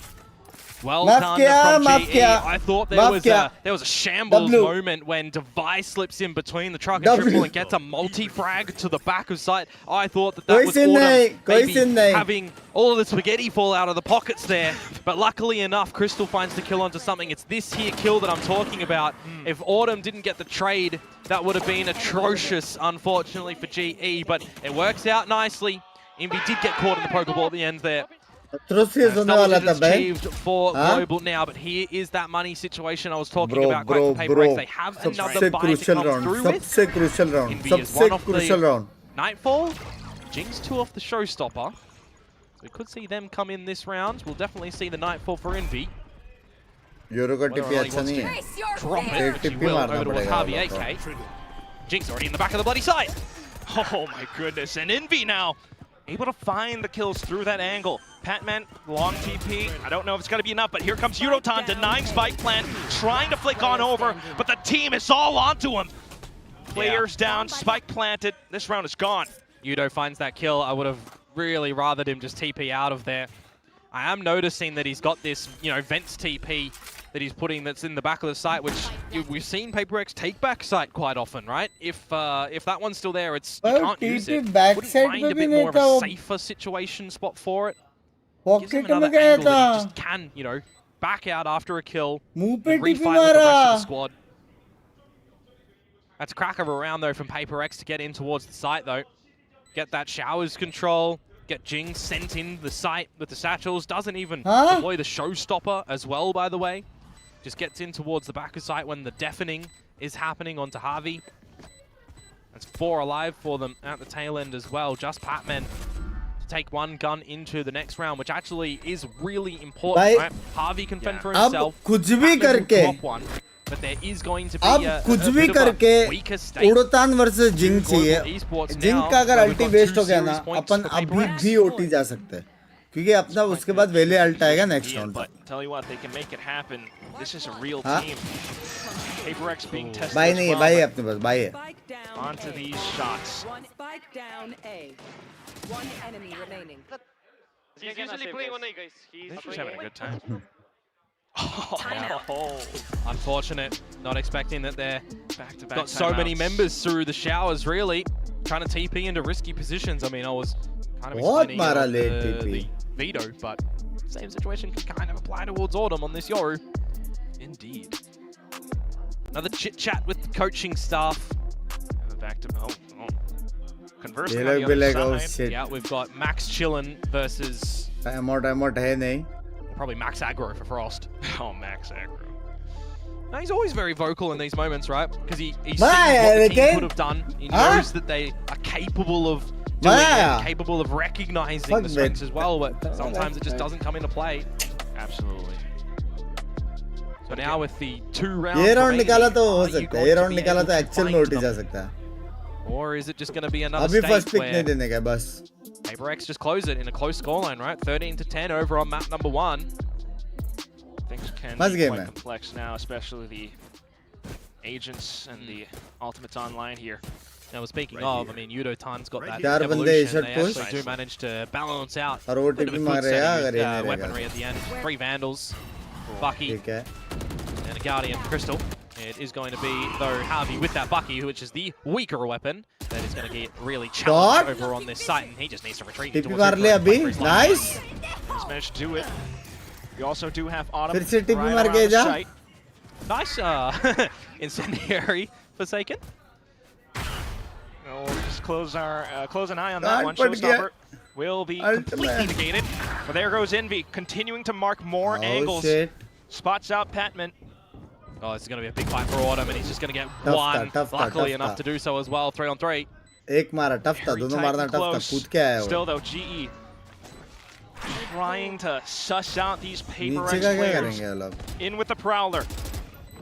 Well done from GE. I thought there was a shambles moment when Device slips in between the truck and triple and gets a multi-frag to the back of sight. I thought that was Autumn maybe having all of the spaghetti fall out of the pockets there. But luckily enough, Crystal finds the kill onto something. It's this here kill that I'm talking about. If Autumn didn't get the trade, that would have been atrocious, unfortunately, for GE. But it works out nicely. Envy did get caught in the Pokeball at the end there. Achieved for global now, but here is that money situation I was talking about. PRX, they have another buy to come through with. Crucial round. Nightfall, Jing's 2 off the showstopper. So we could see them come in this round. We'll definitely see the Nightfall for Envy. Euro का टिप्पी अच्छा नहीं है. Drop it, which he टिप्पी will, मारना over towards पड़ेगा. Harvey AK. Jinx already in the back of the bloody side. Oh my goodness, and Envy now able to find the kills through that angle. Patman, long TP. I don't know if it's going to be enough, but here comes Yudotan denying spike plant, trying to flick on over, but the team is all onto him. Players down, spike planted. This round is gone. Yudo finds that kill. I would have really rathered him just TP out of there. I am noticing that he's got this, Vents TP that he's putting that's in the back of the site, which we've seen PRX take back site quite often, right? If that one's still there, you can't use it. Wouldn't mind a bit more of a safer situation spot for it. Gives him another angle that he just can, back out after a kill, and refight with the rest of the squad. That's a crack of a round though from PRX to get in towards the site though. Get that showers control. Get Jing sent in the site with the satchels. Doesn't even deploy the showstopper as well, by the way. Just gets in towards the back of site when the deafening is happening onto Harvey. That's 4 alive for them at the tail end as well. Just Patman to take one gun into the next round, which actually is really important, right? Harvey can fend for himself. One, but there is going to be a bit of a weaker state. उड़तान versus Geng चाहिए. Geng का अगर अल्टी waste हो गया ना, अपन अभी भी OT जा सकते हैं. क्योंकि अपना उसके बाद वेले अल्ट आएगा नेक्स्ट राउंड पर. Tell you what, they can make it happen. This is a real team. PRX being tested. भाई नहीं है, भाई है अपने पास, भाई है. Onto these shots. One spike down A. One enemy remaining. He's usually playing on A, guys. He's just having a good time. Oh. Unfortunate. Not expecting that they're Back-to-back got so many timeouts. members through the showers, really. Trying to TP into risky positions. I mean, I was kind of What explaining mara the late TP? Veto, but same situation can kind of apply towards Autumn on this Yoru. Indeed. Another chit-chat with the coaching staff. Back to conversing They on look the like, other oh side. shit. Yeah, we've got Max Chillin versus Time out है नहीं. probably Max Aggro for Frost. Oh, Max Aggro. No, he's always very vocal in these moments, right? Because he sees Why, what the team again? could have done. He knows that they are capable of doing it, capable of recognizing the strengths as well, but sometimes it just doesn't come into play. Absolutely. So now with the 2 rounds ये round remaining, निकाला तो हो are you सकता है. going ये to round be निकाला able तो to actual में find ओटी जा them? सकता है. Or is it just going to be another अभी stage फर्स्ट पिक where नहीं देने का बस. PRX just close it in a close scoreline, right? 13 to 10 over on map number 1. Things can First be game, quite man. complex now, especially the agents and the ultimates online here. Now, speaking of, I mean, Yudotan's got that चार बंदे evolution. shot They push. actually do manage to balance out और a वो bit of a टिप्पी good मार रहे setting हैं with अगर ये नहीं weaponry रहेगा. at the end. 3 Vandals, Bucky, ठीक है. and a Guardian Crystal. It is going to be, though, Harvey with that Bucky, which is the weaker weapon, that is going to get really challenged over on this site, and he just needs to retreat. टिप्पी मार ले अभी. Nice. He's managed to do it. We also do have Autumn फिर से टिप्पी right मार around के the जा. site. Nice incendiary Forsaken. We'll just close an eye on that God, one. but Showstopper will be Ultimate. completely negated. But there goes Envy, continuing to mark more angles. Shit. Spots out Patman. Oh, this is going to be a big fight for Autumn, and he's just going to get Tough one. tough Luckily tough enough to do so as well. 3 on 3. एक मारा tough था. Very दोनों tight मारना and tough था. close. कूद के आया वो. Still though, GE trying to suss out these नीचे PRX का क्या players. करेंगे ये लोग? In with the Prowler.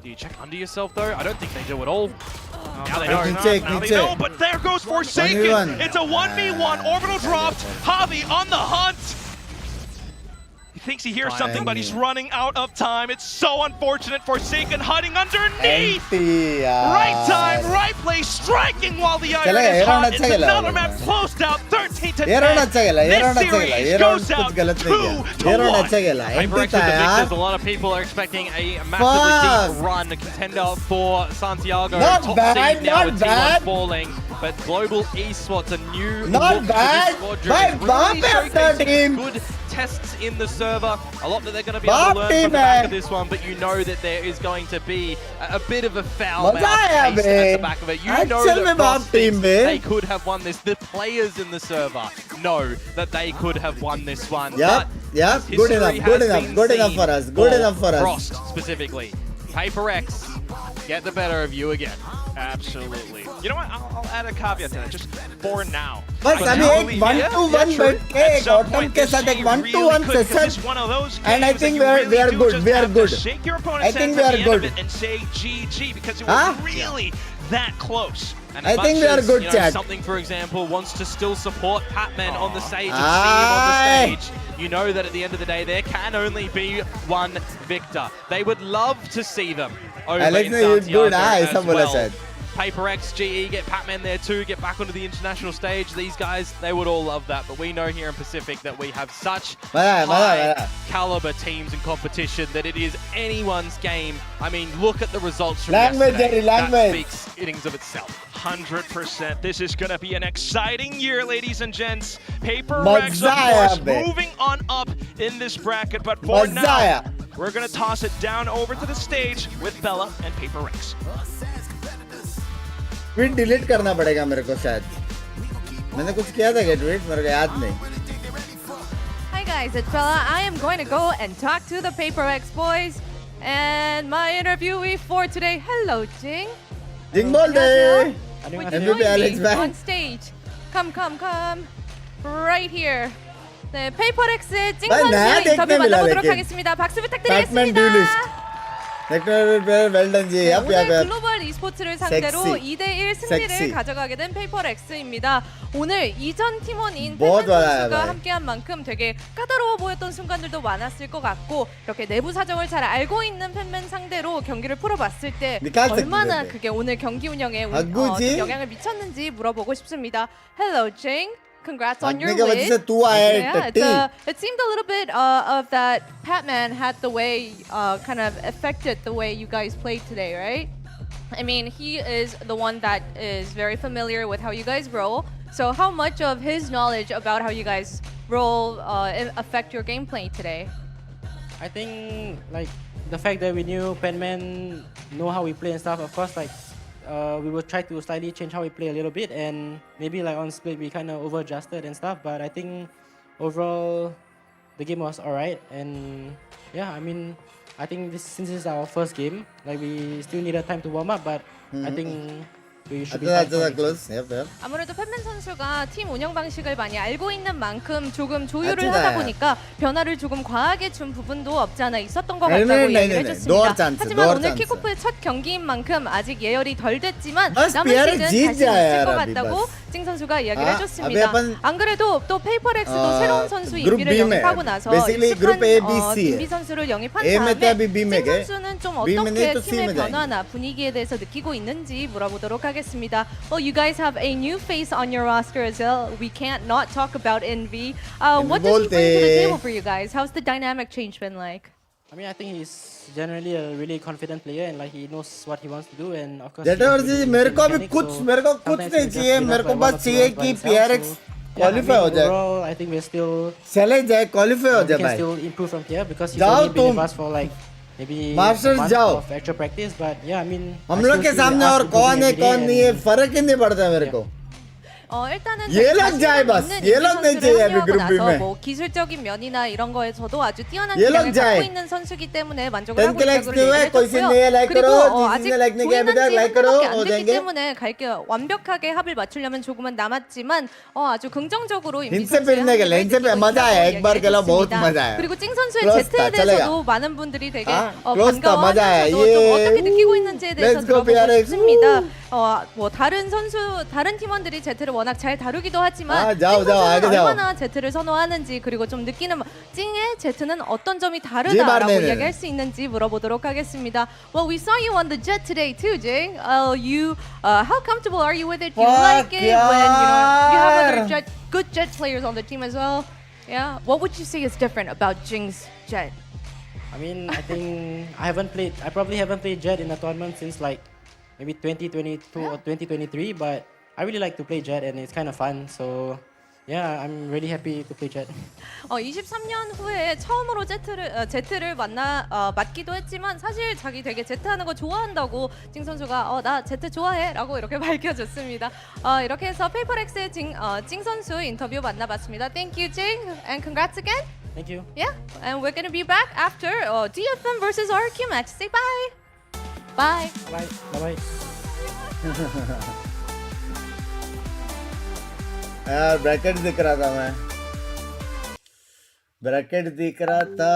Do you check under yourself, though? I don't think they do at all. Now they एक know. नीचे, एक Now they नीचे. know, but there goes Forsaken. 1v1. It's a 1v1. Orbital dropped. Javi on the hunt. He thinks he hears something, but he's running out of time. It's so unfortunate. Forsaken hiding underneath. Empty यार. Right time, right place, striking while the iron चलेगा, is ये round hot. अच्छा It's खेला another वो map लोग. closed out, 13 to 10. ये round अच्छा खेला. ये This round अच्छा खेला. series ये round goes out कुछ गलत नहीं किया. 2 to ये round 1. अच्छा खेला. PRX Empty with था the यार. victors. A lot of people are expecting a massively deep run, a contender for Santiago. Not Top bad, seed now not with bad. T1 falling, but Global Esports, a new Not look bad. for this Bye, squadron, bye, really Pepper showcasing team. good tests in the server. A lot that they're going to be Bye, able to learn team, from the back man. of this one, but you know that there is going to be a bit of a foul मजा mouth आया taste bay. at the back of it. You know Actual में that बाप Frost thinks team bay. they could have won this. The players in the server know that they could have won this one. Yep, but yep. Good history enough, has good enough, been good enough seen for us. Good enough for us. Frost specifically. PRX get the better of you again. Absolutely. You know what? I'll add a caveat to that. Just for now. बस अभी एक 1-1 बैठ के एक autumn के साथ एक 1-1 session and I think we are good. We are good. Shake your opponent's I think we hands are at the end good. of it and say GG because it was really that close. And I as think much we are as, good, you know, chat. Something, for example, wants to still support Patman on the stage and see him on the stage. You know that at the end of the day, there can only be one victor. They would love to see them over in Santiago as well. PaperX, GE, get Patman there too, get back onto the international stage. These guys, they would all love that. But we know here in Pacific that we have such high caliber teams in competition that it is anyone's game. I mean, look at the results from yesterday. That speaks innings of itself. 100%. This is going to be an exciting year, ladies and gents. PaperX, of course, moving on up in this bracket. But for now, we're going to toss it down over to the stage with Bella and PaperX. Tweet delete करना पड़ेगा मेरे को शायद मैंने कुछ किया था क्या ट्वीट मेरे को याद नहीं Hi guys, it's Bella. I am going to go and talk to the PaperX boys and my interviewee for today. Hello, Jing. Jing बोल दे Would you join me on stage? Come. Right here. 네, PaperX의 찡 선수 인터뷰 만나보도록 하겠습니다. 박수 부탁드리겠습니다. Well done, Ji. 오늘 글로벌 e스포츠를 상대로 2대1 승리를 가져가게 된 PaperX입니다. 오늘 이전 팀원인 팬맨 선수가 함께한 만큼 되게 까다로워 보였던 순간들도 많았을 것 같고 이렇게 내부 사정을 잘 알고 있는 팬맨 상대로 경기를 풀어봤을 때 얼마나 그게 오늘 경기 운영에 영향을 미쳤는지 물어보고 싶습니다. Hello, Jing. Congrats on your win. It seemed a little bit of that Patman had the way kind of affected the way you guys played today, right? I mean, he is the one that is very familiar with how you guys roll. So how much of his knowledge about how you guys roll affect your gameplay today? I think like the fact that we knew Patman know how we play and stuff, of course, like we will try to slightly change how we play a little bit, and maybe like on split we kind of over-adjusted and stuff, but I think overall the game was alright. And yeah, I mean, I think since this is our first game, like we still needed time to warm up, but I think we should be fine. 아무래도 팬맨 선수가 팀 운영 방식을 많이 알고 있는 만큼 조금 조율을 하다 보니까 변화를 조금 과하게 준 부분도 없지 않아 있었던 것 같다고 얘기를 해줬습니다. 하지만 오늘 킥오프의 첫 경기인 만큼 아직 예열이 덜 됐지만 남은 시즌 자신 있을 것 같다고 찡 선수가 이야기를 해줬습니다. 안 그래도 또 페이퍼렉스도 새로운 선수 인비를 영입하고 나서 익숙한 빈비 선수를 영입한 다음에 찡 선수는 좀 어떻게 팀의 변화나 분위기에 대해서 느끼고 있는지 물어보도록 하겠습니다. Well, you guys have a new face on your roster as well. We can't not talk about Envy. What does he bring to the table for you guys? How's the dynamic change been like? I mean, I think he's generally a really confident player and like he knows what he wants to do, and of course मेरे को अभी कुछ नहीं चाहिए मेरे को बस चाहिए कि PRX qualify हो जाए. Overall, I think we're still चले जाए qualify हो जाए भाई. We can still improve from here because he's only been with us for like maybe Masters a month जाओ. of actual practice, but yeah, I mean हम लोग के सामने और कौन है कौन नहीं है फर्क ही नहीं पड़ता मेरे को. 일단은 ये लोग जाए बस ये लोग नहीं चाहिए अभी ग्रुप बी में. 뭐 기술적인 면이나 이런 거에서도 아주 뛰어난 기량을 갖고 있는 선수기 때문에 만족을 하고 있다고 얘기했고요. 그리고 아직 조인한 지 한 번밖에 안 됐기 때문에 완벽하게 합을 맞추려면 조금은 남았지만 아주 긍정적으로 임비 선수의 그리고 찡 선수의 Z에 대해서도 많은 분들이 되게 반가워하면서도 좀 어떻게 느끼고 있는지에 대해서 들어보고 싶습니다. 뭐 다른 팀원들이 Z를 워낙 잘 다루기도 하지만 찡 선수는 얼마나 Z를 선호하는지 그리고 좀 느끼는 찡의 Z는 어떤 점이 다르다라고 이야기할 수 있는지 물어보도록 하겠습니다. Well, we saw you on the jet today too, Jing. How comfortable are you with it? Do you like it when you have other good jet players on the team as well? Yeah. What would you say is different about Jing's jet? I mean, I think I probably haven't played jet in a tournament since like maybe 2022 or 2023, but I really like to play jet and it's kind of fun. So yeah, I'm really happy to play jet. 23년 후에 처음으로 Z를 맞기도 했지만 사실 자기 되게 Z 하는 거 좋아한다고 찡 선수가 나 Z 좋아해라고 이렇게 밝혀줬습니다. 이렇게 해서 페이퍼렉스의 찡 선수 인터뷰 만나봤습니다. Thank you, Jing, and congrats again. Thank you. Yeah, and we're gonna be back after DFM versus RRQ match. Say bye. Bye. Bye. Bye. यार bracket दिख रहा था मैं, bracket दिख रहा था।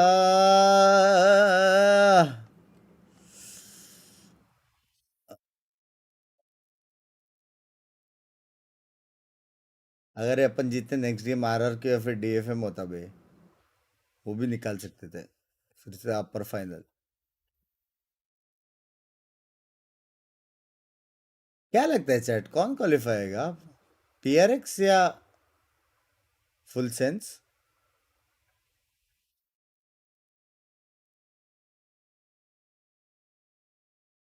अगर ये अपन जीते नेक्स्ट गेम RRQ या फिर DFM होता बे, वो भी निकाल सकते थे फिर से अपर फाइनल। क्या लगता है चैट, कौन क्वालिफाई होगा, PRX या फुल सेंस?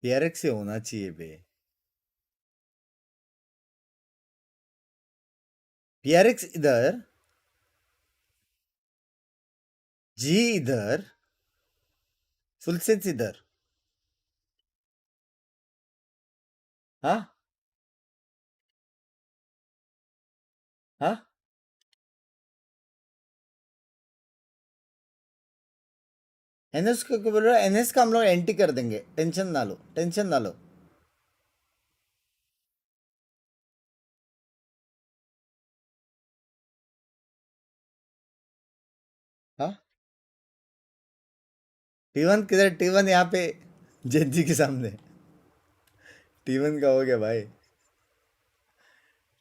PRX से होना चाहिए बे। PRX इधर, जी इधर, फुल सेंस इधर। हाँ हाँ, NS को क्यों बोल रहे हो? NS का हम लोग एंटी कर देंगे, टेंशन ना लो, टेंशन ना लो। हाँ, T1 किधर? T1 यहाँ पे जेजी के सामने। T1 का हो गया भाई,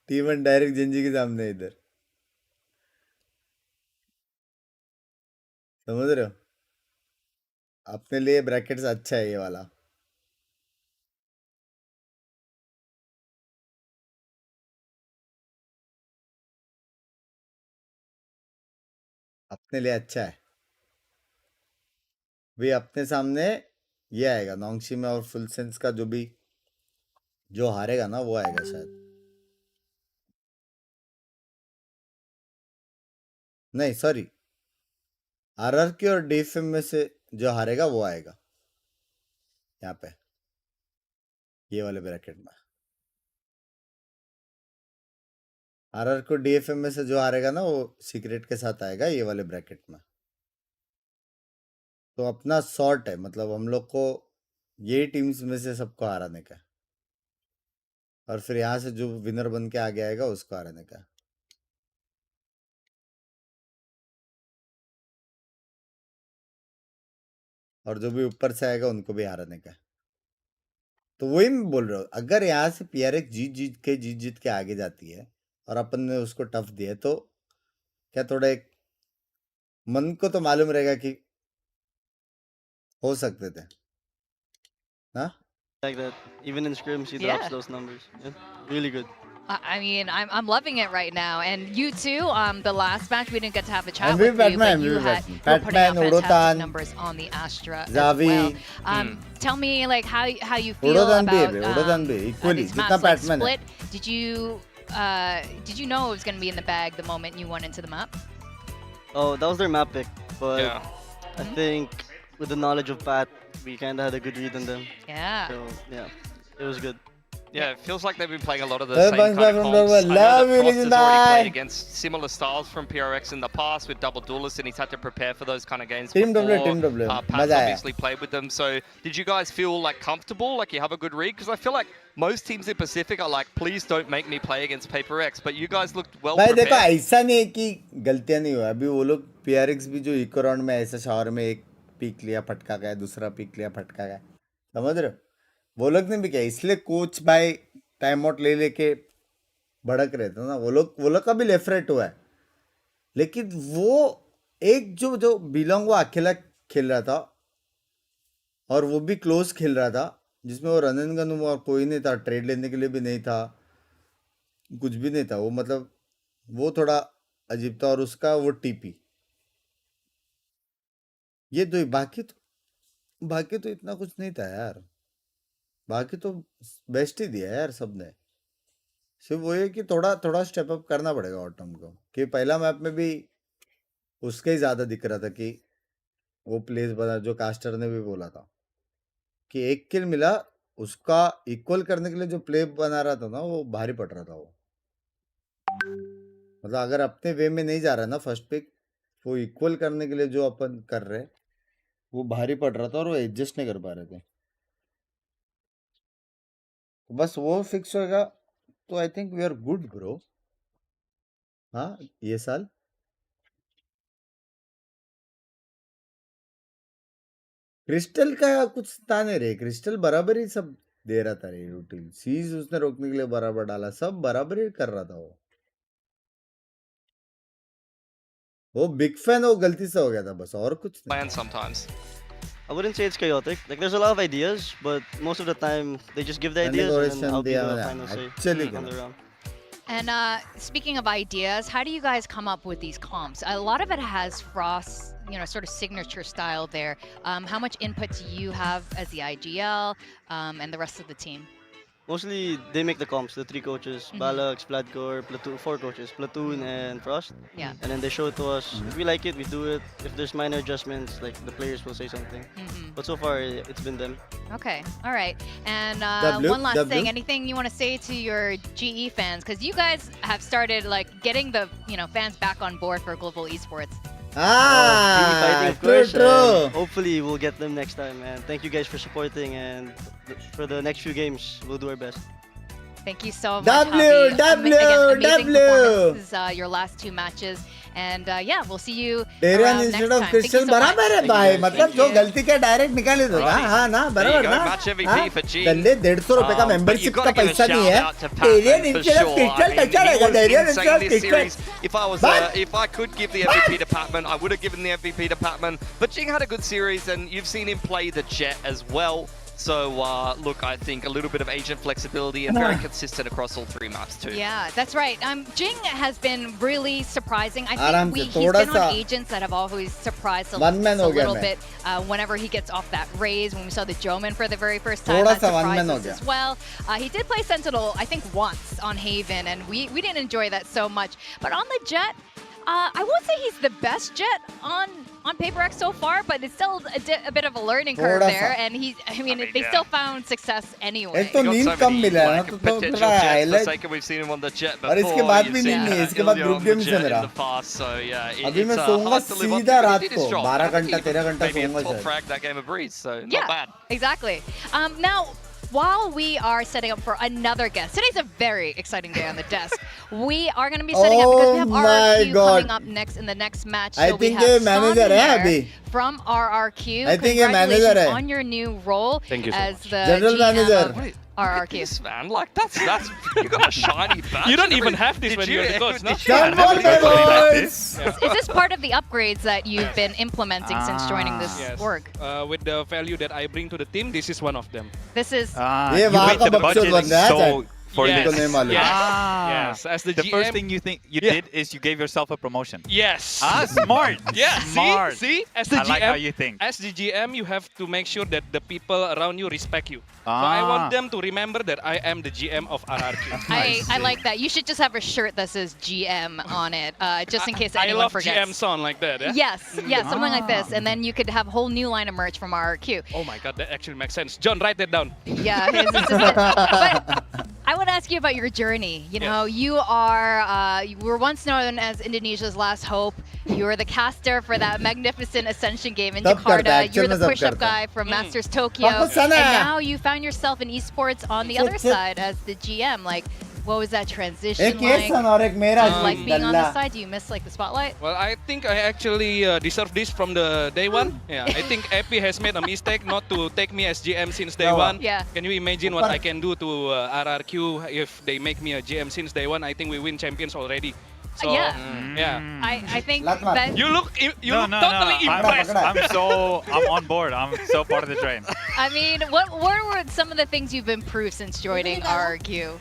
T1 डायरेक्ट जेंजी के सामने इधर, समझ रहे हो? अपने लिए ब्रैकेट्स अच्छा है ये वाला। अपने लिए अच्छा है भी। अपने सामने ये आएगा नोंगशी में, और फुल सेंस का जो भी जो हारेगा ना वो आएगा शायद। नहीं सॉरी, RRQ और DFM में से जो हारेगा वो आएगा यहाँ पे, ये वाले ब्रैकेट में। RRQ DFM में से जो हारेगा ना वो सीक्रेट के साथ आएगा ये वाले ब्रैकेट में। तो अपना शॉर्ट है, मतलब हम लोग को ये टीम्स में से सबको हराने का है, और फिर यहाँ से जो विनर बन के आगे आएगा उसको हराने का है। और जो भी ऊपर से आएगा उनको भी हराने का है। तो वही मैं बोल रहा हूँ, अगर यहाँ से PRX जीत के आगे जाती है और अपन ने उसको टफ दिया, तो क्या थोड़ा एक मन को तो मालूम रहेगा कि हो सकते थे ना। Like that, even in scrims he drops those numbers. Yeah, really good. I mean, I'm loving it right now, and you too. The last match we didn't get to have a chat MVP with you, but you were putting up fantastic numbers on the Astra as well. Tell me, like, how you feel about this map split. Did you know it was going to be in the bag the moment you went into the map? Oh, that was their map pick, but I think with the knowledge of Pat, we kind of had a good read on them. Yeah. So yeah, it was good. Yeah, it feels like they've been playing a lot of the same kind of comps. I know that Frost has already played against similar styles from PRX in the past with double duelists, and he's had to prepare for those kind of games Team before. W. Pat's obviously played with them. So did you guys feel like comfortable, like you have a good read? Because I feel like most teams in Pacific are like, please don't make me play against Paper X, but you guys looked well prepared. देखो ऐसा नहीं है कि गलतियां नहीं हुआ, अभी वो लोग PRX भी जो इको राउंड में ऐसा शावर में एक पीक लिया फटका गया, दूसरा पीक लिया फटका गया, समझ रहे हो? वो लोग ने भी किया, इसलिए कोच भाई टाइम आउट ले लेके भड़क रहे थे ना। वो लोग का भी लेफ्ट राइट हुआ है, लेकिन वो एक जो बिलोंग वो अकेला खेल रहा था, और वो भी क्लोज खेल रहा था, जिसमें वो रन एंड गन और कोई नहीं था, ट्रेड लेने के लिए भी नहीं था, कुछ भी नहीं था। वो मतलब वो थोड़ा अजीब था, और उसका वो टीपी, ये दो। बाकी तो इतना कुछ नहीं था यार, बाकी तो बेस्ट ही दिया यार सबने। सिर्फ वो है कि थोड़ा स्टेप अप करना पड़ेगा ऑटम को, कि पहला मैप में भी उसके ही ज़्यादा दिख रहा था कि वो प्लेस बना, जो कास्टर ने भी बोला था कि 1 किल मिला, उसका इक्वल करने के लिए जो प्ले बना रहा था ना वो भारी पड़ रहा था। वो मतलब अगर अपने वे में नहीं जा रहा ना फर्स्ट पिक, वो इक्वल करने के लिए जो अपन कर रहे वो भारी पड़ रहा था, और वो एडजस्ट नहीं कर पा रहे थे। बस वो फिक्स होगा तो I think we are good bro. हाँ ये साल क्रिस्टल का कुछ था नहीं रे. क्रिस्टल बराबर ही सब दे रहा था रे. रूटीन सीज उसने रोकने के लिए बराबर डाला. सब बराबर ही कर रहा था वो बिग फैन वो गलती से हो गया था बस और कुछ Plan sometimes. I wouldn't say it's chaotic. Like there's a lot of ideas, but most of the time they just give the ideas and then I'll be the final say on the round. And speaking of ideas, how do you guys come up with these comps? A lot of it has Frost's, sort of signature style there. How much input do you have as the IGL and the rest of the team? Mostly they make the comps, the 3 coaches, Balux, Vladgor, Platoon, 4 coaches, Platoon and Frost. Yeah. And then they show it to us. If we like it, we do it. If there's minor adjustments, like the players will say something. But so far, it's been them. Okay, all right. And one last thing, anything you want to say to your GE fans? Because you guys have started like getting the fans back on board for global esports. True. Hopefully we'll get them next time, man. Thank you guys for supporting, and for the next few games, we'll do our best. Thank you so much, amazing performances, your last 2 matches. And yeah, we'll see you around next time. Crystal बराबर है भाई. मतलब जो गलती क्या direct निकाल दो. हाँ ना बराबर ना. गंदे 150 रुपए का मेंबरशिप का पैसा नहीं है. डेरियन इंस्टेड क्रिस्टल टचर है. Derrion instead Crystal. If I could give the MVP to Patman, I would have given the MVP to Patman. But Jing had a good series, and you've seen him play the Jet as well. So, look, I think a little bit of agent flexibility and very consistent across all 3 maps too. Yeah, that's right. Jing has been really surprising. I think he's been on agents that have always surprised us a little bit. Whenever he gets off that raise, when we saw the Joman for the very first time, that surprised us as well. He did play Sentinel, I think, once on Haven, and we didn't enjoy that so much. But on the Jet, I won't say he's the best Jet on PRX so far, but it's still a bit of a learning curve there, and they still found success anyway. एक तो नींद कम मिला है ना तो थोड़ा highlight. We've seen him on the Jet before. और इसके बाद भी नींद नहीं. इसके बाद ग्रुप गेम से मेरा. अभी मैं सोऊंगा सीधा रात को 12 घंटा 13 घंटा सोऊंगा शायद. That game of Breeze, so not Yeah, bad. exactly. Now, while we are setting up for another guest, today's a very exciting day on the desk. We are going to be setting up because we have RRQ coming up next in the next match. I think ये manager है अभी. From RRQ. I think ये manager है. On your new role as the General manager. RRQ. This man, like that's you got a shiny badge. You don't even have this when you're the coach, no? Is this part of the upgrades that you've been implementing since joining this org? With the value that I bring to the team, this is one of them. This is. ये वहाँ का बक्सर बन रहा है. For yes. this. Yes. As the the GM, first thing you did is you gave yourself a promotion. Yes. Smart. Yeah. Smart. See. As the I GM, like how you think. As the GM, you have to make sure that the people around you respect you. So I want them to remember that I am the GM of RRQ. I like that. You should just have a shirt that says GM on it, just in case anyone forgets. I love GM song like that. Yeah? Yes, something like this, and then you could have a whole new line of merch from RRQ. Oh my God, that actually makes sense. John, write that down. Yeah, but I would ask you about your journey. You know, you were once known as Indonesia's last hope. You were the caster for that magnificent Ascension game in Jakarta. You're the push-up guy from Masters Tokyo, and now you found yourself in esports on the other side as the GM. Like, what was that transition like? Like being on the side, do you miss like the spotlight? Well, I think I actually deserve this from the day one. Yeah, I think Epi has made a mistake not to take me as GM since day one. Yeah. Can you imagine what I can do to RRQ if they make me a GM since day one? I think we win champions already. So, yeah. I think that you look totally impressed. I'm on board. I'm so part of the train. I mean, what were some of the things you've improved since joining RRQ?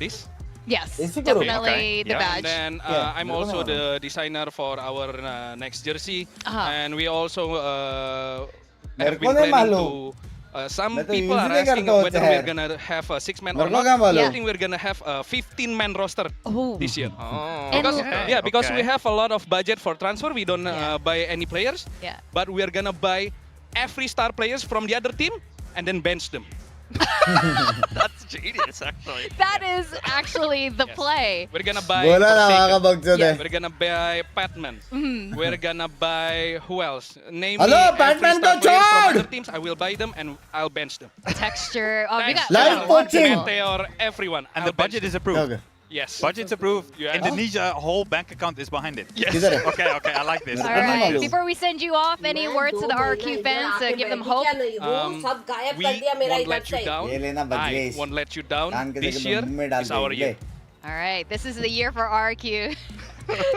This? Yes, definitely the badge. And then I'm also the designer for our next jersey, and we also have been planning to. Some people are asking whether we're gonna have a 6-man or not. I think we're gonna have a 15-man roster this year. Because we have a lot of budget for transfer. We don't buy any players, but we are gonna buy every star players from the other team and then bench them. That's genius, actually. That is actually the play. We're gonna buy we're gonna buy Batman. We're gonna buy who else? Name me every star player from other teams. I will buy them and I'll bench them. Texture. Oh, we got live coaching. Or everyone. And the budget is approved. Okay. Yes. Budget's approved. Indonesia whole bank account is behind it. Yes. Okay, I like this. All right. Before we send you off, any words to the RRQ fans to give them hope? We won't let you down. I won't let you down. This year is our year. All right. This is the year for RRQ.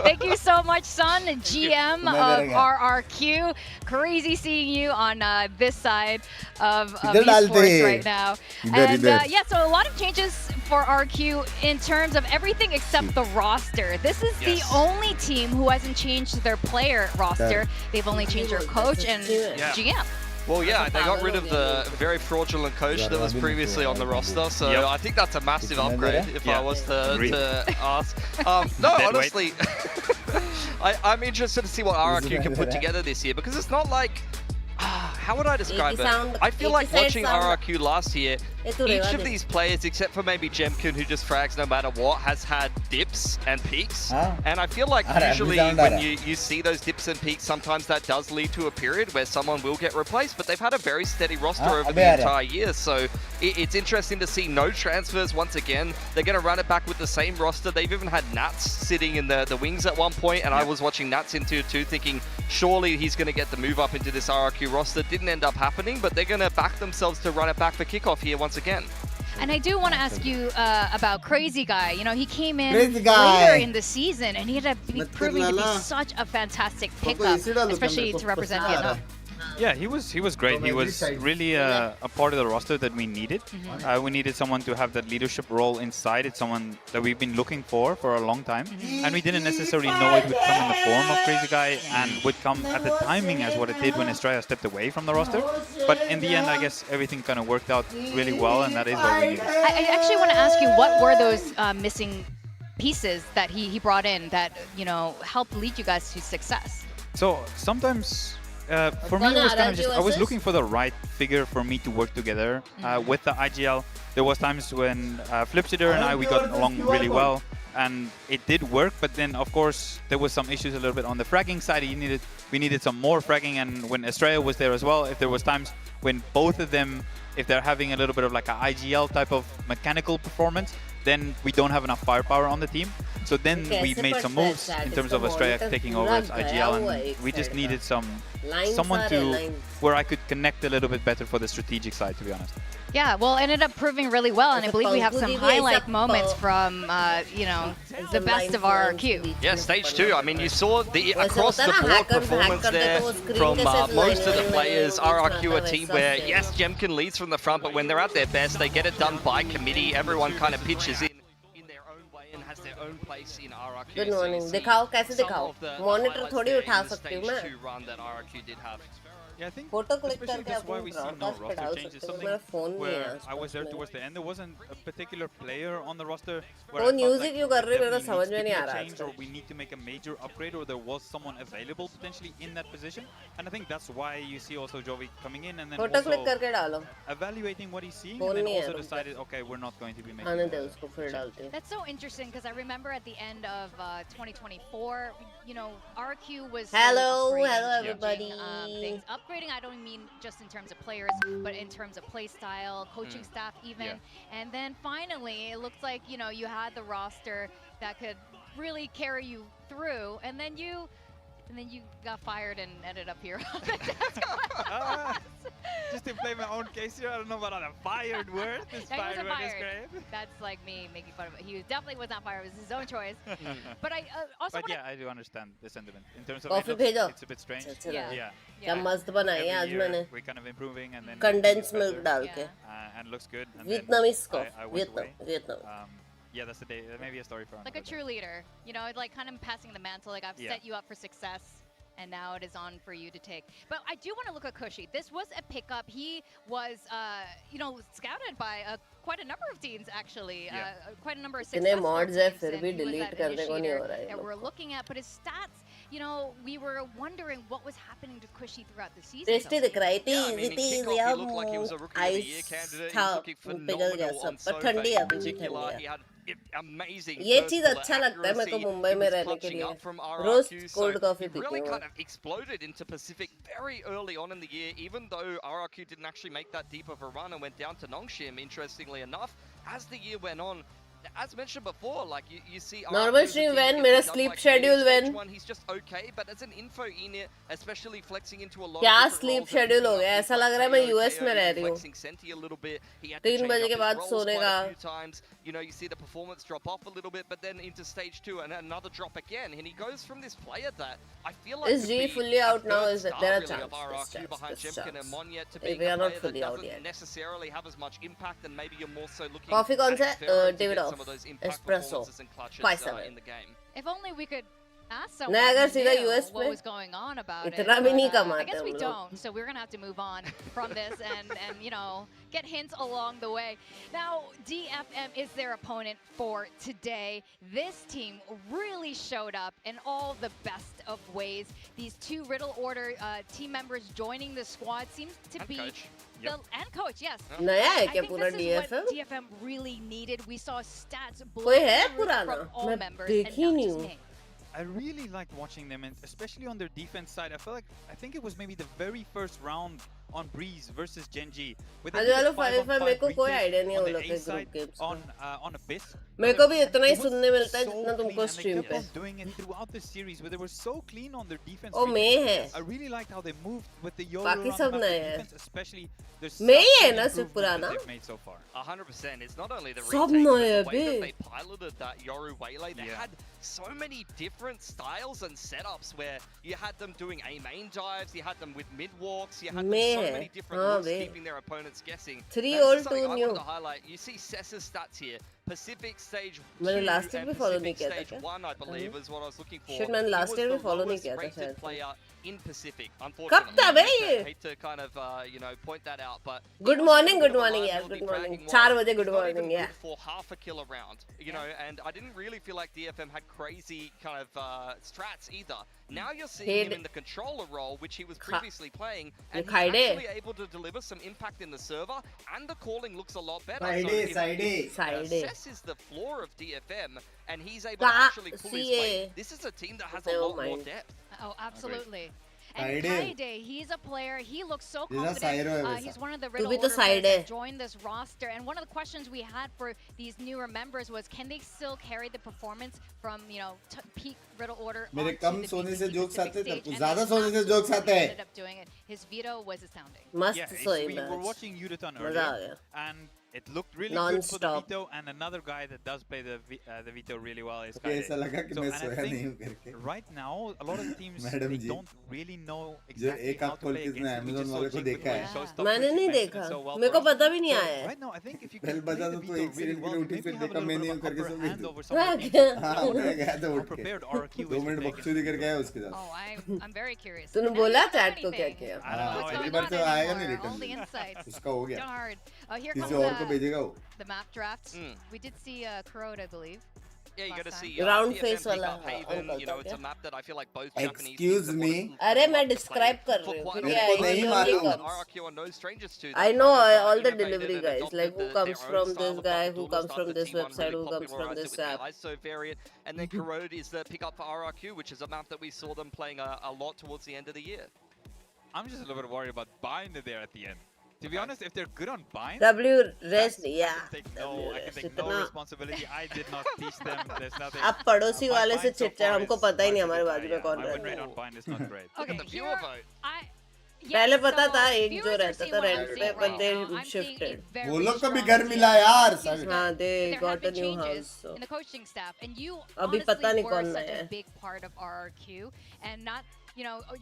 Thank you so much, Son, GM of RRQ. Crazy seeing you on this side of esports right now. And yeah, so a lot of changes for RRQ in terms of everything except the roster. This is the only team who hasn't changed their player roster. They've only changed their coach and GM. Well, yeah, they got rid of the very fraudulent coach that was previously on the roster, so I think that's a massive upgrade if I was to ask. No, honestly, I'm interested to see what RRQ can put together this year, because it's not like... how would I describe it? I feel like watching RRQ last year, each of these players, except for maybe Jemkin, who just frags no matter what, has had dips and peaks. And I feel like usually when you see those dips and peaks, sometimes that does lead to a period where someone will get replaced, but they've had a very steady roster over the entire year. So it's interesting to see no transfers once again. They're going to run it back with the same roster. They've even had Nats sitting in the wings at one point, and I was watching Nats in tier 2 thinking surely he's going to get the move up into this RRQ roster. Didn't end up happening, but they're going to back themselves to run it back for Kickoff here once again. And I do want to ask you about Crazy Guy. You know, he came in later in the season, and he ended up proving to be such a fantastic pickup, especially to represent Vietnam. Yeah, he was great. He was really a part of the roster that we needed. We needed someone to have that leadership role inside. It's someone that we've been looking for a long time. And we didn't necessarily know it would come in the form of Crazy Guy and would come at the timing as what it did when Estrella stepped away from the roster. But in the end, I guess everything kind of worked out really well, and that is what we needed. I actually want to ask you, what were those missing pieces that he brought in that, you know, helped lead you guys to success? So sometimes... for me, it was kind of just, I was looking for the right figure for me to work together with the IGL. There was times when Flipsitter and we got along really well, and it did work, but then of course there was some issues a little bit on the fragging side. We needed some more fragging, and when Estrella was there as well, if there was times when both of them, if they're having a little bit of like an IGL type of mechanical performance, then we don't have enough firepower on the team. So then we made some moves in terms of Estrella taking over as IGL, and we just needed someone to where I could connect a little bit better for the strategic side, to be honest. Yeah, well, it ended up proving really well, and I believe we have some highlight moments from, you know, the best of RRQ. Yeah, stage 2. I mean, you saw the across-the-board performance there from most of the players. RRQ, a team where, yes, Jemkin leads from the front, but when they're at their best, they get it done by committee. Everyone kind of pitches in their own way and has their own place in RRQ. Good morning. दिखाओ कैसे दिखाओ? Monitor थोड़ी उठा सकती हूँ मैं. Yeah, I think Photo click especially करके that's why we see no broadcast पे roster डाल changes. सकते हो. Something मेरा phone नहीं where है. I was there towards the end. There wasn't a particular player on the roster where वो I felt music like क्यों कर रही है? मेरे को definitely समझ needs में to नहीं be आ a रहा change, or we need to make a major upgrade, or there was someone available potentially in that position. And I think that's why you see also Jovi coming in and then Photo click also करके डालो. evaluating what he's seeing, Phone and then नहीं also है, decided, okay, we're not going to be making आने दे उसको फिर डालती हूँ. That's so interesting, because I remember at the end of 2024, you know, RRQ was Hello, upgrading, hello changing, everybody. things. Upgrading, I don't mean just in terms of players, but in terms of play style, coaching staff even. And then finally, it looks like, you know, you had the roster that could really carry you through, and then you got fired and ended up here. Just to play my own case here, I don't know about the fired word. This No, he fired wasn't word is fired. great. That's like me making fun of it. He definitely was not fired. It was his own choice. But I also But yeah, I do understand the sentiment. In terms of Coffee it भेजो. it's a bit strange. Yeah. Yeah. क्या मस्त बनाई है आज Every year मैंने. we're kind of improving, and then Condensed getting milk better, डाल के. and looks good. And Vietnamese then coffee. I went away. Vietnam. Yeah, that's the day. That may be a story for like a another day. true leader, you know, like kind of passing the mantle. Like I've set you up for success. And now it is on for you to take. But I do want to look at Cushy. This was a pickup. He was, scouted by quite a number of teams, actually. Quite a number of successful mods teams. फिर भी delete करने को नहीं हो रहा है that we're looking at. But his stats, we were wondering what was happening to Cushy throughout the season. Tasty दिख रहा है He looked like he was a Rookie of the Year candidate. He was looking phenomenal on Sofa in particular. He had amazing ये चीज अच्छा लगता है मेरे को मुंबई में रहने के लिए रोज कोल्ड कॉफी पीती हूँ really kind of exploded into Pacific very early on in the year, even though RRQ didn't actually make that deep of a run and went down to Nongshim, interestingly enough. As the year went on, as mentioned before, like you see normal stream when मेरा sleep schedule when he's just okay, but as an info enir, especially flexing into a lot क्या of sleep schedule हो गया ऐसा लग रहा है मैं US में रह रही हूँ 3 बजे के बाद सोने का you see the performance drop off a little bit, but then into stage 2 and another drop again, and he goes from this player that I feel like is G fully out now? Is there a chance? RRQ behind Jemkin and Monya to be a player that doesn't necessarily have as much impact, and maybe you're more so looking coffee कौन सा David some of those impact espresso performances and clutches in the game. If only we could ask मैं अगर सीधा someone US what में was going on about it. इतना भी नहीं I कमाते guess we हम लोग don't, so we're gonna have to move on from this and get hints along the way. Now, DFM is their opponent for today. This team really showed up in all the best of ways. These two Riddle Order team members joining the squad seems to be and coach, yes. नया है I क्या think पूरा this is DFM? what DFM really needed. We saw stats blow कोई है through पुराना from all मैं members देख and he not नहीं just हूँ name. I really liked watching them, and especially on their defense side. I think it was maybe the very first round on Breeze versus Genji. मेरे को कोई idea नहीं हो लोग group games on Abyss. मेरे को भी इतना ही सुनने मिलता है जितना तुमको स्ट्रीम पे doing it throughout the series where they were so clean on their defense. ओ मैं है I really liked how they moved with the Yoru बाकी सब नए हैं especially मैं ही है ना सिर्फ पुराना 100%. It's not only the सब retake, नए but the way that they piloted that Yoru Waylay. They had so many different styles and setups where you had them doing A main dives, you had them with mid walks, you had them so many different looks, keeping their opponents guessing. 3 old 2 I new want to highlight. You see Sessa's stats here. Pacific stage 2 मैंने last year and भी follow नहीं Pacific किया था stage 1, I believe, is what I was looking for. Shit, मैंने last He year was भी the follow नहीं lowest किया था rated शायद player in Pacific, कब unfortunately. था बे ये I hate to kind of point that out, but good morning यार good morning 4 बजे good morning yeah for half a kill a round, and I didn't really feel like DFM had crazy kind of strats either. Now you're seeing him in the controller role, which he was previously playing, and he's actually able to deliver some impact in the server, and the calling looks a lot better. Cess is the floor of DFM, and he's able to actually pull his weight. This is a team that has a lot more depth. Oh, absolutely. And Kaide, he's a player. He looks so confident. He's one of the Riddle Order players that joined this roster. And one of the questions we had for these newer members was, can they still carry the performance from peak Riddle Order? मेरे कम सोने से jokes आते हैं, तो ज़्यादा सोने से jokes आते हैं. Ended up doing it. His veto was astounding. मस्त सोई we were watching Udaton earlier, and it looked really good for the Veto, and another guy that does play the Veto really well is Kaide. So, and I think right now, a lot of the teams, they don't really know exactly how to play against it. We just saw Jake मैंने नहीं देखा मेरे को पता भी नहीं आया Right now, I think if you can play the Veto really well, maybe have a little bit of upper hand over some of the हाँ prepared RRQ 2 मिनट बकचोदी करके आया उसके साथ. Oh, I'm very curious. तूने बोला chat को क्या किया? अगली बार तो आएगा नहीं रिटर्न. उसका हो गया. Here किसी comes और को भेजेगा वो. the map draft. We did see Coro, I believe. Yeah, you got to see round face वाला. It's a map that I feel like both Japanese. Excuse me. अरे मैं describe कर रही हूँ. मेरे को नहीं मालूम. RRQ are no strangers to. I know all the delivery guys, like who comes from this guy, who comes from this website, who comes from this app. ISO variant, and then Corrode is the pickup for RRQ, which is a map that we saw them playing a lot towards the end of the year. I'm just a little bit worried about Bind there at the end. To be honest, if they're good on Bind, W rest yeah. I can take no responsibility. I did not teach them. There's nothing. अब पड़ोसी वाले से चिट्ठा हमको पता ही नहीं हमारे बाजू में कौन रहता है. On Bind is not great. Okay, viewer vote. पहले पता था एक जो रहता था रेंट पे but they shifted. वो लोग को भी घर मिला यार. हाँ, they got a new house. So. In the coaching staff, and you अभी पता नहीं कौन honestly were such नया a big part of RRQ, and not.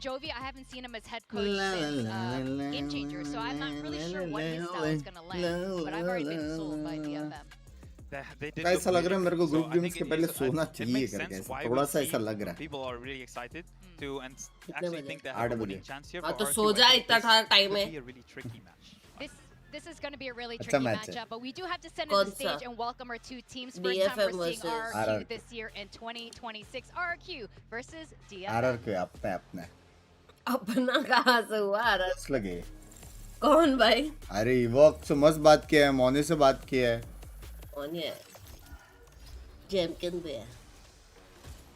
Jovi, I haven't seen him as head coach since Game Changer, so I'm not really sure what his style is going to land, but I've already been sold by DFM. ऐसा लग रहा है मेरे को group games के पहले सोना चाहिए करके थोड़ा सा ऐसा लग रहा है People are really excited to and actually think they 8 have a बजे winning chance here. हाँ तो सो जा इतना था टाइम है. Be a really tricky match. This is going to be a really अच्छा tricky match है. matchup, but we do have to send in the stage and welcome our two teams. First time DFM we're seeing versus RRQ this year in 2026. RRQ versus DFM. RRQ अपने अपना कहाँ से हुआ RRQ? लगे कौन भाई? अरे इवॉक से मस्त बात किया है, मोने से बात किया है. कौन है? जैमकिन भी है.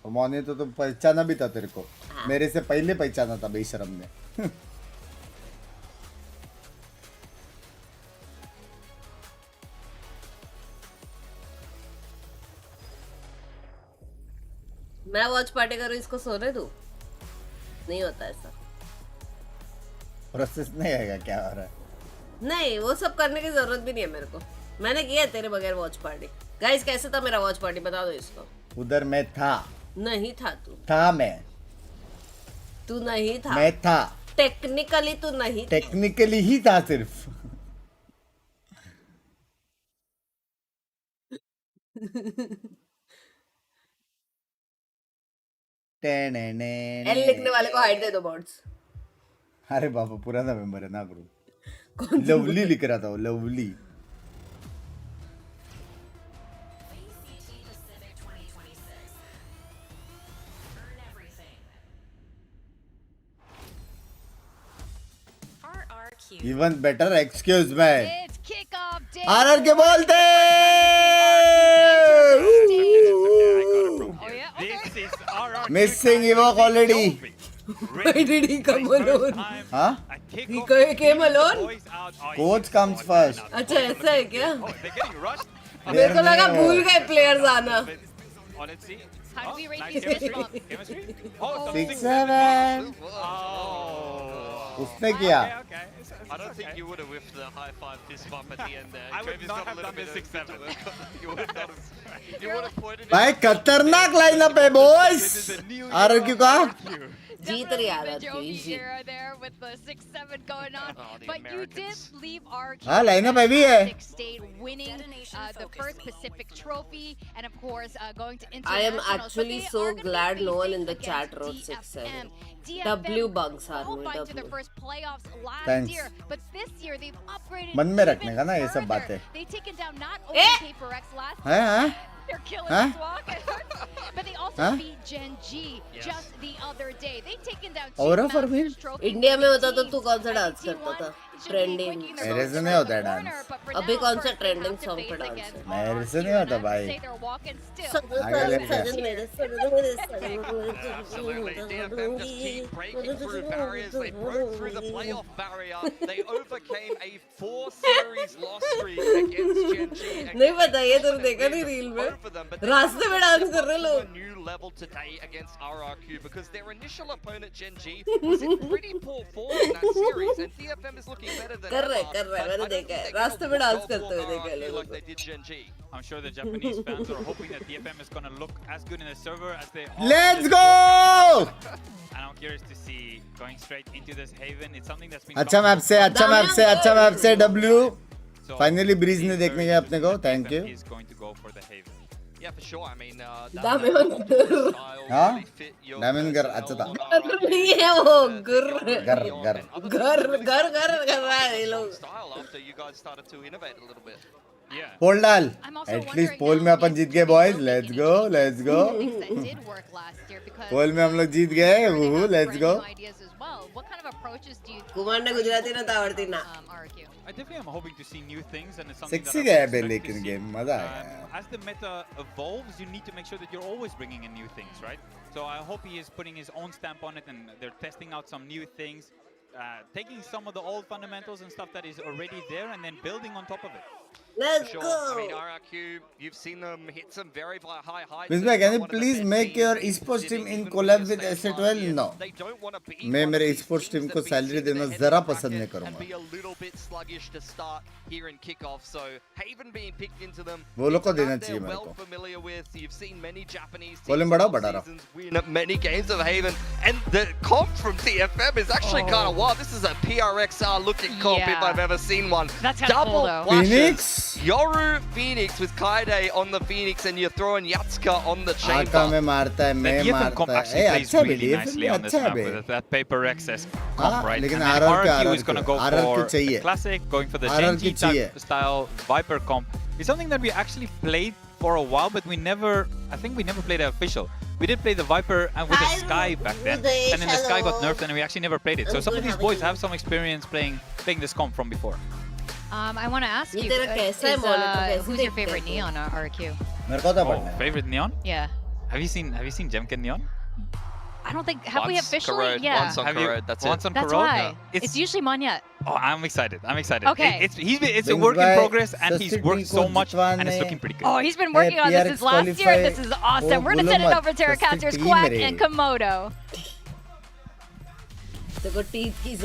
और मोने तो पहचाना भी था तेरे को. मेरे से पहले पहचाना था बेशरम ने. मैं वॉच पार्टी करूँ इसको सोने दूँ? नहीं होता ऐसा. प्रोसेस नहीं आएगा क्या हो रहा है? नहीं वो सब करने की जरूरत भी नहीं है मेरे को. मैंने किया है तेरे बगैर वॉच पार्टी. गाइस कैसे था मेरा वॉच पार्टी बता दो इसको. उधर मैं था. नहीं था तू. था मैं. तू नहीं था. मैं था. टेक्निकली तू नहीं. टेक्निकली ही था सिर्फ. एल लिखने वाले को हाइड दे दो बॉट्स. अरे बाबा पुराना मेंबर है ना ग्रुप. लवली लिख रहा था वो lovely. Even better, excuse me. It's kickoff day. RRQ बोलते. This is RRQ. Missing Evoke already. Why did he come alone? Huh? He came alone? Coach comes first. अच्छा ऐसा है क्या? They're getting rushed. मेरे को लगा भूल गए प्लेयर्स आना. Let's see. How do we rate Nice these chemistry. response? Chemistry. Oh, 6-7. Oh. उसने किया. Okay. I don't think you would have whiffed the high five fist bump at the end there. I would not have done the 6-7. You would have done it. You would have pointed it. भाई खतरनाक lineup है boys. RRQ का. जीत रही RRQ. Era there with the 6-7 going on, but you did leave RRQ. हाँ lineup heavy है. State winning the first Pacific trophy, and of course going to I am internationals. actually so glad no one in the chat wrote 6-7. W Bunks are qualified to their W. first playoffs last Thanks. year, but this year they've upgraded मन में रखने का ना ये सब further. बातें. They've taken down not only PRX last हैं हैं? they're killing Huh? this walk, but they also Huh? beat Gen G just the other day. They've taken down और two for me? Masters trophies India में with होता तो teams. तू कौन सा dance करता था? ट्रेंडिंग. मेरे से नहीं होता है डांस. अभी कौन सा ट्रेंडिंग सॉन्ग पे डांस है? मेरे से नहीं होता भाई. आगे ले जा. Absolutely. DFM just keep breaking through barriers. They broke through the playoff barrier. They overcame a 4-series loss streak against Gen G. नहीं पता ये तो देखा नहीं रील में. रास्ते में डांस कर रहे लोग. A new level today against RRQ because their initial opponent Gen G was in pretty poor form in that series, and DFM is looking better than कर रहे ever. मैंने देखा है. रास्ते में डांस करते हुए देखा है RRQ लोगों like they को. did Gen G. I'm sure the Japanese fans are hoping that DFM is going to look as good in the server as they are. Let's go. And I'm curious to see going straight into this Haven. It's something that's been अच्छा map से W. Finally bridge ने देखने गया अपने को. Thank you. He's going to go for the Haven. Yeah, for sure. I mean, हाँ? Diamond कर अच्छा था. नहीं है वो गुर गर कर रहा है ये लोग. style after you guys started to innovate a little bit. Yeah. पोल डाल. एटलीस्ट पोल में अपन जीत गए boys. Let's go let's go. Poll में हम लोग जीत गए. वूहू लेट्स गो. कुमार ने गुजराती ना तावड़ती ना. I definitely am hoping to see new things, and it's something sexy that गया I'm बे excited to लेकिन see. गेम मजा आया. As the meta evolves, you need to make sure that you're always bringing in new things, right? So I hope he is putting his own stamp on it, and they're testing out some new things, taking some of the old fundamentals and stuff that is already there, and then building on top of it. Let's Sure. go. I mean, RRQ, you've seen them hit some very high heights. Bisbay, can you please make your esports team in collab with S12? No. They don't want to be मैं one मेरे of these esports team teams को that salary beats देना the head जरा of the पसंद नहीं bracket करूँगा. and be a little bit sluggish to start here in Kickoff. So Haven being picked into them. वो लोग को देना they're चाहिए मेरे well को. familiar with. You've seen many Japanese Volume teams बढ़ाओ, in बढ़ा रहा. seasons win many games of Haven, and the comp from TFM is actually kind of wild. This is a PRX looking comp if I've ever seen one. That's kind of cool, though. flashes. Phoenix. Yoru Phoenix with Kaide on the Phoenix, and you're throwing Yatska on the chamber. आका में मारता है, मैं मारता है. Actually plays really nicely on this map with that paper access comp, right? लेकिन and RRQ is going to go for चाहिए. classic, going for the Genji style Viper comp. It's something that we actually played for a while, but I think we never played the official. We did play the Viper and with the Sky back then, and then the Sky got nerfed and we actually never played it. So some of these boys have some experience playing this comp from before. I want to ask you, who's your favorite Neon RRQ? Favorite Neon? Yeah. Have you seen Jemkin Neon? I don't think, have we officially? Corrode, yeah. Once on Corrode, that's it. Once on That's Coro? why. No. It's usually Manyat. Oh, I'm excited. Okay. It's a work in progress, and he's worked so much, and it's looking pretty good. Oh, he's been working on this since last year. This is awesome. We're going to send it over to our casters, Quack and Komodo.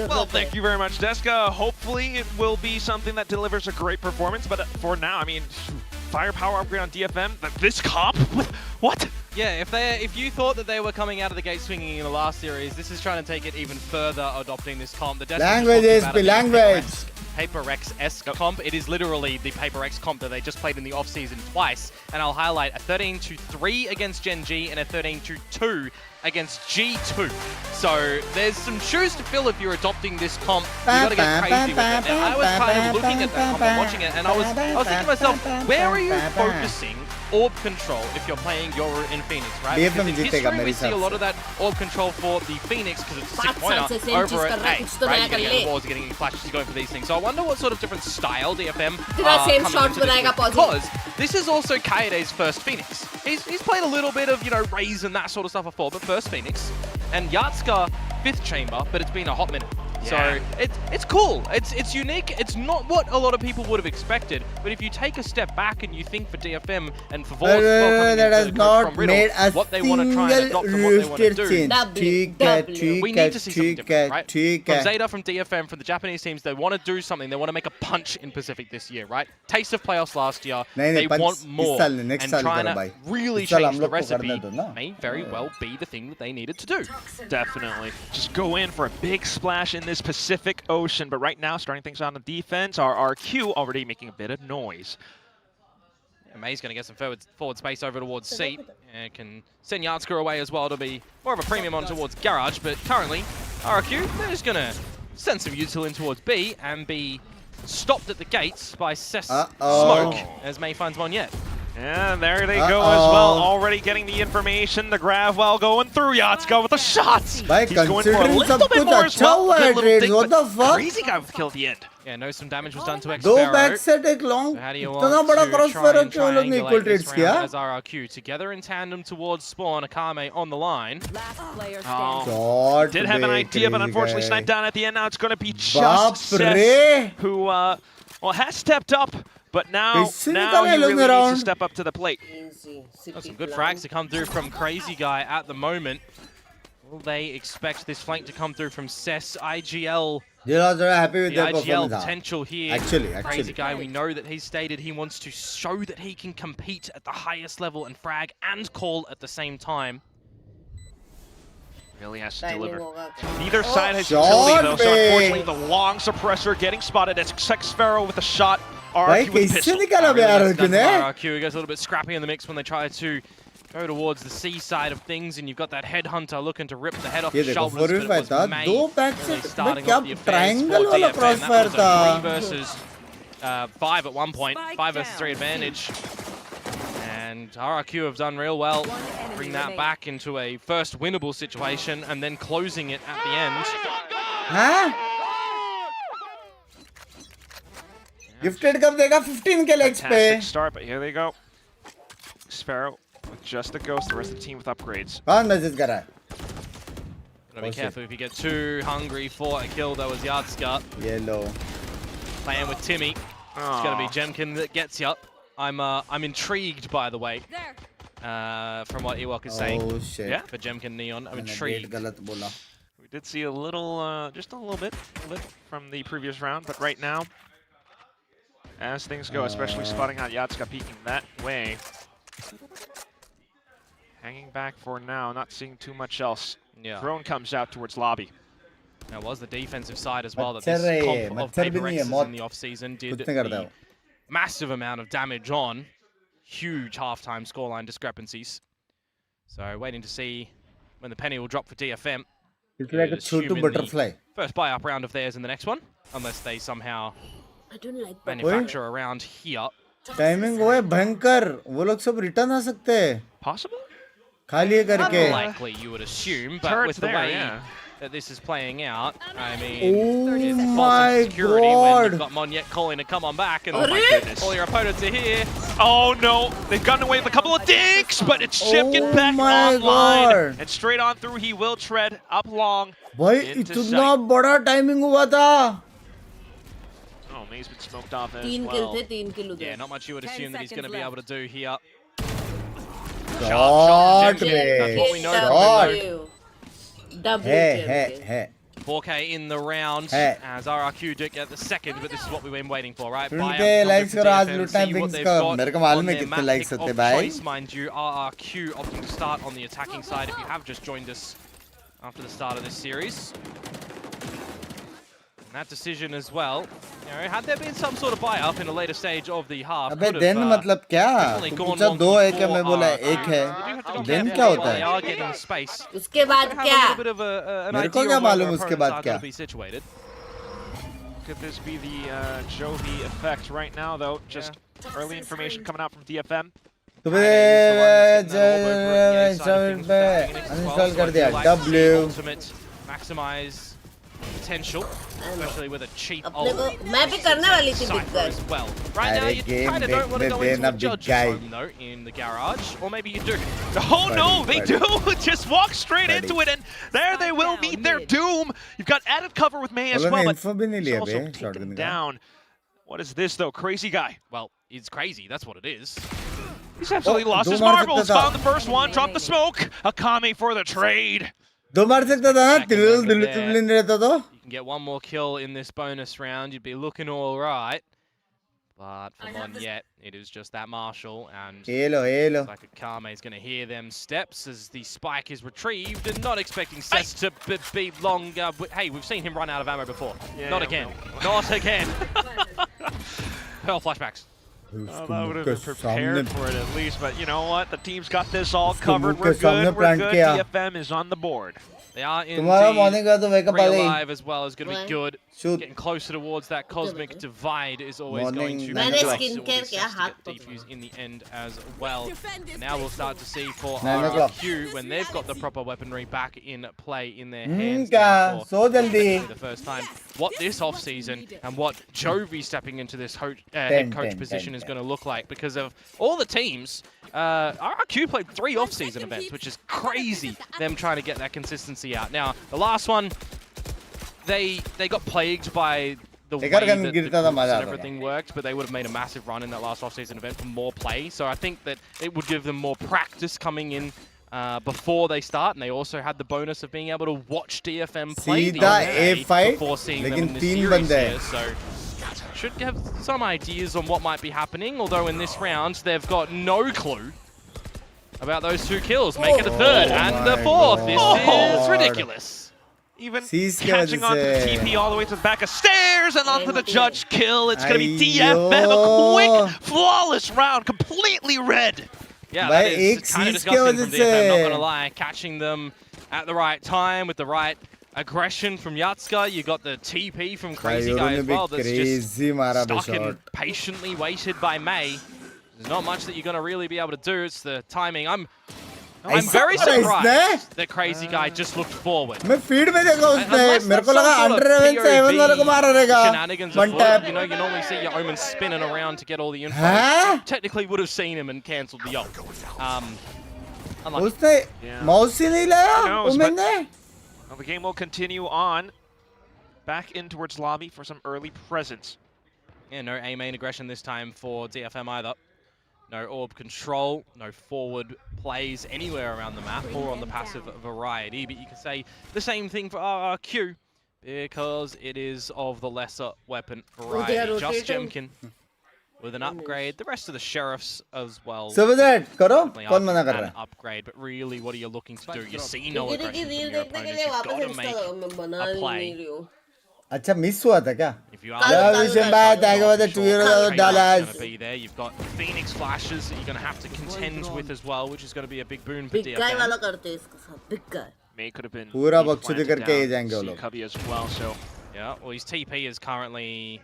Well, thank you very much, Deska. Hopefully it will be something that delivers a great performance, but for now, I mean, firepower upgrade on DFM, this comp? What? Yeah, if you thought that they were coming out of the gate swinging in the last series, this is trying to take it even further, adopting this comp. The language. PaperX-esque comp. It is literally the PaperX comp that they just played in the off-season twice. And I'll highlight a 13-3 against Gen G and a 13-2 against G2. So there's some shoes to fill if you're adopting this comp. You gotta get crazy with it. And I was kind of looking at that comp and watching it, and I was thinking to myself, where are you focusing orb control if you're playing Yoru in Phoenix, right? Because in history, we see a lot of that orb control for the Phoenix because it's a 6-pointer over at A, right? You're getting the walls, you're getting flashes, you're going for these things. So I wonder what sort of different style DFM coming into this, because this is also Kaide's first Phoenix. He's played a little bit of, you know, Raze and that sort of stuff before, but first Phoenix. And Yatska, 5th chamber, but it's been a hot minute. Yeah. So it's cool. It's unique. It's not what a lot of people would have expected. But if you take a step back and you think for DFM and for Vols that has not made a what they want to try and adopt and what they want to do. We need to see something different, right? From Zeta, from DFM, from the Japanese teams, they want to do something. They want to make a punch in Pacific this year, right? Taste of playoffs last year. They want more. And trying to really change the recipe may very well be the thing that they needed to do. Definitely. Just go in for a big splash in this Pacific Ocean, but right now, starting things on the defense, RRQ already making a bit of noise. Yeah, May's going to get some forward space over towards C, and can send Yatska away as well to be more of a premium on towards Garage, but currently, RRQ, they're just going to send some util in towards B and be stopped at the gates by Cess Smoke as May finds one yet. And there they go as well, already getting the information. The Gravwell going through Yatska with a shot. He's going for a little bit more as well. What the fuck? Crazy guy with kill at the end. Yeah, no, some damage was done to X. दो back से एक long इतना बड़ा crossfire क्यों लोग ने equal trades किया? As RRQ together in tandem towards spawn, Akame on the line. Did have an idea, but unfortunately sniped down at the end. Now it's going to be just Cess, who has stepped up, but now he really needs to step up to the plate. Got some good frags to come through from Crazy Guy at the moment. Will they expect this flank to come through from Cess? IGL. Happy with their IGL potential here. Actually. Crazy Guy, we know that he's stated he wants to show that he can compete at the highest level and frag and call at the same time. Really has to deliver. Neither side has utility though, so unfortunately the long suppressor getting spotted as Sexfero with a shot. RRQ with pistol. RRQ gets a little bit scrappy in the mix when they try to go towards the C side of things, and you've got that headhunter looking to rip the head off the shoulders, but it was May really starting off the affairs for DFM. That was a 3 versus 5 at one point, 5 versus 3 advantage. And RRQ have done real well, bring that back into a first winnable situation, and then closing it at the end. Huh? Gifted कब देगा 15 के legs पे? Fantastic start, but here they go. Sparrow with just the ghost, the rest of the team with upgrades. कौन message कर रहा है? Gotta be careful if you get too hungry for a kill. That was Yatska. Yellow. Playing with Timmy. It's gonna be Jemkin that gets you. I'm intrigued, by the way, from what Ewok is saying. Oh shit. Yeah. For Jemkin Neon, I'm intrigued. We did see a little, just a little bit from the previous round, but right now, as things go, especially spotting out Yatska peeking that way. Hanging back for now, not seeing too much else. Yeah. Drone comes out towards lobby. That was the defensive side as well that this comp of PaperX in the off-season did the massive amount of damage on. Huge halftime scoreline discrepancies. So waiting to see when the penny will drop for DFM. It's like a chotu butterfly. First buy up round of theirs in the next one, unless they somehow I don't like manufacture around here. Timing वो है भयंकर. वो लोग सब return आ सकते हैं. Possible? खाली करके. Unlikely, you would assume, but with the way that this is playing out, I mean, oh my god! When you've got Monyet calling to come on back, and oh my goodness, all your opponents are here. Oh no, they've gotten away with a couple of dinks, but it's Chip getting back online, god. And straight on through he will tread up long. भाई इतना बड़ा timing हुआ था. Oh, May's been smoked off as तीन well. kill थे, 3 kill Yeah, not much you would assume that he's going to be able to do here. Shot, that's what we know. Hey. 4K in the round as RRQ did get the second, but this is what we've been waiting for, right? Likes करो आज लूटना Binks का. मेरे को मालूम है कितने likes होते हैं भाई. Mind you, RRQ opting to start on the attacking side. If you have just joined us after the start of this series, and that decision as well. You know, had there been some sort of buy up in a later stage of the half, अबे then मतलब क्या? तू पूछा 2 है क्या मैं बोला 1 है. Then क्या होता है? They are getting space. उसके बाद क्या? मेरे को क्या मालूम उसके बाद क्या? Could this be the Jovi effect right now, though? Just early information coming out from DFM. Uninstall कर दिया. W. Maximize potential, especially with a cheap ult. मैं भी करने वाली थी as well. Right now, you kind of don't want to go into a judge's home, though, in the garage, or maybe you do. Oh no, they do! Just walk straight into it, and there they will meet their doom. You've got added cover with May as well, but it's also taken down. What is this, though? Crazy guy. Well, he's crazy. That's what it is. He's absolutely lost his marbles. Found the first one, dropped the smoke. Akame for the trade. दो मार सकता था ना तिल रहता तो. You can get one more kill in this bonus round. You'd be looking all right. But for Monyet, it is just that Marshall, and Hello. like Akame is going to hear them steps as the spike is retrieved, and not expecting Cess to be long. Hey, we've seen him run out of ammo before. Yeah, not again. Not again. Hell, flashbacks. Well, I would have been prepared for it at least, but you know what? The team's got this all covered. We're good. We're good. DFM is on the board. They are in live as well is going to be good. Getting closer towards that cosmic divide is always going to be defuse in the end as well. And now we'll start to see for RRQ when they've got the proper weaponry back in play in their hands for the first time. What this offseason and what Jovi stepping into this head coach position is going to look like, because of all the teams. RRQ played 3 off-season events, which is crazy, them trying to get that consistency out. Now, the last one, they got plagued by the way that the groups and everything worked, but they would have made a massive run in that last off-season event for more play. So I think that it would give them more practice coming in before they start, and they also had the bonus of being able to watch DFM play before seeing them in this series here. So should have some ideas on what might be happening, although in this round they've got no clue about those 2 kills. Make it a 3rd and the 4th. This is ridiculous. Even catching onto the TP all the way to the back of stairs and onto the judge kill. It's going to be DFM. A quick, flawless round, completely red. Yeah, that is kind of disgusting from DFM, not going to lie. Catching them at the right time with the right aggression from Yatska. You got the TP from Crazy Guy as well. That's just stuck and patiently waited by May. There's not much that you're going to really be able to do. It's the timing. I'm very surprised that Crazy Guy just looked forward. मैं feed में देखा उसने मेरे को लगा under 7 वाले को मार रहेगा. Shenanigans afoot. You know, you normally see your Omen spinning around to get all the info. Technically would have seen him and cancelled the ult. उसने माउस ही नहीं लाया Omen ने. Well, the game will continue on back in towards lobby for some early presence. Yeah, no A main aggression this time for DFM either. No orb control, no forward plays anywhere around the map or on the passive variety. But you can say the same thing for RRQ because it is of the lesser weapon variety. Just Jemkin with an upgrade. The rest of the sheriffs as well. So with that, Coro, कौन मना कर रहा है? Upgrade, but really, what are you looking to do? You see no aggression from your opponents. You've got to make a play. अच्छा miss हुआ था क्या? If you are be there, you've got Phoenix flashes that you're going to have to contend with as well, which is going to be a big boon for DFM. guy वाला करते हैं इसके साथ, big guy. May could have been पूरा बकचोदी करके ये जाएंगे वो लोग. Cubby as well, so yeah, well his TP is currently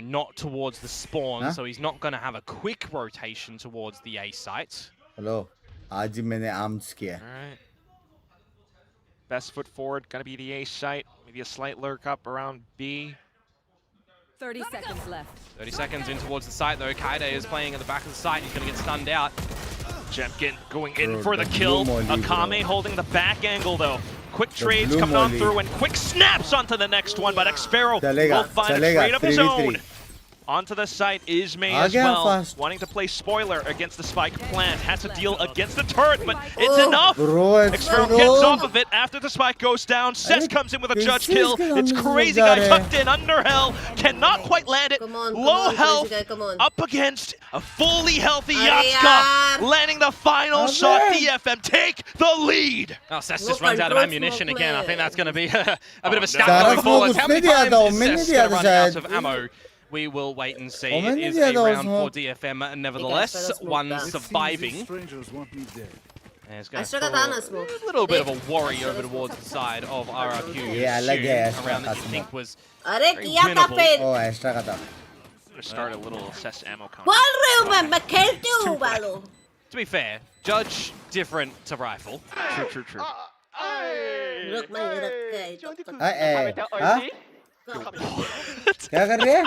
not towards the spawn, so he's not going to have a quick rotation towards the A site. Hello, आज मैंने arms किया. Alright. Best foot forward, gonna be the A site. Maybe a slight lurk up around B. 30 seconds left. 30 seconds in towards the site though. Kaide is playing at the back of the site. He's going to get stunned out. Jemkin going in for the kill. Akame holding the back angle though. Quick trades coming on through and quick snaps onto the next one, but Xpero will find a trade of his own. Onto the site is May as well, wanting to play spoiler against the spike plant. Has to deal against the turret, but it's enough. Xpero gets off of it after the spike goes down. Cess comes in with a judge kill. It's Crazy Guy tucked in under hell. Cannot quite land it. Low health up against a fully healthy Yatska. Landing the final shot. DFM take the lead. Oh, Cess just runs out of ammunition again. I think that's going to be a bit of a stat going forward. How many times is Cess going to run out of ammo? We will wait and see. It is a round for DFM, nevertheless. One surviving. There's going to a little bit of a worry over towards the side of RRQ. Yeah, around that you think was winnable. Oh, extra ka tha. Start a little Cess ammo combo. To be fair, Judge different to Rifle. True. क्या कर रही है?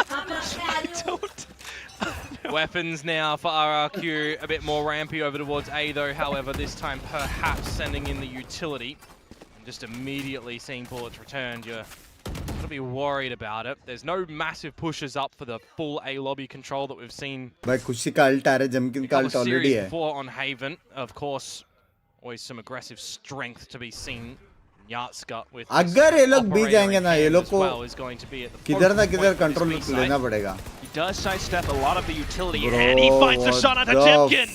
Weapons now for RRQ, a bit more rampy over towards A though, however this time perhaps sending in the utility. And just immediately seeing bullets returned, you're going to be worried about it. There's no massive pushes up for the full A lobby control that we've seen भाई खुशी का alt आ रहा है, जमकिन का alt already है. Before on Haven, of course, always some aggressive strength to be seen. अगर ये लोग भी जाएंगे ना, ये लोग को किधर ना किधर कंट्रोल लेना पड़ेगा. He does sidestep a lot of the utility, and he finds the shot onto Jemkin.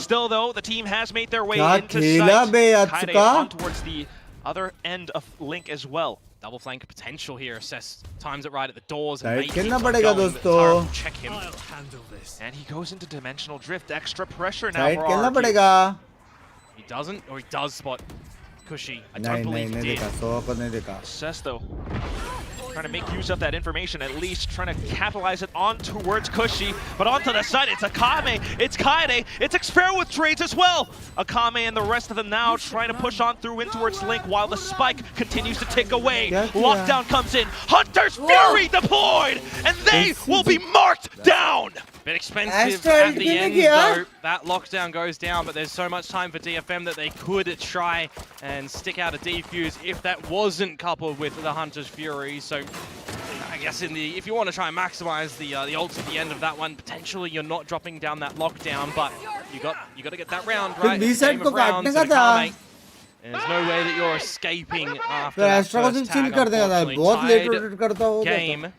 Still though, the team has made their way into sight. Kaide on towards the other end of Link as well. Double flank potential here. Assess times it right at the doors. खेलना पड़ेगा दोस्तों. Check him. And he goes into dimensional drift. Extra pressure now for खेलना पड़ेगा. He doesn't, or he does spot Cushy. I don't believe he did. Cess though, trying to make use of that information, at least trying to capitalize it on towards Cushy, but onto the side, it's Akame, it's Kaide, it's Xpero with trades as well. Akame and the rest of them now trying to push on through in towards Link while the spike continues to tick away. Lockdown comes in, Hunter's Fury deployed, and they will be marked down. Bit expensive at the end though. That lockdown goes down, but there's so much time for DFM that they could try and stick out a defuse if that wasn't coupled with the Hunter's Fury. So I guess if you want to try and maximize the ults at the end of that one, potentially you're not dropping down that lockdown, but you got to get that round right. There's no way that you're escaping after that first tag, unfortunately. Game.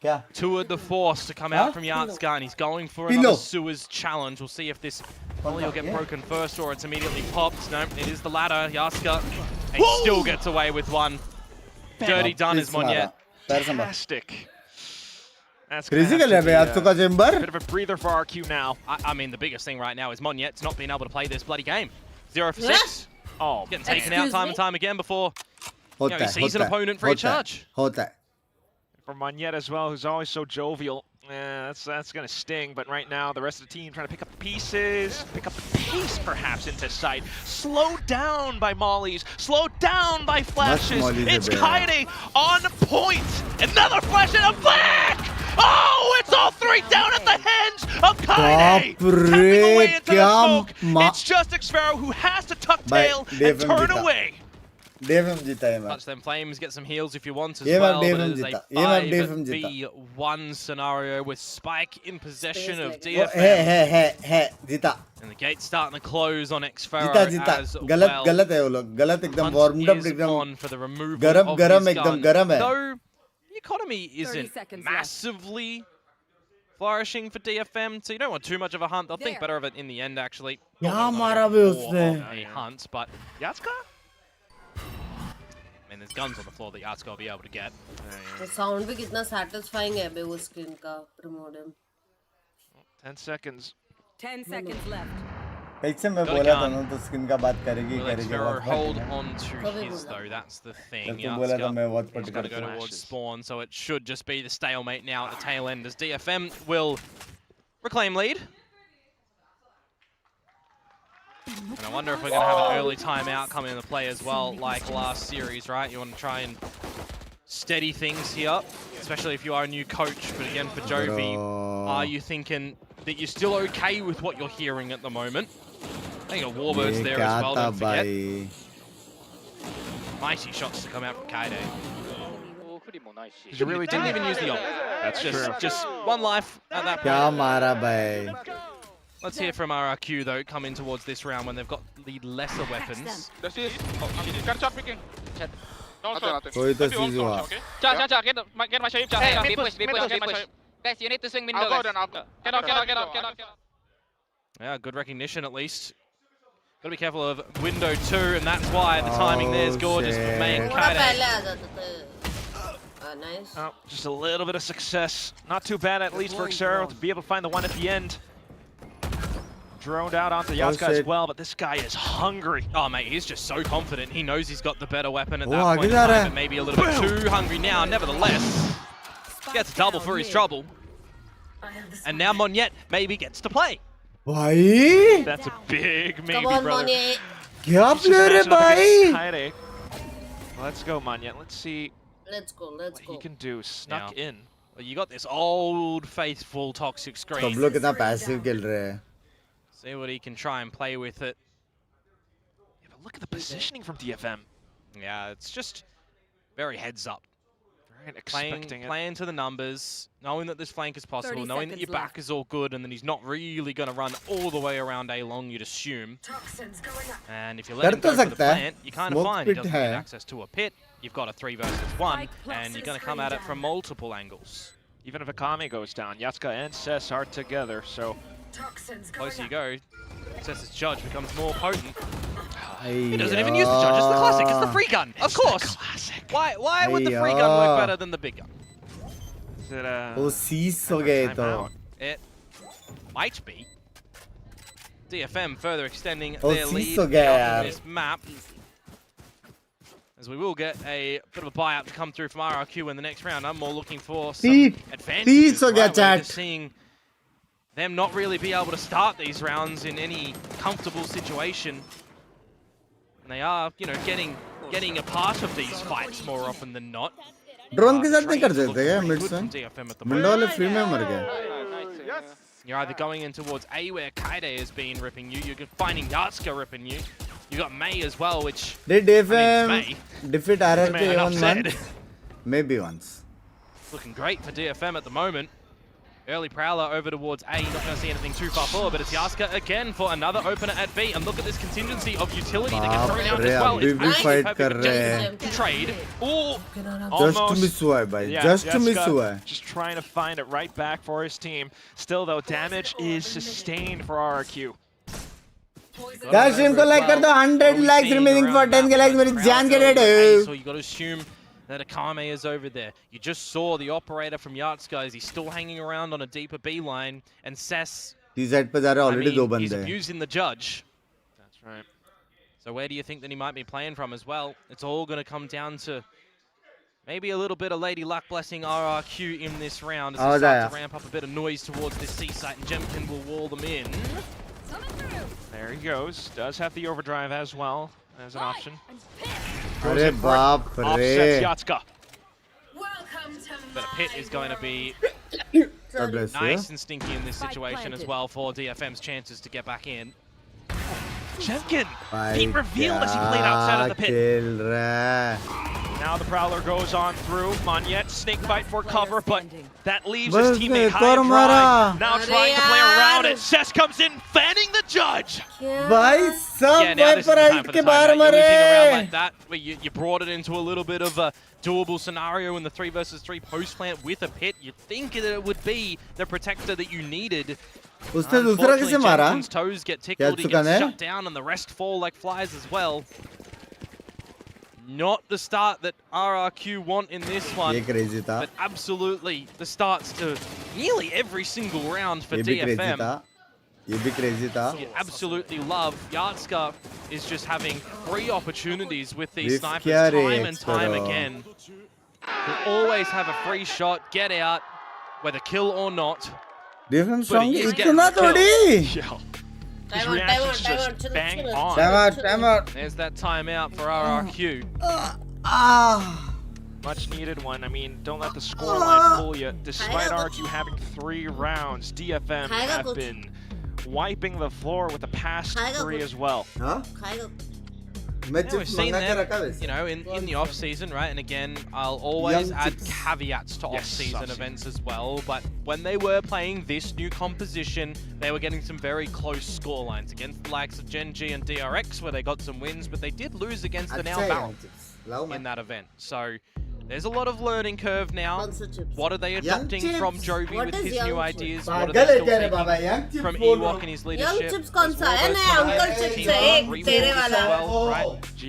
क्या? Toured the force to come out from Yatska, and he's going for another sewers challenge. We'll see if this volley will get broken first or it's immediately popped. No, it is the latter. Yatska, he still gets away with one. Dirty done is Monyet. Fantastic. That's crazy. Bit of a breather for RQ now. I mean, the biggest thing right now is Monyet's not being able to play this bloody game. 0 for 6. Oh, getting taken out time and time again before he sees an opponent free charge. For Monyet as well, who's always so jovial. That's going to sting, but right now the rest of the team trying to pick up the pieces, pick up the pace perhaps into sight. Slowed down by mollies, slowed down by flashes. It's Kaide on point. Another flash and a flag! Oh, it's all three down at the hands of Kaide! Tapping away into the smoke. It's just Xpero who has to tuck tail and turn away. DFM जीता है Touch them flames, get some heals if you want as well. But it is a 5v1 scenario with Spike in possession of DFM. जीता. And the gate's starting to close on Xpero as well. गलत है वो लोग. गलत एकदम warmed up एकदम for the removal गरम एकदम गरम है. Though the economy isn't massively flourishing for DFM, so you don't want too much of a hunt. They'll think better of it in the end actually. यहाँ मारा भी उसने. A hunt, but Yatska? And there's guns on the floor that Yatska will be able to get. The sound भी कितना satisfying है बे वो skin का promote him. 10 seconds. 10 seconds left. कैसे मैं बोला था ना तो स्किन का बात करेगी hold on to his though, that's the thing. He's got to go towards spawn, so it should just be the stalemate now at the tail end as DFM will reclaim lead. And I wonder if we're going to have an early timeout come into play as well, like last series, right? You want to try and steady things here, especially if you are a new coach. But again, for Jovi, are you thinking that you're still okay with what you're hearing at the moment? I think a Warbirds there as well, don't forget. Mighty shots to come out from Kaide. You really didn't even use the ult. That's just one life at that point. Let's hear from RRQ though, coming towards this round when they've got the lesser weapons. कोई तो चीज हुआ. Get my shape. Guys, you need to swing window. I'll go. Get off. Yeah, good recognition at least. Got to be careful of window 2, and that's why the timing there is gorgeous for May and Kaide. Nice. Oh, just a little bit of success. Not too bad, at least for Xero to be able to find the one at the end. Droned out onto Yatska as well, but this guy is hungry. Oh, mate, he's just so confident. He knows he's got the better weapon at that point in time, but maybe a little bit too hungry now. Nevertheless, gets a double for his trouble. And now Monyet maybe gets to play. Bhai? That's a big maybe, Come on, brother. Monyet. Kya player hai bhai? Let's go, Monyet. Let's see what he can do. Snuck in. Well, you got this old, faithful, toxic screen. सब लोग कितना passive खेल रहे हैं. See what he can try and play with it. Yeah, but look at the positioning from DFM. Yeah, it's just very heads up. Playing to the numbers, knowing that this flank is possible, knowing that your back is all good, and then he's not really going to run all the way around A long, you'd assume. And if you let him go for the plant, you kind of find he doesn't get access to a pit. You've got a 3 versus 1, and you're going to come at it from multiple angles. Even if Akame goes down, Yatska and Cess are together, so closer you go, Cess's judge becomes more potent. He doesn't even use the judge, it's the classic, it's the free gun, of course. Why would the free gun work better than the big gun? Is it It might be. DFM further extending their lead out on this map. As we will get a bit of a buyout to come through from RRQ in the next round. I'm more looking for some advantages. Right? We're just seeing them not really be able to start these rounds in any comfortable situation. And they are, you know, getting a part of these fights more often than not. Drone के साथ नहीं कर सकते क्या मिडसन? Mid वाले free में मर गए. You're either going in towards A where Kaide has been ripping you. You're finding Yatska ripping you. You got May as well, which did DFM defeat RRQ on one? Maybe once. Looking great for DFM at the moment. Early Prowler over towards A, not going to see anything too far forward, but it's Yatska again for another opener at B. And look at this contingency of utility that gets thrown out as well. It's fight कर रहे हैं. Trade. Oh, just miss हुआ है भाई. Just miss हुआ है. Just trying to find it right back for his team. Still though, damage is sustained for RRQ. Guys, stream को like कर दो. 100 likes remaining for 10 likes. मेरी जान के रेड है. So you got to assume that Akame is over there. You just saw the operator from Yatska. He's still hanging around on a deeper B line, and Cess. T-side पे जा रहे already दो बंदे. He's abusing the judge. That's right. So where do you think that he might be playing from as well? It's all going to come down to maybe a little bit of Lady Luck blessing RRQ in this round as they start to ramp up a bit of noise towards this C site, and Jemkin will wall them in. There he goes. Does have the overdrive as well as an option. अरे बाप रे. Offsets Yatska. But a pit is going to be nice and stinky in this situation as well for DFM's chances to get back in. Jemkin, he revealed as he played outside of the pit. Now the Prowler goes on through. Monyet, snake bite for cover, but that leaves his teammate high and dry. Now trying to play around it. Cess comes in, fanning the judge. भाई सब this is the time for the बाहर timeout. You're losing around like that, where you brought it into a little bit of a doable scenario in the 3 versus 3 post plant with a pit. You'd think that it would be the protector that you needed. उसने दूसरा किसे मारा? Jemkin's toes get tickled, he gets shut down, and the rest fall like flies as well. Not the start that RRQ want in this one, ये crazy था. but absolutely the starts to nearly every single round for ये भी crazy DFM. था. ये भी crazy था. You absolutely love Yatska is just having free opportunities with these snipers time and time again. He'll always have a free shot, get out, whether kill or not. DFM But he strong is getting इतना the kill. थोड़ी. His reaction's just bang on. Time out. There's that timeout for RRQ. Much needed one. I mean, don't let the scoreline fool you. Despite RRQ having 3 rounds, DFM have been wiping the floor with the past 3 as well. Huh? Yeah, we've seen them, you know, in the off season, right? And again, I'll always add caveats to off season events as well. But when they were playing this new composition, they were getting some very close score lines against the likes of Gen G and DRX, where they got some wins, but they did lose against the now Valorant in that event. So there's a lot of learning curve now. What are they adopting from Jovi with his new ideas? What are they still taking from Ewok and his leadership? Young Chips कौन सा है ना? Uncle Chips है एक तेरे वाला.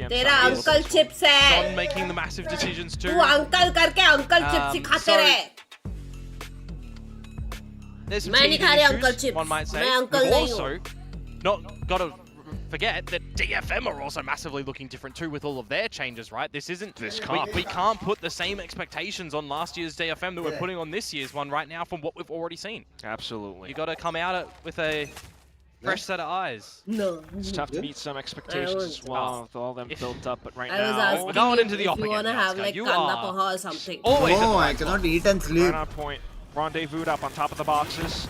तेरा Uncle Chips है. John making the massive decisions too. तू Uncle करके Uncle Chips सिखाते रहे. There's some मैं नहीं खा रही teething Uncle issues, Chips. one might say. मैं Uncle We've नहीं हूँ. also not got to forget that DFM are also massively looking different too with all of their changes, right? This isn't this we can't put the same expectations on last year's DFM that we're putting on this year's one right now from what we've already seen. Absolutely. You got to come out with a fresh set of eyes. No. It's tough to meet some expectations as well with all them built up, but right I was now asking we're going into the if op you again. want to have like You kanda are poha or something. always No, I cannot eat and sleep. right on point. Rendezvous up on top of the boxes.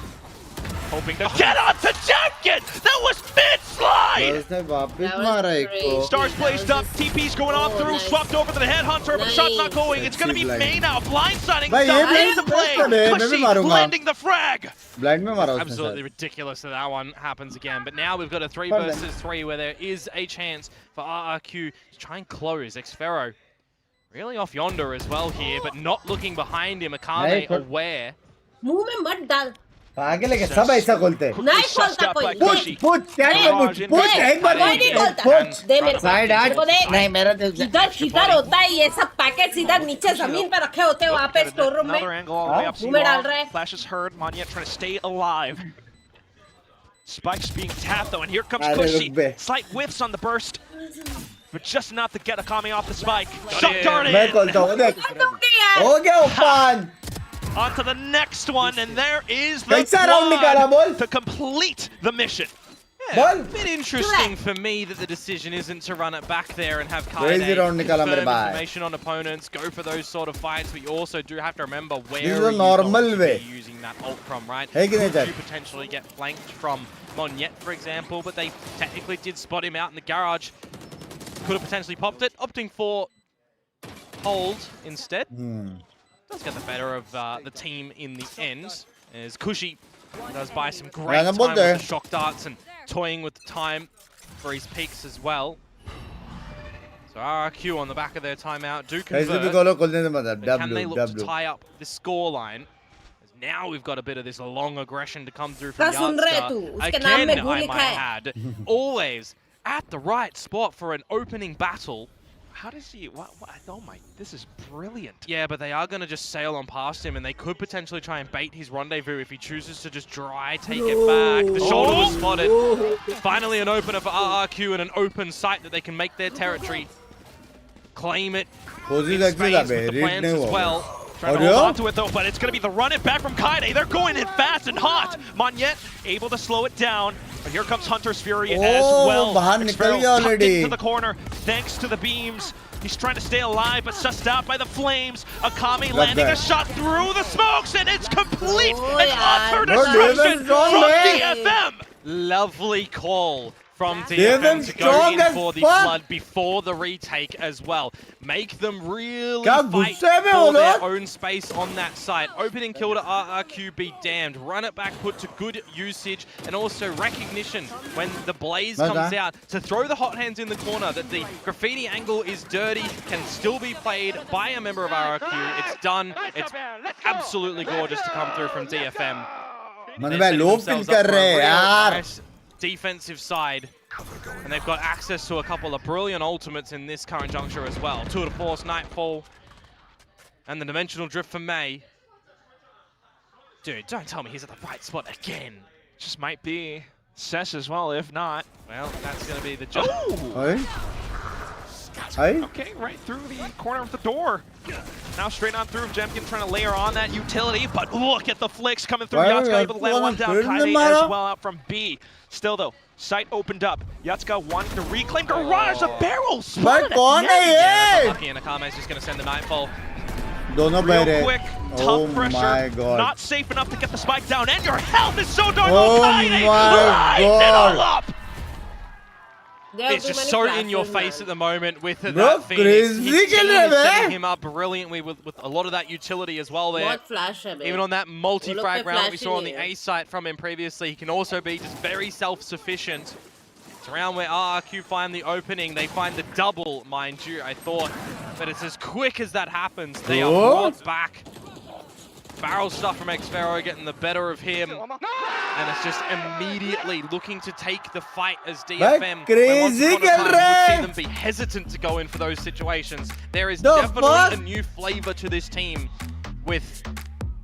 Hoping to get on to Champion! That was mid-slide! उसने वापस मारा एक को. Stars placed up, TP's going on through, swept over to the headhunter, but shot's not going. It's going to be May now, blindsiding the play. Cushy landing the frag. Blind में मारा उसने. Absolutely ridiculous that that one happens again. But now we've got a 3 versus 3 where there is a chance for RRQ to try and close. Xfero really off yonder as well here, but not looking behind him. Akame aware. मुंह में मत डाल. पागल है क्या? सब ऐसा बोलते हैं. नहीं खोलता कोई. पूछ एक बार कोई नहीं खोलता. दे मेरे साइड आठ. नहीं मेरा इधर होता है ये सब पैकेट सीधा नीचे जमीन पे रखे होते हैं वहाँ पे स्टोर रूम में. मुंह में डाल रहा है. Flash is heard. Monyet trying to stay alive. Spike's being tapped though, and here comes Cushy. Slight whiffs on the burst, but just enough to get Akame off the spike. Shot dart in. मैं खोलता हूँ देख. हो गया open. On to the next one, and there is the quad to complete the mission. Yeah, a bit interesting for me that the decision isn't to run it back there and have Kaide confirm information on opponents, go for those sort of fights, but you also do have to remember where this is a normal way using that ult from, right? Hey, you potentially get flanked from Monyet, for example, but they technically did spot him out in the garage. Could have potentially popped it, opting for hold instead. Does get the better of the team in the end, as Cushy does buy some great time with the shock darts and toying with the time for his peaks as well. So RRQ on the back of their timeout do convert. But can they look to tie up the scoreline? Now we've got a bit of this long aggression to come through from Yatska. Again, I might add, always at the right spot for an opening battle. How does he? Oh my! This is brilliant. Yeah, but they are going to just sail on past him, and they could potentially try and bait his rendezvous if he chooses to just take it back. The shoulder was spotted. Finally, an opener for RRQ and an open site that they can make their territory, claim it. In space with the plans as well. Trying to hold on to it though, but it's going to be the run it back from Kaide. They're going in fast and hot. Monyet able to slow it down, but here comes Hunter's Fury as well. Tucked into the corner thanks to the beams. He's trying to stay alive, but sussed out by the flames. Akame landing a shot through the smokes, and it's complete and utter destruction from DFM. Lovely call from DFM to go in for the flood before the retake as well. Make them really fight for their own space on that side. Opening kill to RRQ be damned. Run it back, put to good usage, and also recognition when the blaze comes out to throw the hot hands in the corner, that the graffiti angle is dirty, can still be played by a member of RRQ. It's done. It's absolutely gorgeous to come through from DFM. Man, low pick कर रहे हैं यार. defensive side. And they've got access to a couple of brilliant ultimates in this current juncture as well. Tour de Force, Nightfall, and the Dimensional Drift for May. Dude, don't tell me he's at the right spot again. Just might be Cess as well, if not. Well, that's going to be the jump. Okay, right through the corner of the door. Now straight on through, Jemkin trying to layer on that utility, but look at the flicks coming through. Yatska able to land one down, Kaide as well out from B. Still though, site opened up. Yatska wanting to reclaim Garage, the barrel spotted Yeah, lucky, and Akame's just going to send the Nightfall. Real quick, tough pressure, not safe enough to get the spike down, and your health is so darn low. Kaide lights it all up! It's just so in your face at the moment with that Phoenix. He's setting him up brilliantly with a lot of that utility as well there. Even on that multi-frag round that we saw on the A site from him previously, he can also be just very self-sufficient. It's around where RRQ find the opening. They find the double, mind you, I thought. But it's as quick as that happens. They are brought back. Barrel stuff from Xfero getting the better of him. And it's just immediately looking to take the fight as DFM. Crazy, we would see them be hesitant to go in for those situations. There is definitely a new flavor to this team with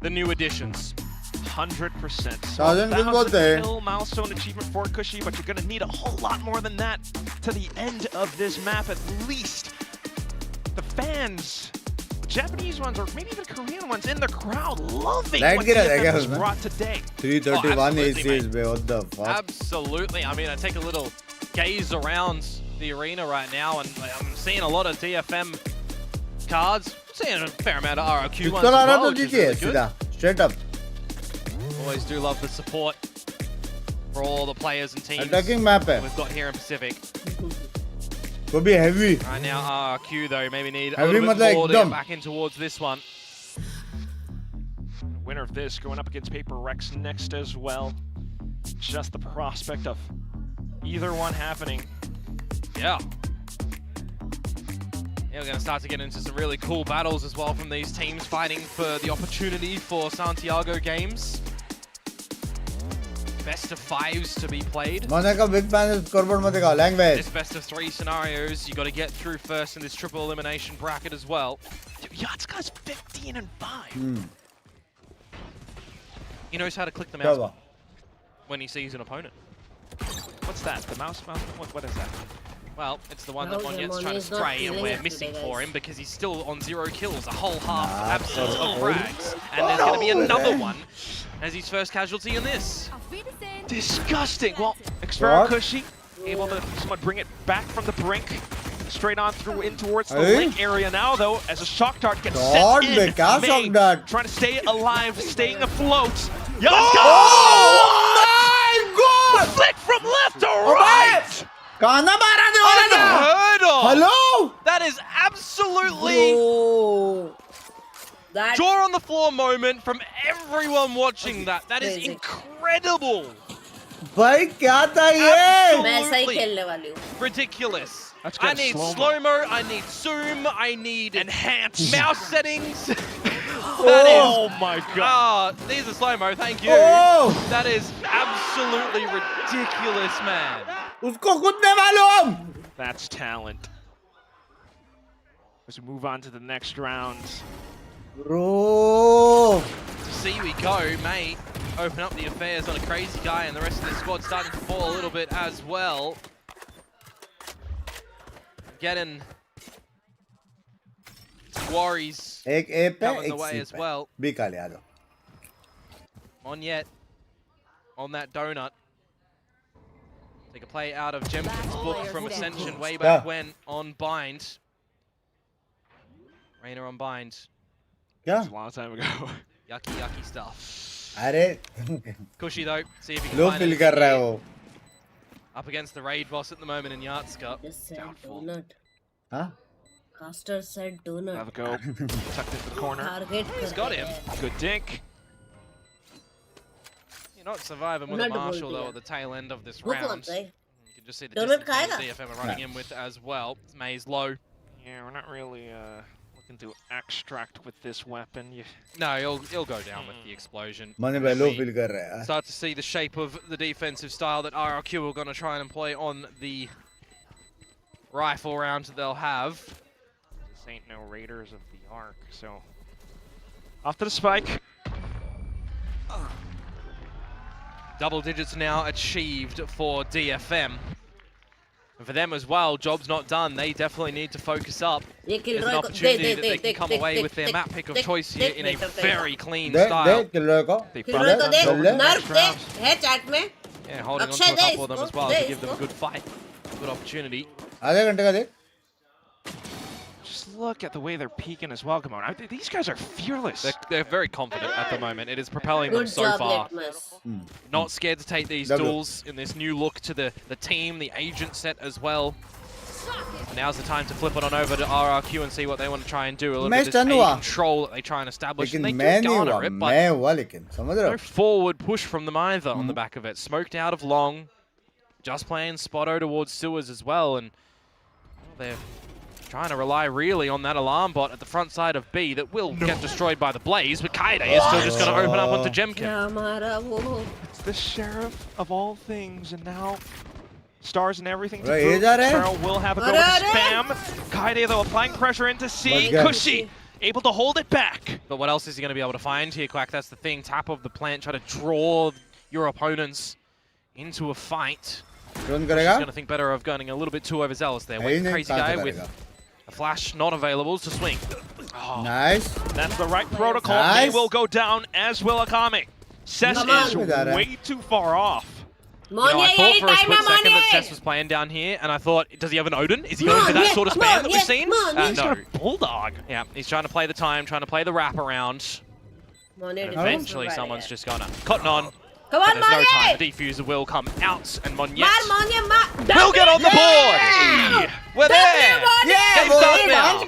the new additions. 100%. 1,000 kill milestone achievement for Cushy, but you're going to need a whole lot more than that to the end of this map. At least the fans, Japanese ones or maybe even Korean ones in the crowd, loving what DFM has brought today. 331 aces, what the fuck? Absolutely. I mean, I take a little gaze around the arena right now, and I'm seeing a lot of DFM cards. Seeing a fair amount of RRQ ones as well, which is really good. Straight up. Always do love the support for all the players and teams Attacking map we've got here in Pacific. Could be heavy. Right now, RRQ though, maybe need a little bit more to get back in towards this one. Winner of this going up against PRX next as well. Just the prospect of either one happening. Yeah. Yeah, we're going to start to get into some really cool battles as well from these teams fighting for the opportunity for Santiago games. Best of 5s to be played. This best of 3 scenarios, you got to get through first in this triple elimination bracket as well. Yatska's 15-5. He knows how to click the mouse when he sees an opponent. What's that? The mouse? What is that? Well, it's the one that Monyet's trying to spray, and we're missing for him because he's still on 0 kills, a whole half absence of frags. And there's going to be another one as his first casualty in this. Disgusting. Well, Xfero Cushy able to somewhat bring it back from the brink. Straight on through in towards the link area now, though, as a shock dart gets set in. May trying to stay alive, staying afloat. Oh my god! Flick from left to right! Hello? That is absolutely jaw on the floor moment from everyone watching that. That is incredible. Absolutely ridiculous. I need slow-mo, I need zoom, I need enhanced mouse settings. Oh my god. These are slow-mo, thank you. That is absolutely ridiculous, man. That's talent. As we move on to the next round. Bro. See we go, mate. Open up the affairs on a crazy guy, and the rest of the squad starting to fall a little bit as well. Getting worries coming the way as well. Monyet on that donut. Take a play out of Jemkin's book from Ascension way back when on Bind. Rainer on Bind. That's a long time ago. Yucky, yucky stuff. Arey. Cushy though, see if he can find it. Up against the raid boss at the moment in Yatska. Doubtful. Huh? Caster said donut. Have a go. Tucked into the corner. He's got him. Good dink. You're not surviving with a Marshall though at the tail end of this round. You can just see the distance DFM are running in with as well. May's low. Yeah, we're not really can do extract with this weapon. No, he'll go down with the explosion. Start to see the shape of the defensive style that RRQ are going to try and employ on the rifle round they'll have. This ain't no Raiders of the Ark, so off to the spike. Double digits now achieved for DFM. And for them as well, job's not done. They definitely need to focus up. There's an opportunity that they can come away with their map pick of choice here in a very clean style. Yeah, holding on to a couple of them as well to give them a good fight. Good opportunity. Just look at the way they're peeking as well. Come on, these guys are fearless. They're very confident at the moment. It is propelling them so far. Not scared to take these duels in this new look to the team, the agent set as well. Now's the time to flip it on over to RRQ and see what they want to try and do. A little bit of this A control that they try and establish. And they do garner it, but no forward push from them either on the back of it. Smoked out of long. Just playing Spotto towards sewers as well. And they're trying to rely really on that alarm bot at the front side of B that will get destroyed by the blaze, but Kaide is still just going to open up onto Jemkin. It's the sheriff of all things, and now stars and everything to prove. Coro will have a go with spam. Kaide, though, applying pressure into C. Cushy able to hold it back. But what else is he going to be able to find here, Quack? That's the thing. Tap of the plant, try to draw your opponents into a fight. He's going to think better of going a little bit too overzealous there. Crazy guy with a flash not available to swing. Oh. Nice. That's the right protocol. They will go down, as will Akame. Cess is way too far off. I thought for a split second that Cess was playing down here, and I thought, does he have an Odin? Is he going for that sort of spam that we've seen? He's got a bulldog. Yeah, he's trying to play the time, trying to play the wraparound. And eventually someone's just going to cotton on. Come on, there's no time. The defuser will come out, and Monyet will get on the board. We're there. Game starts now. Only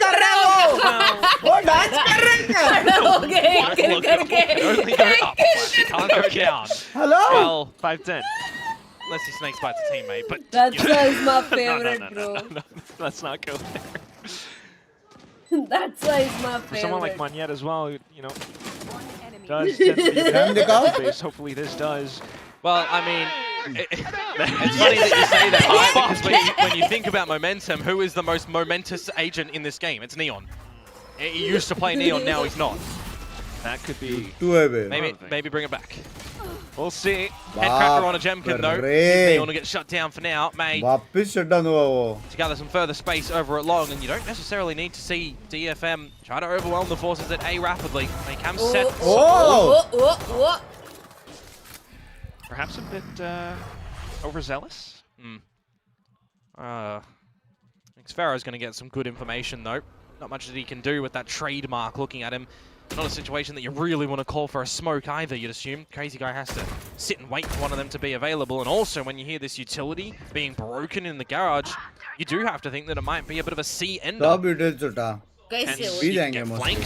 go up. She can't go down. Hello. Well, 5-10. Unless he snakes bites a teammate, but that's my favorite, bro. No, let's not go there. That's why he's my favorite. For someone like Monyet as well, you know, does tend to be the base. Hopefully this does. Well, I mean, it's funny that you say that, because when you think about momentum, who is the most momentous agent in this game? It's Neon. He used to play Neon, now he's not. That could be. Maybe bring it back. We'll see. Headcracker on a Jemkin though. Neon will get shut down for now. May to gather some further space over at long, and you don't necessarily need to see DFM try to overwhelm the forces at A rapidly. They can set. Perhaps a bit overzealous. Xfero's going to get some good information though. Not much that he can do with that trademark looking at him. Not a situation that you really want to call for a smoke either, you'd assume. Crazy guy has to sit and wait for one of them to be available. And also, when you hear this utility being broken in the garage, you do have to think that it might be a bit of a C ender. कैसे flanked.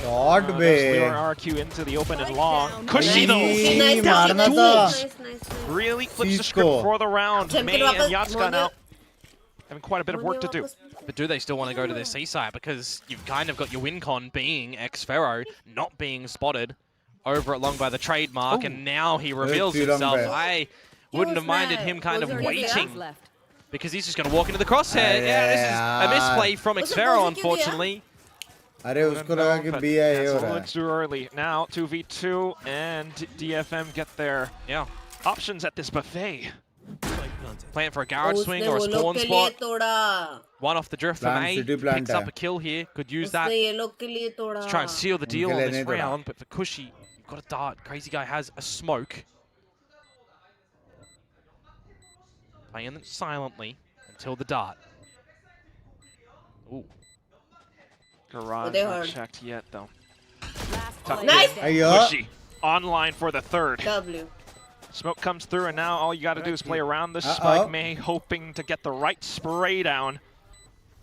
RRQ into the open and long. Cushy though. Really flips the script for the round. May and Yatsuka now having quite a bit of work to do. But do they still want to go to their C side? Because you've kind of got your win con being Xferro, not being spotted over at long by the trademark, and now he reveals himself. I wouldn't have minded him kind of waiting, because he's just going to walk into the crosshair. Yeah, this is a misplay from Xferro, unfortunately. That's a little too early. Now 2v2 and DFM get their options at this buffet. Playing for a garage swing or a spawn spot. One off the drift from A. Picks up a kill here. Could use that to try and seal the deal on this round. But for Cushy, you've got a dart. Crazy guy has a smoke. Playing it silently until the dart. Ooh. Garage not checked yet though. Nice. Cushy online for the third. W. Smoke comes through, and now all you got to do is play around this spike. May hoping to get the right spray down.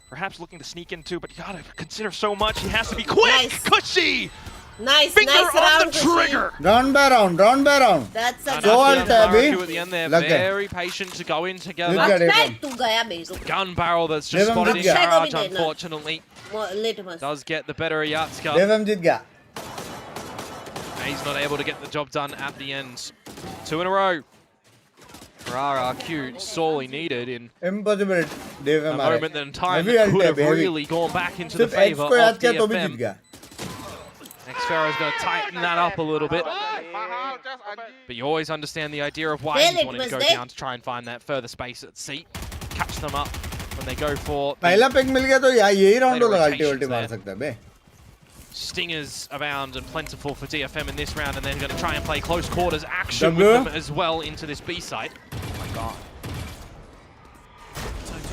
Perhaps looking to sneak in too, but you got to consider so much. He has to be quick. Nice. Cushy Nice, Finger nice on round. the trigger. Round by round, round by round. That's a So alt hai abhi. RRQ at the end there, Lug gaya. very patient to go in together. Right, tu gaya bhe. Gun barrel that's just Devam spotted in jit gaya. garage, unfortunately. Later mas. Does get the better of Yatska. Devam jit gaya. He's not able to get the job done at the end. 2 in a row. For RRQ, sorely needed in Impossible. a moment that in time that could have really gone back into the favor of DFM. Xfero's going to tighten that up a little bit. But you always understand the idea of why he's wanting to go down to try and find that further space at C. Catch them up when they go for पहला pick मिल गया तो यही round होगा अल्टी मार सकता है बे. Stingers abound and plentiful for DFM in this round, and they're going to try and play close quarters action with them as well into this B site. Oh my god.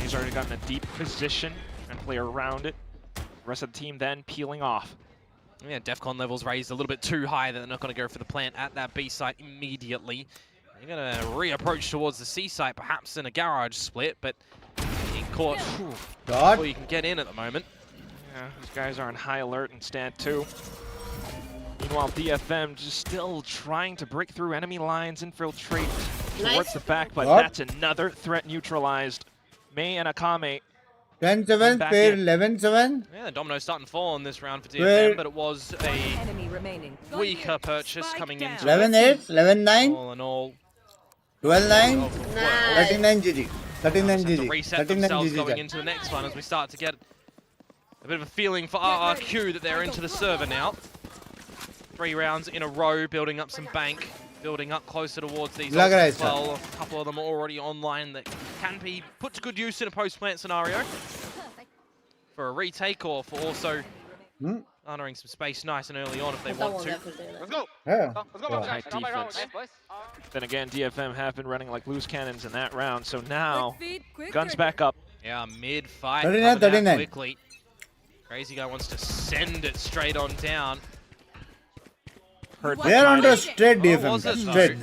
He's already gotten a deep position and play around it. The rest of the team then peeling off. Yeah, DEFCON levels raised a little bit too high. They're not going to go for the plant at that B site immediately. They're going to re-approach towards the C site, perhaps in a garage split, but being caught before you can get in at the moment. Yeah, these guys are on high alert and stand 2. Meanwhile, DFM just still trying to break through enemy lines, infiltrate towards the back, but that's another threat neutralized. May and Akame. 10-7, pair 11-7. Yeah, the domino's starting to fall in this round for DFM, but it was a weaker purchase coming into 11-8, 11-9. All in all. 12-9, 39 GG. 39 GG. Reset themselves going into the next one as we start to get a bit of a feeling for RRQ that they're into the server now. 3 rounds in a row, building up some bank, building up closer towards these as well. A couple of them are already online that can be put to good use in a post-plant scenario. For a retake or for also honoring some space nice and early on if they want to. Let's go. Yeah. Tight defense. Then again, DFM have been running like loose cannons in that round, so now guns back up. Yeah, mid-fight. 39. Quickly. Crazy Guy wants to send it straight on down. They're under straight DFM. Straight.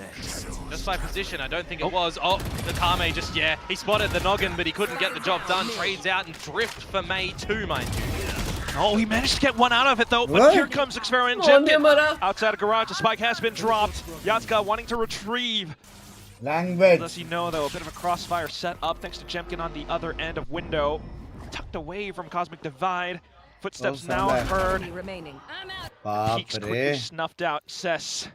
Just by position, I don't think it was. Oh, the Kame just, he spotted the noggin, but he couldn't get the job done. Trades out and drift for May 2, mind you. Oh, he managed to get one out of it, though. But here comes Xfero and Jemkin. Outside of garage, the spike has been dropped. Yatska wanting to retrieve. Language. Does he know, though? A bit of a crossfire set up thanks to Jemkin on the other end of window. Tucked away from Cosmic Divide. Footsteps now heard. Peaks quickly snuffed out. Cess.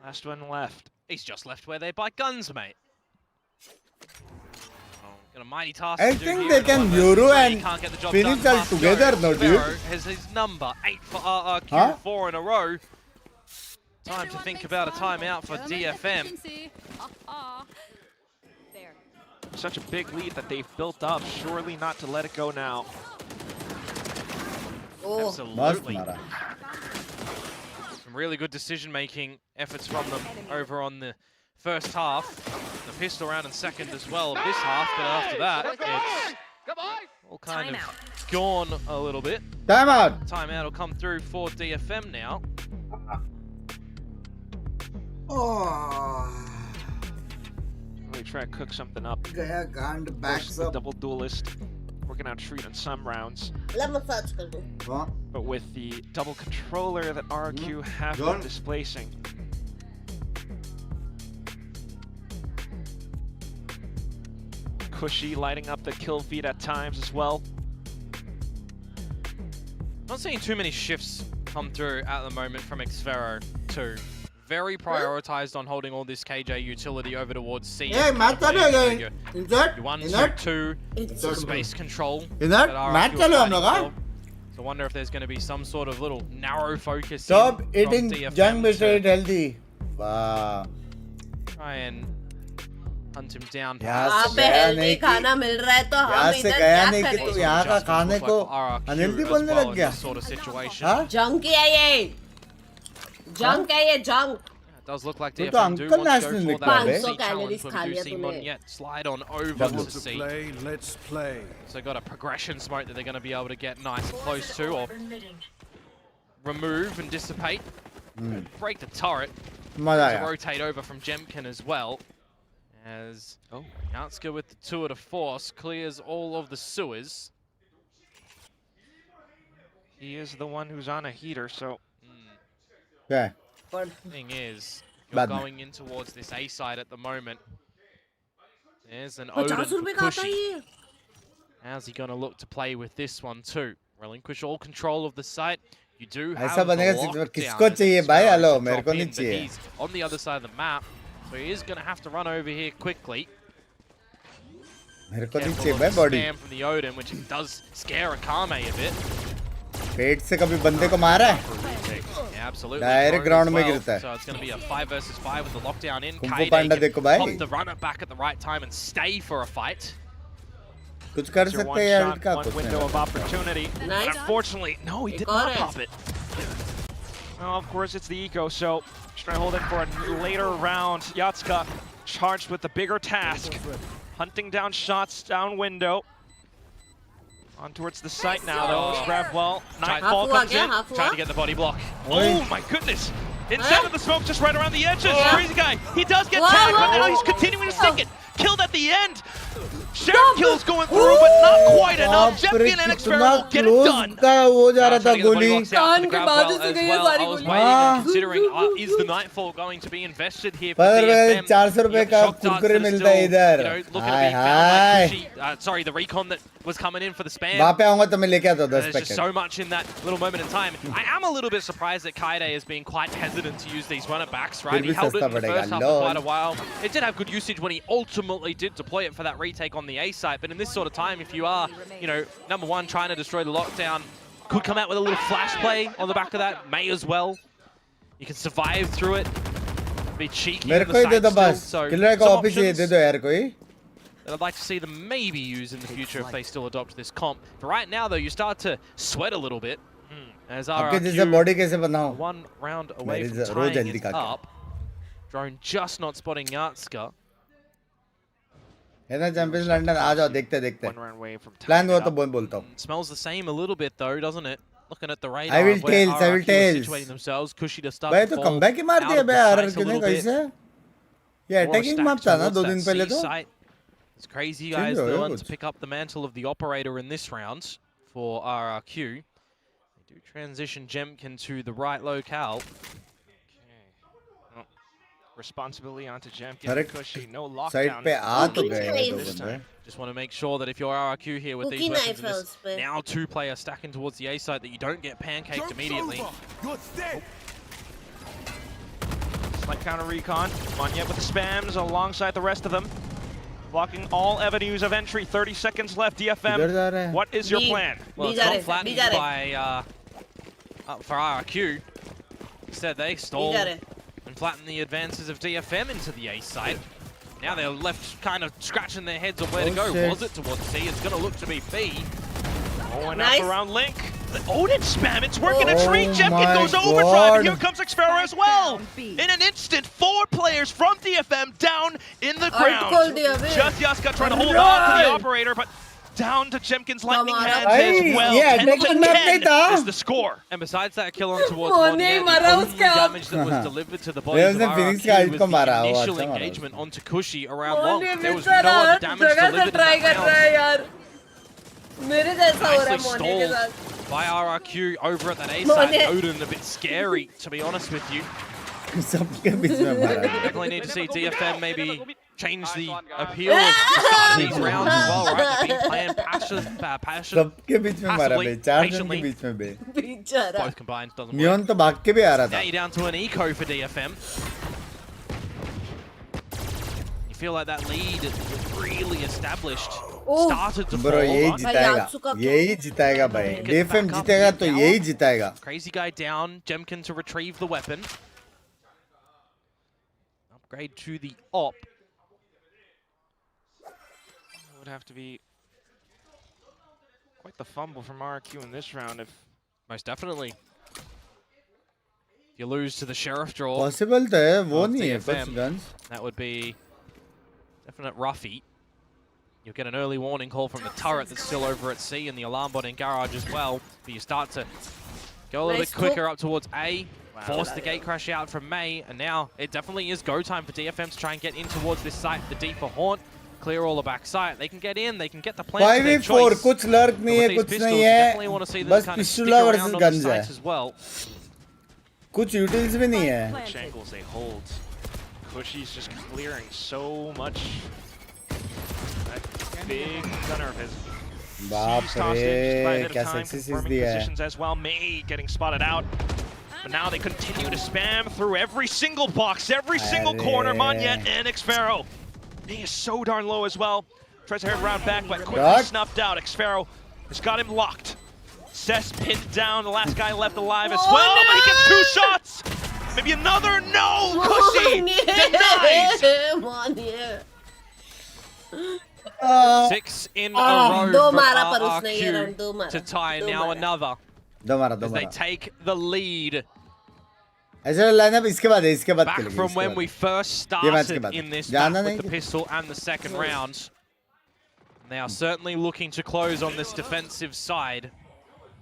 Last one left. He's just left where they buy guns, mate. Got a mighty task I to do think here they can Euro and finish all together, no, dude. Has his number 8 for RRQ, 4 in a row. Time to think about a timeout for DFM. Such a big lead that they've built up. Surely not to let it go now. Oh. Absolutely. Some really good decision-making efforts from them over on the first half. The pistol round in second as well of this half, but after that, it's all kind of gone a little bit. Timeout. Timeout will come through for DFM now. Really try to cook something up. Backs up. Double duelist. Working out treat in some rounds. But with the double controller that RRQ have been displacing. Cushy lighting up the kill feed at times as well. Not seeing too many shifts come through at the moment from Xfero too. Very prioritized on holding all this KJ utility over towards C. Hey, match again. You 1, 2, 2. Space control. Match So I wonder if there's going to be some sort of little narrow focus. Stop eating junk, Mr. Eat Healthy. Wow. Try and hunt him down. यहाँ पे healthy खाना मिल रहा है तो हम इधर क्या करें? यहाँ का खाने को unhealthy बोलने लग गया. Junk है ये. Junk है ये junk. It does look like DFM do want to go for that C challenge when we do see Mon yet slide on over to C. Let's play. So got a progression smoke that they're going to be able to get nice and close to, or remove and dissipate. Break the turret. To rotate over from Jemkin as well. As Outska with the tour de force clears all of the sewers. He is the one who's on a heater, so... Yeah. Thing is, you're going in towards this A side at the moment. There's an Odin for Cushy. How's he going to look to play with this one too? Relinquish all control of the site. You do have the lockdown. He's on the other side of the map, so he is going to have to run over here quickly. Spam from the Odin, which does scare Akame a bit. पेट से कभी बंदे को मारा है? Absolutely. Direct ground में गिरता है. So it's going to be a 5 versus 5 with the lockdown in. Kung fu Panda देखो भाई. Pop the runner back at the right time and stay for a fight. कुछ कर सकते हैं यार का कुछ window of opportunity. Nice. Unfortunately, no, he did not pop it. Well, of course, it's the eco, so just trying to hold it for a later round. Yatsuka charged with the bigger task, hunting down shots down window. On towards the site now, though. Grab well. Nightfall comes in. Trying to get the body block. Oh my goodness! Instead of the smoke, just right around the edges. Crazy guy. He does get tagged, but now he's continuing to stick it. Killed at the end. Sheriff kills going through, but not quite enough. Jeffkin and Experiment will get it done. हो जा रहा था गोली. Considering is the Nightfall going to be invested here for पर DFM? 400 रुपए का कुरकुरे मिलता है इधर. हाय हाय. Sorry, the recon that was coming in for the spam. वहाँ पे आऊँगा तो मैं लेके आता हूँ 10 There's just so much in that little moment in time. I am a little bit surprised that Kaide has been quite hesitant to use these runner backs, right? He held it in the first half for quite a while. It did have good usage when he ultimately did deploy it for that retake on the A site, but in this sort of time, if you are, you know, number one, trying to destroy the lockdown, could come out with a little flash play on the back of that, may as well. You can survive through it, be cheeky in the site still, so some options that I'd like to see them maybe use in the future if they still adopt this comp. But right now, though, you start to sweat a little bit. As RRQ, 1 round away from tying it up. Drone just not spotting Yatsuka. है ना champions London आ जाओ देखते देखते plan हुआ तो बोलता हूँ. Smells the same a little bit though, doesn't it? Looking at the radar. I will tails. Cushy to start. भाई तो कमबैक ही मार दिया बे RRQ ने कैसे? ये अटैकिंग मैप था ना 2 दिन पहले तो. It's crazy guys the one to pick up the mantle of the operator in this round for RRQ. They do transition Jemkin to the right locale. Responsibility onto Jemkin. Cushy, no lockdown. Side पे आ तो गए. Just want to make sure that if you're RRQ here with these weapons, and this now 2-player stacking towards the A side, that you don't get pancaked immediately. Slight counter recon. Manya with the spams alongside the rest of them. Blocking all avenues of entry. 30 seconds left. DFM, what is your plan? Well, it's not flattened by for RRQ. Instead, they stole and flatten the advances of DFM into the A side. Now they're left kind of scratching their heads on where to go. Was it towards C? It's going to look to be B. Oh, and up around Link. The Odin spam, it's working a treat. Jemkin goes overdrive, and here comes Xfero as well. In an instant, 4 players from DFM down in the ground. Just Yaska trying to hold on to the operator, but down to Jemkin's lightning hands as well. 10-10 is the score. And besides that kill on towards Monia, the only damage that was delivered to the bodies of RRQ was the initial engagement onto Cushy around long. There was no other damage delivered in that round. Nicely stalled by RRQ over at that A side. Odin a bit scary, to be honest with you. Definitely need to see DFM maybe change the appeal of the start of these rounds as well, right? They've been playing patiently. Both combined doesn't work. Now you're down to an eco for DFM. You feel like that lead is really established. Started to Bro, यही जिताएगा भाई. DFM जीतेगा तो यही जिताएगा. Crazy guy down. Jemkin to retrieve the weapon. Upgrade to the op. Would have to be quite the fumble from RRQ in this round if... Most definitely. If you lose to the Sheriff draw... Possible है, वो नहीं है कुछ guns. That would be definite roughie. You'll get an early warning call from the turret that's still over at C and the alarm bot in garage as well. But you start to go a little bit quicker up towards A. Force the gate crash out from May. And now it definitely is go time for DFM to try and get in towards this site. The D for Haunt. clear all the back side. They can get in, they can get the plant to their 5v4 choice. कुछ lurk नहीं है, कुछ नहीं है, बस fistula versus guns है. कुछ utils भी नहीं है. Shangles they hold. Cushy's just clearing so much. That big gunner of his. बाप रे, क्या sexy चीज दी है. Positions as well. May getting spotted out. But now they continue to spam through every single box, every single corner. Manya and Xfero. He is so darn low as well. Tries to round back, but quickly snuffed out. Xfero has got him locked. Cess pinned down, the last guy left alive as well, but he gets 2 shots! Maybe another, no! Cushy denies! 6 in a row from RRQ to tie now another. As they take the lead. Back from when we first started in this map with the pistol and the second round. They are certainly looking to close on this defensive side.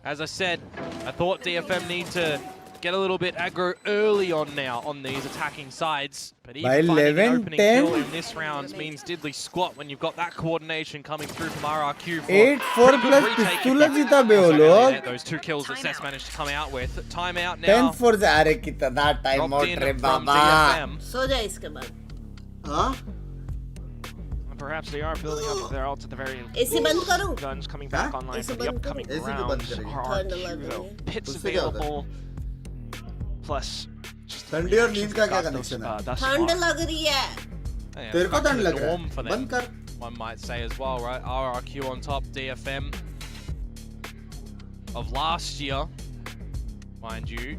As I said, I thought DFM need to get a little bit aggro early on now on these attacking sides. But even finding an opening kill in this round means diddly squat when you've got that coordination coming through from RRQ. 8-4 plus pistola जीता बे वो लोग. Those 2 kills that Cess managed to come out with. Timeout now. 10-4 से अरे कितना time out रे बाबा. सो जा इसके बाद. हाँ? Perhaps they are building up their ults at the very least. Guns coming back online for the upcoming rounds. RRQ though, pits available. Plus, ठंडी और नींद का क्या कनेक्शन है? ठंड लग रही है. तेरे को ठंड लग रहा है? बंद कर. One might say as well, right? RRQ on top, DFM of last year, mind you,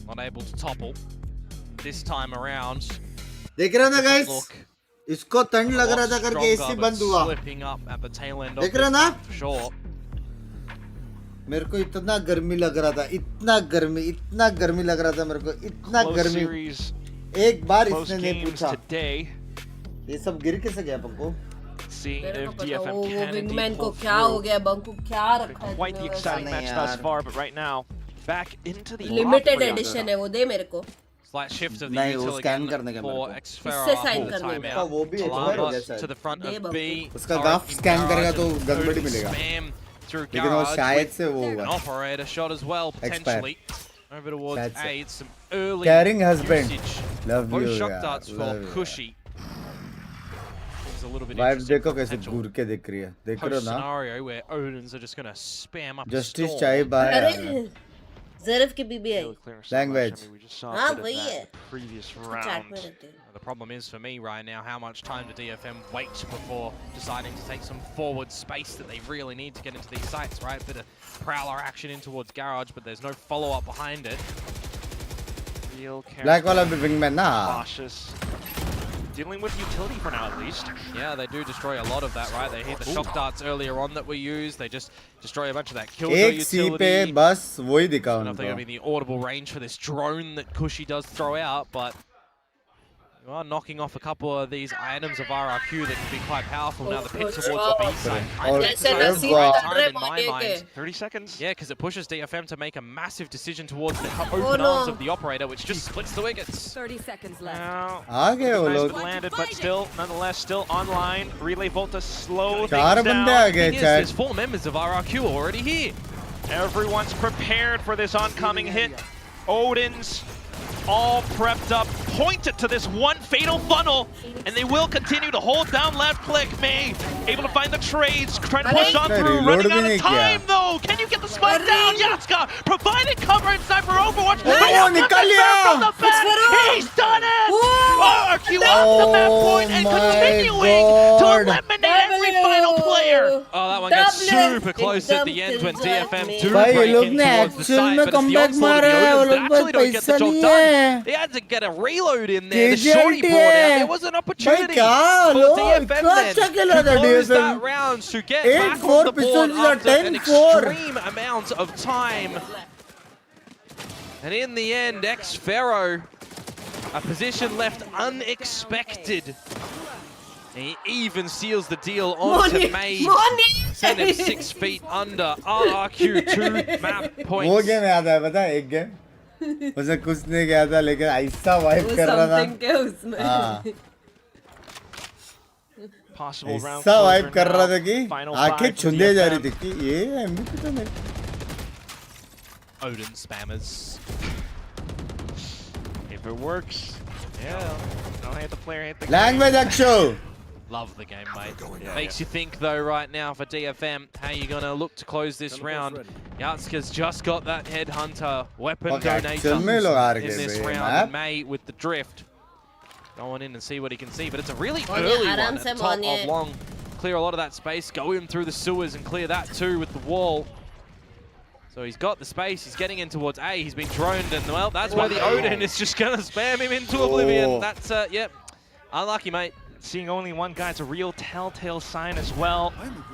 not able to topple this time around. देख रहे हो ना guys? इसको ठंड लग रहा था करके एसी बंद हुआ. देख रहे हो ना? मेरे को इतना गर्मी लग रहा था, इतना गर्मी लग रहा था मेरे को, इतना गर्मी. एक बार इसने नहीं पूछा. ये सब गिर कैसे गया पंको? विंगमैन को क्या हो गया, बंक को क्या रखा है? Quite the exciting match thus far, but right now back into the limited edition है वो, दे मेरे को. Slight shift of the util again for Xfero after timeout. Alaba to the front of B. उसका गाफ scan करेगा तो gun बड़ी मिलेगा. लेकिन वो शायद से वो होगा. An operator shot as well potentially. Over towards A. It's some early caring husband. Love you. Both shot darts for Cushy. Vibe देखो कैसे घूर के देख रही है. देख रहे हो ना? Scenario where Odins are just going to spam up. Justice चाहिए बाहर. ज़रफ़ की BBI. Language. हाँ वही है. The problem is for me right now, how much time do DFM wait before deciding to take some forward space that they really need to get into these sites, right? Bit of prowler action in towards Garage, but there's no follow-up behind it. Black wala bhi wingman na. Cautious. Dealing with utility for now at least. Yeah, they do destroy a lot of that, right? They hit the shock darts earlier on that we used. They just destroy a bunch of that killjoy utility. एक सी पे बस वही दिखा उनको. I don't know if they're going to be in the audible range for this drone that Cushy does throw out, but you are knocking off a couple of these items of RRQ that can be quite powerful. Now the pit towards the B side. Time in my mind. 30 seconds. Yeah, because it pushes DFM to make a massive decision towards the open arms of the operator, which just splits the wickets. 30 seconds left. Now, nice landed, but still, nonetheless, still online. Relay Volta slow things down. There's 4 members of RRQ already here. Everyone's prepared for this oncoming hit. Odin's all prepped up, pointed to this one fatal funnel, and they will continue to hold down left click. May able to find the trades, trying to push on through, running out of time though. Can you get the spike down? Yatska provided cover inside for Overwatch. From the back. He's done it! RRQ up to that point and continuing to eliminate every final player. Oh, that one gets super close at the end when DFM do break in towards the side, but it's the onslaught of the Odins that actually don't get the job done. They had to get a reload in there. The shorty brought out. There was an opportunity for DFM then to close that round to get back on the board after an extreme amount of time. And in the end, Xfero, a position left unexpected. He even seals the deal onto May. Send him 6 feet under. RRQ 2 map points. वो game याद है पता है एक game उसमें कुछ नहीं किया था लेकिन ऐसा वाइप कर रहा था. हाँ possible round ऐसा वाइप closer कर रहा था now. कि Final आंखें five from छुंदे जा रही DFM. थी कि ये MVP तो नहीं. Odin spammers. If it works, yeah. Don't hate the player, hate the Language Aksho. Love the game, mate. Makes you think, though, right now for DFM, how you going to look to close this round. Yatska's just got that headhunter weapon donator in this round. And May with the drift. Going in and see what he can see, but it's a really early one at the top of long. Clear a lot of that space, go in through the sewers and clear that too with the wall. So he's got the space, he's getting in towards A, he's been droned, and well, that's where the Odin is just going to spam him into oblivion. That's, yep, unlucky, mate. Seeing only one guy is a real telltale sign as well.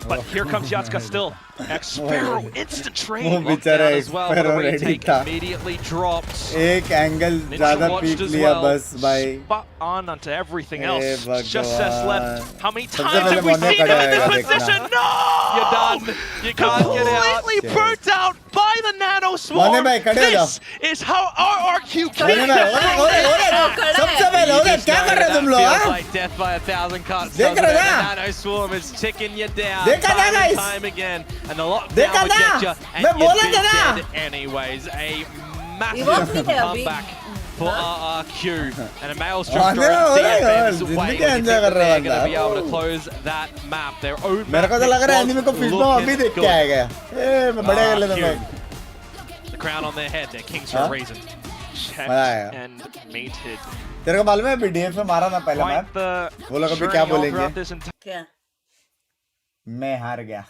But here comes Yatska still. X-Sparrow, instant trade. वो बेचारा as well, but the retake immediately dropped. एक angle ज़्यादा peak लिया बस भाई. Spot on onto everything else. भगवान. Just says left. How many times have we seen him in this position? No! You're done. You can't get out. Completely burnt out by the Nano Swarm. This is how RRQ सबसे पहले उधर क्या कर रहे तुम लोग? Feels like death by 1,000 cuts. देख रहे ना? Nano Swarm is ticking you down. देखा ना guys? Time again, and the lockdown would get you, and you'd be dead anyways. A massive comeback for RRQ, and a maelstrom throwing DFM's way. They're going to be able to close that map. Their own मेरे को तो लग रहा है enemy को fish bomb अभी देख के आएगा. मैं बड़े कर लेता हूँ. The crown on their head, they're kings for a reason. checked and mated. तेरे को मालूम है बीडीएफ में मारा ना पहला मैप. वो लोग अभी क्या बोलेंगे? क्या? मैं हार गया.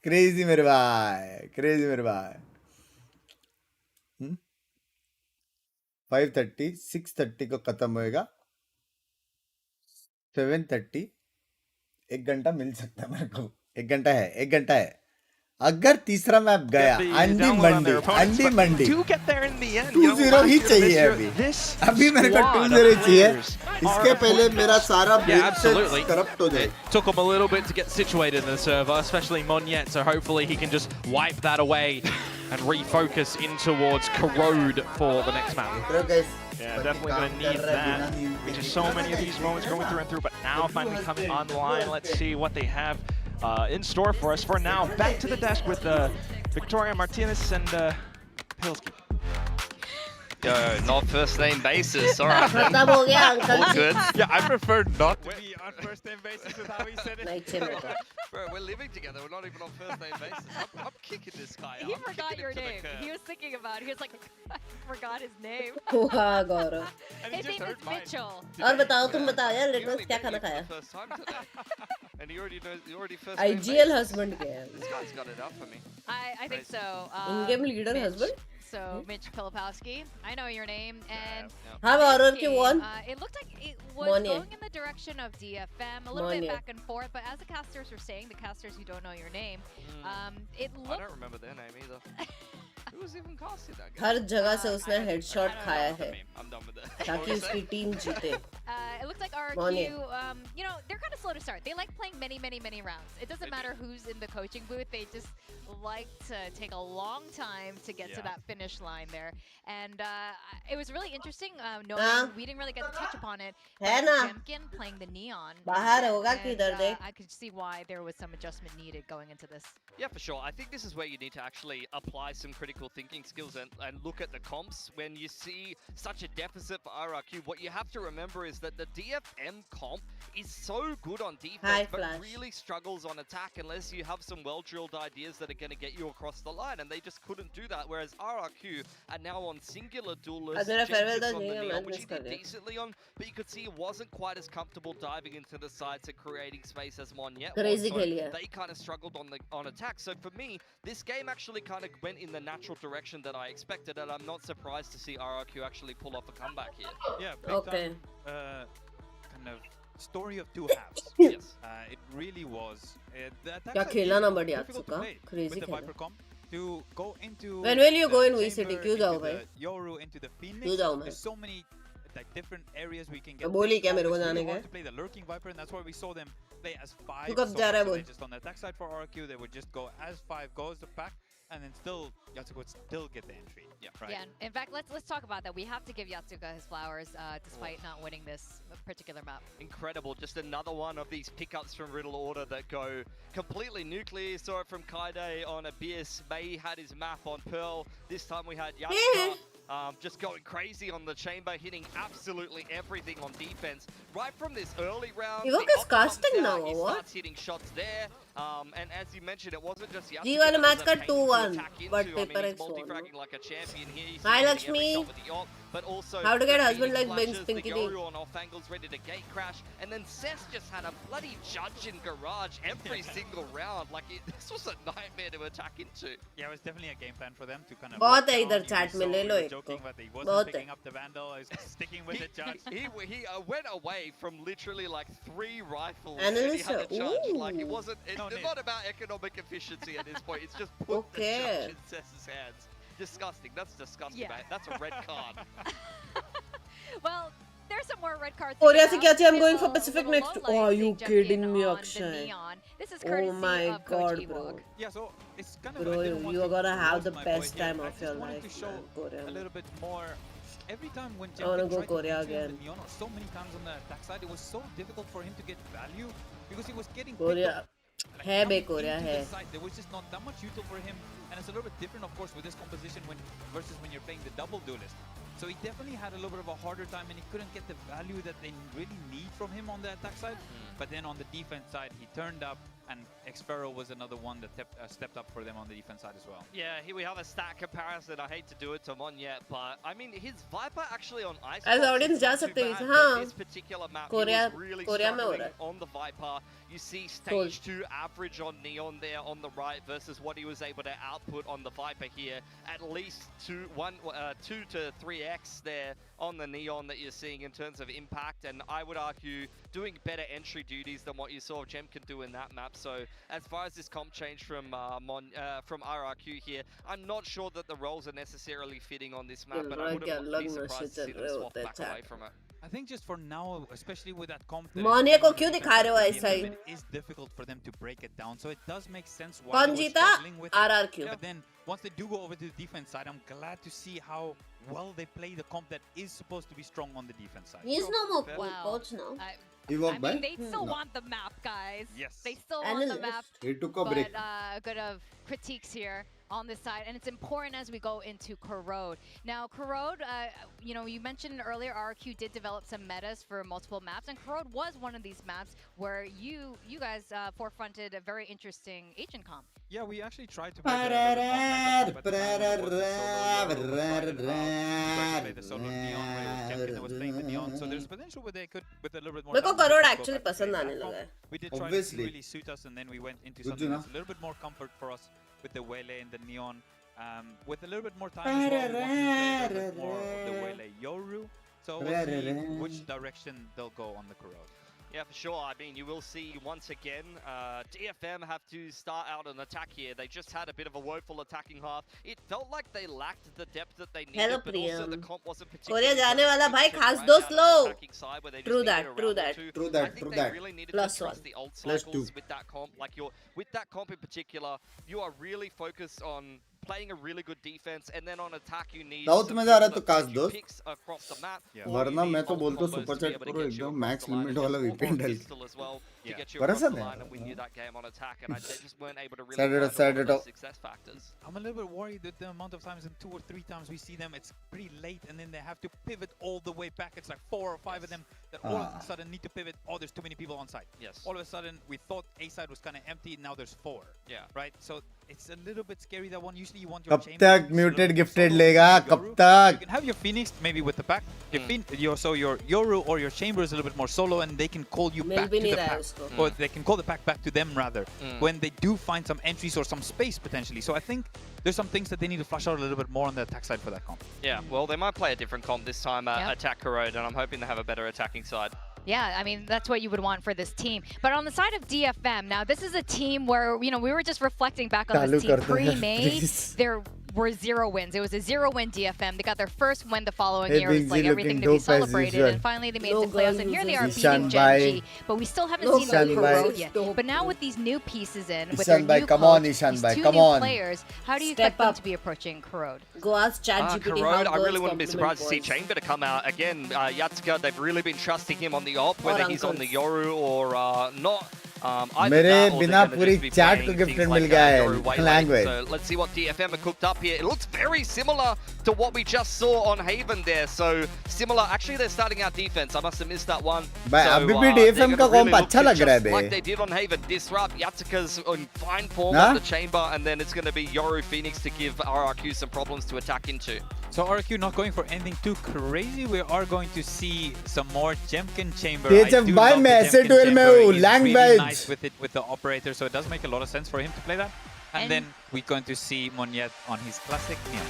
क्रेजी मेरे भाई. 5:30 6:30 को खत्म होएगा. 7:30 1 घंटा मिल सकता है मेरे को. 1 घंटा है. अगर तीसरा मैप गया अंडी मंडी 2-0 ही चाहिए अभी मेरे को 2-0 चाहिए. इसके पहले मेरा सारा करप्ट हो जाए. Took him a little bit to get situated in the server, especially Monyet, so hopefully he can just wipe that away and refocus in towards Corrode for the next map. Yeah, definitely going to need that. Just so many of these moments going through and through, but now finally coming online. Let's see what they have in store for us. For now, back to the desk with Victoria Martinez and Pilsky. Yo, not first name basis. All right. All good. Yeah, I prefer not to be on first name basis with how he said it. Bro, we're living together. We're not even on first name basis. I'm kicking this guy. He forgot your name. He was thinking about it. He was like, I forgot his name. वाह गौरव. His name is Mitchell. और बताओ तुम बताओ यार litmus क्या खाना खाया? And you already first. IGL husband क्या है? This guy's got it up for me. I think so. In-game leader husband? So Mitch Pilipowski, I know your name, and हाँ RRQ won. It looked like it was going in the direction of DFM, a little bit back and forth. But as the casters were saying, the casters who don't know your name, it looked. I don't remember their name either. Who was even casting that guy? हर जगह से उसने headshot खाया है. I'm done with that. ताकि उसकी team जीते. It looks like RRQ, you know, they're kind of slow to start. They like playing many rounds. It doesn't matter who's in the coaching booth. They just like to take a long time to get to that finish line there. And it was really interesting knowing we didn't really get to touch upon it. Jemkin playing the Neon. बाहर होगा किधर देख. I could see why there was some adjustment needed going into this. Yeah, for sure. I think this is where you need to actually apply some critical thinking skills and look at the comps. When you see such a deficit for RRQ, what you have to remember is that the DFM comp is so good on defense, but really struggles on attack unless you have some well-drilled ideas that are going to get you across the line, and they just couldn't do that. Whereas RRQ are now on singular duelists, which he did decently on, but you could see he wasn't quite as comfortable diving into the sides and creating space as Monyet was. So they kind of struggled on attack. So for me, this game actually kind of went in the natural direction that I expected, and I'm not surprised to see RRQ actually pull off a comeback here. Yeah, okay. Kind of story of two halves. Yes. It really was. क्या खेला ना बढ़िया आपका? Crazy खेला. To go into when will you go in VCT? क्यों जाओ भाई? Yoru into the Phoenix. क्यों जाओ मैं? There's so many like different areas we can get. बोली क्या मेरे को जाने to का? play the lurking viper, and that's why we saw them play as 5. तू कब जा रहा है बोल? Just on the attack side for RRQ, they would just go as 5 goes the pack, and then still Yatsuko would still get the entry. Yeah, right. Yeah, in fact, let's talk about that. We have to give Yatsuka his flowers, despite not winning this particular map. Incredible, just another one of these pickups from Riddle Order that go completely nuclear. Saw it from Kaide on Abyss. May had his map on Pearl. This time we had Yatsuka. Just going crazy on the chamber, hitting absolutely everything on defense. Right from this early round, You guys casting now, he or what? starts hitting shots there. And as you mentioned, it wasn't just Yatsuka. G1 match that was a cut pain to 2-1, attack into. but I mean, Paper he's X won. multi-fragging like a champion here. He's Hi, hitting every Lakshmi. shot with the op, but also How to get the husband Phoenix like Binks, flashes, the Pinky D. Yoru on off angles ready to gate crash, and then Cess just had a bloody judge in garage every single round. Like this was a nightmare to attack into. Yeah, it was definitely a game plan for them to kind of. बहुत है इधर chat में ले लो एक को. बहुत है. Picking up the vandal, he's sticking with the judge. He went away from literally like 3 rifles. Analyst, and he had a judge. ooh. Like it wasn't. It's not about economic efficiency at this point. It's just put the judge in Cess's hands. Disgusting. That's disgusting, mate. That's a red card. Well, there's some more red cards. Korea se kya I'm going for Pacific next. Oh, are you kidding me, Akshay? This is Oh my god, bro. Yeah, so it's kind of. Bro, you are gonna have the best time of your life. To show Korea. a little bit more. Every time when I wanna Jeff go tried to Korea control again. the Neon, or so many times on the attack side, it was so difficult for him to get value because he was getting Korea. है बे Korea है. There was just not that much util for him, and it's a little bit different, of course, with this composition versus when you're playing the double duelist. So he definitely had a little bit of a harder time, and he couldn't get the value that they really need from him on the attack side. But then on the defense side, he turned up, and Xfero was another one that stepped up for them on the defense side as well. Yeah, here we have a stat comparison. I hate to do it to Mon yet, but I mean, his Viper actually on Ice. As audience जा सकते हैं, हाँ. This particular map, Korea, he was really Korea में हो struggling रहा है. on the Viper. You see stage 2 average on Neon there on the right versus what he was able to output on the Viper here. At least 2 to 3x there on the Neon that you're seeing in terms of impact, and I would argue doing better entry duties than what you saw Gem can do in that map. So as far as this comp change from RRQ here, I'm not sure that the roles are necessarily fitting on this map, but I wouldn't be surprised to see them swap back away from it. I think just for now, especially with that comp, Monia को क्यों दिखा रहे हो ऐसा ही? it is difficult for them to break it down. So it does make sense why कौन they were जीता? struggling with RRQ. But then once they do go over to the defense side, I'm glad to see how well they play the comp that is supposed to be strong on the defense side. He's no more coach now. I mean, they still want the map, guys. Yes. They still want the map. He took a break. But good of critiques here on this side, and it's important as we go into Corrode. Now, Corrode, you know, you mentioned earlier RRQ did develop some metas for multiple maps, and Corrode was one of these maps where you guys forefronted a very interesting agent comp. Yeah, we actually tried to play the solo Neon where it was Champion that was playing the Neon, so there's potential where they could, with a little bit more. मेरे को Corrode actually पसंद आने लगा है. We did try to really suit us, and then we went into something that's a little bit more comfort for us with the Wele and the Neon. With a little bit more time as well, we want to play a little bit more of the Wele Yoru. So we'll see which direction they'll go on the Corrode. Yeah, for sure. I mean, you will see once again, DFM have to start out an attack here. They just had a bit of a woeful attacking half. It felt like they lacked the depth that they needed, but also the comp wasn't particularly Korea जाने वाला भाई खास दो slow. True that. I think they really needed to trust the old cycles with that comp. Like with that comp in particular, you are really focused on playing a really good defense, and then on attack you need south में जा रहा है तो काश दोस्त picks across the map. वरना मैं तो बोलता हूँ सुपर चैट करो एकदम मैक्स लिमिट वाला वीपीएन डाल to get you across the line and win you that game on attack, and they just weren't able to really Sad it out. success factors. I'm a little bit worried that the amount of times, and 2 or 3 times we see them, it's pretty late, and then they have to pivot all the way back. It's like 4 or 5 of them that all of a sudden need to pivot. Oh, there's too many people on site. Yes. All of a sudden, we thought A side was kind of empty, now there's 4. Yeah. Right? So it's a little bit scary, that one. Usually you want your कब तक muted gifted लेगा कब You तक can have your Phoenix maybe with the pack. Your Yoru or your Chamber is a little bit more solo, and they can call you back to the pack. Or they can call the pack back to them rather, when they do find some entries or some space potentially. So I think there's some things that they need to flush out a little bit more on the attack side for that comp. Yeah, well, they might play a different comp this time, attack Corrode, and I'm hoping they have a better attacking side. Yeah, I mean, that's what you would want for this team. But on the side of DFM, now this is a team where, you know, we were just reflecting back on this team pre-made. They're were 0 wins. It was a 0-win DFM. They got their first win the following year. It was like everything to be celebrated. And finally they made it to playoffs. And here they are beating Gen G. But we still haven't seen the Coro yet. But now with these new pieces in, with their new coach, these two new players, how do you expect them to be approaching Coro? Go ask ChatGPT. Coro, I really wouldn't be surprised to see Chamber to come out. Again, Yatsuka, they've really been trusting him on the op, whether he's on the Yoru or not. मेरे बिना पूरी chat को gift मिल गया है language. So let's see what DFM are cooked up here. It looks very similar to what we just saw on Haven there. So similar. Actually, they're starting out defense. I must have missed that one. भाई अभी भी DFM का कॉम्प अच्छा लग रहा है बे. Like they did on Haven, disrupt. Yatsuka's in fine form on the chamber, and then it's going to be Yoru Phoenix to give RRQ some problems to attack into. So RRQ not going for anything too crazy. We are going to see some more Jemkin chamber. THF भाई मैं ऐसे duel में हूँ lang badge. With the operator, so it does make a lot of sense for him to play that. And then we're going to see Monyet on his classic Neon.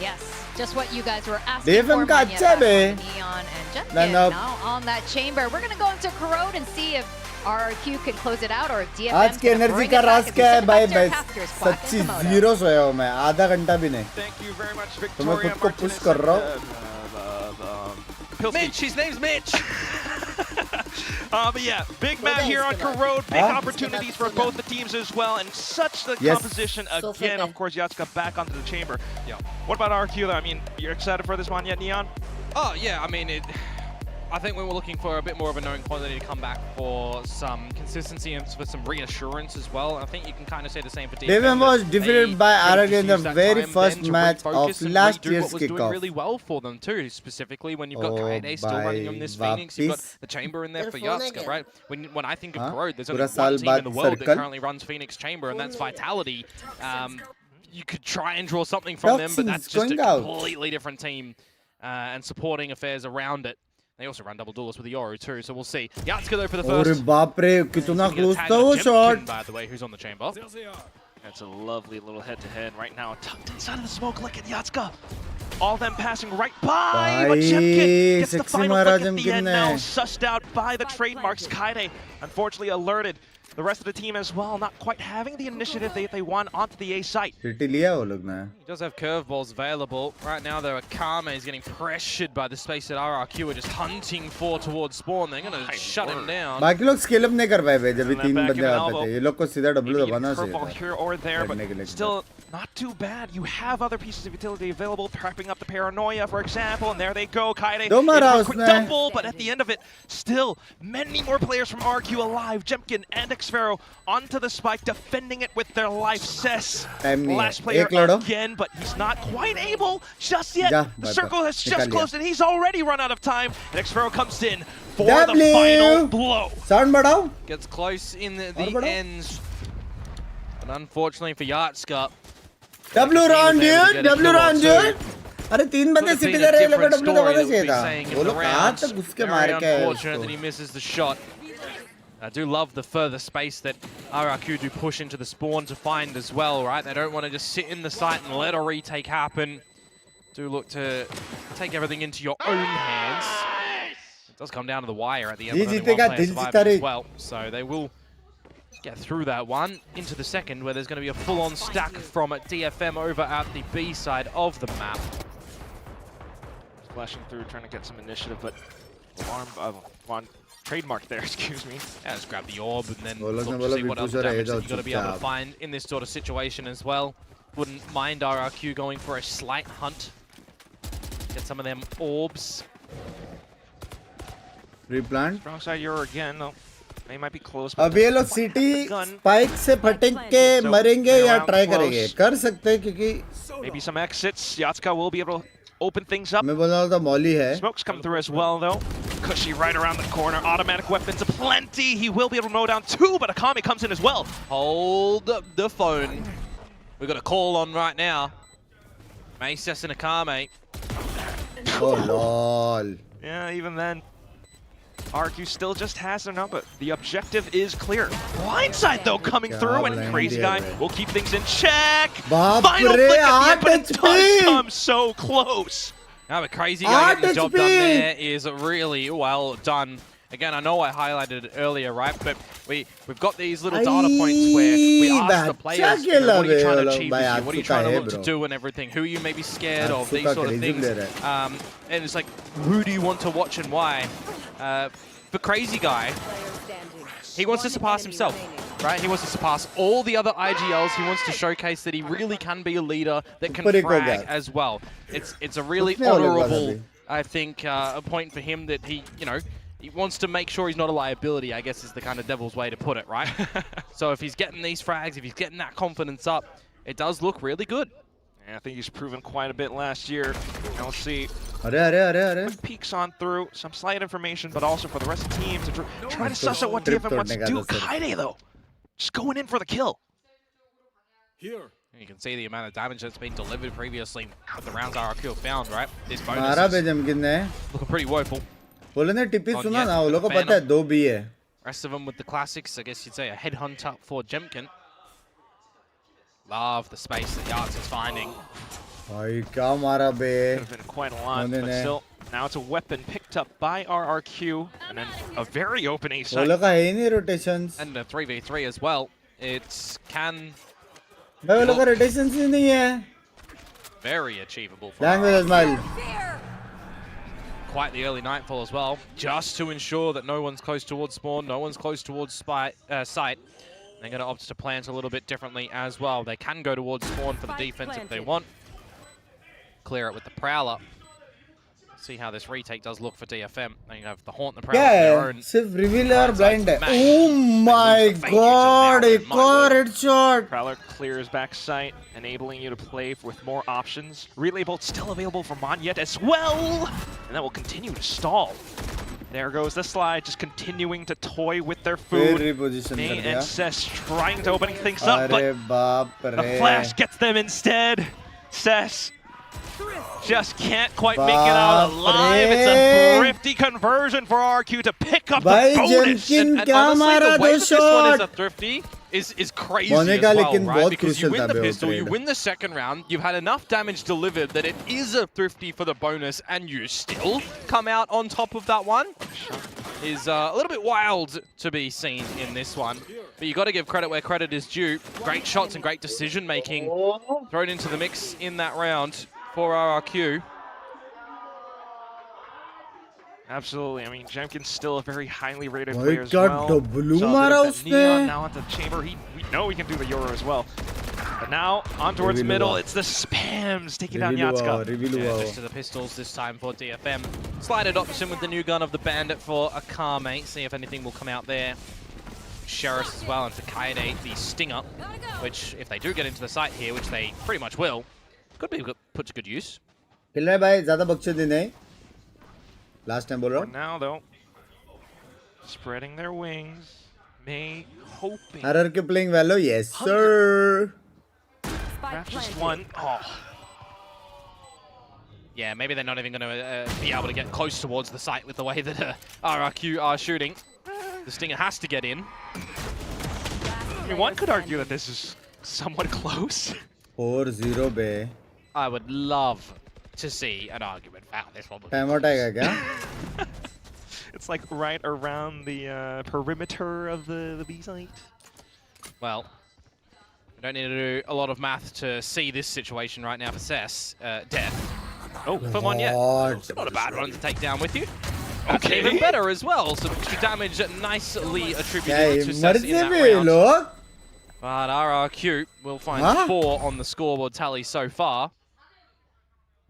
Yes, just what you guys were asking for. Monyet Neon and Jemkin now on that chamber. We're going to go into Corrode and see if RRQ can close it out or if DFM आज के energy का राज क्या है भाई सच्ची 0 सोया हूँ मैं आधा घंटा भी नहीं तो मैं खुद को पुश कर रहा हूँ Mitch, his name's Mitch. But yeah, big map here on Corrode, big opportunities for both the teams as well, and such the composition again. Of course, Yatsuka back onto the chamber. Yeah. What about RQ though? I mean, you're excited for this one yet, Neon? Oh yeah, I mean I think we were looking for a bit more of a known quantity to come back for some consistency and for some reassurance as well. I think you can kind of say the same for DFM. DFM was defeated by RRQ in the very first match of last year's Kickoff. Kickoff. Doing really well for them too, specifically when you've got Kaede still running on this Phoenix, you've got the chamber in there for Yatsuka, right? When I think of Corrode, there's only one team in the world that currently runs Phoenix Chamber, and that's Vitality. You could try and draw something from them, but that's just a completely different team and supporting affairs around it. They also run double duelist with the Yoru too, so we'll see. Yatsuka though for the first. अरे बाप रे कितना close था वो shot. By the way, who's on the chamber? That's a lovely little head-to-head right now, tucked inside of the smoke. Look at Yatsuka. All them passing right by, but Jemkin gets the final look at the end now, sussed out by the trademarks. Kaede, unfortunately alerted. The rest of the team as well, not quite having the initiative they want onto the A site. He does have curveballs available. Right now, though, Akame is getting pressured by the space that RRQ are just hunting for towards spawn. They're going to shut him down. बाकी लोग scale up नहीं कर पाए जब ये 3 बंदे आते थे. ये लोग को सीधा W दबाना चाहिए. Here or there, but still not too bad. You have other pieces of utility available, trapping up the Paranoia, for example, and there they go. Kaede, a quick double, but at the end of it, still many more players from RQ alive. Jemkin and Xfero onto the spike, defending it with their life. Cess, last player again, but he's not quite able just yet. The circle has just closed, and he's already run out of time. And Xfero comes in for the final blow. Sound बढ़ाओ. Gets close in the ends, but unfortunately for Yatsuka. W round dude, W round dude. अरे 3 बंदे city दे रहे लोग W दबाना चाहिए था. वो लोग कहाँ तक घुस के मार के आए. Unfortunate that he misses the shot. I do love the further space that RRQ do push into the spawn to find as well, right? They don't want to just sit in the site and let a retake happen. Do look to take everything into your own hands. It does come down to the wire at the end, but only one player survives as well. So they will get through that one into the second, where there's going to be a full-on stack from DFM over at the B side of the map. Flashing through, trying to get some initiative, but alarm trademark there, excuse me. Yeah, just grab the orb and then look to see what other damage that you've got to be able to find in this sort of situation as well. Wouldn't mind RRQ going for a slight hunt. Get some of them orbs. Replant. Wrong side Euro again, though. They might be close. अब ये लोग city spike से फटक के मरेंगे या try करेंगे. कर सकते हैं क्योंकि maybe some exits. Yatsuka will be able to open things up. मैं बोल रहा था मौली है. Smokes come through as well, though. Cushy right around the corner. Automatic weapons aplenty. He will be able to mow down 2, but Akame comes in as well. Hold the phone. We've got a call on right now. Maces and Akame. Oh lol. Yeah, even then, RQ still just has their number. The objective is clear. Blindside though coming through, and Crazy Guy will keep things in check. Final flick at the end, but it does come so close. Now, but Crazy Guy getting the job done there is really well done. Again, I know I highlighted it earlier, right? But we've got these little data points where we ask the players, what are you trying to achieve this year? What are you trying to look to do and everything? Who are you maybe scared of? These sort of things. And it's like, who do you want to watch and why? For Crazy Guy, he wants to surpass himself, right? He wants to surpass all the other IGLs. He wants to showcase that he really can be a leader that can frag as well. It's a really honorable, I think, a point for him that he wants to make sure he's not a liability, I guess is the kind of devil's way to put it, right? So if he's getting these frags, if he's getting that confidence up, it does look really good. Yeah, I think he's proven quite a bit last year. Now let's see. Peeks on through, some slight information, but also for the rest of the team to try to suss out what DFM wants to do. Kaide, though, just going in for the kill. Here. You can see the amount of damage that's been delivered previously with the rounds RRQ have found, right? This bonus is looking pretty woeful. Rest of them with the classics, I guess you'd say a headhunt up for Jemkin. Love the space that Yards is finding. Could have been quite a lot, but still, now it's a weapon picked up by RRQ, and then a very open A side. And a 3v3 as well. It can... Very achievable for quite the early nightfall as well, just to ensure that no one's close towards spawn, no one's close towards site. They're going to opt to plant a little bit differently as well. They can go towards spawn for the defense if they want. Clear it with the Prowler. See how this retake does look for DFM. They have the Haunt and the Prowler. Sift revealer blind. Oh my god, a headshot. Prowler clears back sight, enabling you to play with more options. Relay Bolt still available for Monyet as well. And that will continue to stall. There goes the slide, just continuing to toy with their food. May and Cess trying to open things up, but the flash gets them instead. Cess just can't quite make it out alive. It's a thrifty conversion for RRQ to pick up the bonus. And honestly, the way that this one is a thrifty is crazy as well, right? Because you win the pistol, you win the second round, you've had enough damage delivered that it is a thrifty for the bonus, and you still come out on top of that one. Is a little bit wild to be seen in this one. But you got to give credit where credit is due. Great shots and great decision making thrown into the mix in that round for RRQ. Absolutely. I mean, Jemkin's still a very highly rated player as well. Neon now at the chamber. We know he can do the Euro as well. But now, on towards middle, it's the spams taking down Yatska. Just to the pistols this time for DFM. Slighted option with the new gun of the Bandit for a car, mate. See if anything will come out there. Sheriff as well, and for Kaide, the Stinger, which, if they do get into the site here, which they pretty much will, could be put to good use. Last time, bolo. Now, though, spreading their wings, May hoping. RRQ playing Valo, yes, sir. Perhaps just one. Oh. Yeah, maybe they're not even going to be able to get close towards the site with the way that RRQ are shooting. The Stinger has to get in. I mean, one could argue that this is somewhat close. 4-0, bay. I would love to see an argument for how this one would be. It's like right around the perimeter of the B site. Well, we don't need to do a lot of math to see this situation right now for Cess. Death. Oh, come on, yeah. Not a bad one to take down with you. Okay. Even better as well. Some extra damage nicely attributed to Cess in that round. But RRQ will find 4 on the scoreboard tally so far.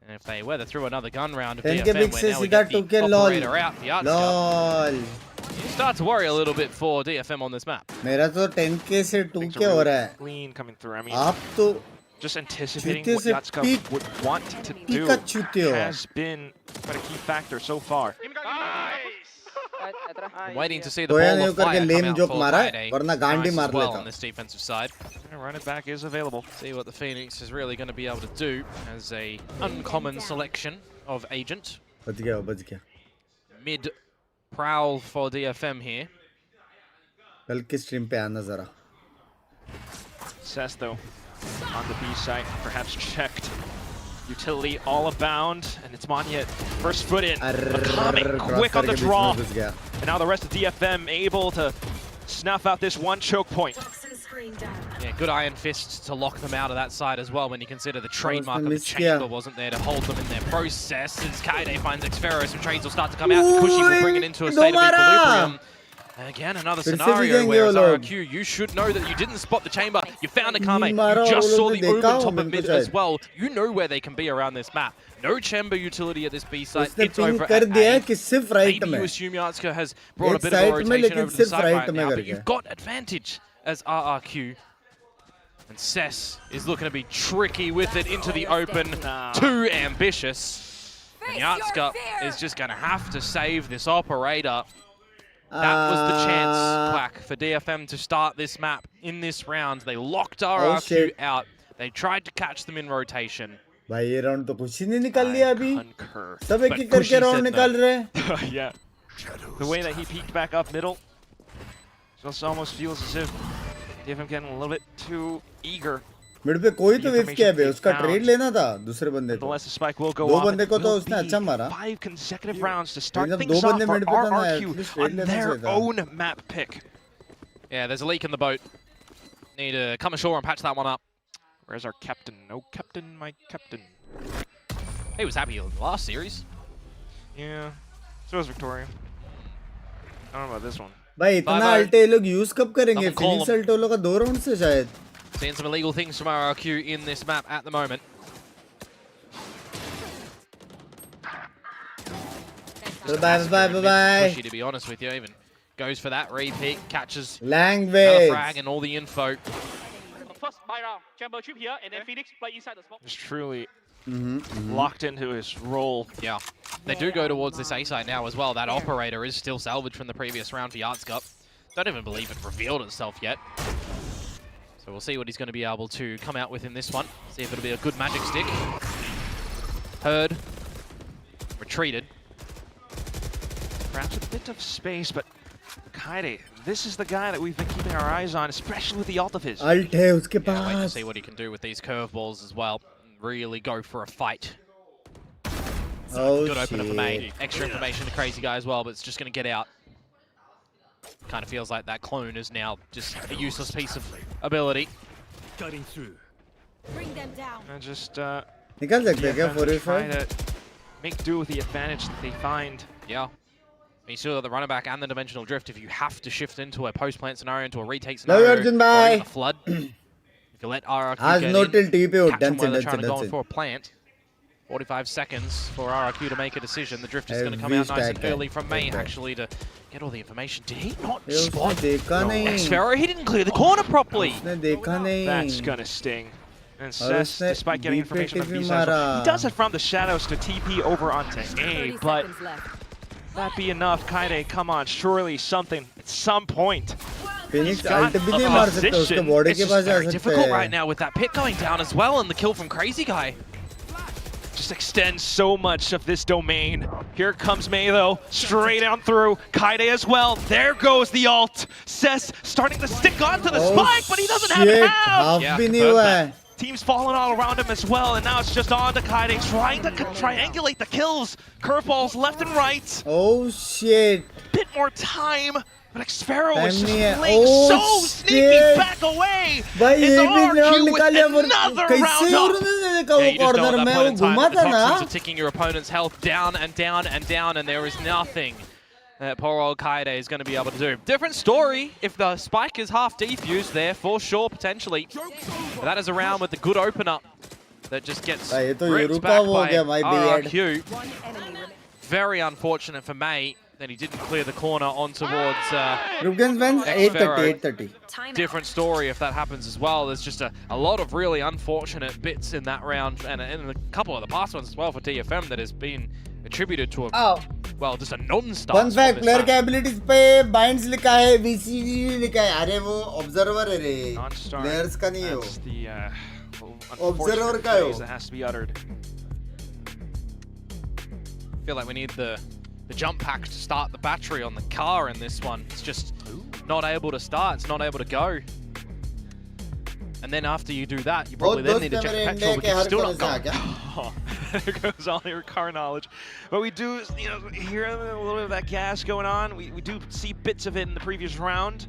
And if they weather through another gun round of DFM, where now we get the operator out, the Arts, you start to worry a little bit for DFM on this map. मेरा तो 10k से 2k हो रहा है. Clean coming through. I mean, आप तो just anticipating what Yatska would want to do has been quite a key factor so far. I'm waiting to see the ball of fire come out for Kaide. Nice as well on this defensive side. Run it back is available. See what the Phoenix is really going to be able to do as a uncommon selection of agent. Mid prowl for DFM here. कल की stream पे आना जरा. Cess though on the B site, perhaps checked Utility all abound, and it's Manya first foot in, coming quick on the draw. And now the rest of DFM able to snuff out this one choke point. Yeah, good iron fists to lock them out of that side as well when you consider the trademark of the chamber wasn't there to hold them in their process. As Kaide finds Xfero, some trades will start to come out. Kushi will bring it into a state of equilibrium. And again, another scenario where as RRQ, you should know that you didn't spot the chamber. You found a Kame. You just saw the Uber top of mid as well. You know where they can be around this map. No chamber utility at this B site. It's over at A. Maybe you assume Yatsuko has brought a bit of a rotation over to the side right now, but you've got advantage as RRQ. And Cess is looking to be tricky with it into the open. Too ambitious. And Yatsuko is just going to have to save this operator. That was the chance, Quack, for DFM to start this map in this round. They locked RRQ out. They tried to catch them in rotation. भाई ये round तो कुछ नहीं निकाल लिया अभी सब एक एक करके राउंड निकाल रहे yeah, the way that he peeked back up middle just almost feels as if DFM getting a little bit too eager. Mid पे कोई तो वेव किया है उसका ट्रेड लेना था दूसरे बंदे को दो बंदे को तो उसने अच्छा मारा 5 consecutive rounds to start things off for RRQ on their own map pick. Yeah, there's a leak in the boat. Need to come ashore and patch that one up. Where's our captain? No captain, my captain. He was happy in the last series. Yeah, so was Victoria. I don't know about this one. भाई इतना अल्टे लोग use कब करेंगे Phoenix Alto लोग का 2 round से शायद. Seeing some illegal things from RRQ in this map at the moment. Bye. Pushy, to be honest with you, even goes for that repeat, catches another frag and all the info. First buy round, chamber trip here, and then Phoenix play inside the smoke. Just truly locked into his role. Yeah, they do go towards this A side now as well. That operator is still salvaged from the previous round for Yatsuko. Don't even believe it revealed itself yet. So we'll see what he's going to be able to come out with in this one. See if it'll be a good magic stick. Heard. Retreated. Perhaps a bit of space, but Kaide, this is the guy that we've been keeping our eyes on, especially with the ult of his. Alt hai uske paas. Yeah, wait to see what he can do with these curveballs as well. Really go for a fight. Good opener for May. Extra information to Crazy Guy as well, but it's just going to get out. Kind of feels like that clone is now just a useless piece of ability. Cutting through. Bring them down. And just निकाल सकते हैं क्या 4v5? Make do with the advantage that they find. Yeah. You still got the runner back and the dimensional drift if you have to shift into a post-plant scenario, into a retake scenario, or even a flood. If you let RRQ get no till in, catch them while they're trying to go for a plant. 45 seconds for RRQ to make a decision. The drift is going to come out nice and early from May, actually, to get all the information. Did he not spot Xfero? He didn't clear the corner properly. That's going to sting. And Cess, despite getting information from B side, he does it from the shadows to TP over onto A, but that be enough? Kaide, come on, surely something at some point. Phoenix ult bhi nahi maar sakta uske body ke paas ja sakta hai. Difficult right now with that pit going down as well, and the kill from Crazy Guy. Just extends so much of this domain. Here comes May though, straight down through. Kaide as well. There goes the ult. Cess starting to stick onto the spike, but he doesn't have it out. Yeah, team's falling all around him as well, and now it's just on to Kaide, trying to triangulate the kills. Curveballs left and right. Oh shit. Bit more time. But Xfero is just playing so sneaky back away. Is RRQ with another round up. Yeah, you just know at that point in time that the toxins are ticking your opponent's health down and down and down, and there is nothing that poor old Kaide is going to be able to do. Different story if the spike is half defused there, for sure, potentially. But that is a round with the good opener that just gets ripped back by RRQ. Very unfortunate for May that he didn't clear the corner on towards Xfero. 8:30. Different story if that happens as well. There's just a lot of really unfortunate bits in that round, and a couple of the past ones as well for DFM that has been attributed to a, well, just a non-start. Fun fact, player के abilities पे binds लिखा है, VCT लिखा है. अरे वो observer है रे. Players का नहीं है वो. That's the observer का है वो. That has to be uttered. I feel like we need the jump pack to start the battery on the car in this one. It's just not able to start. It's not able to go. And then after you do that, you probably then need to check the petrol, but you're still not going. There goes all your car knowledge. But we do, hear a little bit of that gas going on. We do see bits of it in the previous round.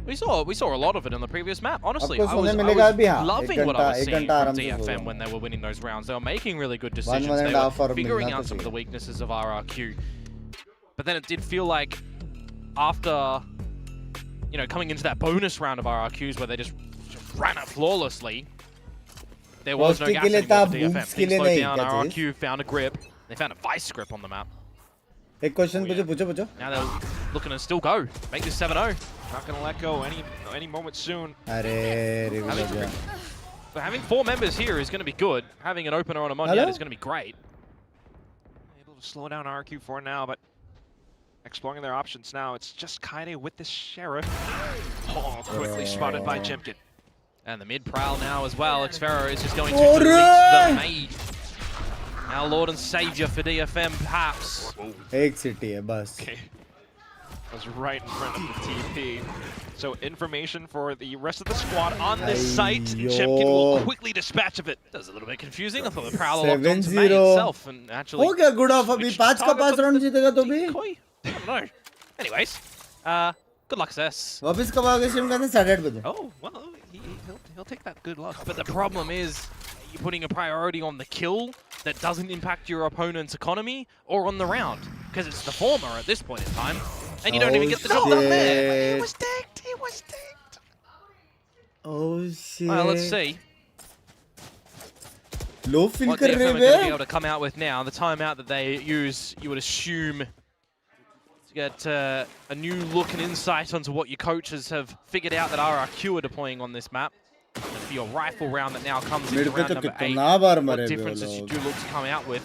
We saw a lot of it in the previous map. Honestly, I was loving what I was seeing from DFM when they were winning those rounds. They were making really good decisions. They were figuring out some of the weaknesses of RRQ. But then it did feel like after, coming into that bonus round of RRQs where they just ran it flawlessly, there was no gas anymore for DFM. Things slowed down, RRQ found a grip. They found a vice grip on the map. एक question पूछो. Now they're looking to still go. Make this 7-0. Not going to let go any moment soon. Having 4 members here is going to be good. Having an opener on a Monyet is going to be great. Able to slow down RRQ for now, but exploring their options now. It's just Kaide with the Sheriff. Oh, quickly spotted by Jimkin. And the mid prowl now as well. Xfero is just going to reach the maid. Now Lord and Savior for DFM, perhaps. Egg City, bus. Okay. Was right in front of the TP. So information for the rest of the squad on this site. Jimkin will quickly dispatch of it. That was a little bit confusing. I thought the prowler locked onto May itself and actually. Okay, good off. Abhi 5 ka 5 round जीतेगा तो भी. I don't know. Anyways, good luck, Cess. वापस कब आगे stream करने 8:30 बजे. Oh well, he'll take that good luck. But the problem is, you're putting a priority on the kill that doesn't impact your opponent's economy or on the round, because it's the former at this point in time, and you don't even get the job done there. He was dicked. Oh shit. Well, let's see. Low fill what kar DFM rahe are going to be able to come out with now. The timeout that they use, you would assume, to get a new look and insight onto what your coaches have figured out that RRQ are deploying on this map. And for your rifle round that now comes into round number 8, what differences you do look to come out with.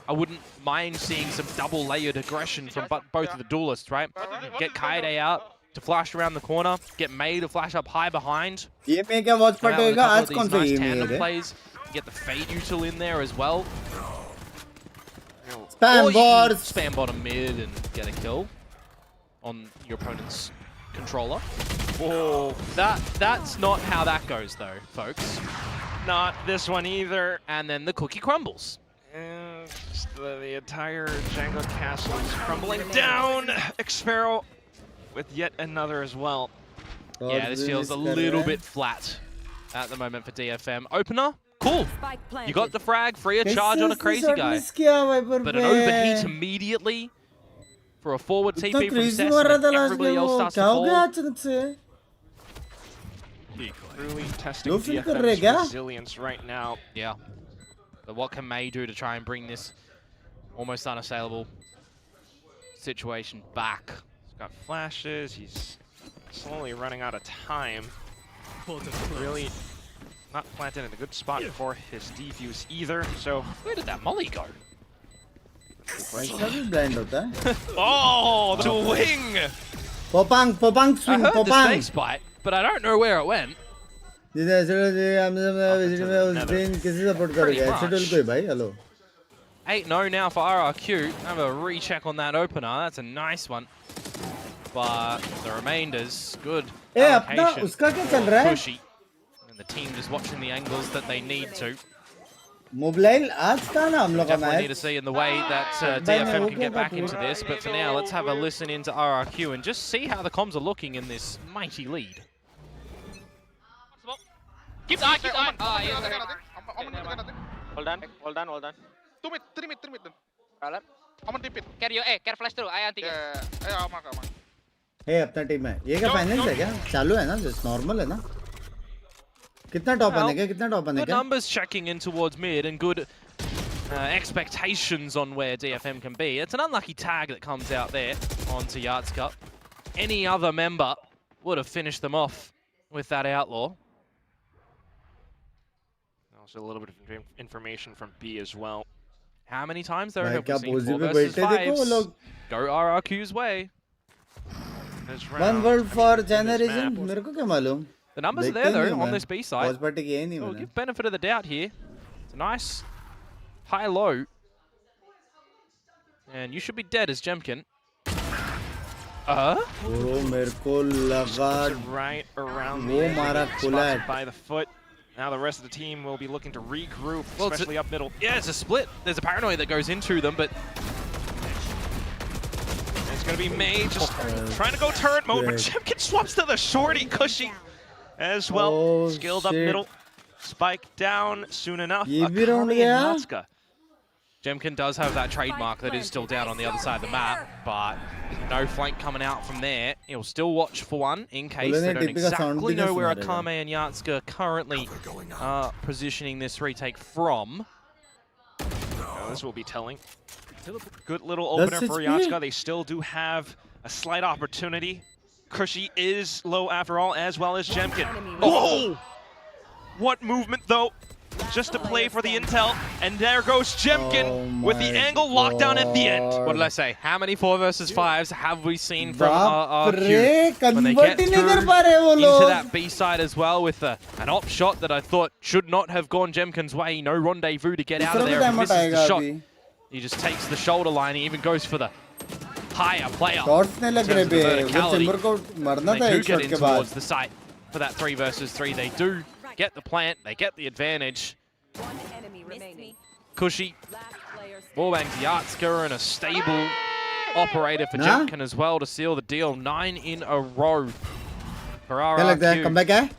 I wouldn't mind seeing some double layered aggression from both of the duelists, right? Get Kaide out to flash around the corner, get May to flash up high behind. ये में क्या WatchParty होगा आज कौन सा ये tandem plays. Get the Fade Util in there as well. Spam bottom mid and get a kill on your opponent's controller. Whoa. That's not how that goes though, folks. Not this one either. And then the cookie crumbles. And the entire Django castle is crumbling down. Xfero with yet another as well. Yeah, this feels a little bit flat at the moment for DFM. Opener, cool. You got the frag, free of charge on a crazy guy. But an overheat immediately for a forward TP from Cess, and everybody else starts to fall. Really testing DFM's resilience right now. Yeah. But what can May do to try and bring this almost unassailable situation back? He's got flashes, he's slowly running out of time. Really not planted in a good spot for his defuse either, so... Where did that molly go? Oh, the wing! Popang swing, I heard the space bite, but I don't know where it went. Pretty much. 8-0 now for RRQ. Have a recheck on that opener. That's a nice one. But the remainders, good allocation. Pushy. And the team just watching the angles that they need to. Definitely need to see in the way that DFM can get back into this. But for now, let's have a listen into RRQ and just see how the comms are looking in this mighty lead. Keep the eye, keep the eye. Hold on. 2 mid, 3 mid. Alam. Aman deep it. Carry flash through. I anti. Yeah, aman. Hey, अपना team है. ये क्या finals है क्या? चालू है ना? Just normal है ना? कितना टॉप बनेगा? कितना टॉप बनेगा? Good numbers checking in towards mid and good expectations on where DFM can be. It's an unlucky tag that comes out there onto Yardscup. Any other member would have finished them off with that outlaw. Also a little bit of information from B as well. How many times there have we seen 4 versus 5s? Go RRQ's way. One world for generation. मेरे को क्या मालूम? The numbers are there though on this B side. WatchParty की है नहीं We'll give benefit of the doubt here. It's a nice high-low. And you should be dead as Jemkin. Coro मेरे को लगा right around वो मारा spotted by the foot. Now the rest of the team will be looking to regroup, especially up middle. Yeah, it's a split. There's a paranoia that goes into them, but it's going to be May just trying to go turret mode, but Chimkin swaps to the shorty, Cushy as well. Skilled up middle. Spike down soon enough. Yatska. Jemkin does have that trademark that is still down on the other side of the map, but no flank coming out from there. He'll still watch for one in case they don't exactly know where Akame and Yatska currently are positioning this retake from. Oh, this will be telling. Good little opener for Yatska. They still do have a slight opportunity. Cushy is low after all, as well as Jemkin. Oh! What movement though? Just to play for the intel, and there goes Jemkin with the angle lockdown at the end. What did I say? How many 4 versus 5s have we seen from RRQ when they get through into that B side as well with an op shot that I thought should not have gone Jemkin's way. No rendezvous to get out of there. He misses the shot. He just takes the shoulder line. He even goes for the higher player. They do get in towards the site for that 3 versus 3. They do get the plant, they get the advantage. Cushy, wallbangs Yatska, and a stable operator for Jemkin as well to seal the deal. 9 in a row for RRQ. Come back,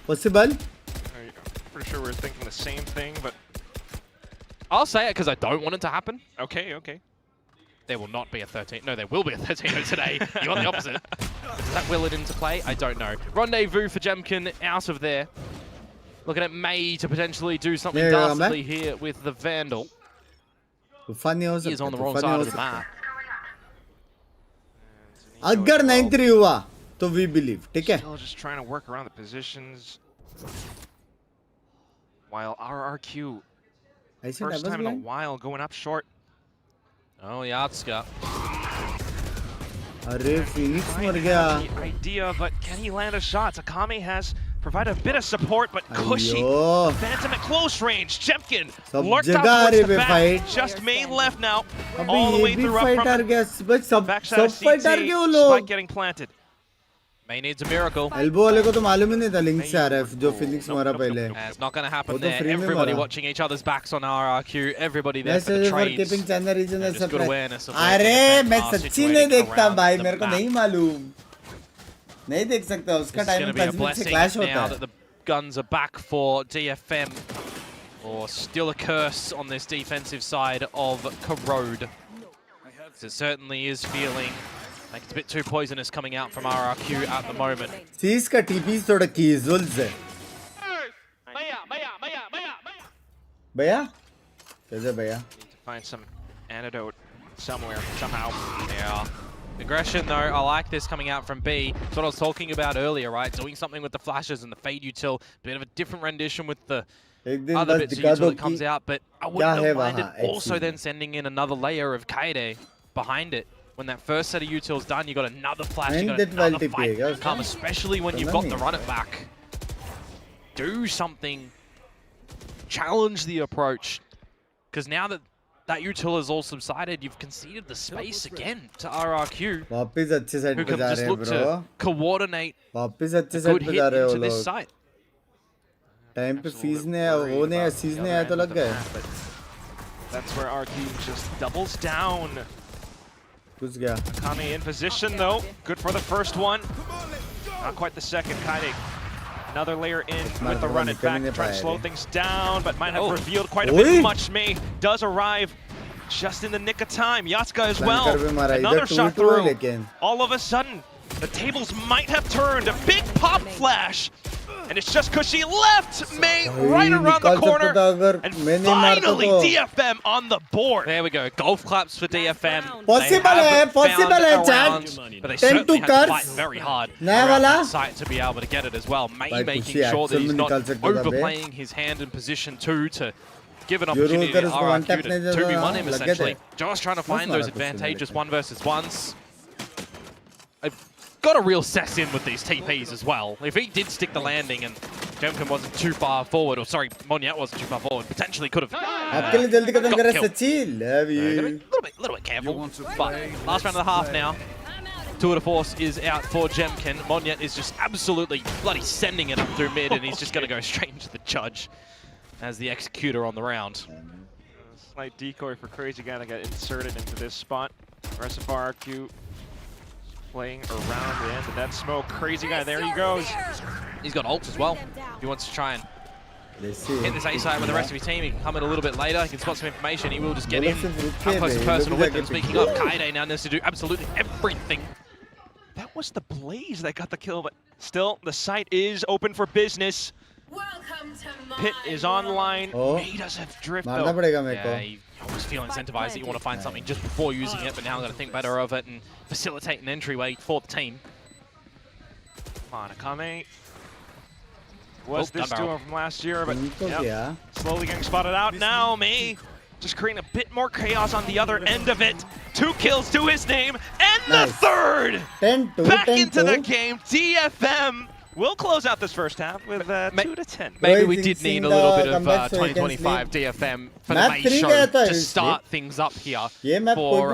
possible? Pretty sure we're thinking the same thing, but I'll say it because I don't want it to happen. Okay, okay. There will not be a 13. No, there will be a 13-0 today. You want the opposite. Does that will it into play? I don't know. Rendezvous for Jemkin out of there. Looking at May to potentially do something dastardly here with the Vandal. He is on the wrong side of the map. अगर 9-3 हुआ तो we believe, ठीक है? Still just trying to work around the positions. While RRQ, first time in a while, going up short. Oh, Yatska. अरे Phoenix मर गया. The idea, but can he land a shot? Akame has provided a bit of support, but Cushy, Phantom at close range. Jemkin lurked out towards the back. Just main left now. All the way through up from backside CT. Spike getting planted. May needs a miracle. Elbow वाले को तो मालूम ही नहीं था link से आ रहा है जो Phoenix मारा पहले. It's not going to happen there. Everybody watching each other's backs on RRQ. Everybody there for the trades. Keeping China region as good awareness of अरे मैं सच्ची नहीं देखता भाई मेरे को नहीं मालूम. नहीं देख सकता उसका टाइमिंग पैसिफिक से क्लैश होता है. Now that the guns are back for DFM, or still a curse on this defensive side of Corode. It certainly is feeling like it's a bit too poisonous coming out from RRQ at the moment. See, इसका TP थोड़ा casual है. भैया? कैसे भैया? Need to find some antidote somewhere, somehow. Yeah. Aggression though, I like this coming out from B. That's what I was talking about earlier, right? Doing something with the flashes and the fade util. Bit of a different rendition with the other bits of util that comes out, but I wouldn't have minded also then sending in another layer of Kaide behind it. When that first set of utils done, you got another flash, you got another fight come, especially when you've got the run it back. Do something. Challenge the approach. Because now that that util is all subsided, you've conceded the space again to RRQ. Who can just look to coordinate a good hit into this site. Time पे fees ने वो ने seas ने आया तो लग गए. That's where RRQ just doubles down. घुस गया. Akame in position though. Good for the first one. Not quite the second. Kaide. Another layer in with the run it back, trying to slow things down, but might have revealed quite a bit much. May does arrive just in the nick of time. Yatska as well. Another shot through. All of a sudden, the tables might have turned. A big pop flash. And it's just Cushy left. May right around the corner. And finally, DFM on the board. There we go. Golf claps for DFM. Possible hai, chat. But they certainly had to fight very hard around that site to be able to get it as well. May making sure that he's not overplaying his hand in position 2 to give an opportunity to RRQ to 2v1 him essentially. Just trying to find those advantageous 1 versus 1s. I've got a real cess in with these TPs as well. If he did stick the landing and Jemkin wasn't too far forward, or sorry, Monyet wasn't too far forward. Potentially could have. आपके लिए जल्दी खत्म कर रहा है Sachin. Love you. Little bit careful. But last round of the half now. Tour de force is out for Jemkin. Monyet is just absolutely bloody sending it up through mid, and he's just going to go straight into the judge as the executor on the round. Slight decoy for Crazy Guy to get inserted into this spot. Rest of RRQ playing around the end of that smoke. Crazy Guy, there he goes. He's got ults as well. If he wants to try and hit this A side with the rest of his team, he can come in a little bit later. He can spot some information. He will just get in up close and personal with them. Speaking of, Kaide now needs to do absolutely everything. That was the Blaze that got the kill, but still, the site is open for business. Pit is online. He does have drift though. Yeah, you always feel incentivized that you want to find something just before using it, but now I'm going to think better of it and facilitate an entryway for the team. Come on, Akame. Was this duo from last year, but yep, slowly getting spotted out. Now May just creating a bit more chaos on the other end of it. 2 kills to his name, and the third! Back into the game, DFM will close out this first half with 2-10. Maybe we did need a little bit of 2025 DFM for the May show to start things up here for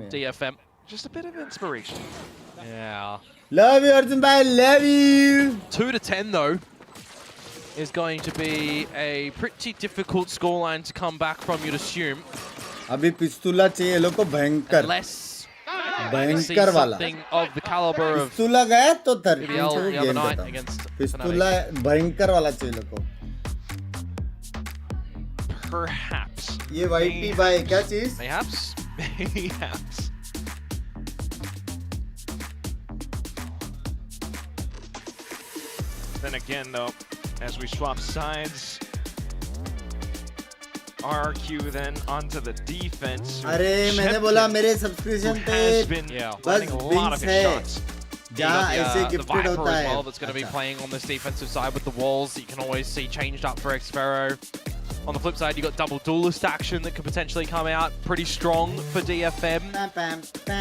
DFM. Just a bit of inspiration. Yeah. Love you, Arjun bhai, love you. 2-10 though is going to be a pretty difficult scoreline to come back from, you'd assume. अभी पिस्तूला चाहिए लोग को भयंकर. Unless भयंकर वाला. something of the caliber of पिस्तूला गया तो 13 the other night against पिस्तूला भयंकर वाला चाहिए लोग को. Perhaps. ये YP भाई क्या चीज? Perhaps. Perhaps. Then again, though, as we swap sides, RRQ then onto the defense. अरे मैंने बोला मेरे सब्सक्रिप्शन पे बस Binks है. जहाँ ऐसे gifted होता है. Well, that's going to be playing on this defensive side with the walls that you can always see changed up for Xfero. On the flip side, you got double duelist action that could potentially come out pretty strong for DFM.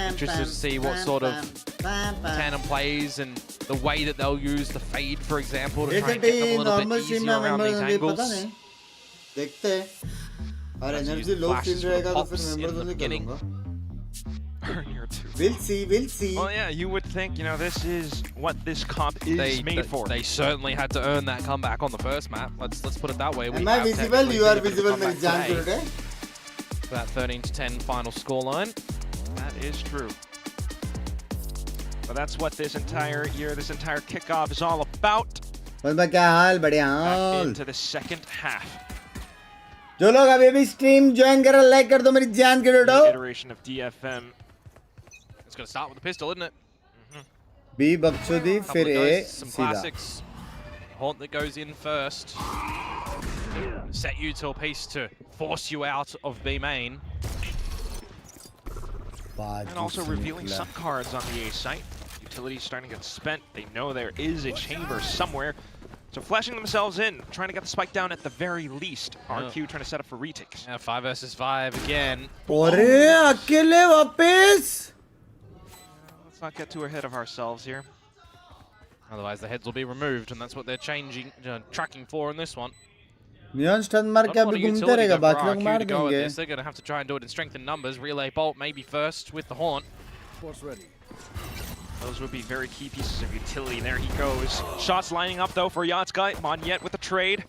Interested to see what sort of tandem plays and the way that they'll use the fade, for example, to try and get them a little bit easier around these angles. देखते हैं. और energy low feel रहेगा तो फिर member तो नहीं करूँगा. We'll see, we'll see. Well, yeah, you would think, you know, this is what this comp is made for. They certainly had to earn that comeback on the first map. Let's put it that way. Am I visible? You are visible, मेरी जान करो रे. That 13-10 final scoreline. That is true. But that's what this entire year, this entire kickoff is all about. बस क्या हाल बढ़िया हाल. Into the second half. जो लोग अभी भी स्ट्रीम ज्वाइन कर रहे लाइक कर दो मेरी जान के डोडो. Iteration of DFM. It's going to start with the pistol, isn't it? B बक्चोदी फिर A some सीधा. classics. Haunt that goes in first. Set you to a piece to force you out of B main. And also revealing some cards on the A site. Utilities starting to get spent. They know there is a chamber somewhere. So flashing themselves in, trying to get the spike down at the very least. RQ trying to set up for retakes. Yeah, 5 versus 5 again. अरे अकेले वापस. Let's not get too ahead of ourselves here. Otherwise the heads will be removed, and that's what they're changing, tracking for in this one. Neon stun मार के अभी घूमते रहेगा बाकी लोग मार देंगे. They're going to have to try and do it in strength and numbers. Relay bolt maybe first with the haunt. Those would be very key pieces of utility. There he goes. Shots lining up though for Yatskai. Monyet with the trade.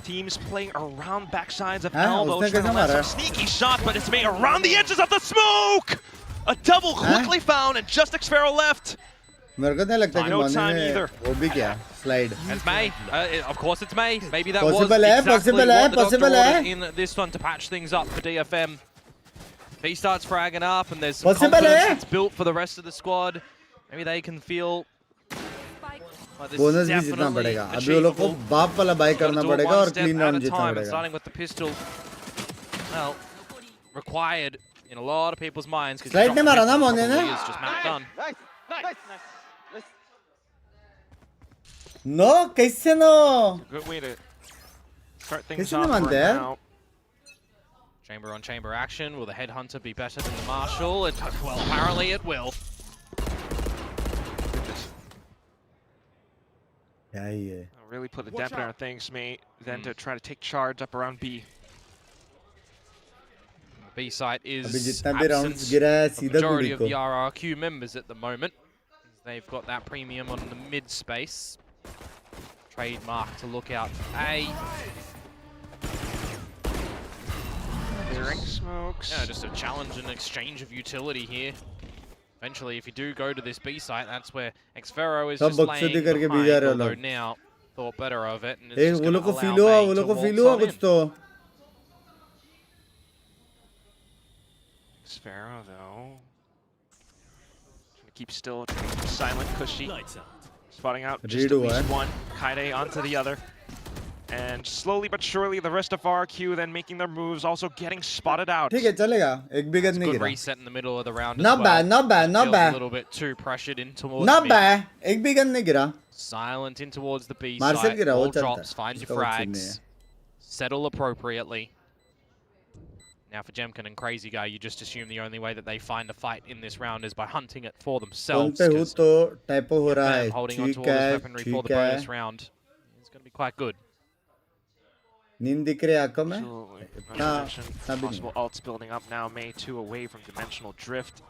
Teams playing around backsides of elbow. Trying to let some sneaky shot, but it's made around the edges of the smoke! A double quickly found and just Xfero left. मेरे को नहीं लगता कि morning ने वो भी क्या slide. It's May. Of course it's May. Maybe that possible was exactly what the possible doctor ordered in this one to patch things up for DFM. He starts fragging up and there's some confidence that's built for the rest of the squad. Maybe they can feel bonus भी जितना पड़ेगा. अभी वो लोग को बाप वाला bye करना पड़ेगा और क्लीन राउंड जितना पड़ेगा. Starting with the pistol, well, required in a lot of people's minds because slide ने मारा ना मोने ने. Just map done. No, कैसे no? Good way to start things off right now. Chamber on chamber action. Will the headhunter be better than the marshal? Well, apparently it will. Really put the dampener on things, mate. Then to try to take charge up around B. B site is absent the majority of the RRQ members at the moment. They've got that premium on the mid space. Trademark to look out for A. Clearing smokes. Yeah, just a challenge and exchange of utility here. Eventually, if you do go to this B site, that's where Xfero is just laying behind, although now thought better of it. And it's just going to allow May to waltz on in. Xfero, though. Trying to keep still, trying to keep silent, cushy. Spotting out just at least one. Kaide onto the other. And slowly but surely, the rest of RRQ then making their moves, also getting spotted out. ठीक है चलेगा एक भी gun नहीं Good गिरा. reset in the middle of the round Not as well. bad, not bad, not Feels bad. a little bit too pressured in towards Not mid. bad. एक भी gun नहीं गिरा. Silent in towards the B Marcel side. गिरा वो All चलता drops, है. find your उसका कुछ नहीं frags. है. Settle appropriately. Now for Jemkin and Crazy Guy, you just assume the only way that they find a fight in this round is by hunting it for phone themselves. पे हूँ तो typo हो रहा है. Holding on to all ठीक this है, weaponry for the ठीक bonus है. round. It's going to be quite good. नींद दिख रही है आंखों में? Possible ults building up now. May 2 away from dimensional drift.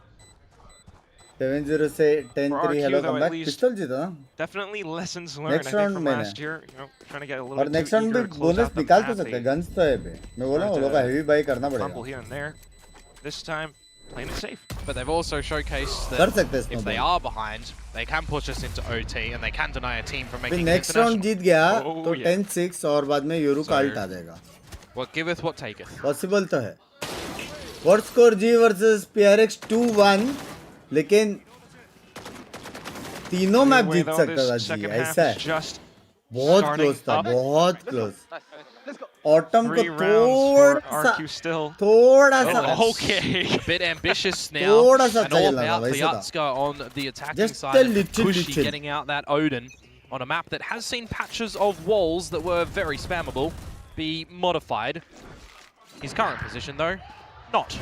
7-0 से 10-3 hello comeback. Pistol जीता ना? Definitely lessons learned. Next I think round from में last year, you know, trying to get a little और bit next too round eager में to close bonus out the निकाल तो path. सकते हैं. guns तो है बे. मैं बोला वो लोग का heavy buy करना पड़ेगा. Fumble here and there. This time, playing it safe. But they've also showcased कर सकते that हैं if they are behind, they can push us into OT and they can deny a team from making it next round international. जीत गया Oh, तो yeah. 10-6 और बाद में euro का alt आ जाएगा. What giveth, what taketh. Possible तो है. What score G versus PRX 2-1 लेकिन तीनों मैच जीत सकता था जी. ऐसा है. बहुत क्लोज था. बहुत क्लोज. ऑटम को थोड़ा सा Okay, a bit ambitious now. थोड़ा सा And all चाहिए लगा about वैसा था. Yatska on the attacking Just side. a and little, Cushy little. getting out that Odin on a map that has seen patches of walls that were very spammable be modified. His current position, though, not.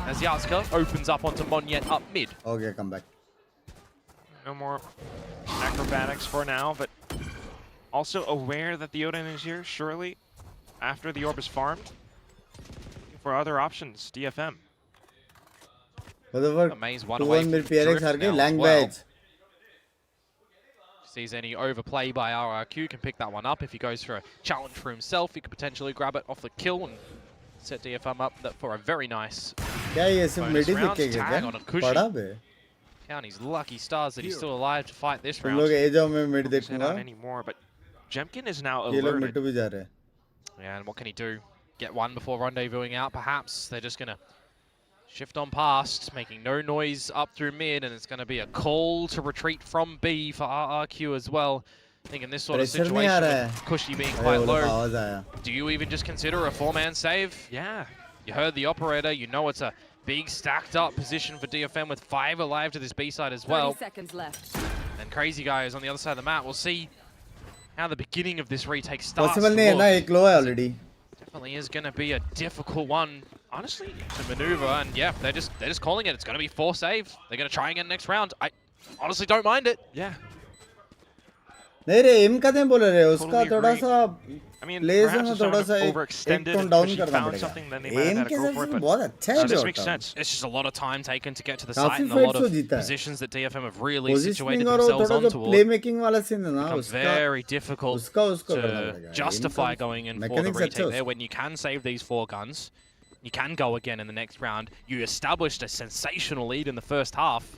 As Yatska opens up onto Monyet up mid. Okay, come back. No more acrobatics for now, but also aware that the Odin is here, surely, after the orb is farmed. For other options, DFM. Amaze one away from PRX हार गए. Lang badge. Sees any overplay by RRQ, can pick that one up. If he goes for a challenge for himself, he could potentially grab it off the kill and set DFM up for a very nice क्या ये सिर्फ bonus middle round. दिखेगा Tag क्या? on a Cushy. पड़ा बे. Count his lucky stars that he's still alive to fight this तुम round. लोग ए जाओ मैं मिड Not देखूंगा. anymore, but Jemkin is now ये लोग alerted. मिड भी जा रहे हैं. Yeah, and what can he do? Get one before rendezvousing out, perhaps. They're just going to shift on past, making no noise up through mid, and it's going to be a call to retreat from B for RRQ as well. I think in this sort of Pressure नहीं situation, आ रहा with है. Cushy being अरे quite वो लोग low, आवाज आया. do you even just consider a four-man save? Yeah. You heard the operator, you know it's a big stacked up position for DFM with 5 alive to this B side as well. 30 seconds left. And Crazy Guy is on the other side of the map. We'll see how the beginning of this retake starts. Possible नहीं है ना, एक लो है already. Definitely is going to be a difficult one, honestly, to maneuver. And yeah, they're just calling it. It's going to be 4 saves. They're going to try again next round. I honestly don't mind it. Yeah. नहीं रे M का नहीं बोल रहे. उसका थोड़ा सा I mean, place perhaps में if थोड़ा someone सा एक overextended tone and down Cushy करना found पड़ेगा. something, then they might have um had to के go साथ for it, but बहुत अच्छा है this makes shot. sense. It's just a lot of time taken to get to the काफी site and a fights lot हो of जीता है. positions that DFM have really Positioning situated और वो themselves थोड़ा on जो प्ले toward. मेकिंग वाला scene है ना Becomes उसका very difficult उसको पढ़ना to पड़ेगा. justify going in for the mechanics अच्छा retake there when you can save these 4 guns. You can go again in the next round. You established a sensational lead in the first half.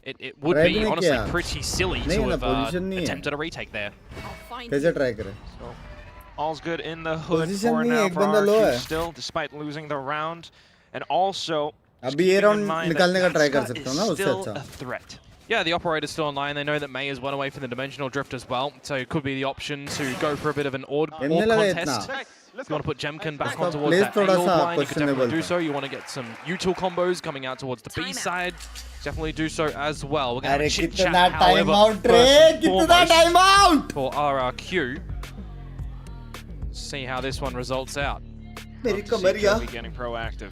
It would Right be में honestly क्या? pretty silly नहीं to ना, have position नहीं है. attempted a retake there. कैसे try करें? So, all's good in the hood Position for नहीं now है, एक for बंदा low RRQ है. still, despite losing the round. And also, just अभी ये keeping in round mind निकालने का that try कर Yatska सकते हो is ना उससे still अच्छा. a threat. Yeah, the operator's still online. They know that May is one away from the dimensional drift as well, so it could be the option to go for a bit of an orb इतने लगे contest. इतना. If you want to put Jemkin back उसका on towards place that थोड़ा A-orb सा line, you could definitely questionable do था. so. You want to get some util combos coming out towards the B side, definitely do so as well. We're going to अरे chit chat, कितना time however, out रे, first and कितना foremost time out. for RRQ. See how this one results out. मेरी Love to see कमरिया. Joey getting proactive.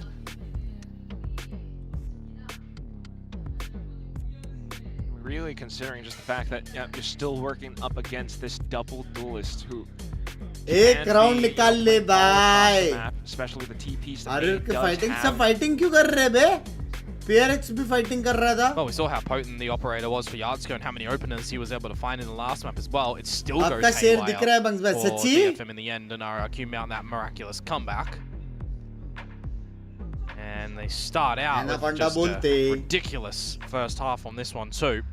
We really considering just the fact that you're still working up against this double duelist who एक round निकाल ले भाई. especially the TPs that RRQ fighting सब fighting क्यों कर रहे बे? PRX भी fighting कर रहा था. Well, we saw how potent the operator was for Yardsko and how many openers he was able to find in the last map as well. It still goes आपका शेर दिख रहा है बंग्स भाई. for सच्ची? DFM in the end, and RRQ mount that miraculous comeback. And they start out with just a ridiculous first half on this one too.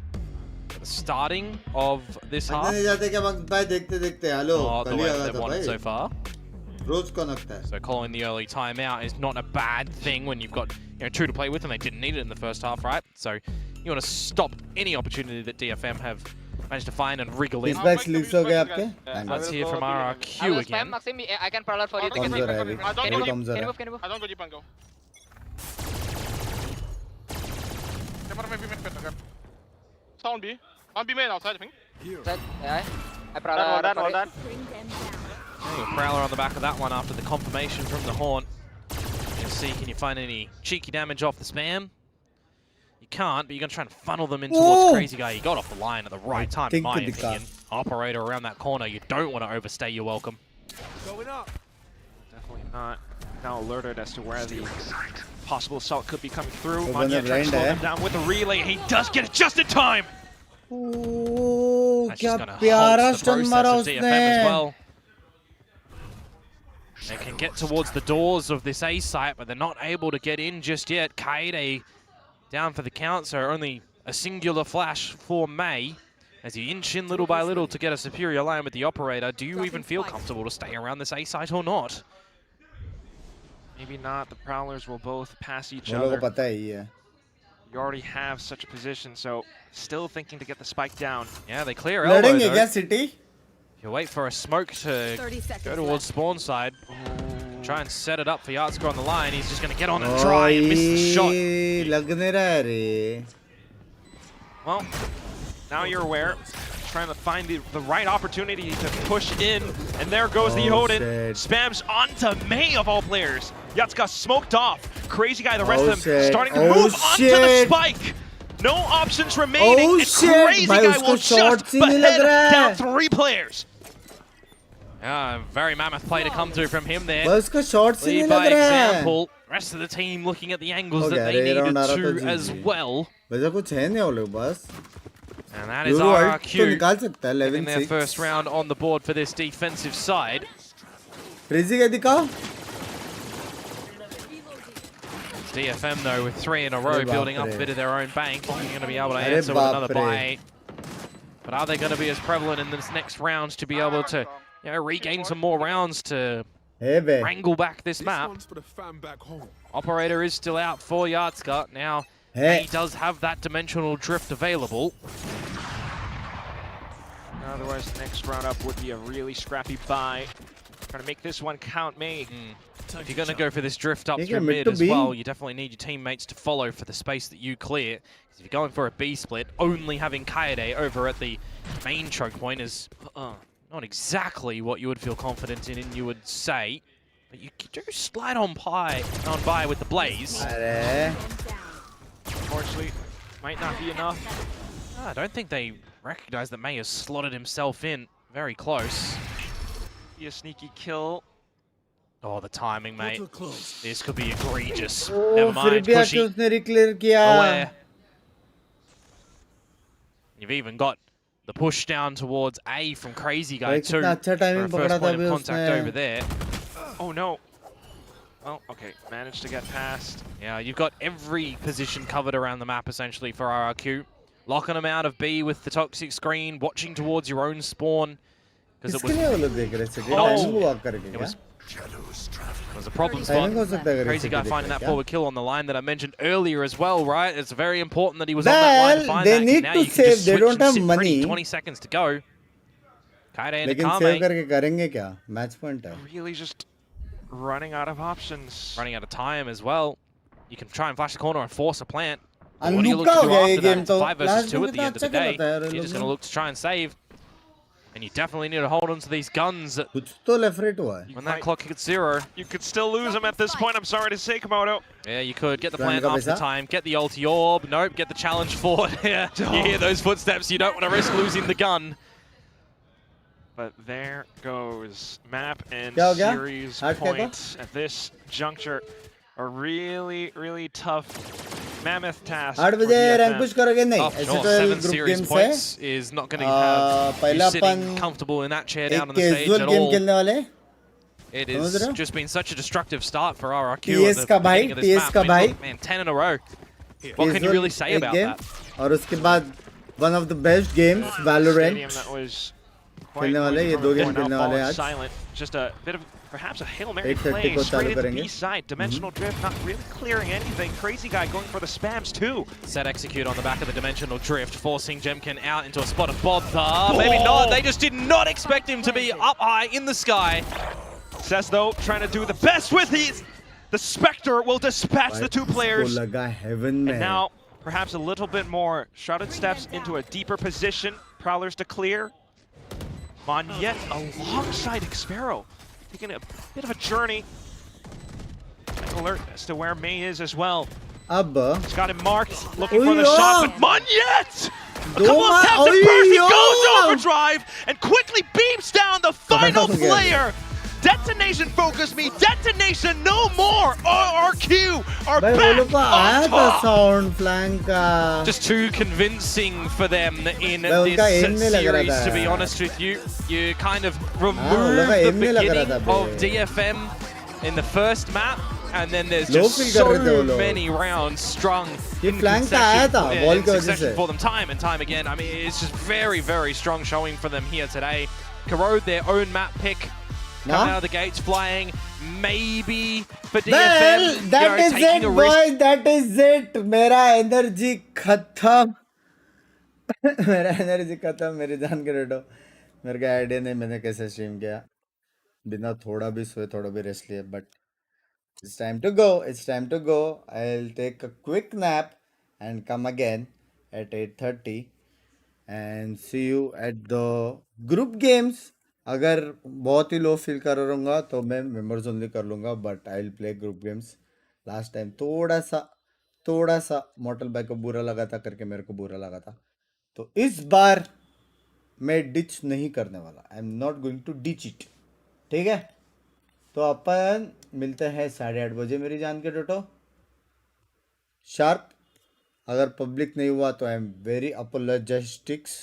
The starting of this half. नहीं जाते क्या बंग्स भाई देखते देखते. Hello. Not the way that they've wanted so far. रोज को लगता है. So calling the early timeout is not a bad thing when you've got two to play with, and they didn't need it in the first half, right? So you want to stop any opportunity that DFM have managed to find and wriggle in. Let's hear from RRQ again. Maxim, I can prowler for you. Can you move? Can you move? I don't go jeep and go. Camera may be mid pit again. Sound B. On B main outside, I think. Yeah, I prowler. All done. Prowler on the back of that one after the confirmation from the horn. You see, can you find any cheeky damage off the spam? You can't, but you're going to try and funnel them in towards Crazy Guy. He got off the line at the right time, in my opinion. Operator around that corner, you don't want to overstay your welcome. Going up. Definitely not. Now alerted as to where the possible assault could be coming through. Manya trying to slow them down with a relay. He does get it just in time. That's just going to halt the process of DFM as well. They can get towards the doors of this A site, but they're not able to get in just yet. Kaede down for the count, so only a singular flash for May as you inch in little by little to get a superior line with the operator. Do you even feel comfortable to stay around this A site or not? Maybe not. The Prowlers will both pass each other. You already have such a position, so still thinking to get the spike down. Yeah, they clear elbow though. You wait for a smoke to go towards spawn side. Try and set it up for Yardsko on the line. He's just going to get on and try and miss the shot. Well, now you're aware. Trying to find the right opportunity to push in. And there goes the Odin. Spams onto May of all players. Yardsko smoked off. Crazy Guy, the rest of them starting to move onto the spike. No options remaining. And Crazy Guy will just behead down 3 players. Yeah, very mammoth play to come through from him there. Lead by example. Rest of the team looking at the angles that they needed to as well. And that is RRQ getting their first round on the board for this defensive side. DFM though with 3 in a row, building up a bit of their own bank. They're going to be able to answer with another buy. But are they going to be as prevalent in this next round to be able to regain some more rounds to wrangle back this map? Operator is still out for Yardsko. Now, he does have that dimensional drift available. Otherwise, the next round up would be a really scrappy buy. Trying to make this one count, May. If you're going to go for this drift up through mid as well, you definitely need your teammates to follow for the space that you clear. If you're going for a B split, only having Kaede over at the main choke point is not exactly what you would feel confident in, you would say. But you do slide on by with the Blaze. Unfortunately, might not be enough. I don't think they recognize that May has slotted himself in very close. Be a sneaky kill. Oh, the timing, mate. This could be egregious. Never mind, Pushy. Aware. You've even got the push down towards A from Crazy Guy too. For a first point of contact over there. Oh no. Well, okay, managed to get past. Yeah, you've got every position covered around the map essentially for RRQ. Locking them out of B with the toxic screen, watching towards your own spawn. Because it was a problem spot. Crazy Guy finding that forward kill on the line that I mentioned earlier as well, right? It's very important that he was on that line to find they that. need Now to you can save. just They don't have and sit money. 20 seconds to go. Kaede in the लेकिन car, save mate. करके करेंगे क्या? Match point है. Really just running out of options. Running out of time as well. You can try and flash the corner and force a plant. But And what do you look Luka to do हो गया after ये that? game It's तो. 5 versus 2 at the end of the Last day. में तो अच्छा You're just going to look to try and save. And you definitely need to hold on to these guns. When that clock hits 0. You could still lose them at this point, I'm sorry to say, Komodo. Yeah, you could get the plant after the time, get the ulti orb. Nope, get the challenge forward. Yeah, you hear those footsteps, you don't want to risk losing the gun. But there goes map and series point at this juncture. A really, really tough mammoth task. 8 बजे rank push करोगे नहीं ऐसे तो group games है is not going to have पहला you sitting comfortable in that chair down on the stage at all. खेलने वाले It has just been such a destructive start for RRQ TS at the beginning of this map. I mean, man, 10 in a row. What can you really say about that? और उसके बाद one of the best games, Valorant. खेलने वाले ये 2 game खेलने वाले आज. Silent, just a bit of perhaps a Hail Mary play straight into the B side. Dimensional drift, not really clearing anything. Crazy guy going for the spams too. Set execute on the back of the dimensional drift, forcing Jemkin out into a spot of bother. Maybe not. They just did not expect him to be up high in the sky. Says though, trying to do the best with his. The Spectre will dispatch the 2 players. And now, perhaps a little bit more. Shrouded steps into a deeper position. Prowlers to clear. Monyet alongside Xpero. Taking a bit of a journey. Alert as to where May is as well. He's got him marked, looking for the shot, but Monyet! A couple of taps and burst, he goes overdrive and quickly beams down the final player. Detonation focus me, detonation no more. RRQ are back on top. Sound flank just too convincing for them in this series, to be honest with you. You kind of remove the beginning of DFM in the first map, and then there's just so many rounds strung in succession for them time and time again. I mean, it's just very, very strong showing for them here today. Coro, their own map pick. Coming out of the gates flying, maybe for DFM. Well, that is it, boys. That is it. मेरा energy खत्म. मेरा energy खत्म. मेरी जान के रेटो. मेरे को idea नहीं मैंने कैसे स्ट्रीम किया. बिना थोड़ा भी सोए, थोड़ा भी रेस्ट लिए. But it's time to go. It's time to go. I'll take a quick nap and come again at 8:30 and see you at the group games. अगर बहुत ही लो फील कर रहूँगा तो मैं मेंबर्स ओनली कर लूँगा but I will play group games. Last time थोड़ा सा मॉर्टल बाय को बुरा लगा था करके मेरे को बुरा लगा था. तो इस बार मैं डिच नहीं करने वाला. I am not going to ditch it. ठीक है, तो अपन मिलते हैं 8:30 बजे मेरी जान के टोटो शार्प. अगर पब्लिक नहीं हुआ तो आई एम वेरी अपोलोजेस्टिक्स.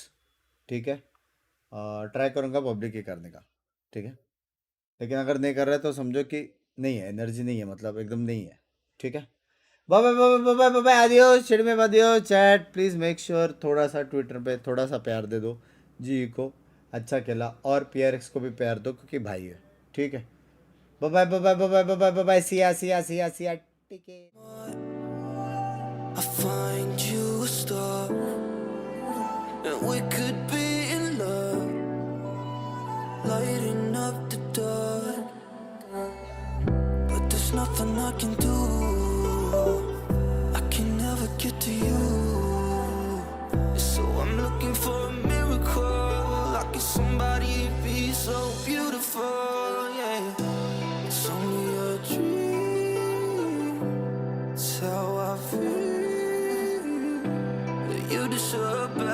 ठीक है, ट्राई करूँगा पब्लिक ही करने का. ठीक है, लेकिन अगर नहीं कर रहा है तो समझो कि नहीं है, एनर्जी नहीं है, मतलब एकदम नहीं है. ठीक है, bye bye bye bye bye bye. आदियो चिड़ में बदियो चैट. प्लीज़ मेक श्योर थोड़ा सा ट्विटर पे थोड़ा सा प्यार दे दो. जी को अच्छा खेला और PRX को भी प्यार दो क्योंकि भाई है. ठीक है, bye bye bye bye bye bye bye bye. See ya. ठीक है. Lighting up the dark, but there's nothing I can do. I can never get to you, so I'm looking for a miracle. Like if somebody be so beautiful, yeah. It's only a dream, it's how I feel. You deserve better.